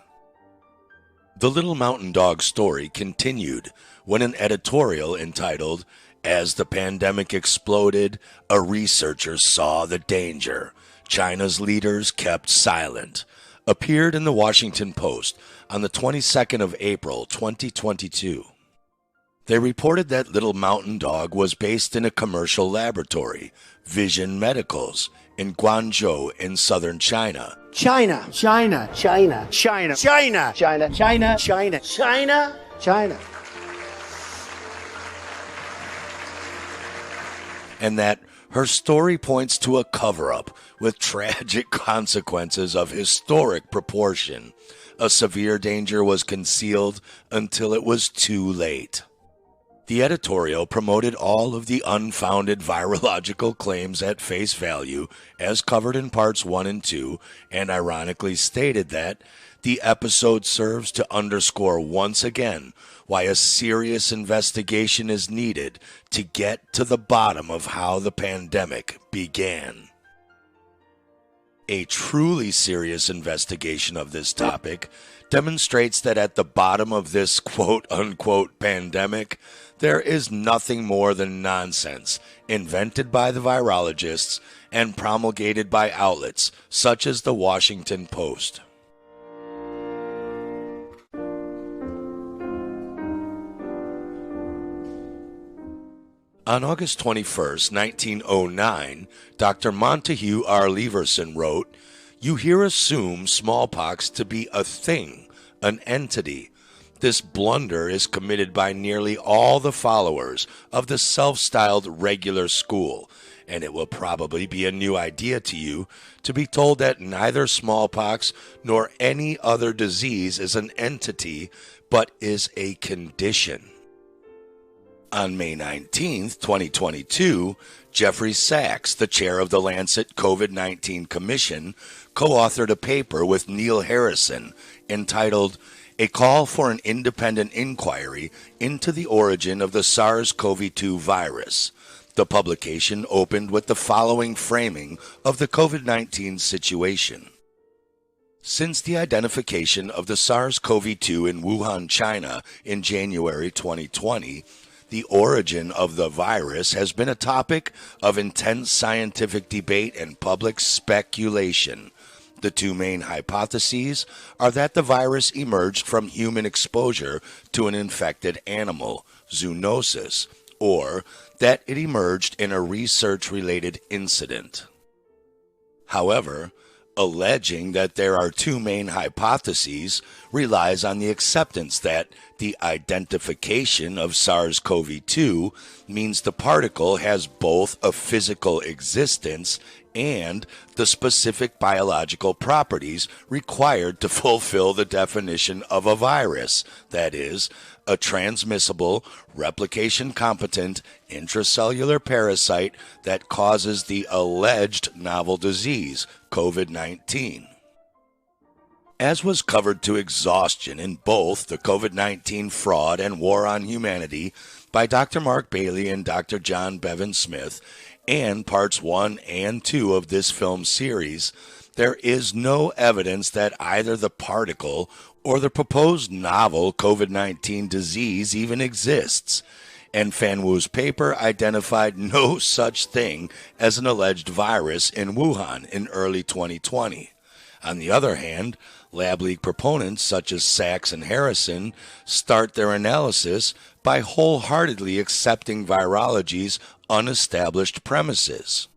The Little Mountain Dog story continued when an editorial entitled, "As the pandemic exploded, a researcher saw the danger. China's leaders kept silent," appeared in the Washington Post on the 22nd of April, 2022. They reported that Little Mountain Dog was based in a commercial laboratory, Vision Medicals, in Guangzhou in southern China. China, China, China, China, China, China, China, China, China, China. And that her story points to a cover-up with tragic consequences of historic proportion. A severe danger was concealed until it was too late. The editorial promoted all of the unfounded virological claims at face value, as covered in parts 1 and 2, and ironically stated that the episode serves to underscore once again why a serious investigation is needed to get to the bottom of how the pandemic began. A truly serious investigation of this topic demonstrates that at the bottom of this quote-unquote pandemic, there is nothing more than nonsense invented by the virologists and promulgated by outlets such as the Washington Post. On August 21st, 1909, Dr. Montague R. Leverson wrote, "You here assume smallpox to be a thing, an entity. This blunder is committed by nearly all the followers of the self-styled regular school, and it will probably be a new idea to you to be told that neither smallpox nor any other disease is an entity, but is a condition." On May 19, 2022, Jeffrey Sachs, the chair of the Lancet COVID-19 Commission, co-authored a paper with Neil Harrison entitled "A Call for an Independent Inquiry into the Origin of the SARS-CoV-2 Virus." The publication opened with the following framing of the COVID-19 situation. Since the identification of the SARS-CoV-2 in Wuhan, China in January 2020, the origin of the virus has been a topic of intense scientific debate and public speculation. The two main hypotheses are that the virus emerged from human exposure to an infected animal, zoonosis, or that it emerged in a research-related incident. However, alleging that there are two main hypotheses relies on the acceptance that the identification of SARS-CoV-2 means the particle has both a physical existence and the specific biological properties required to fulfill the definition of a virus, that is, a transmissible, replication-competent, intracellular parasite that causes the alleged novel disease, COVID-19. As was covered to exhaustion in both the COVID-19 fraud and war on humanity by Dr. Mark Bailey and Dr. John Bevan Smith, and parts 1 and 2 of this film series, there is no evidence that either the particle or the proposed novel COVID-19 disease even exists, and Fanwu's paper identified no such thing as an alleged virus in Wuhan in early 2020. On the other hand, lab leak proponents such as Sachs and Harrison start their analysis by wholeheartedly accepting virology's unestablished premises.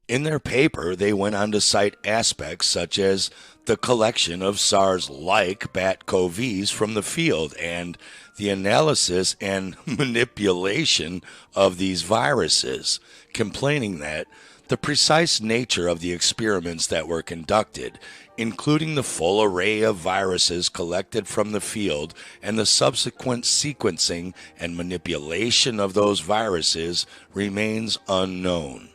In their paper, they went on to cite aspects such as the collection of SARS-like bat-CoVs from the field and the analysis and manipulation of these viruses, complaining that the precise nature of the experiments that were conducted including the full array of viruses collected from the field and the subsequent sequencing and manipulation of those viruses, remains unknown.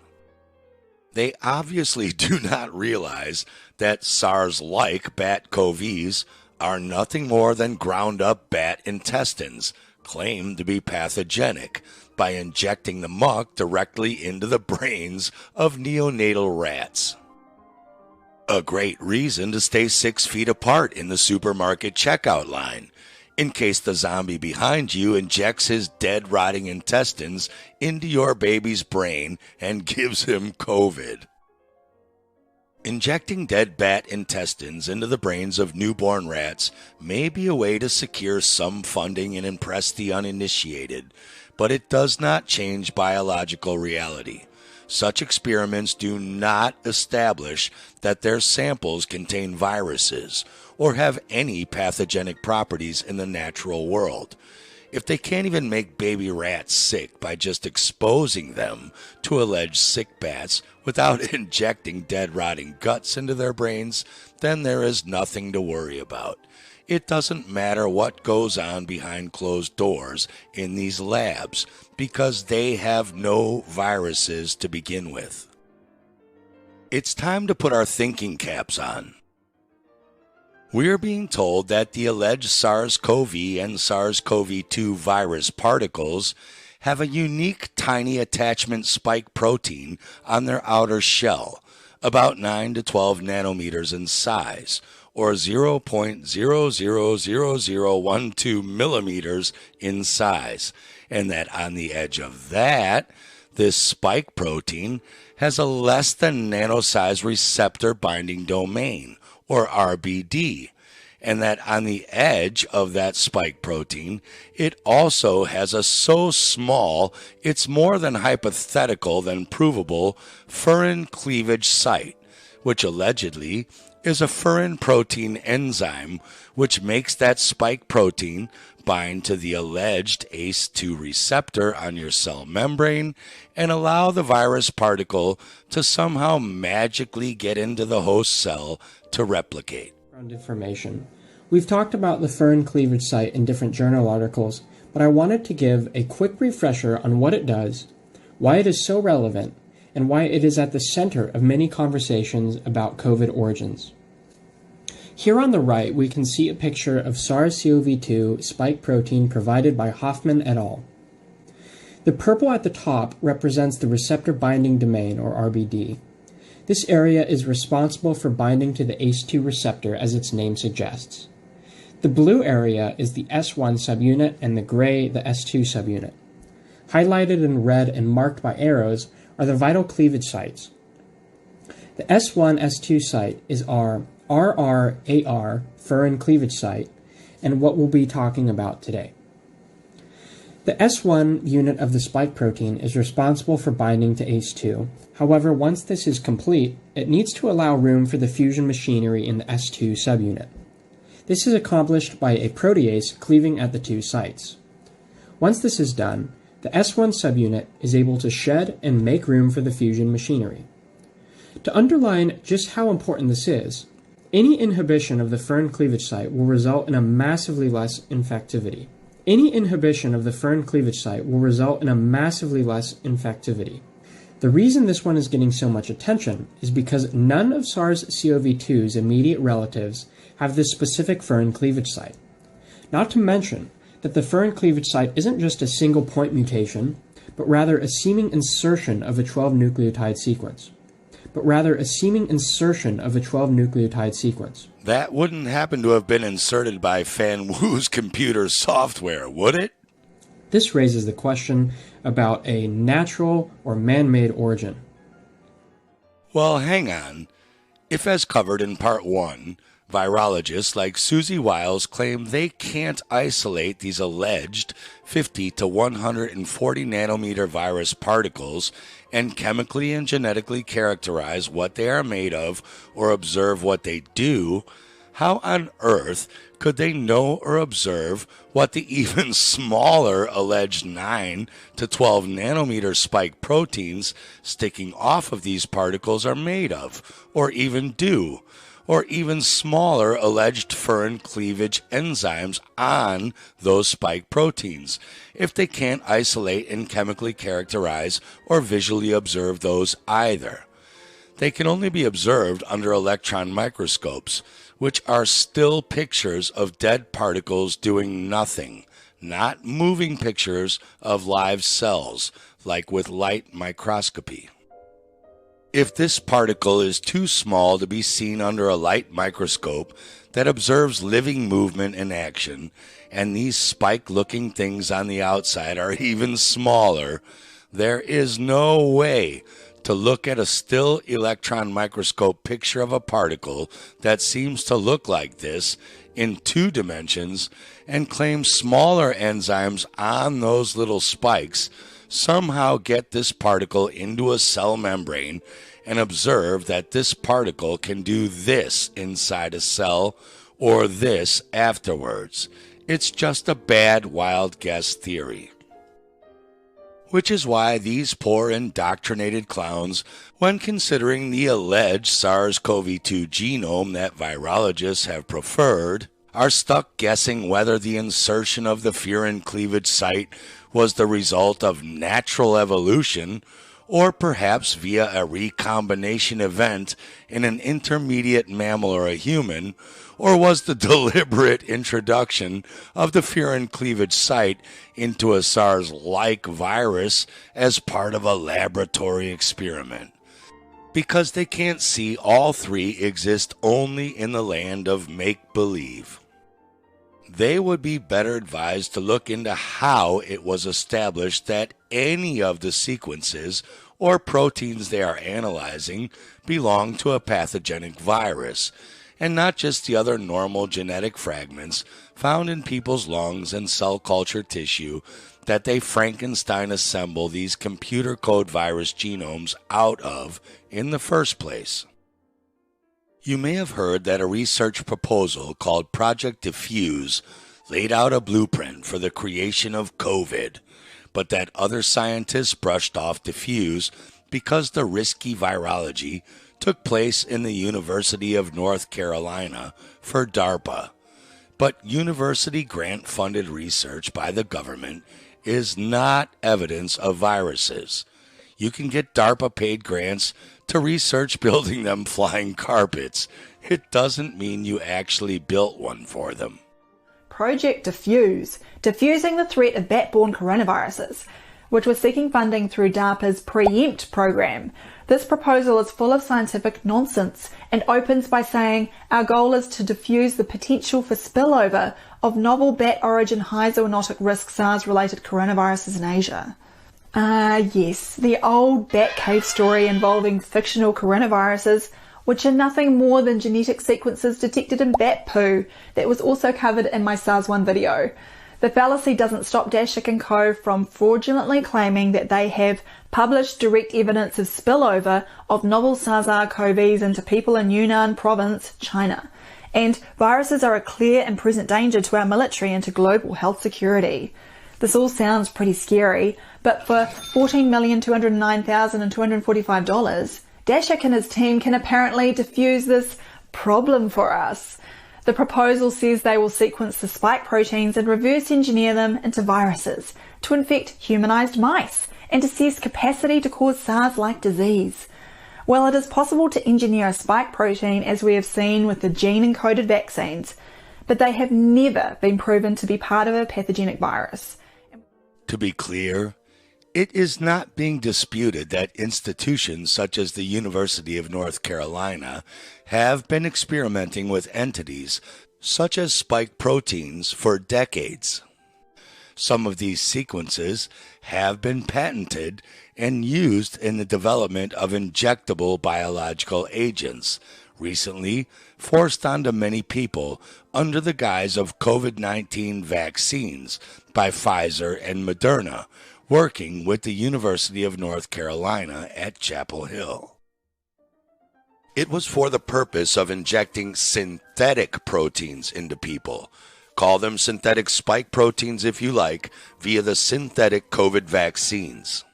They obviously do not realize that SARS-like bat CoVs are nothing more than ground-up bat intestines, claimed to be pathogenic, by injecting the muck directly into the brains of neonatal rats. A great reason to stay 6 feet apart in the supermarket checkout line, in case the zombie behind you injects his dead, rotting intestines into your baby's brain and gives him COVID. Injecting dead bat intestines into the brains of newborn rats may be a way to secure some funding and impress the uninitiated, but it does not change biological reality. Such experiments do not establish that their samples contain viruses or have any pathogenic properties in the natural world. If they can't even make baby rats sick by just exposing them to alleged sick bats without injecting dead, rotting guts into their brains, then there is nothing to worry about. It doesn't matter what goes on behind closed doors in these labs, because they have no viruses to begin with. It's time to put our thinking caps on. We're being told that the alleged SARS-CoV and SARS-CoV-2 virus particles have a unique tiny attachment spike protein on their outer shell, about 9 to 12 nanometers in size, or 0.000012 millimeters in size, and that on the edge of that, this spike protein has a less than nano-size receptor binding domain, or RBD, and that on the edge of that spike protein, it also has a so small, it's more than hypothetical than provable furin cleavage site, which allegedly is a furin protein enzyme which makes that spike protein bind to the alleged ACE2 receptor on your cell membrane and allow the virus particle to somehow magically get into the host cell to replicate. Information. We've talked about the furin cleavage site in different journal articles, but I wanted to give a quick refresher on what it does, why it is so relevant, and why it is at the center of many conversations about COVID origins. Here on the right, we can see a picture of SARS-CoV-2 spike protein provided by Hoffman et al. The purple at the top represents the receptor binding domain, or RBD. This area is responsible for binding to the ACE2 receptor, as its name suggests. The blue area is the S1 subunit and the gray the S2 subunit. Highlighted in red and marked by arrows are the vital cleavage sites. The S1-S2 site is our RRAR furin cleavage site and what we'll be talking about today. The S1 unit of the spike protein is responsible for binding to ACE2. However, once this is complete, it needs to allow room for the fusion machinery in the S2 subunit. This is accomplished by a protease cleaving at the two sites. Once this is done, the S1 subunit is able to shed and make room for the fusion machinery. To underline just how important this is, any inhibition of the furin cleavage site will result in a massively less infectivity. The reason this one is getting so much attention is because none of SARS-CoV-2's immediate relatives have this specific furin cleavage site. Not to mention that the furin cleavage site isn't just a single point mutation, but rather a seeming insertion of a 12 nucleotide sequence. That wouldn't happen to have been inserted by Fan Wu's computer software, would it? This raises the question about a natural or man-made origin. Well, hang on. If, as covered in Part 1, virologists like Susie Wiles claim they can't isolate these alleged 50 to 140 nanometer virus particles and chemically and genetically characterize what they are made of or observe what they do, how on earth could they know or observe what the even smaller alleged 9 to 12 nanometer spike proteins sticking off of these particles are made of, or even do? or even smaller alleged furin cleavage enzymes on those spike proteins, if they can't isolate and chemically characterize or visually observe those either. They can only be observed under electron microscopes, which are still pictures of dead particles doing nothing, not moving pictures of live cells, like with light microscopy. If this particle is too small to be seen under a light microscope that observes living movement and action, and these spike-looking things on the outside are even smaller, there is no way to look at a still electron microscope picture of a particle that seems to look like this in 2 dimensions and claim smaller enzymes on those little spikes somehow get this particle into a cell membrane and observe that this particle can do this inside a cell or this afterwards. It's just a bad wild guess theory. Which is why these poor indoctrinated clowns, when considering the alleged SARS-CoV-2 genome that virologists have preferred, are stuck guessing whether the insertion of the furin cleavage site was the result of natural evolution or perhaps via a recombination event in an intermediate mammal or a human, or was the deliberate introduction of the furin cleavage site into a SARS-like virus as part of a laboratory experiment. Because they can't see all 3 exist only in the land of make-believe. They would be better advised to look into how it was established that any of the sequences or proteins they are analyzing belong to a pathogenic virus, and not just the other normal genetic fragments found in people's lungs and cell culture tissue that they Frankenstein assemble these computer code virus genomes out of in the first place. You may have heard that a research proposal called Project Diffuse laid out a blueprint for the creation of COVID, but that other scientists brushed off Diffuse because the risky virology took place in the University of North Carolina for DARPA. But university grant-funded research by the government is not evidence of viruses. You can get DARPA-paid grants to research building them flying carpets. It doesn't mean you actually built one for them. Project Diffuse, diffusing the threat of bat-borne coronaviruses, which was seeking funding through DARPA's Preempt program. This proposal is full of scientific nonsense and opens by saying our goal is to diffuse the potential for spillover of novel bat-origin high zoonotic risk SARS-related coronaviruses in Asia. Yes, the old bat cave story involving fictional coronaviruses, which are nothing more than genetic sequences detected in bat poo that was also covered in my SARS-1 video. The fallacy doesn't stop Dashik & Co. from fraudulently claiming that they have published direct evidence of spillover of novel SARS-CoVs into people in Yunnan province, China. And viruses are a clear and present danger to our military and to global health security. This all sounds pretty scary, but for $14,209,245, Dashik and his team can apparently diffuse this problem for us. The proposal says they will sequence the spike proteins and reverse engineer them into viruses to infect humanized mice and assess capacity to cause SARS-like disease. Well, it is possible to engineer a spike protein as we have seen with the gene-encoded vaccines, but they have never been proven to be part of a pathogenic virus. To be clear, it is not being disputed that institutions such as the University of North Carolina have been experimenting with entities such as spike proteins for decades. Some of these sequences have been patented and used in the development of injectable biological agents, recently forced onto many people under the guise of COVID-19 vaccines by Pfizer and Moderna, working with the University of North Carolina at Chapel Hill. It was for the purpose of injecting synthetic proteins into people. Call them synthetic spike proteins if you like, via the synthetic COVID vaccines.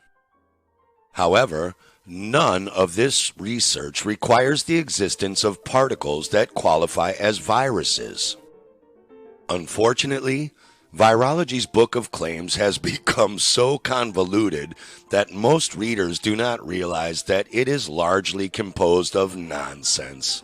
However, None of this research requires the existence of particles that qualify as viruses. Unfortunately, Virology's book of claims has become so convoluted that most readers do not realize that it is largely composed of nonsense.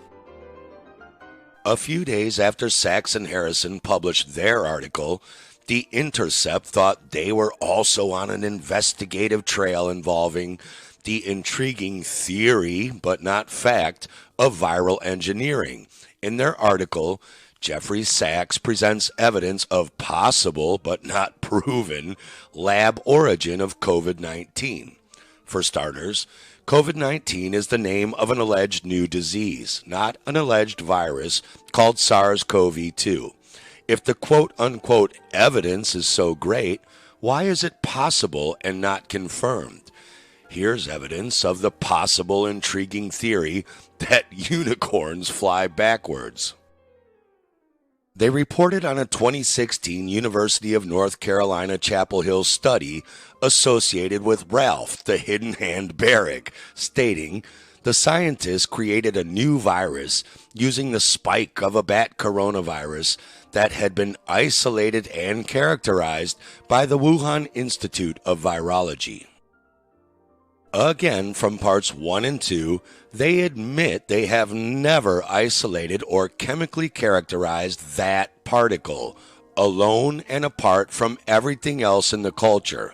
A few days after Sachs and Harrison published their article, The Intercept thought they were also on an investigative trail involving the intriguing theory, but not fact, of viral engineering. In their article, Jeffrey Sachs presents evidence of possible, but not proven, lab origin of COVID-19. For starters, COVID-19 is the name of an alleged new disease, not an alleged virus called SARS-CoV-2. If the quote-unquote evidence is so great, why is it possible and not confirmed? Here's evidence of the possible intriguing theory that unicorns fly backwards. They reported on a 2016 University of North Carolina Chapel Hill study associated with Ralph, the hidden hand Barrick, stating the scientists created a new virus using the spike of a bat coronavirus that had been isolated and characterized by the Wuhan Institute of Virology. Again, from parts 1 and 2, they admit they have never isolated or chemically characterized that particle, alone and apart from everything else in the culture.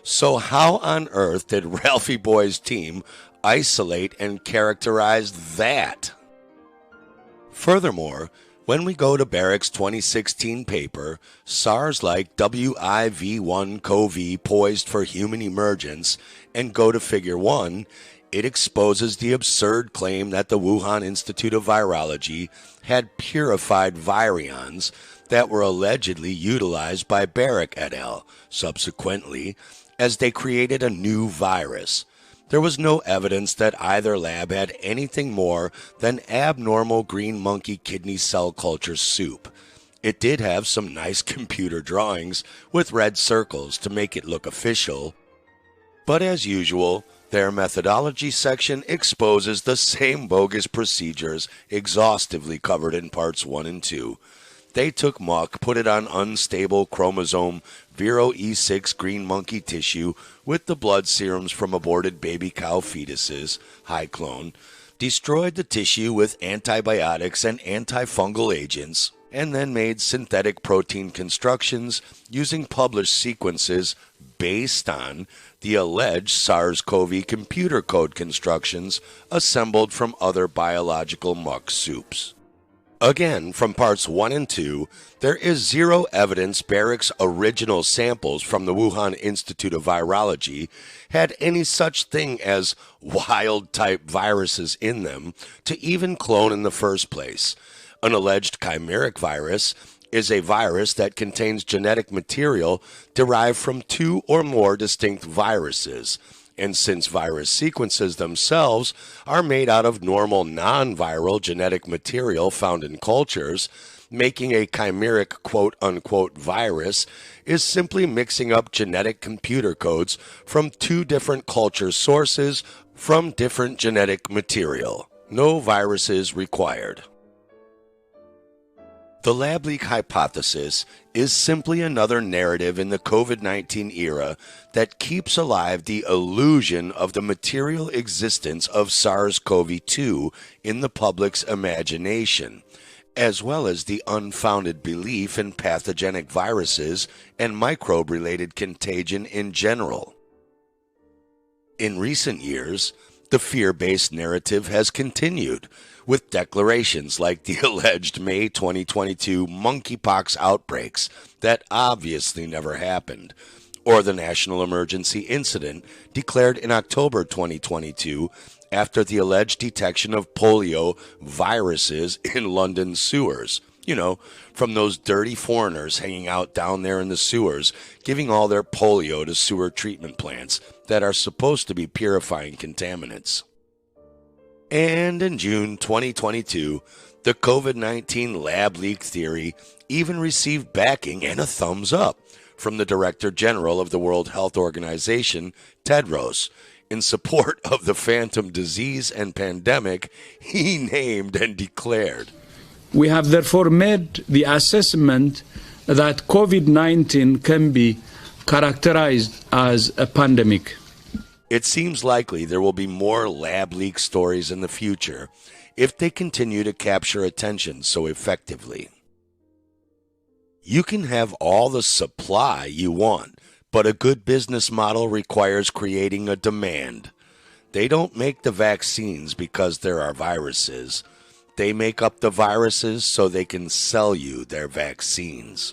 So how on earth did Ralphie Boy's team isolate and characterize that? Furthermore, when we go to Barrick's 2016 paper, SARS-like WIV1-CoV poised for human emergence, and go to Figure 1, it exposes the absurd claim that the Wuhan Institute of Virology had purified virions that were allegedly utilized by Barrick et al. Subsequently, as they created a new virus. There was no evidence that either lab had anything more than abnormal green monkey kidney cell culture soup. It did have some nice computer drawings with red circles to make it look official, but as usual, their methodology section exposes the same bogus procedures exhaustively covered in parts 1 and 2. They took muck, put it on unstable chromosome Viro E6 green monkey tissue with the blood serums from aborted baby cow fetuses, high clone, destroyed the tissue with antibiotics and antifungal agents, and then made synthetic protein constructions using published sequences based on the alleged SARS-CoV computer code constructions assembled from other biological muck soups. Again, from parts 1 and 2, there is zero evidence Barrick's original samples from the Wuhan Institute of Virology had any such thing as wild-type viruses in them to even clone in the first place. An alleged chimeric virus is a virus that contains genetic material derived from 2 or more distinct viruses. And since virus sequences themselves are made out of normal non-viral genetic material found in cultures, making a chimeric quote-unquote virus is simply mixing up genetic computer codes from 2 different culture sources from different genetic material. No viruses required. The lab leak hypothesis is simply another narrative in the COVID-19 era that keeps alive the illusion of the material existence of SARS-CoV-2 in the public's imagination, as well as the unfounded belief in pathogenic viruses and microbe-related contagion in general. In recent years, the fear-based narrative has continued, with declarations like the alleged May 2022 monkeypox outbreaks that obviously never happened, or the national emergency incident declared in October 2022 after the alleged detection of polio viruses in London sewers. You know, from those dirty foreigners hanging out down there in the sewers, giving all their polio to sewer treatment plants that are supposed to be purifying contaminants. And in June 2022, the COVID-19 lab leak theory even received backing and a thumbs up from the Director General of the World Health Organization, Tedros, In support of the phantom disease and pandemic, he named and declared, "We have therefore made the assessment that COVID-19 can be characterized as a pandemic." It seems likely there will be more lab leak stories in the future if they continue to capture attention so effectively. You can have all the supply you want, but a good business model requires creating a demand. They don't make the vaccines because there are viruses. They make up the viruses so they can sell you their vaccines.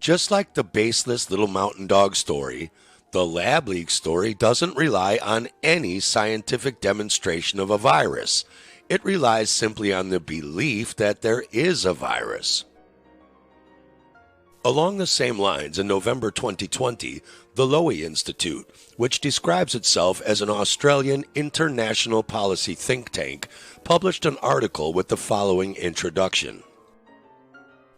Just like the baseless little mountain dog story, the lab leak story doesn't rely on any scientific demonstration of a virus. It relies simply on the belief that there is a virus. Along the same lines, in November 2020, the Lowy Institute, which describes itself as an Australian international policy think tank, published an article with the following introduction.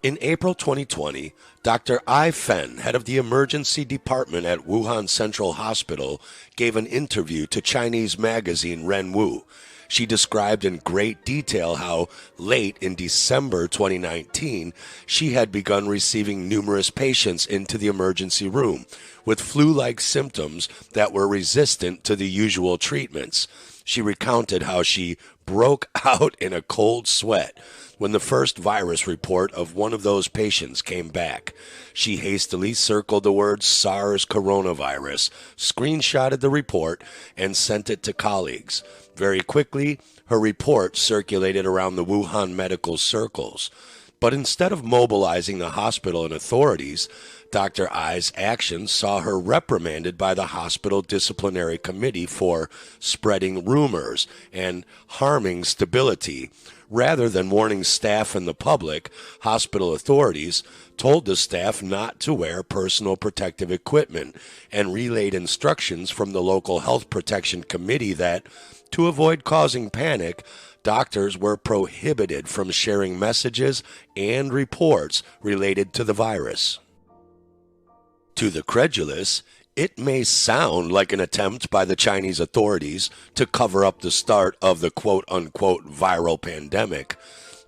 In April 2020, Dr. Ai Fen, head of the emergency department at Wuhan Central Hospital, gave an interview to Chinese magazine Renwu. She described in great detail how, late in December 2019, she had begun receiving numerous patients into the emergency room with flu-like symptoms that were resistant to the usual treatments. She recounted how she broke out in a cold sweat when the first virus report of one of those patients came back. She hastily circled the word SARS coronavirus, screenshotted the report, and sent it to colleagues. Very quickly, her report circulated around the Wuhan medical circles. But instead of mobilizing the hospital and authorities, Dr. Ai's actions saw her reprimanded by the hospital disciplinary committee for spreading rumors and harming stability. Rather than warning staff and the public, hospital authorities told the staff not to wear personal protective equipment and relayed instructions from the local health protection committee that, to avoid causing panic, doctors were prohibited from sharing messages and reports related to the virus. To the credulous, it may sound like an attempt by the Chinese authorities to cover up the start of the quote-unquote viral pandemic,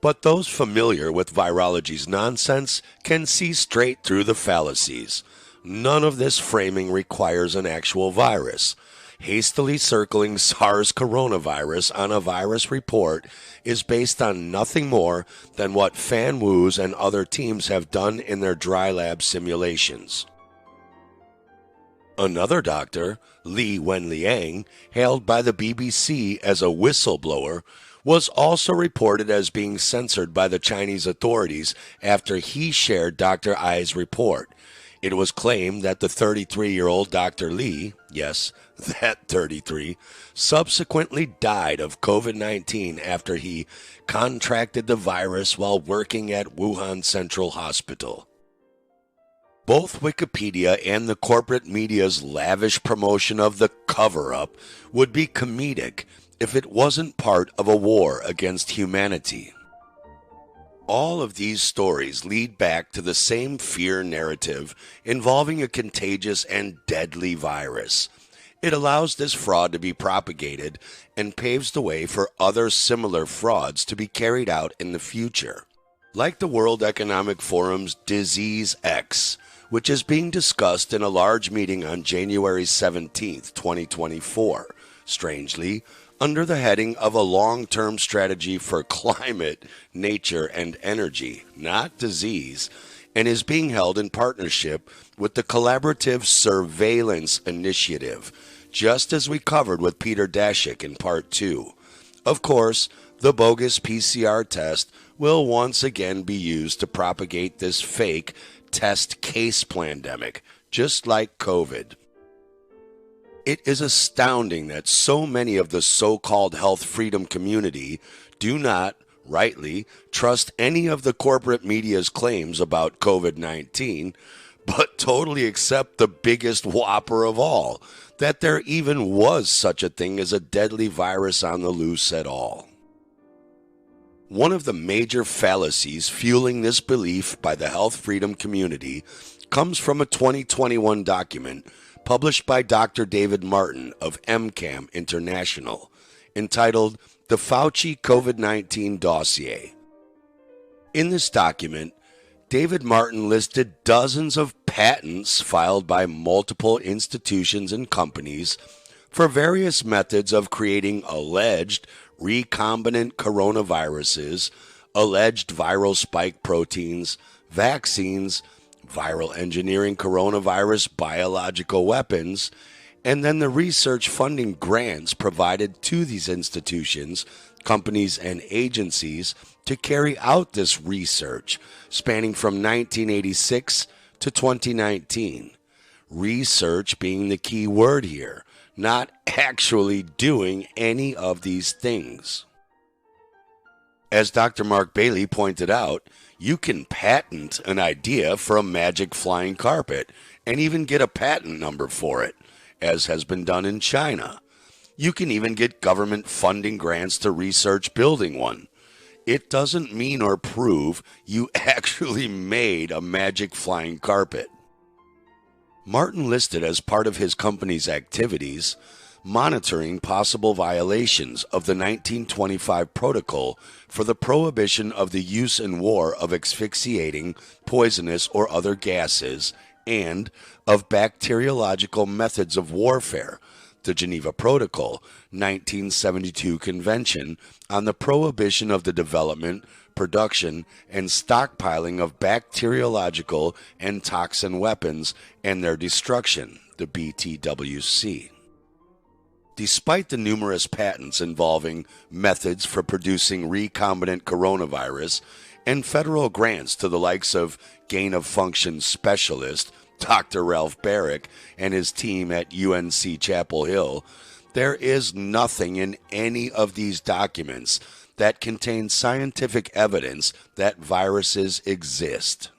but those familiar with virology's nonsense can see straight through the fallacies. None of this framing requires an actual virus. Hastily circling SARS coronavirus on a virus report is based on nothing more than what Fan Wu's and other teams have done in their dry lab simulations. Another doctor, Li Wenliang, hailed by the BBC as a whistleblower, was also reported as being censored by the Chinese authorities after he shared Dr. Ai's report. It was claimed that the 33-year-old Dr. Li, yes, that 33, subsequently died of COVID-19 after he contracted the virus while working at Wuhan Central Hospital. Both Wikipedia and the corporate media's lavish promotion of the cover-up would be comedic if it wasn't part of a war against humanity. All of these stories lead back to the same fear narrative involving a contagious and deadly virus. It allows this fraud to be propagated and paves the way for other similar frauds to be carried out in the future. Like the World Economic Forum's Disease X, which is being discussed in a large meeting on January 17, 2024, strangely, under the heading of a long-term strategy for climate, nature, and energy, not disease, and is being held in partnership with the Collaborative Surveillance Initiative, just as we covered with Peter Daszak in Part 2. Of course, the bogus PCR test will once again be used to propagate this fake test case pandemic, just like COVID. It is astounding that so many of the so-called health freedom community do not, rightly, trust any of the corporate media's claims about COVID-19, but totally accept the biggest whopper of all, that there even was such a thing as a deadly virus on the loose at all. One of the major fallacies fueling this belief by the health freedom community comes from a 2021 document published by Dr. David Martin of MCAM International, entitled The Fauci COVID-19 Dossier. In this document, David Martin listed dozens of patents filed by multiple institutions and companies for various methods of creating alleged recombinant coronaviruses, alleged viral spike proteins, vaccines, viral engineering coronavirus biological weapons, and then the research funding grants provided to these institutions, companies, and agencies to carry out this research spanning from 1986 to 2019. Research being the key word here, not actually doing any of these things. As Dr. Mark Bailey pointed out, you can patent an idea for a magic flying carpet and even get a patent number for it, as has been done in China. You can even get government funding grants to research building one. It doesn't mean or prove you actually made a magic flying carpet. Martin listed as part of his company's activities monitoring possible violations of the 1925 Protocol for the prohibition of the use in war of asphyxiating, poisonous, or other gases, and of bacteriological methods of warfare, the Geneva Protocol, 1972 Convention on the prohibition of the development, production, and stockpiling of bacteriological and toxin weapons and their destruction, the BTWC. Despite the numerous patents involving methods for producing recombinant coronavirus and federal grants to the likes of gain-of-function specialist Dr. Ralph Barrick and his team at UNC Chapel Hill, there is nothing in any of these documents that contain scientific evidence that viruses exist.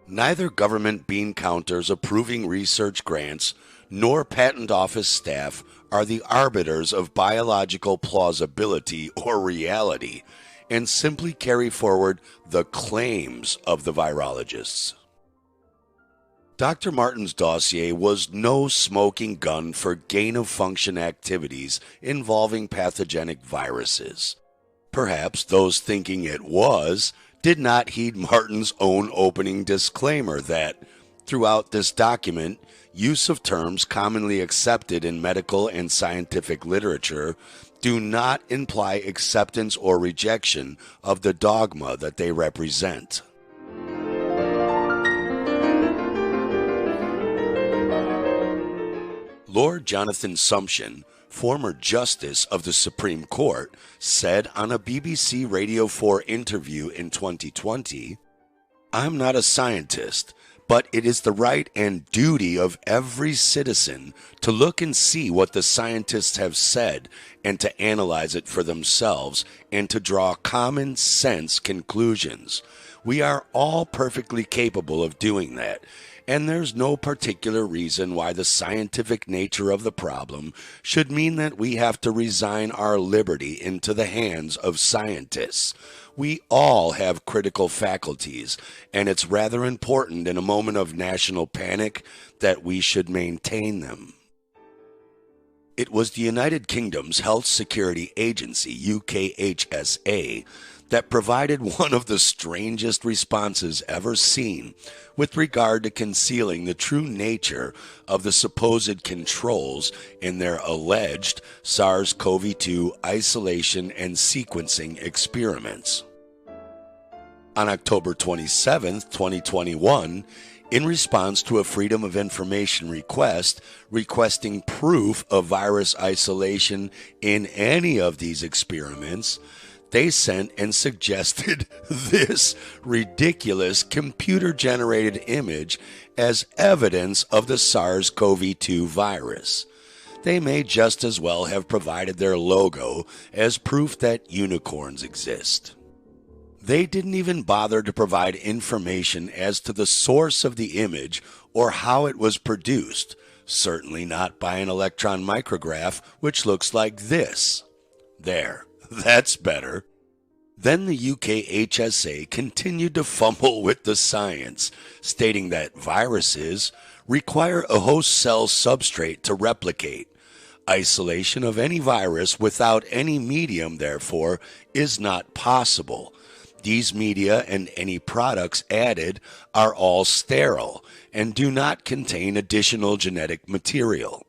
Neither government bean counters approving research grants nor patent office staff are the arbiters of biological plausibility or reality and simply carry forward the claims of the virologists. Dr. Martin's dossier was no smoking gun for gain-of-function activities involving pathogenic viruses. Perhaps those thinking it was did not heed Martin's own opening disclaimer that, throughout this document, use of terms commonly accepted in medical and scientific literature do not imply acceptance or rejection of the dogma that they represent. Lord Jonathan Sumption, former Justice of the Supreme Court, said on a BBC Radio 4 interview in 2020, "I'm not a scientist, but it is the right and duty of every citizen to look and see what the scientists have said and to analyze it for themselves and to draw common sense conclusions. We are all perfectly capable of doing that. And there's no particular reason why the scientific nature of the problem should mean that we have to resign our liberty into the hands of scientists. We all have critical faculties, and it's rather important in a moment of national panic that we should maintain them." It was the United Kingdom's Health Security Agency, UKHSA, that provided one of the strangest responses ever seen with regard to concealing the true nature of the supposed controls in their alleged SARS-CoV-2 isolation and sequencing experiments. On October 27, 2021, in response to a Freedom of Information request requesting proof of virus isolation in any of these experiments, They sent and suggested this ridiculous computer-generated image as evidence of the SARS-CoV-2 virus. They may just as well have provided their logo as proof that unicorns exist. They didn't even bother to provide information as to the source of the image or how it was produced, certainly not by an electron micrograph, which looks like this. There, that's better. Then the UK HSA continued to fumble with the science, stating that viruses require a host cell substrate to replicate. Isolation of any virus without any medium, therefore, is not possible. These media and any products added are all sterile and do not contain additional genetic material.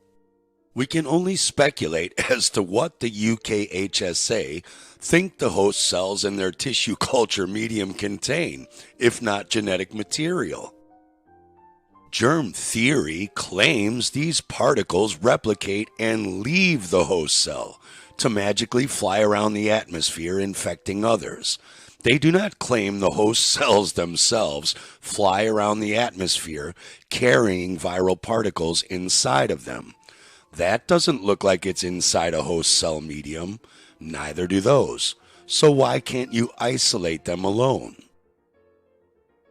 We can only speculate as to what the UK HSA think the host cells in their tissue culture medium contain, if not genetic material. Germ theory claims these particles replicate and leave the host cell to magically fly around the atmosphere, infecting others. They do not claim the host cells themselves fly around the atmosphere carrying viral particles inside of them. That doesn't look like it's inside a host cell medium. Neither do those. So why can't you isolate them alone?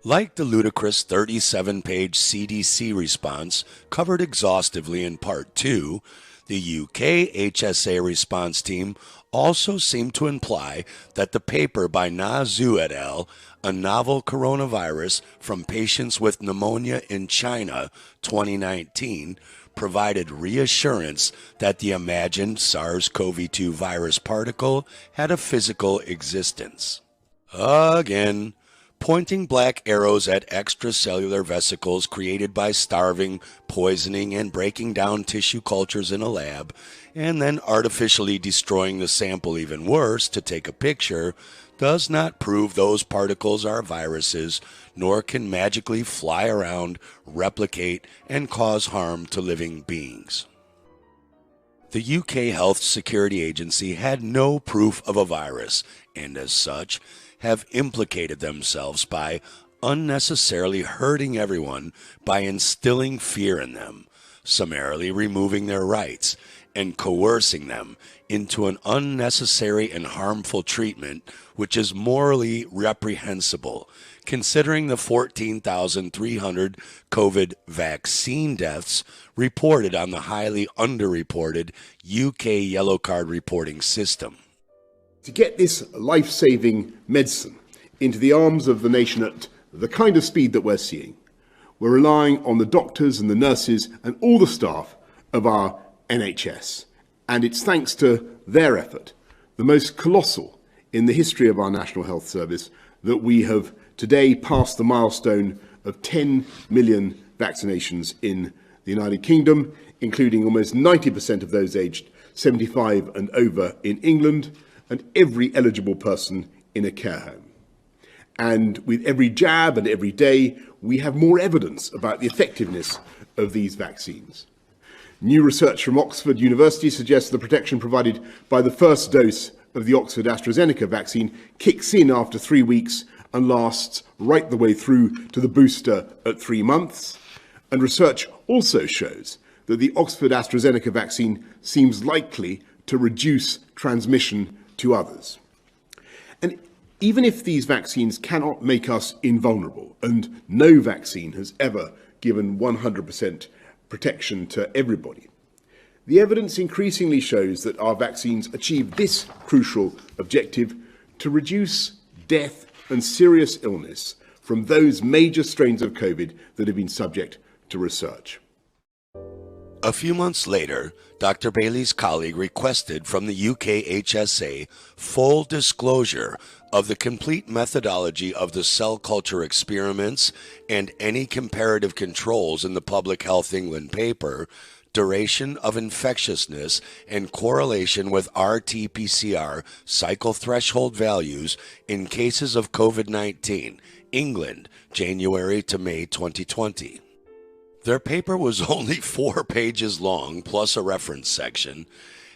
Like the ludicrous 37-page CDC response covered exhaustively in Part 2, the UK HSA response team also seemed to imply that the paper by Na Zhu et al., a novel coronavirus from patients with pneumonia in China, 2019, provided reassurance that the imagined SARS-CoV-2 virus particle had a physical existence. Again, pointing black arrows at extracellular vesicles created by starving, poisoning, and breaking down tissue cultures in a lab, and then artificially destroying the sample even worse to take a picture, does not prove those particles are viruses, nor can magically fly around, replicate, and cause harm to living beings. The UK Health Security Agency had no proof of a virus, and as such, have implicated themselves by unnecessarily hurting everyone by instilling fear in them, summarily removing their rights, and coercing them into an unnecessary and harmful treatment which is morally reprehensible, considering the 14,300 COVID vaccine deaths reported on the highly underreported UK yellow card reporting system. To get this life-saving medicine into the arms of the nation at the kind of speed that we're seeing, we're relying on the doctors and the nurses and all the staff of our NHS. And it's thanks to their effort, the most colossal in the history of our National Health Service, that we have today passed the milestone of 10 million vaccinations in the United Kingdom, including almost 90% of those aged 75 and over in England, and every eligible person in a care home. And with every jab and every day, we have more evidence about the effectiveness of these vaccines. New research from Oxford University suggests the protection provided by the first dose of the Oxford AstraZeneca vaccine kicks in after 3 weeks and lasts right the way through to the booster at 3 months. And research also shows that the Oxford AstraZeneca vaccine seems likely to reduce transmission to others. And even if these vaccines cannot make us invulnerable, and no vaccine has ever given 100% protection to everybody, the evidence increasingly shows that our vaccines achieve this crucial objective: to reduce death and serious illness from those major strains of COVID that have been subject to research. A few months later, Dr. Bailey's colleague requested from the UK HSA full disclosure of the complete methodology of the cell culture experiments and any comparative controls in the Public Health England paper, duration of infectiousness, and correlation with RT-PCR cycle threshold values in cases of COVID-19, England, January to May 2020. Their paper was only 4 pages long, plus a reference section,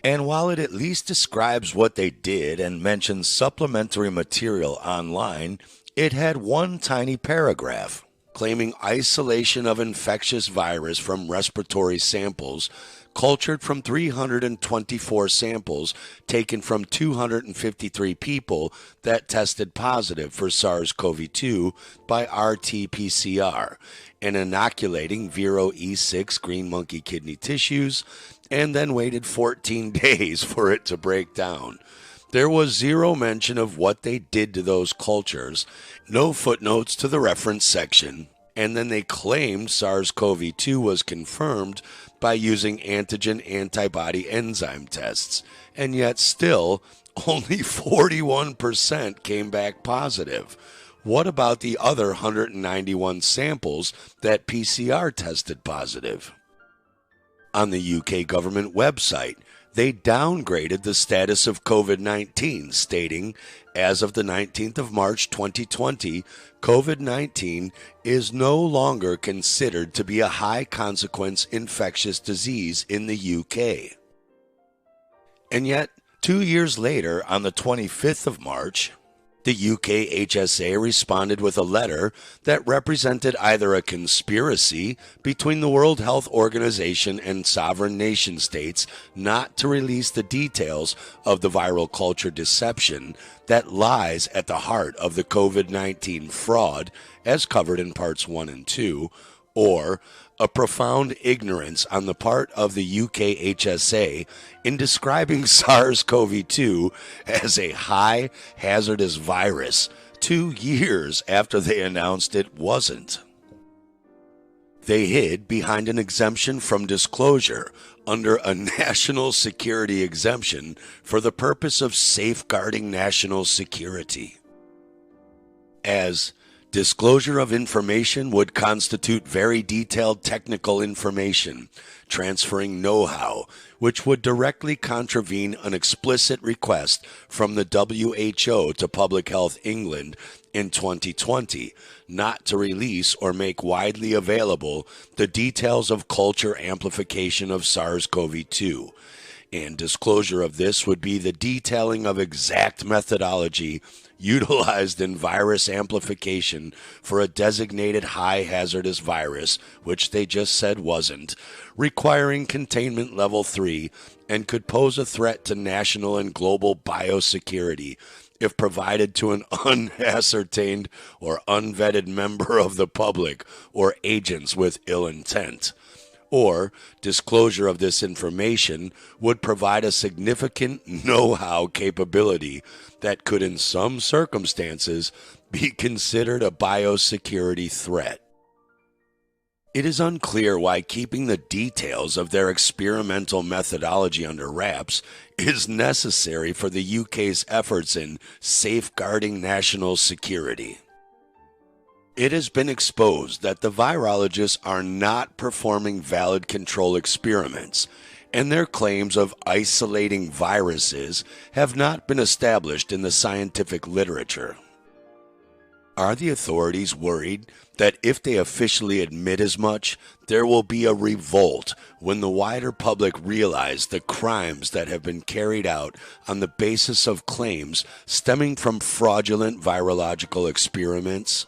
And while it at least describes what they did and mentions supplementary material online, it had one tiny paragraph claiming isolation of infectious virus from respiratory samples cultured from 324 samples taken from 253 people that tested positive for SARS-CoV-2 by RT-PCR, and inoculating Viro E6 green monkey kidney tissues, and then waited 14 days for it to break down. There was zero mention of what they did to those cultures, no footnotes to the reference section, and then they claimed SARS-CoV-2 was confirmed by using antigen antibody enzyme tests, and yet still only 41% came back positive. What about the other 191 samples that PCR tested positive? On the UK government website, they downgraded the status of COVID-19, stating, as of the 19th of March 2020, COVID-19 is no longer considered to be a high-consequence infectious disease in the UK. And yet, 2 years later, on the 25th of March, the UK HSA responded with a letter that represented either a conspiracy between the World Health Organization and sovereign nation states not to release the details of the viral culture deception that lies at the heart of the COVID-19 fraud, as covered in parts 1 and 2, or a profound ignorance on the part of the UK HSA in describing SARS-CoV-2 as a high hazardous virus 2 years after they announced it wasn't. They hid behind an exemption from disclosure under a national security exemption for the purpose of safeguarding national security. As disclosure of information would constitute very detailed technical information, transferring know-how, which would directly contravene an explicit request from the WHO to Public Health England in 2020 not to release or make widely available the details of culture amplification of SARS-CoV-2. And disclosure of this would be the detailing of exact methodology utilized in virus amplification for a designated high hazardous virus, which they just said wasn't, requiring containment level 3 and could pose a threat to national and global biosecurity if provided to an unascertained or unvetted member of the public or agents with ill intent. Or disclosure of this information would provide a significant know-how capability that could in some circumstances be considered a biosecurity threat. It is unclear why keeping the details of their experimental methodology under wraps is necessary for the UK's efforts in safeguarding national security. It has been exposed that the virologists are not performing valid control experiments, and their claims of isolating viruses have not been established in the scientific literature. Are the authorities worried that if they officially admit as much, there will be a revolt when the wider public realize the crimes that have been carried out on the basis of claims stemming from fraudulent virological experiments?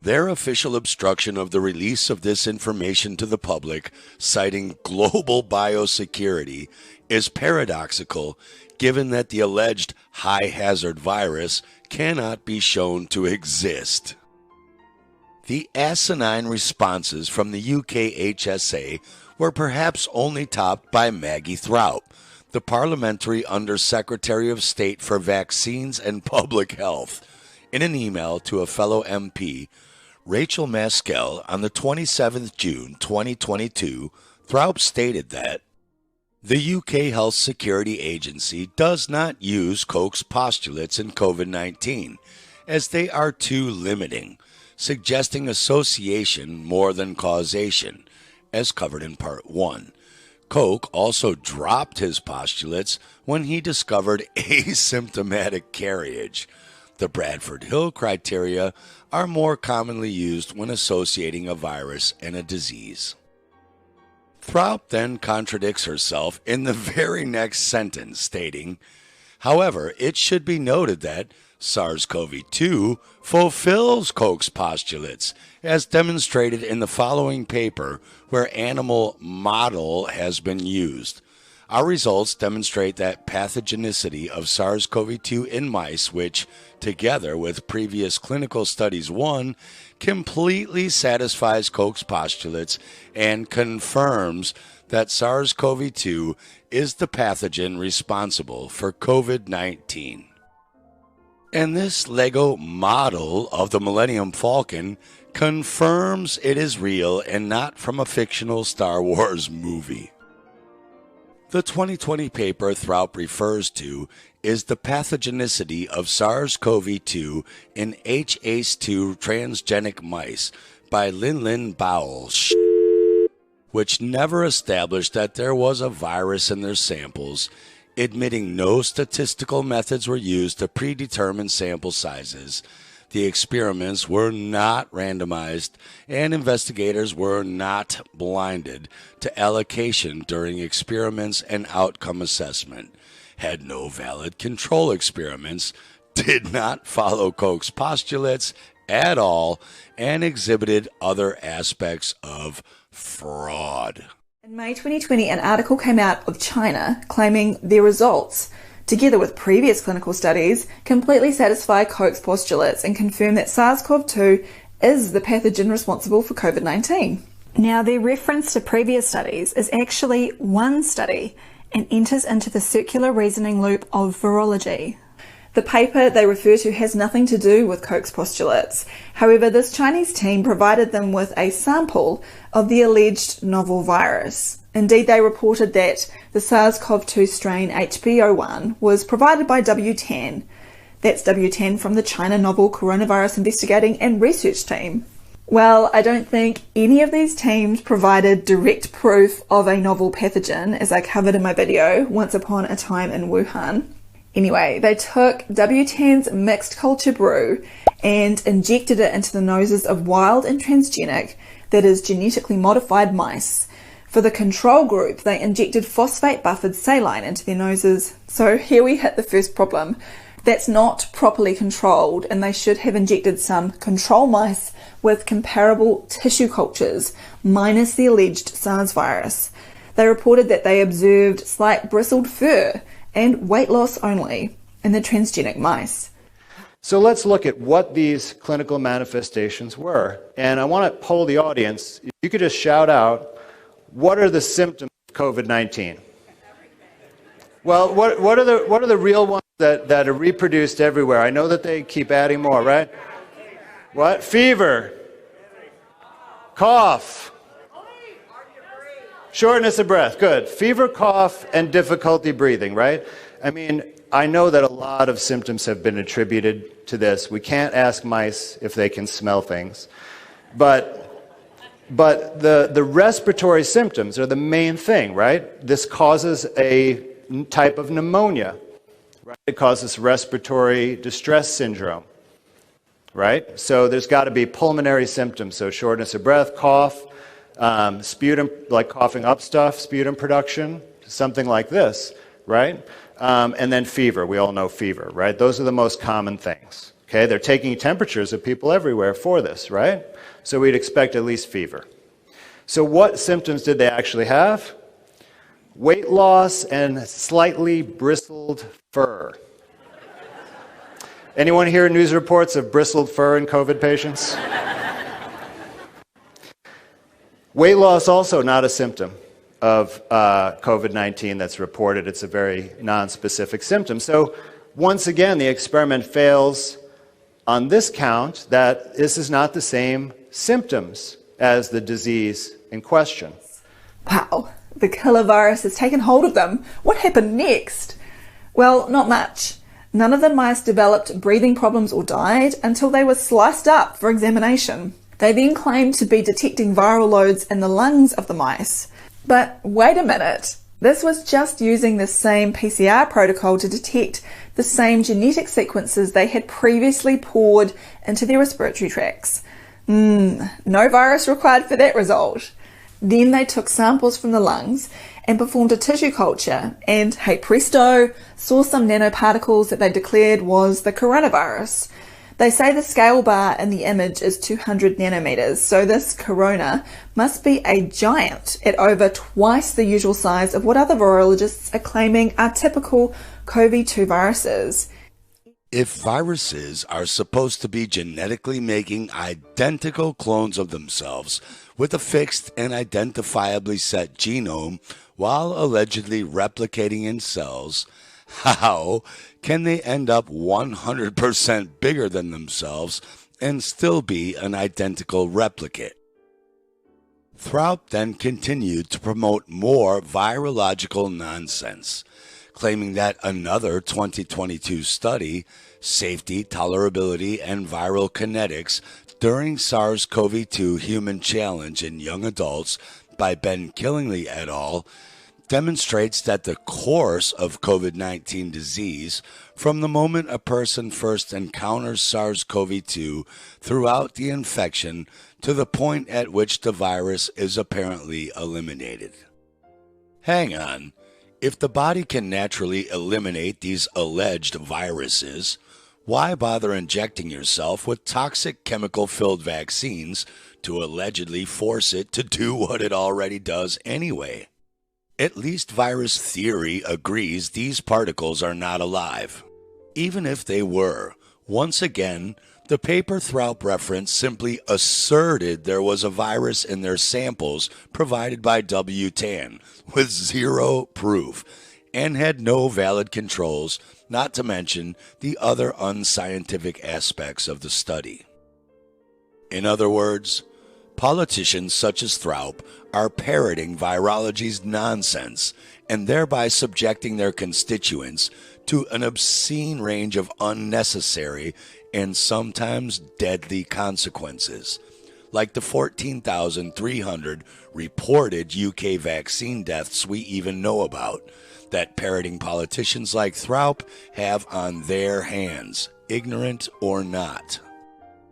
Their official obstruction of the release of this information to the public, citing global biosecurity, is paradoxical given that the alleged high-hazard virus cannot be shown to exist. The asinine responses from the UK HSA were perhaps only topped by Maggie Throup, the Parliamentary Under-Secretary of State for Vaccines and Public Health. In an email to a fellow MP, Rachel Maskell, on the 27th June 2022, Throup stated that the UK Health Security Agency does not use Koch's postulates in COVID-19, as they are too limiting, suggesting association more than causation, as covered in Part 1. Koch also dropped his postulates when he discovered asymptomatic carriage. The Bradford Hill criteria are more commonly used when associating a virus and a disease. Throup then contradicts herself in the very next sentence, stating, however, it should be noted that SARS-CoV-2 fulfills Koch's postulates, as demonstrated in the following paper where animal model has been used. Our results demonstrate that pathogenicity of SARS-CoV-2 in mice, which, together with previous clinical studies 1, completely satisfies Koch's postulates and confirms that SARS-CoV-2 is the pathogen responsible for COVID-19. And this Lego model of the Millennium Falcon confirms it is real and not from a fictional Star Wars movie. The 2020 paper Throup refers to is the pathogenicity of SARS-CoV-2 in HACE2 transgenic mice by Lin Bowell, which never established that there was a virus in their samples, admitting no statistical methods were used to predetermine sample sizes. The experiments were not randomized, and investigators were not blinded to allocation during experiments and outcome assessment, had no valid control experiments, did not follow Koch's postulates at all, and exhibited other aspects of fraud. In May 2020, an article came out of China claiming their results, together with previous clinical studies, completely satisfy Koch's postulates and confirm that SARS-CoV-2 is the pathogen responsible for COVID-19. Now, their reference to previous studies is actually one study and enters into the circular reasoning loop of virology. The paper they refer to has nothing to do with Koch's postulates. However, this Chinese team provided them with a sample of the alleged novel virus. Indeed, they reported that the SARS-CoV-2 strain HB01 was provided by W10. That's W10 from the China Novel Coronavirus Investigating and Research Team. Well, I don't think any of these teams provided direct proof of a novel pathogen, as I covered in my video, Once Upon a Time in Wuhan. Anyway, they took W10's mixed culture brew and injected it into the noses of wild and transgenic, that is, genetically modified mice. For the control group, they injected phosphate-buffered saline into their noses. So here we hit the first problem. That's not properly controlled, and they should have injected some control mice with comparable tissue cultures, minus the alleged SARS virus. They reported that they observed slight bristled fur and weight loss only in the transgenic mice. So let's look at what these clinical manifestations were. And I want to poll the audience. If you could just shout out, what are the symptoms of COVID-19? Well, what are the real ones that are reproduced everywhere? I know that they keep adding more, right? What? Fever. Cough. Shortness of breath. Good. Fever, cough, and difficulty breathing, right? I mean, I know that a lot of symptoms have been attributed to this. We can't ask mice if they can smell things. But the respiratory symptoms are the main thing, right? This causes a type of pneumonia, right? It causes respiratory distress syndrome, right? So there's got to be pulmonary symptoms, so shortness of breath, cough, sputum, like coughing up stuff, sputum production, something like this, right? And then fever. We all know fever, right? Those are the most common things. Okay, they're taking temperatures of people everywhere for this, right? So we'd expect at least fever. So what symptoms did they actually have? Weight loss and slightly bristled fur. Anyone hear news reports of bristled fur in COVID patients? Weight loss also not a symptom of COVID-19 that's reported. It's a very non-specific symptom. So once again, the experiment fails on this count, that this is not the same symptoms as the disease in question. Wow, the killer virus has taken hold of them. What happened next? Well, not much. None of the mice developed breathing problems or died until they were sliced up for examination. They then claimed to be detecting viral loads in the lungs of the mice. But wait a minute, this was just using the same PCR protocol to detect the same genetic sequences they had previously poured into their respiratory tracts. No virus required for that result. Then they took samples from the lungs and performed a tissue culture and, hey presto, saw some nanoparticles that they declared was the coronavirus. They say the scale bar in the image is 200 nanometers, so this corona must be a giant at over twice the usual size of what other virologists are claiming are typical COVID-2 viruses. If viruses are supposed to be genetically making identical clones of themselves with a fixed and identifiably set genome while allegedly replicating in cells, how can they end up 100% bigger than themselves and still be an identical replicate? Throut then continued to promote more virological nonsense, claiming that another 2022 study, Safety, Tolerability, and Viral Kinetics during SARS-CoV-2 Human Challenge in Young Adults by Ben Killingly et al., demonstrates that the course of COVID-19 disease from the moment a person first encounters SARS-CoV-2 throughout the infection to the point at which the virus is apparently eliminated. Hang on. If the body can naturally eliminate these alleged viruses, why bother injecting yourself with toxic chemical-filled vaccines to allegedly force it to do what it already does anyway? At least virus theory agrees these particles are not alive. Even if they were, once again, the paper Throut reference simply asserted there was a virus in their samples provided by WTAN with zero proof and had no valid controls, not to mention the other unscientific aspects of the study. In other words, politicians such as Throut are parroting virology's nonsense and thereby subjecting their constituents to an obscene range of unnecessary and sometimes deadly consequences, like the 14,300 reported UK vaccine deaths we even know about, that parroting politicians like Throut have on their hands, ignorant or not.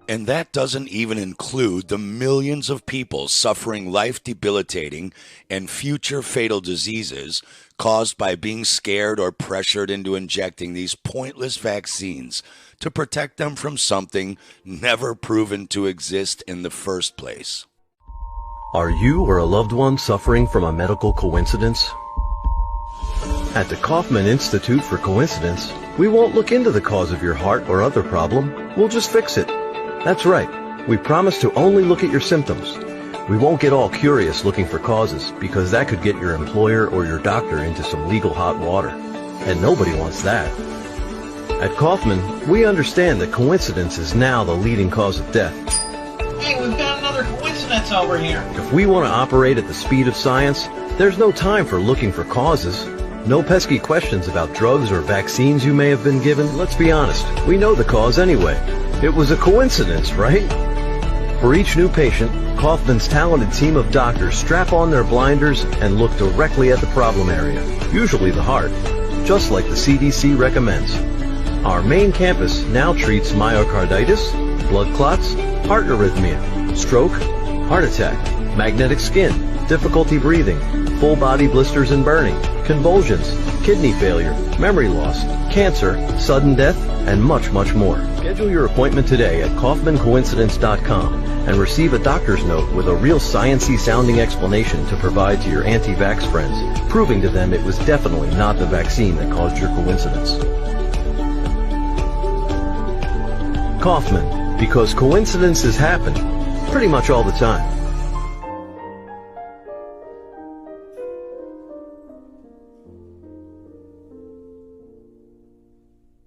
And that doesn't even include the millions of people suffering life-debilitating and future fatal diseases caused by being scared or pressured into injecting these pointless vaccines to protect them from something never proven to exist in the first place. Are you or a loved one suffering from a medical coincidence? At the Kaufman Institute for Coincidence, we won't look into the cause of your heart or other problem. We'll just fix it. That's right. We promise to only look at your symptoms. We won't get all curious looking for causes, because that could get your employer or your doctor into some legal hot water. And nobody wants that. At Kaufman, we understand that coincidence is now the leading cause of death. Hey, we've got another coincidence over here. If we want to operate at the speed of science, there's no time for looking for causes. No pesky questions about drugs or vaccines you may have been given. Let's be honest, we know the cause anyway. It was a coincidence, right? For each new patient, Kaufman's talented team of doctors strap on their blinders and look directly at the problem area, usually the heart, just like the CDC recommends. Our main campus now treats myocarditis, blood clots, heart arrhythmia, stroke, heart attack, magnetic skin, difficulty breathing, full body blisters and burning, convulsions, kidney failure, memory loss, cancer, sudden death, and much, much more. Schedule your appointment today at KaufmanCoincidence.com and receive a doctor's note with a real sciencey sounding explanation to provide to your anti-vax friends, proving to them it was definitely not the vaccine that caused your coincidence. Kaufman, because coincidences happen pretty much all the time.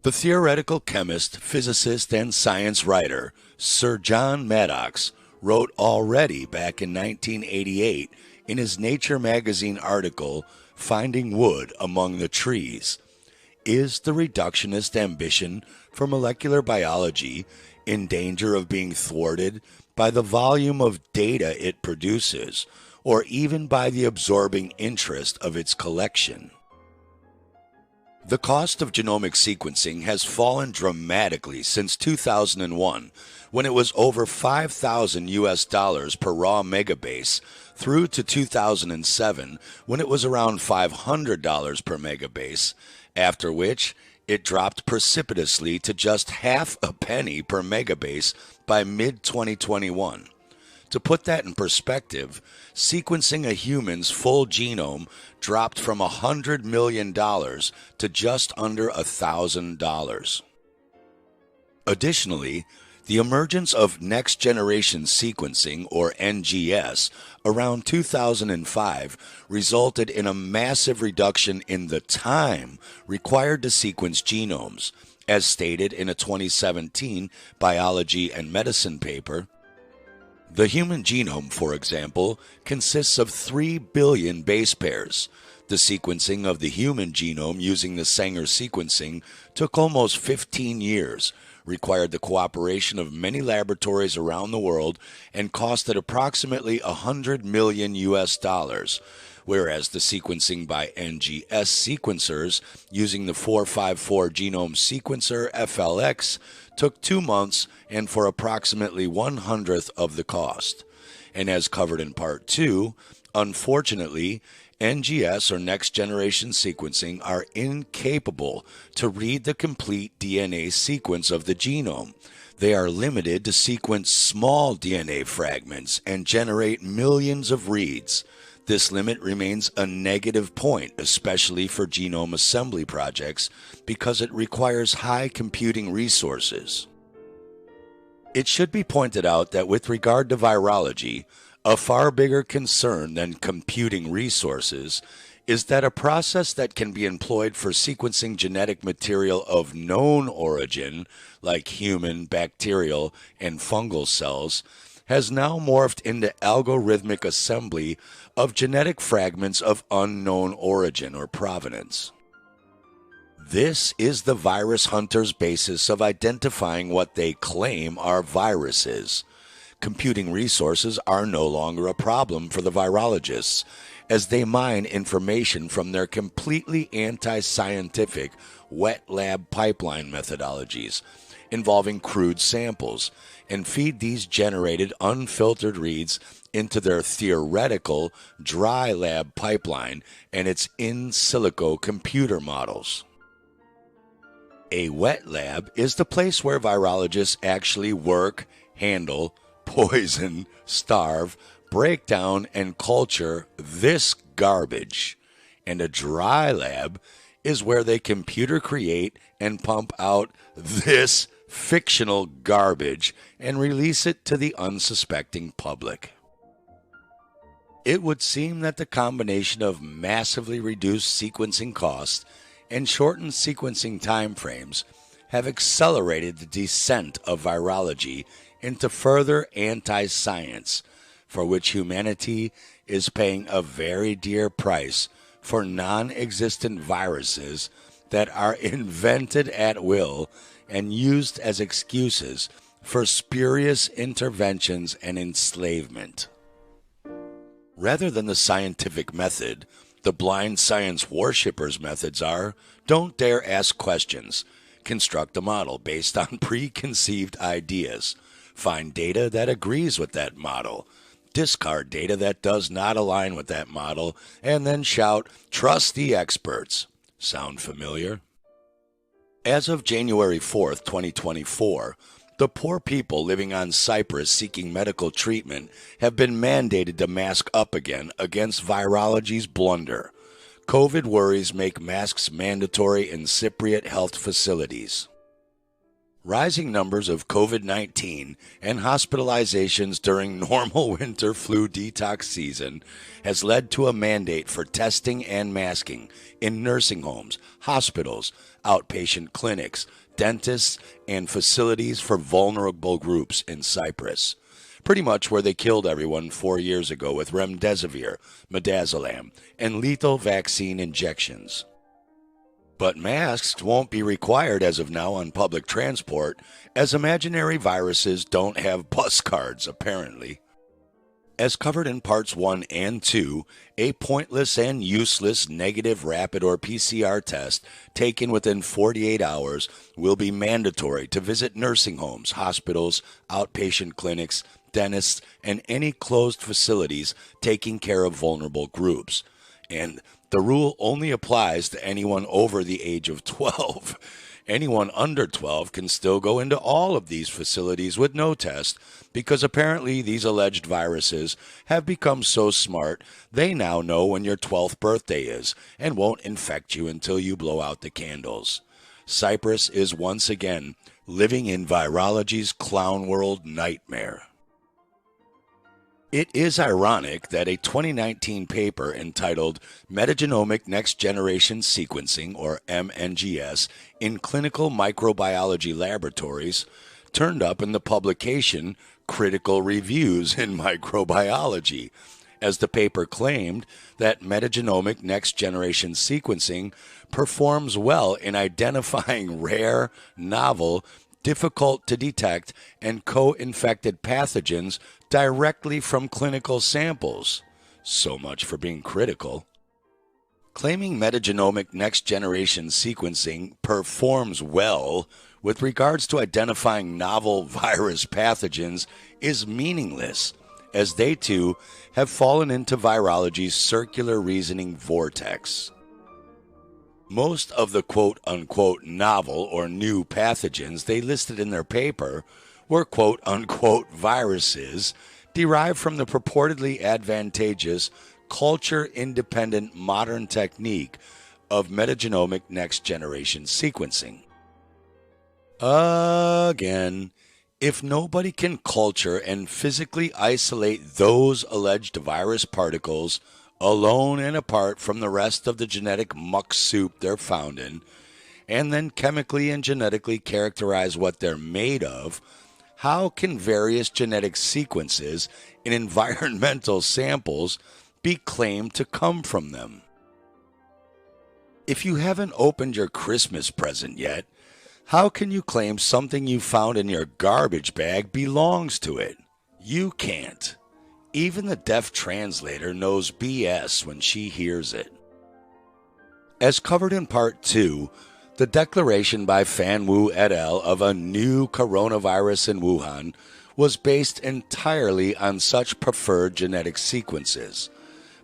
The theoretical chemist, physicist, and science writer Sir John Maddox wrote already back in 1988 in his Nature magazine article, Finding Wood Among the Trees, is the reductionist ambition for molecular biology in danger of being thwarted by the volume of data it produces, or even by the absorbing interest of its collection? The cost of genomic sequencing has fallen dramatically since 2001, when it was over $5,000 per raw megabase, through to 2007, when it was around $500 per megabase, after which it dropped precipitously to just half a penny per megabase by mid-2021. To put that in perspective, sequencing a human's full genome dropped from $100 million to just under $1,000. Additionally, the emergence of next-generation sequencing, or NGS, around 2005 resulted in a massive reduction in the time required to sequence genomes, as stated in a 2017 Biology and Medicine paper. The human genome, for example, consists of 3 billion base pairs. The sequencing of the human genome using the Sanger sequencing took almost 15 years, required the cooperation of many laboratories around the world, and costed approximately $100 million, whereas the sequencing by NGS sequencers using the 454 genome sequencer FLX took 2 months and for approximately 1/100th of the cost. And as covered in Part 2, unfortunately, NGS, or next-generation sequencing, are incapable to read the complete DNA sequence of the genome. They are limited to sequence small DNA fragments and generate millions of reads. This limit remains a negative point, especially for genome assembly projects, because it requires high computing resources. It should be pointed out that with regard to virology, a far bigger concern than computing resources is that a process that can be employed for sequencing genetic material of known origin, like human, bacterial, and fungal cells, has now morphed into algorithmic assembly of genetic fragments of unknown origin or provenance. This is the virus hunter's basis of identifying what they claim are viruses. Computing resources are no longer a problem for the virologists, as they mine information from their completely anti-scientific wet lab pipeline methodologies involving crude samples, and feed these generated unfiltered reads into their theoretical dry lab pipeline and its in silico computer models. A wet lab is the place where virologists actually work, handle, poison, starve, break down, and culture this garbage. And a dry lab is where they computer create and pump out this fictional garbage and release it to the unsuspecting public. It would seem that the combination of massively reduced sequencing costs and shortened sequencing timeframes have accelerated the descent of virology into further anti-science, for which humanity is paying a very dear price for non-existent viruses that are invented at will and used as excuses for spurious interventions and enslavement. Rather than the scientific method, the blind science worshippers' methods are: don't dare ask questions, construct a model based on preconceived ideas, find data that agrees with that model, discard data that does not align with that model, and then shout, "Trust the experts." Sound familiar? As of January 4th, 2024, the poor people living on Cyprus seeking medical treatment have been mandated to mask up again against virology's blunder. COVID worries make masks mandatory in Cypriot health facilities. Rising numbers of COVID-19 and hospitalizations during normal winter flu detox season has led to a mandate for testing and masking in nursing homes, hospitals, outpatient clinics, dentists, and facilities for vulnerable groups in Cyprus. Pretty much where they killed everyone 4 years ago with remdesivir, midazolam, and lethal vaccine injections. But masks won't be required as of now on public transport, as imaginary viruses don't have bus cards, apparently. As covered in parts 1 and 2, a pointless and useless negative rapid or PCR test taken within 48 hours will be mandatory to visit nursing homes, hospitals, outpatient clinics, dentists, and any closed facilities taking care of vulnerable groups. And the rule only applies to anyone over the age of 12. Anyone under 12 can still go into all of these facilities with no test, because apparently these alleged viruses have become so smart they now know when your 12th birthday is and won't infect you until you blow out the candles. Cyprus is once again living in virology's clown world nightmare. It is ironic that a 2019 paper entitled Metagenomic Next Generation Sequencing, or MNGS, in Clinical Microbiology Laboratories turned up in the publication Critical Reviews in Microbiology, as the paper claimed that metagenomic next generation sequencing performs well in identifying rare, novel, difficult to detect, and co-infected pathogens directly from clinical samples. So much for being critical. Claiming metagenomic next-generation sequencing performs well with regards to identifying novel virus pathogens is meaningless, as they too have fallen into virology's circular reasoning vortex. Most of the quote-unquote novel or new pathogens they listed in their paper were quote-unquote viruses derived from the purportedly advantageous culture-independent modern technique of metagenomic next-generation sequencing. Again, if nobody can culture and physically isolate those alleged virus particles alone and apart from the rest of the genetic muck soup they're found in, and then chemically and genetically characterize what they're made of, how can various genetic sequences in environmental samples be claimed to come from them? If you haven't opened your Christmas present yet, how can you claim something you found in your garbage bag belongs to it? You can't. Even the deaf translator knows BS when she hears it. As covered in Part 2, the declaration by Fan Wu et al. Of a new coronavirus in Wuhan was based entirely on such preferred genetic sequences.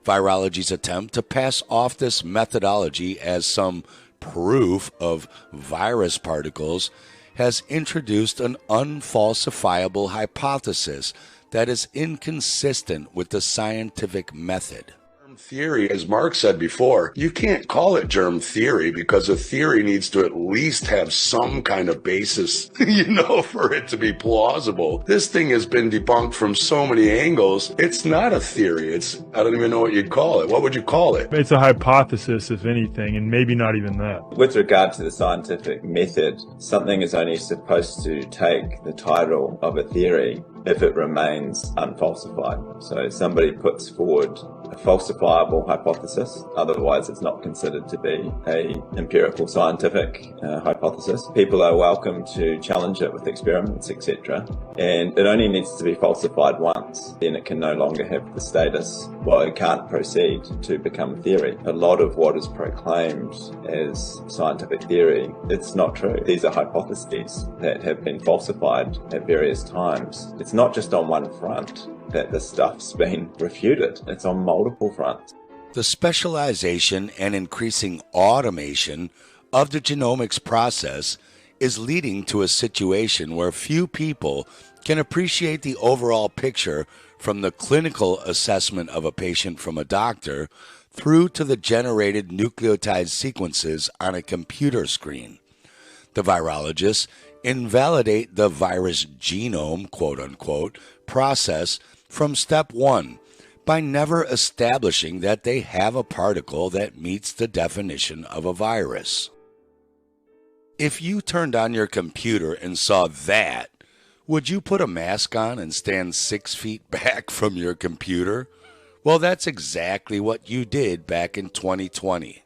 Virology's attempt to pass off this methodology as some proof of virus particles has introduced an unfalsifiable hypothesis that is inconsistent with the scientific method. Theory, as Mark said before, you can't call it germ theory because a theory needs to at least have some kind of basis, for it to be plausible. This thing has been debunked from so many angles. It's not a theory. I don't even know what you'd call it. What would you call it? It's a hypothesis, if anything, and maybe not even that. With regard to the scientific method, something is only supposed to take the title of a theory if it remains unfalsified. So somebody puts forward a falsifiable hypothesis, otherwise it's not considered to be a empirical scientific hypothesis. People are welcome to challenge it with experiments, etc. And it only needs to be falsified once, then it can no longer have the status, it can't proceed to become theory. A lot of what is proclaimed as scientific theory, it's not true. These are hypotheses that have been falsified at various times. It's not just on one front that this stuff's been refuted. It's on multiple fronts. The specialization and increasing automation of the genomics process is leading to a situation where few people can appreciate the overall picture from the clinical assessment of a patient from a doctor through to the generated nucleotide sequences on a computer screen. The virologists invalidate the virus genome, quote-unquote, process from step one by never establishing that they have a particle that meets the definition of a virus. If you turned on your computer and saw that, would you put a mask on and stand 6 feet back from your computer? Well, that's exactly what you did back in 2020.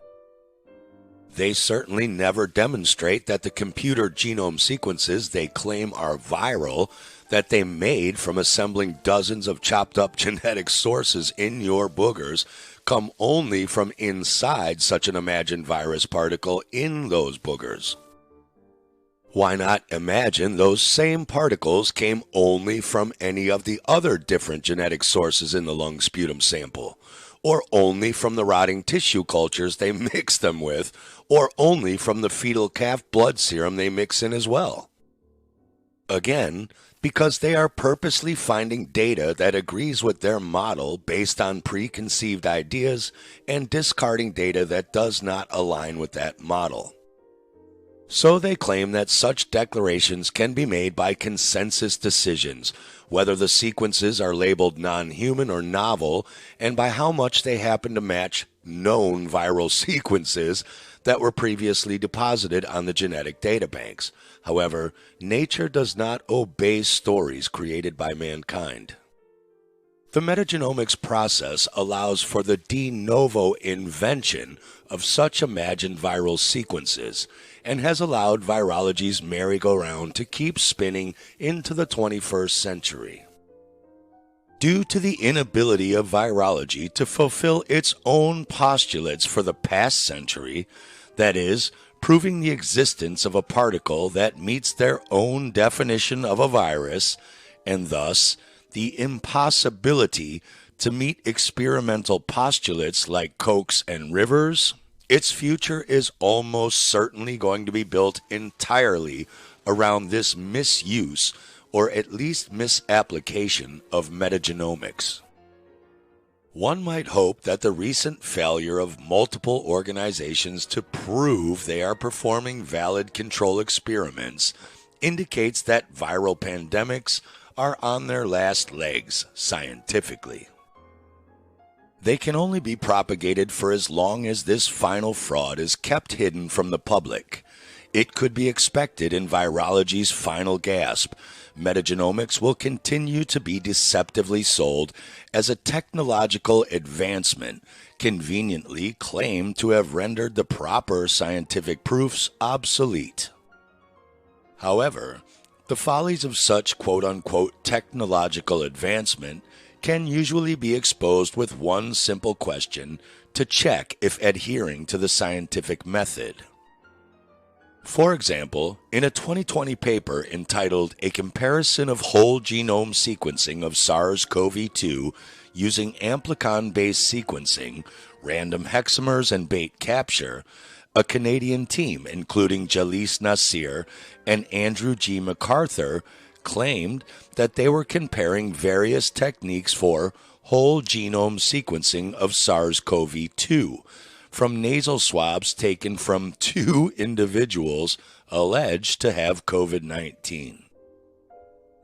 They certainly never demonstrate that the computer genome sequences they claim are viral that they made from assembling dozens of chopped up genetic sources in your boogers come only from inside such an imagined virus particle in those boogers. Why not imagine those same particles came only from any of the other different genetic sources in the lung sputum sample, or only from the rotting tissue cultures they mix them with, or only from the fetal calf blood serum they mix in as well? Again, because they are purposely finding data that agrees with their model based on preconceived ideas and discarding data that does not align with that model. So they claim that such declarations can be made by consensus decisions, whether the sequences are labeled non-human or novel, and by how much they happen to match known viral sequences that were previously deposited on the genetic databanks. However, nature does not obey stories created by mankind. The metagenomics process allows for the de novo invention of such imagined viral sequences and has allowed virology's merry-go-round to keep spinning into the 21st century. Due to the inability of virology to fulfill its own postulates for the past century, that is, proving the existence of a particle that meets their own definition of a virus, and thus the impossibility to meet experimental postulates like Koch's and Rivers, its future is almost certainly going to be built entirely around this misuse, or at least misapplication, of metagenomics. One might hope that the recent failure of multiple organizations to prove they are performing valid control experiments indicates that viral pandemics are on their last legs scientifically. They can only be propagated for as long as this final fraud is kept hidden from the public. It could be expected in virology's final gasp. Metagenomics will continue to be deceptively sold as a technological advancement, conveniently claimed to have rendered the proper scientific proofs obsolete. However, the follies of such quote-unquote technological advancement can usually be exposed with one simple question to check if adhering to the scientific method. For example, in a 2020 paper entitled A Comparison of Whole Genome Sequencing of SARS-CoV-2 Using Amplicon-Based Sequencing, Random Hexamers and Bait Capture, a Canadian team including Jalise Nasir and Andrew G. MacArthur claimed that they were comparing various techniques for whole genome sequencing of SARS-CoV-2 from nasal swabs taken from 2 individuals alleged to have COVID-19.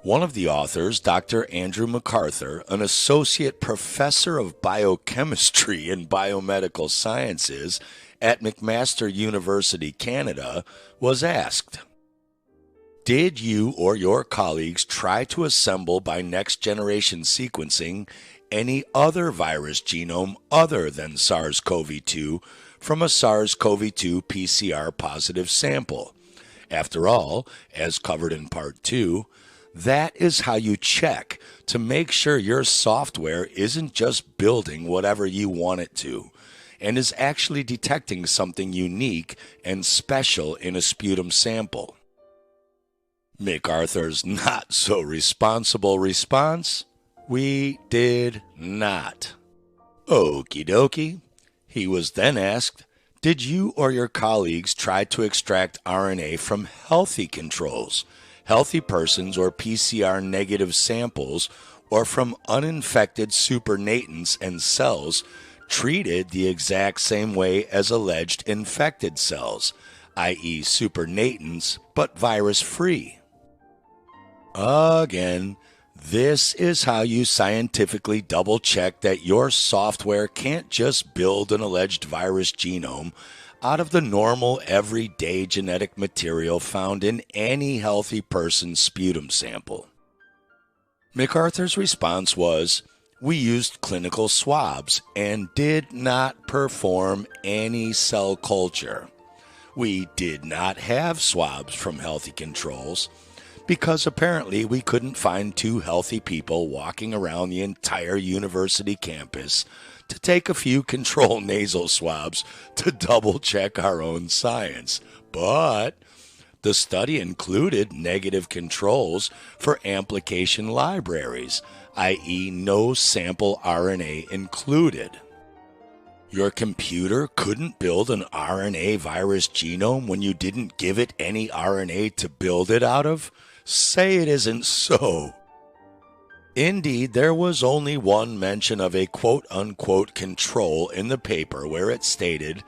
One of the authors, Dr. Andrew MacArthur, an associate professor of biochemistry and biomedical sciences at McMaster University, Canada, was asked, "Did you or your colleagues try to assemble by next-generation sequencing any other virus genome other than SARS-CoV-2 from a SARS-CoV-2 PCR-positive sample? After all, as covered in Part 2, that is how you check to make sure your software isn't just building whatever you want it to, and is actually detecting something unique and special in a sputum sample." MacArthur's not-so-responsible response: "We did not." Okie dokie. He was then asked, "Did you or your colleagues try to extract RNA from healthy controls, healthy persons or PCR-negative samples, or from uninfected supernatants and cells treated the exact same way as alleged infected cells, i.e. supernatants, but virus-free?" Again, this is how you scientifically double-check that your software can't just build an alleged virus genome out of the normal, everyday genetic material found in any healthy person's sputum sample. MacArthur's response was, "We used clinical swabs and did not perform any cell culture. We did not have swabs from healthy controls. because apparently we couldn't find two healthy people walking around the entire university campus to take a few control nasal swabs to double check our own science. But the study included negative controls for amplification libraries, i.e. no sample RNA included. Your computer couldn't build an RNA virus genome when you didn't give it any RNA to build it out of? Say it isn't so. Indeed, there was only one mention of a quote-unquote control in the paper where it stated,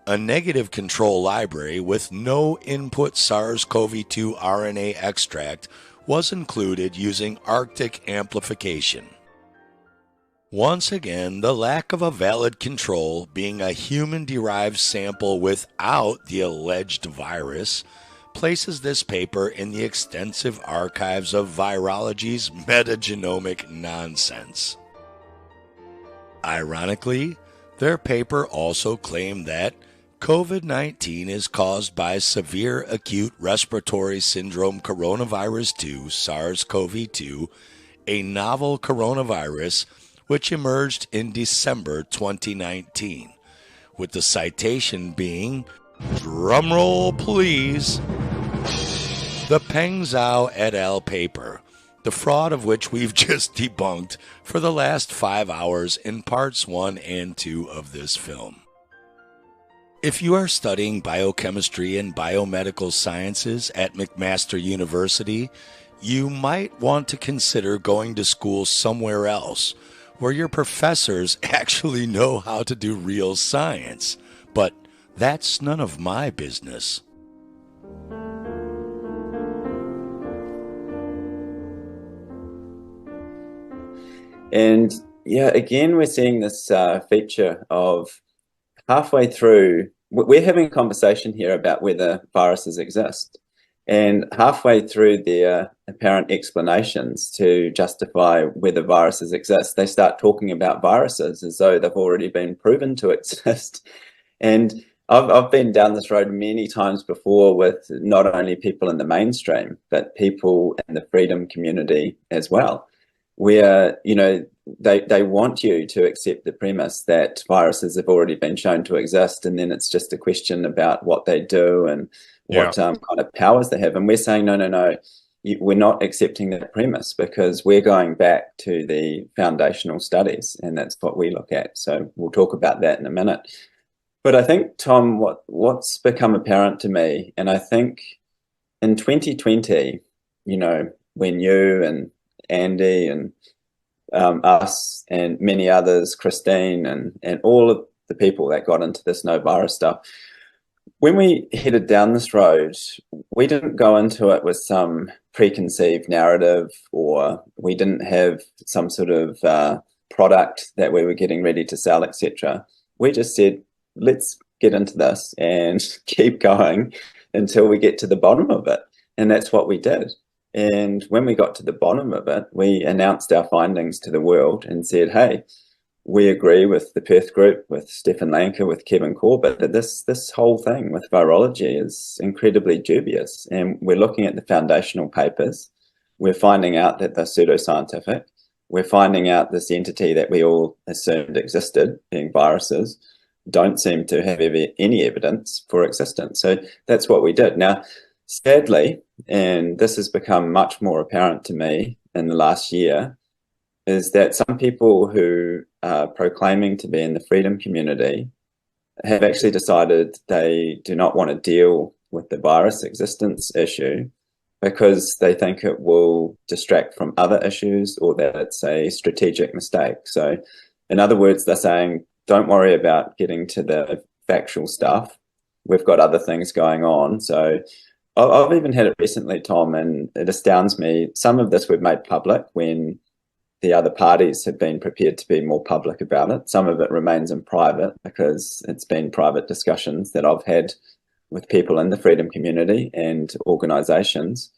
a negative control library with no input SARS-CoV-2 RNA extract was included using Arctic amplification. Once again, the lack of a valid control, being a human-derived sample without the alleged virus, places this paper in the extensive archives of virology's metagenomic nonsense. Ironically, their paper also claimed that COVID-19 is caused by severe acute respiratory syndrome coronavirus 2, SARS-CoV-2, a novel coronavirus which emerged in December 2019, with the citation being, drumroll please, the Peng Zhao et al. Paper, the fraud of which we've just debunked for the last 5 hours in parts 1 and 2 of this film. If you are studying biochemistry and biomedical sciences at McMaster University, you might want to consider going to school somewhere else where your professors actually know how to do real science. But that's none of my business. And yeah, again, we're seeing this feature of halfway through, we're having a conversation here about whether viruses exist. And halfway through their apparent explanations to justify whether viruses exist, they start talking about viruses as though they've already been proven to exist. And I've been down this road many times before with not only people in the mainstream, but people in the freedom community as well, where, you know, they want you to accept the premise that viruses have already been shown to exist, and then it's just a question about what they do and what kind of powers they have. And we're saying, no, we're not accepting that premise, because we're going back to the foundational studies, and that's what we look at. So we'll talk about that in a minute. But I think, Tom, what's become apparent to me, and I think in 2020, you know, when you and Andy and us and many others, Christine and all of the people that got into this no virus stuff, when we headed down this road, we didn't go into it with some preconceived narrative, or we didn't have some sort of product that we were getting ready to sell, etc. We just said, let's get into this and keep going until we get to the bottom of it. And that's what we did. And when we got to the bottom of it, we announced our findings to the world and said, hey, we agree with the Perth group, with Stefan Lanka, with Kevin Corbett, that this whole thing with virology is incredibly dubious. And we're looking at the foundational papers. We're finding out that they're pseudoscientific. We're finding out this entity that we all assumed existed, being viruses, don't seem to have any evidence for existence. So that's what we did. Now, sadly, and this has become much more apparent to me in the last year, is that some people who are proclaiming to be in the freedom community have actually decided they do not want to deal with the virus existence issue because they think it will distract from other issues, or that it's a strategic mistake. So in other words, they're saying, don't worry about getting to the factual stuff. We've got other things going on. So I've even had it recently, Tom, and it astounds me. Some of this we've made public when the other parties have been prepared to be more public about it. Some of it remains in private because it's been private discussions that I've had with people in the freedom community and organisations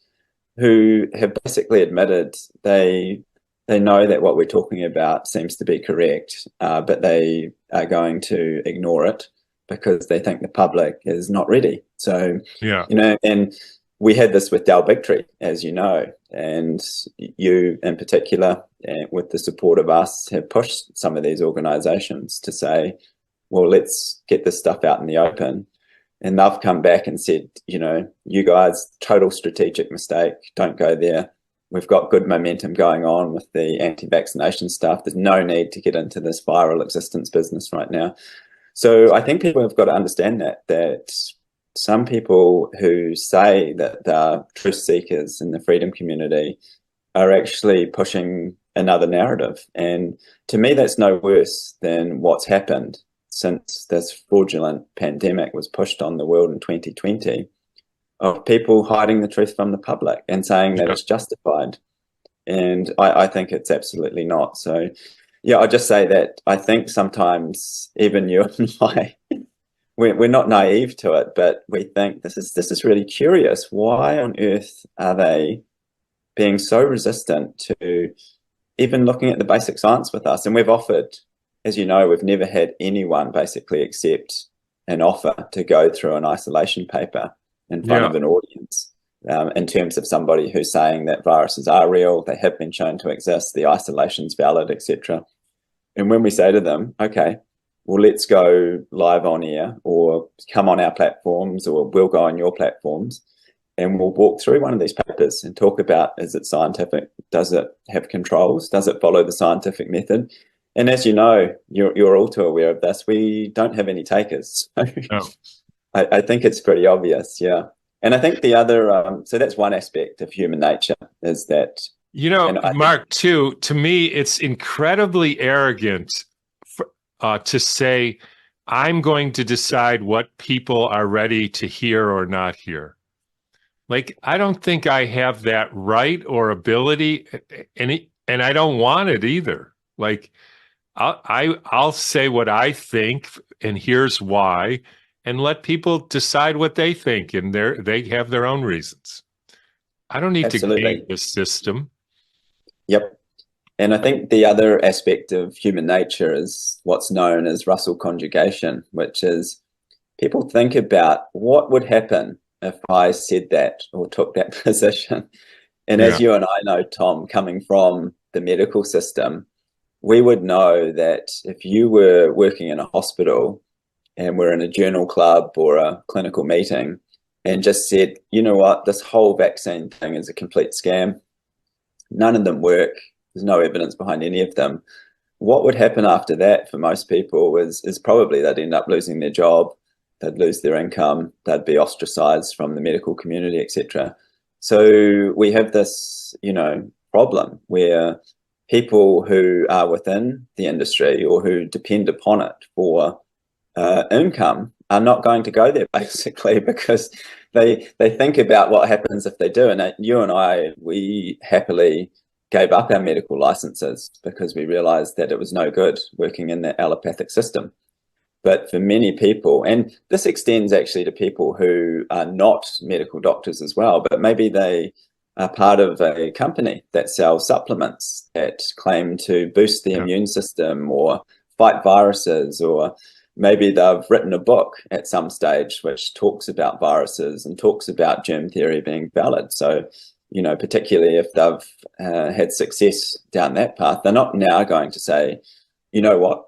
who have basically admitted they know that what we're talking about seems to be correct, but they are going to ignore it because they think the public is not ready. So, you know, and we had this with Del Bigtree, as you know, and you in particular, with the support of us, have pushed some of these organisations to say, well, let's get this stuff out in the open. And they've come back and said, you guys, total strategic mistake, don't go there. We've got good momentum going on with the anti-vaccination stuff. There's no need to get into this viral existence business right now. So I think people have got to understand that some people who say that they're truth seekers in the freedom community are actually pushing another narrative. And to me, that's no worse than what's happened since this fraudulent pandemic was pushed on the world in 2020, of people hiding the truth from the public and saying that it's justified. And I think it's absolutely not. So, yeah, I'll just say that I think sometimes even you and I, we're not naive to it, but we think this is really curious. Why on earth are they being so resistant to even looking at the basic science with us? And we've offered, as you know, we've never had anyone basically accept an offer to go through an isolation paper in front of an audience, in terms of somebody who's saying that viruses are real, they have been shown to exist, the isolation's valid, etc. And when we say to them, okay, well, let's go live on air or come on our platforms, or we'll go on your platforms, and we'll walk through one of these papers and talk about, is it scientific? Does it have controls? Does it follow the scientific method? And as you know, you're all too aware of this, we don't have any takers. So I think it's pretty obvious, yeah. And I think the other, so that's one aspect of human nature, is that... Mark, too, to me, it's incredibly arrogant to say, I'm going to decide what people are ready to hear or not hear. Like, I don't think I have that right or ability, and I don't want it either. Like, I'll say what I think, and here's why, and let people decide what they think, and they have their own reasons. I don't need to game the system. Yep. And I think the other aspect of human nature is what's known as Russell conjugation, which is people think about what would happen if I said that or took that position. And as you and I know, Tom, coming from the medical system, we would know that if you were working in a hospital and were in a journal club or a clinical meeting and just said, you know what, this whole vaccine thing is a complete scam, none of them work, there's no evidence behind any of them, what would happen after that for most people is probably they'd end up losing their job, they'd lose their income, they'd be ostracized from the medical community, etc. So we have this, problem where people who are within the industry or who depend upon it for income are not going to go there, basically, because they think about what happens if they do. And you and I, we happily gave up our medical licenses because we realized that it was no good working in the allopathic system. But for many people, and this extends actually to people who are not medical doctors as well, but maybe they are part of a company that sells supplements that claim to boost the immune system or fight viruses, or maybe they've written a book at some stage which talks about viruses and talks about germ theory being valid. So, particularly if they've had success down that path, they're not now going to say, you know what,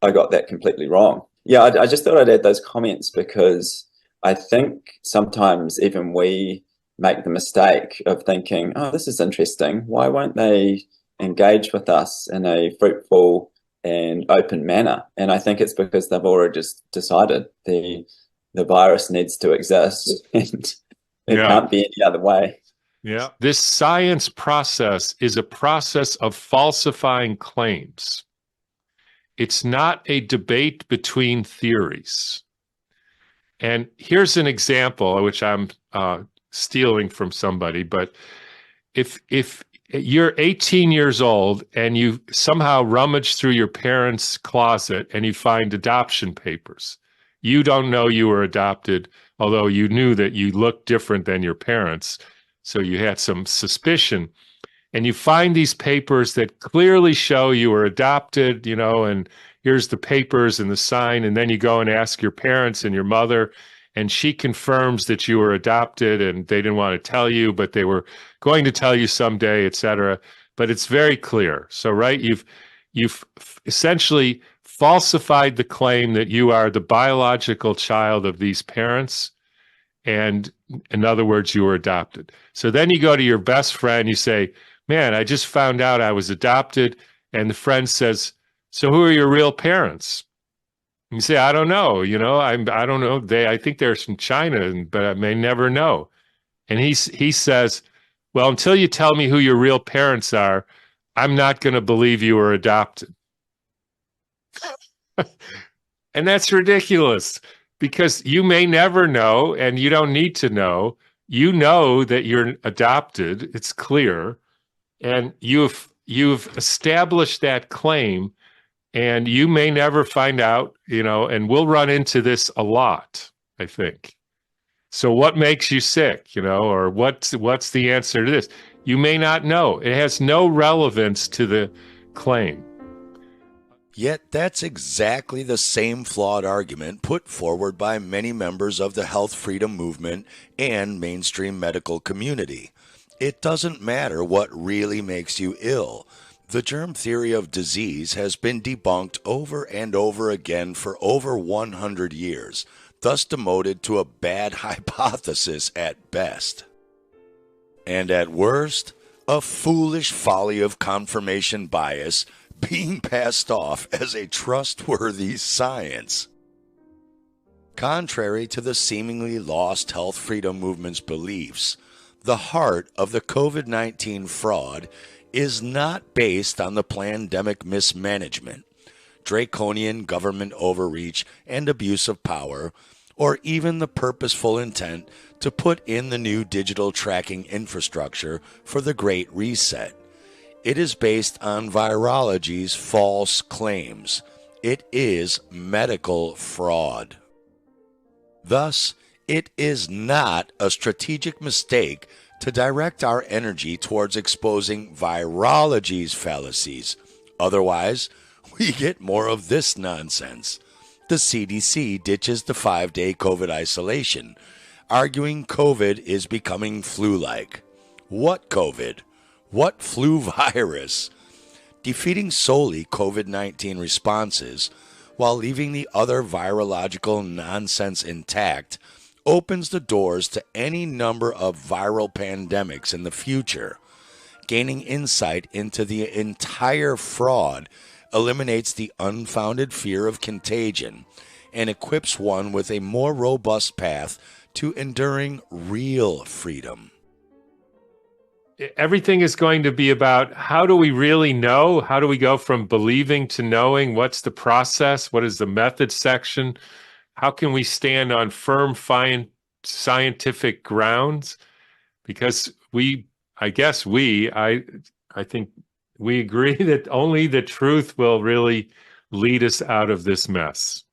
I got that completely wrong. Yeah, I just thought I'd add those comments because I think sometimes even we make the mistake of thinking, oh, this is interesting. Why won't they engage with us in a fruitful and open manner? And I think it's because they've already just decided the virus needs to exist and it can't be any other way. Yeah. This science process is a process of falsifying claims. It's not a debate between theories. And here's an example, which I'm stealing from somebody, but if you're 18 years old and you somehow rummage through your parents' closet and you find adoption papers, you don't know you were adopted, although you knew that you looked different than your parents, so you had some suspicion. And you find these papers that clearly show you were adopted, and here's the papers and the sign, and then you go and ask your parents and your mother, and she confirms that you were adopted and they didn't want to tell you, but they were going to tell you someday, etc. But it's very clear. So, right, you've essentially falsified the claim that you are the biological child of these parents, and in other words, you were adopted. So then you go to your best friend, you say, man, I just found out I was adopted. And the friend says, so who are your real parents? And you say, I don't know. I don't know. I think they're from China, but I may never know. And he says, well, until you tell me who your real parents are, I'm not going to believe you were adopted. And that's ridiculous, because you may never know, and you don't need to know. You know that you're adopted. It's clear. And you've established that claim, and you may never find out, and we'll run into this a lot, I think. So what makes you sick, or what's the answer to this? You may not know. It has no relevance to the claim. Yet that's exactly the same flawed argument put forward by many members of the health freedom movement and mainstream medical community. It doesn't matter what really makes you ill. The germ theory of disease has been debunked over and over again for over 100 years, thus demoted to a bad hypothesis at best. And at worst, a foolish folly of confirmation bias being passed off as a trustworthy science. Contrary to the seemingly lost health freedom movement's beliefs, the heart of the COVID-19 fraud is not based on the pandemic mismanagement, draconian government overreach and abuse of power, or even the purposeful intent to put in the new digital tracking infrastructure for the Great Reset. It is based on Virology's false claims. It is medical fraud. Thus, it is not a strategic mistake to direct our energy towards exposing Virology's fallacies. Otherwise, we get more of this nonsense. The CDC ditches the 5-day COVID isolation, arguing COVID is becoming flu-like. What COVID? What flu virus? Defeating solely COVID-19 responses while leaving the other virological nonsense intact opens the doors to any number of viral pandemics in the future. Gaining insight into the entire fraud eliminates the unfounded fear of contagion and equips one with a more robust path to enduring real freedom. Everything is going to be about, how do we really know? How do we go from believing to knowing? What's the process? What is the method section? How can we stand on firm, fine scientific grounds? Because I think we agree that only the truth will really lead us out of this mess.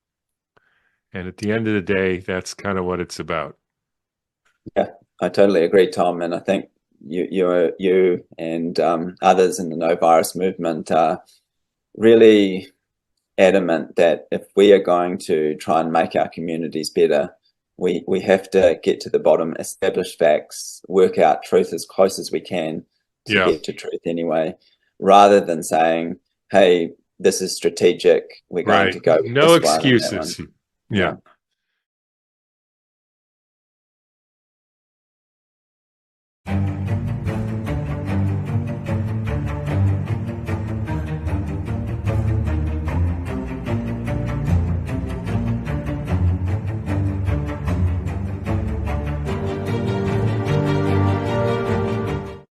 And at the end of the day, that's kind of what it's about. Yeah, I totally agree, Tom. And I think you and others in the no virus movement are really adamant that if we are going to try and make our communities better, we have to get to the bottom, establish facts, work out truth as close as we can to get to truth anyway, rather than saying, hey, this is strategic, we're going to go with no this excuses. one. Yeah.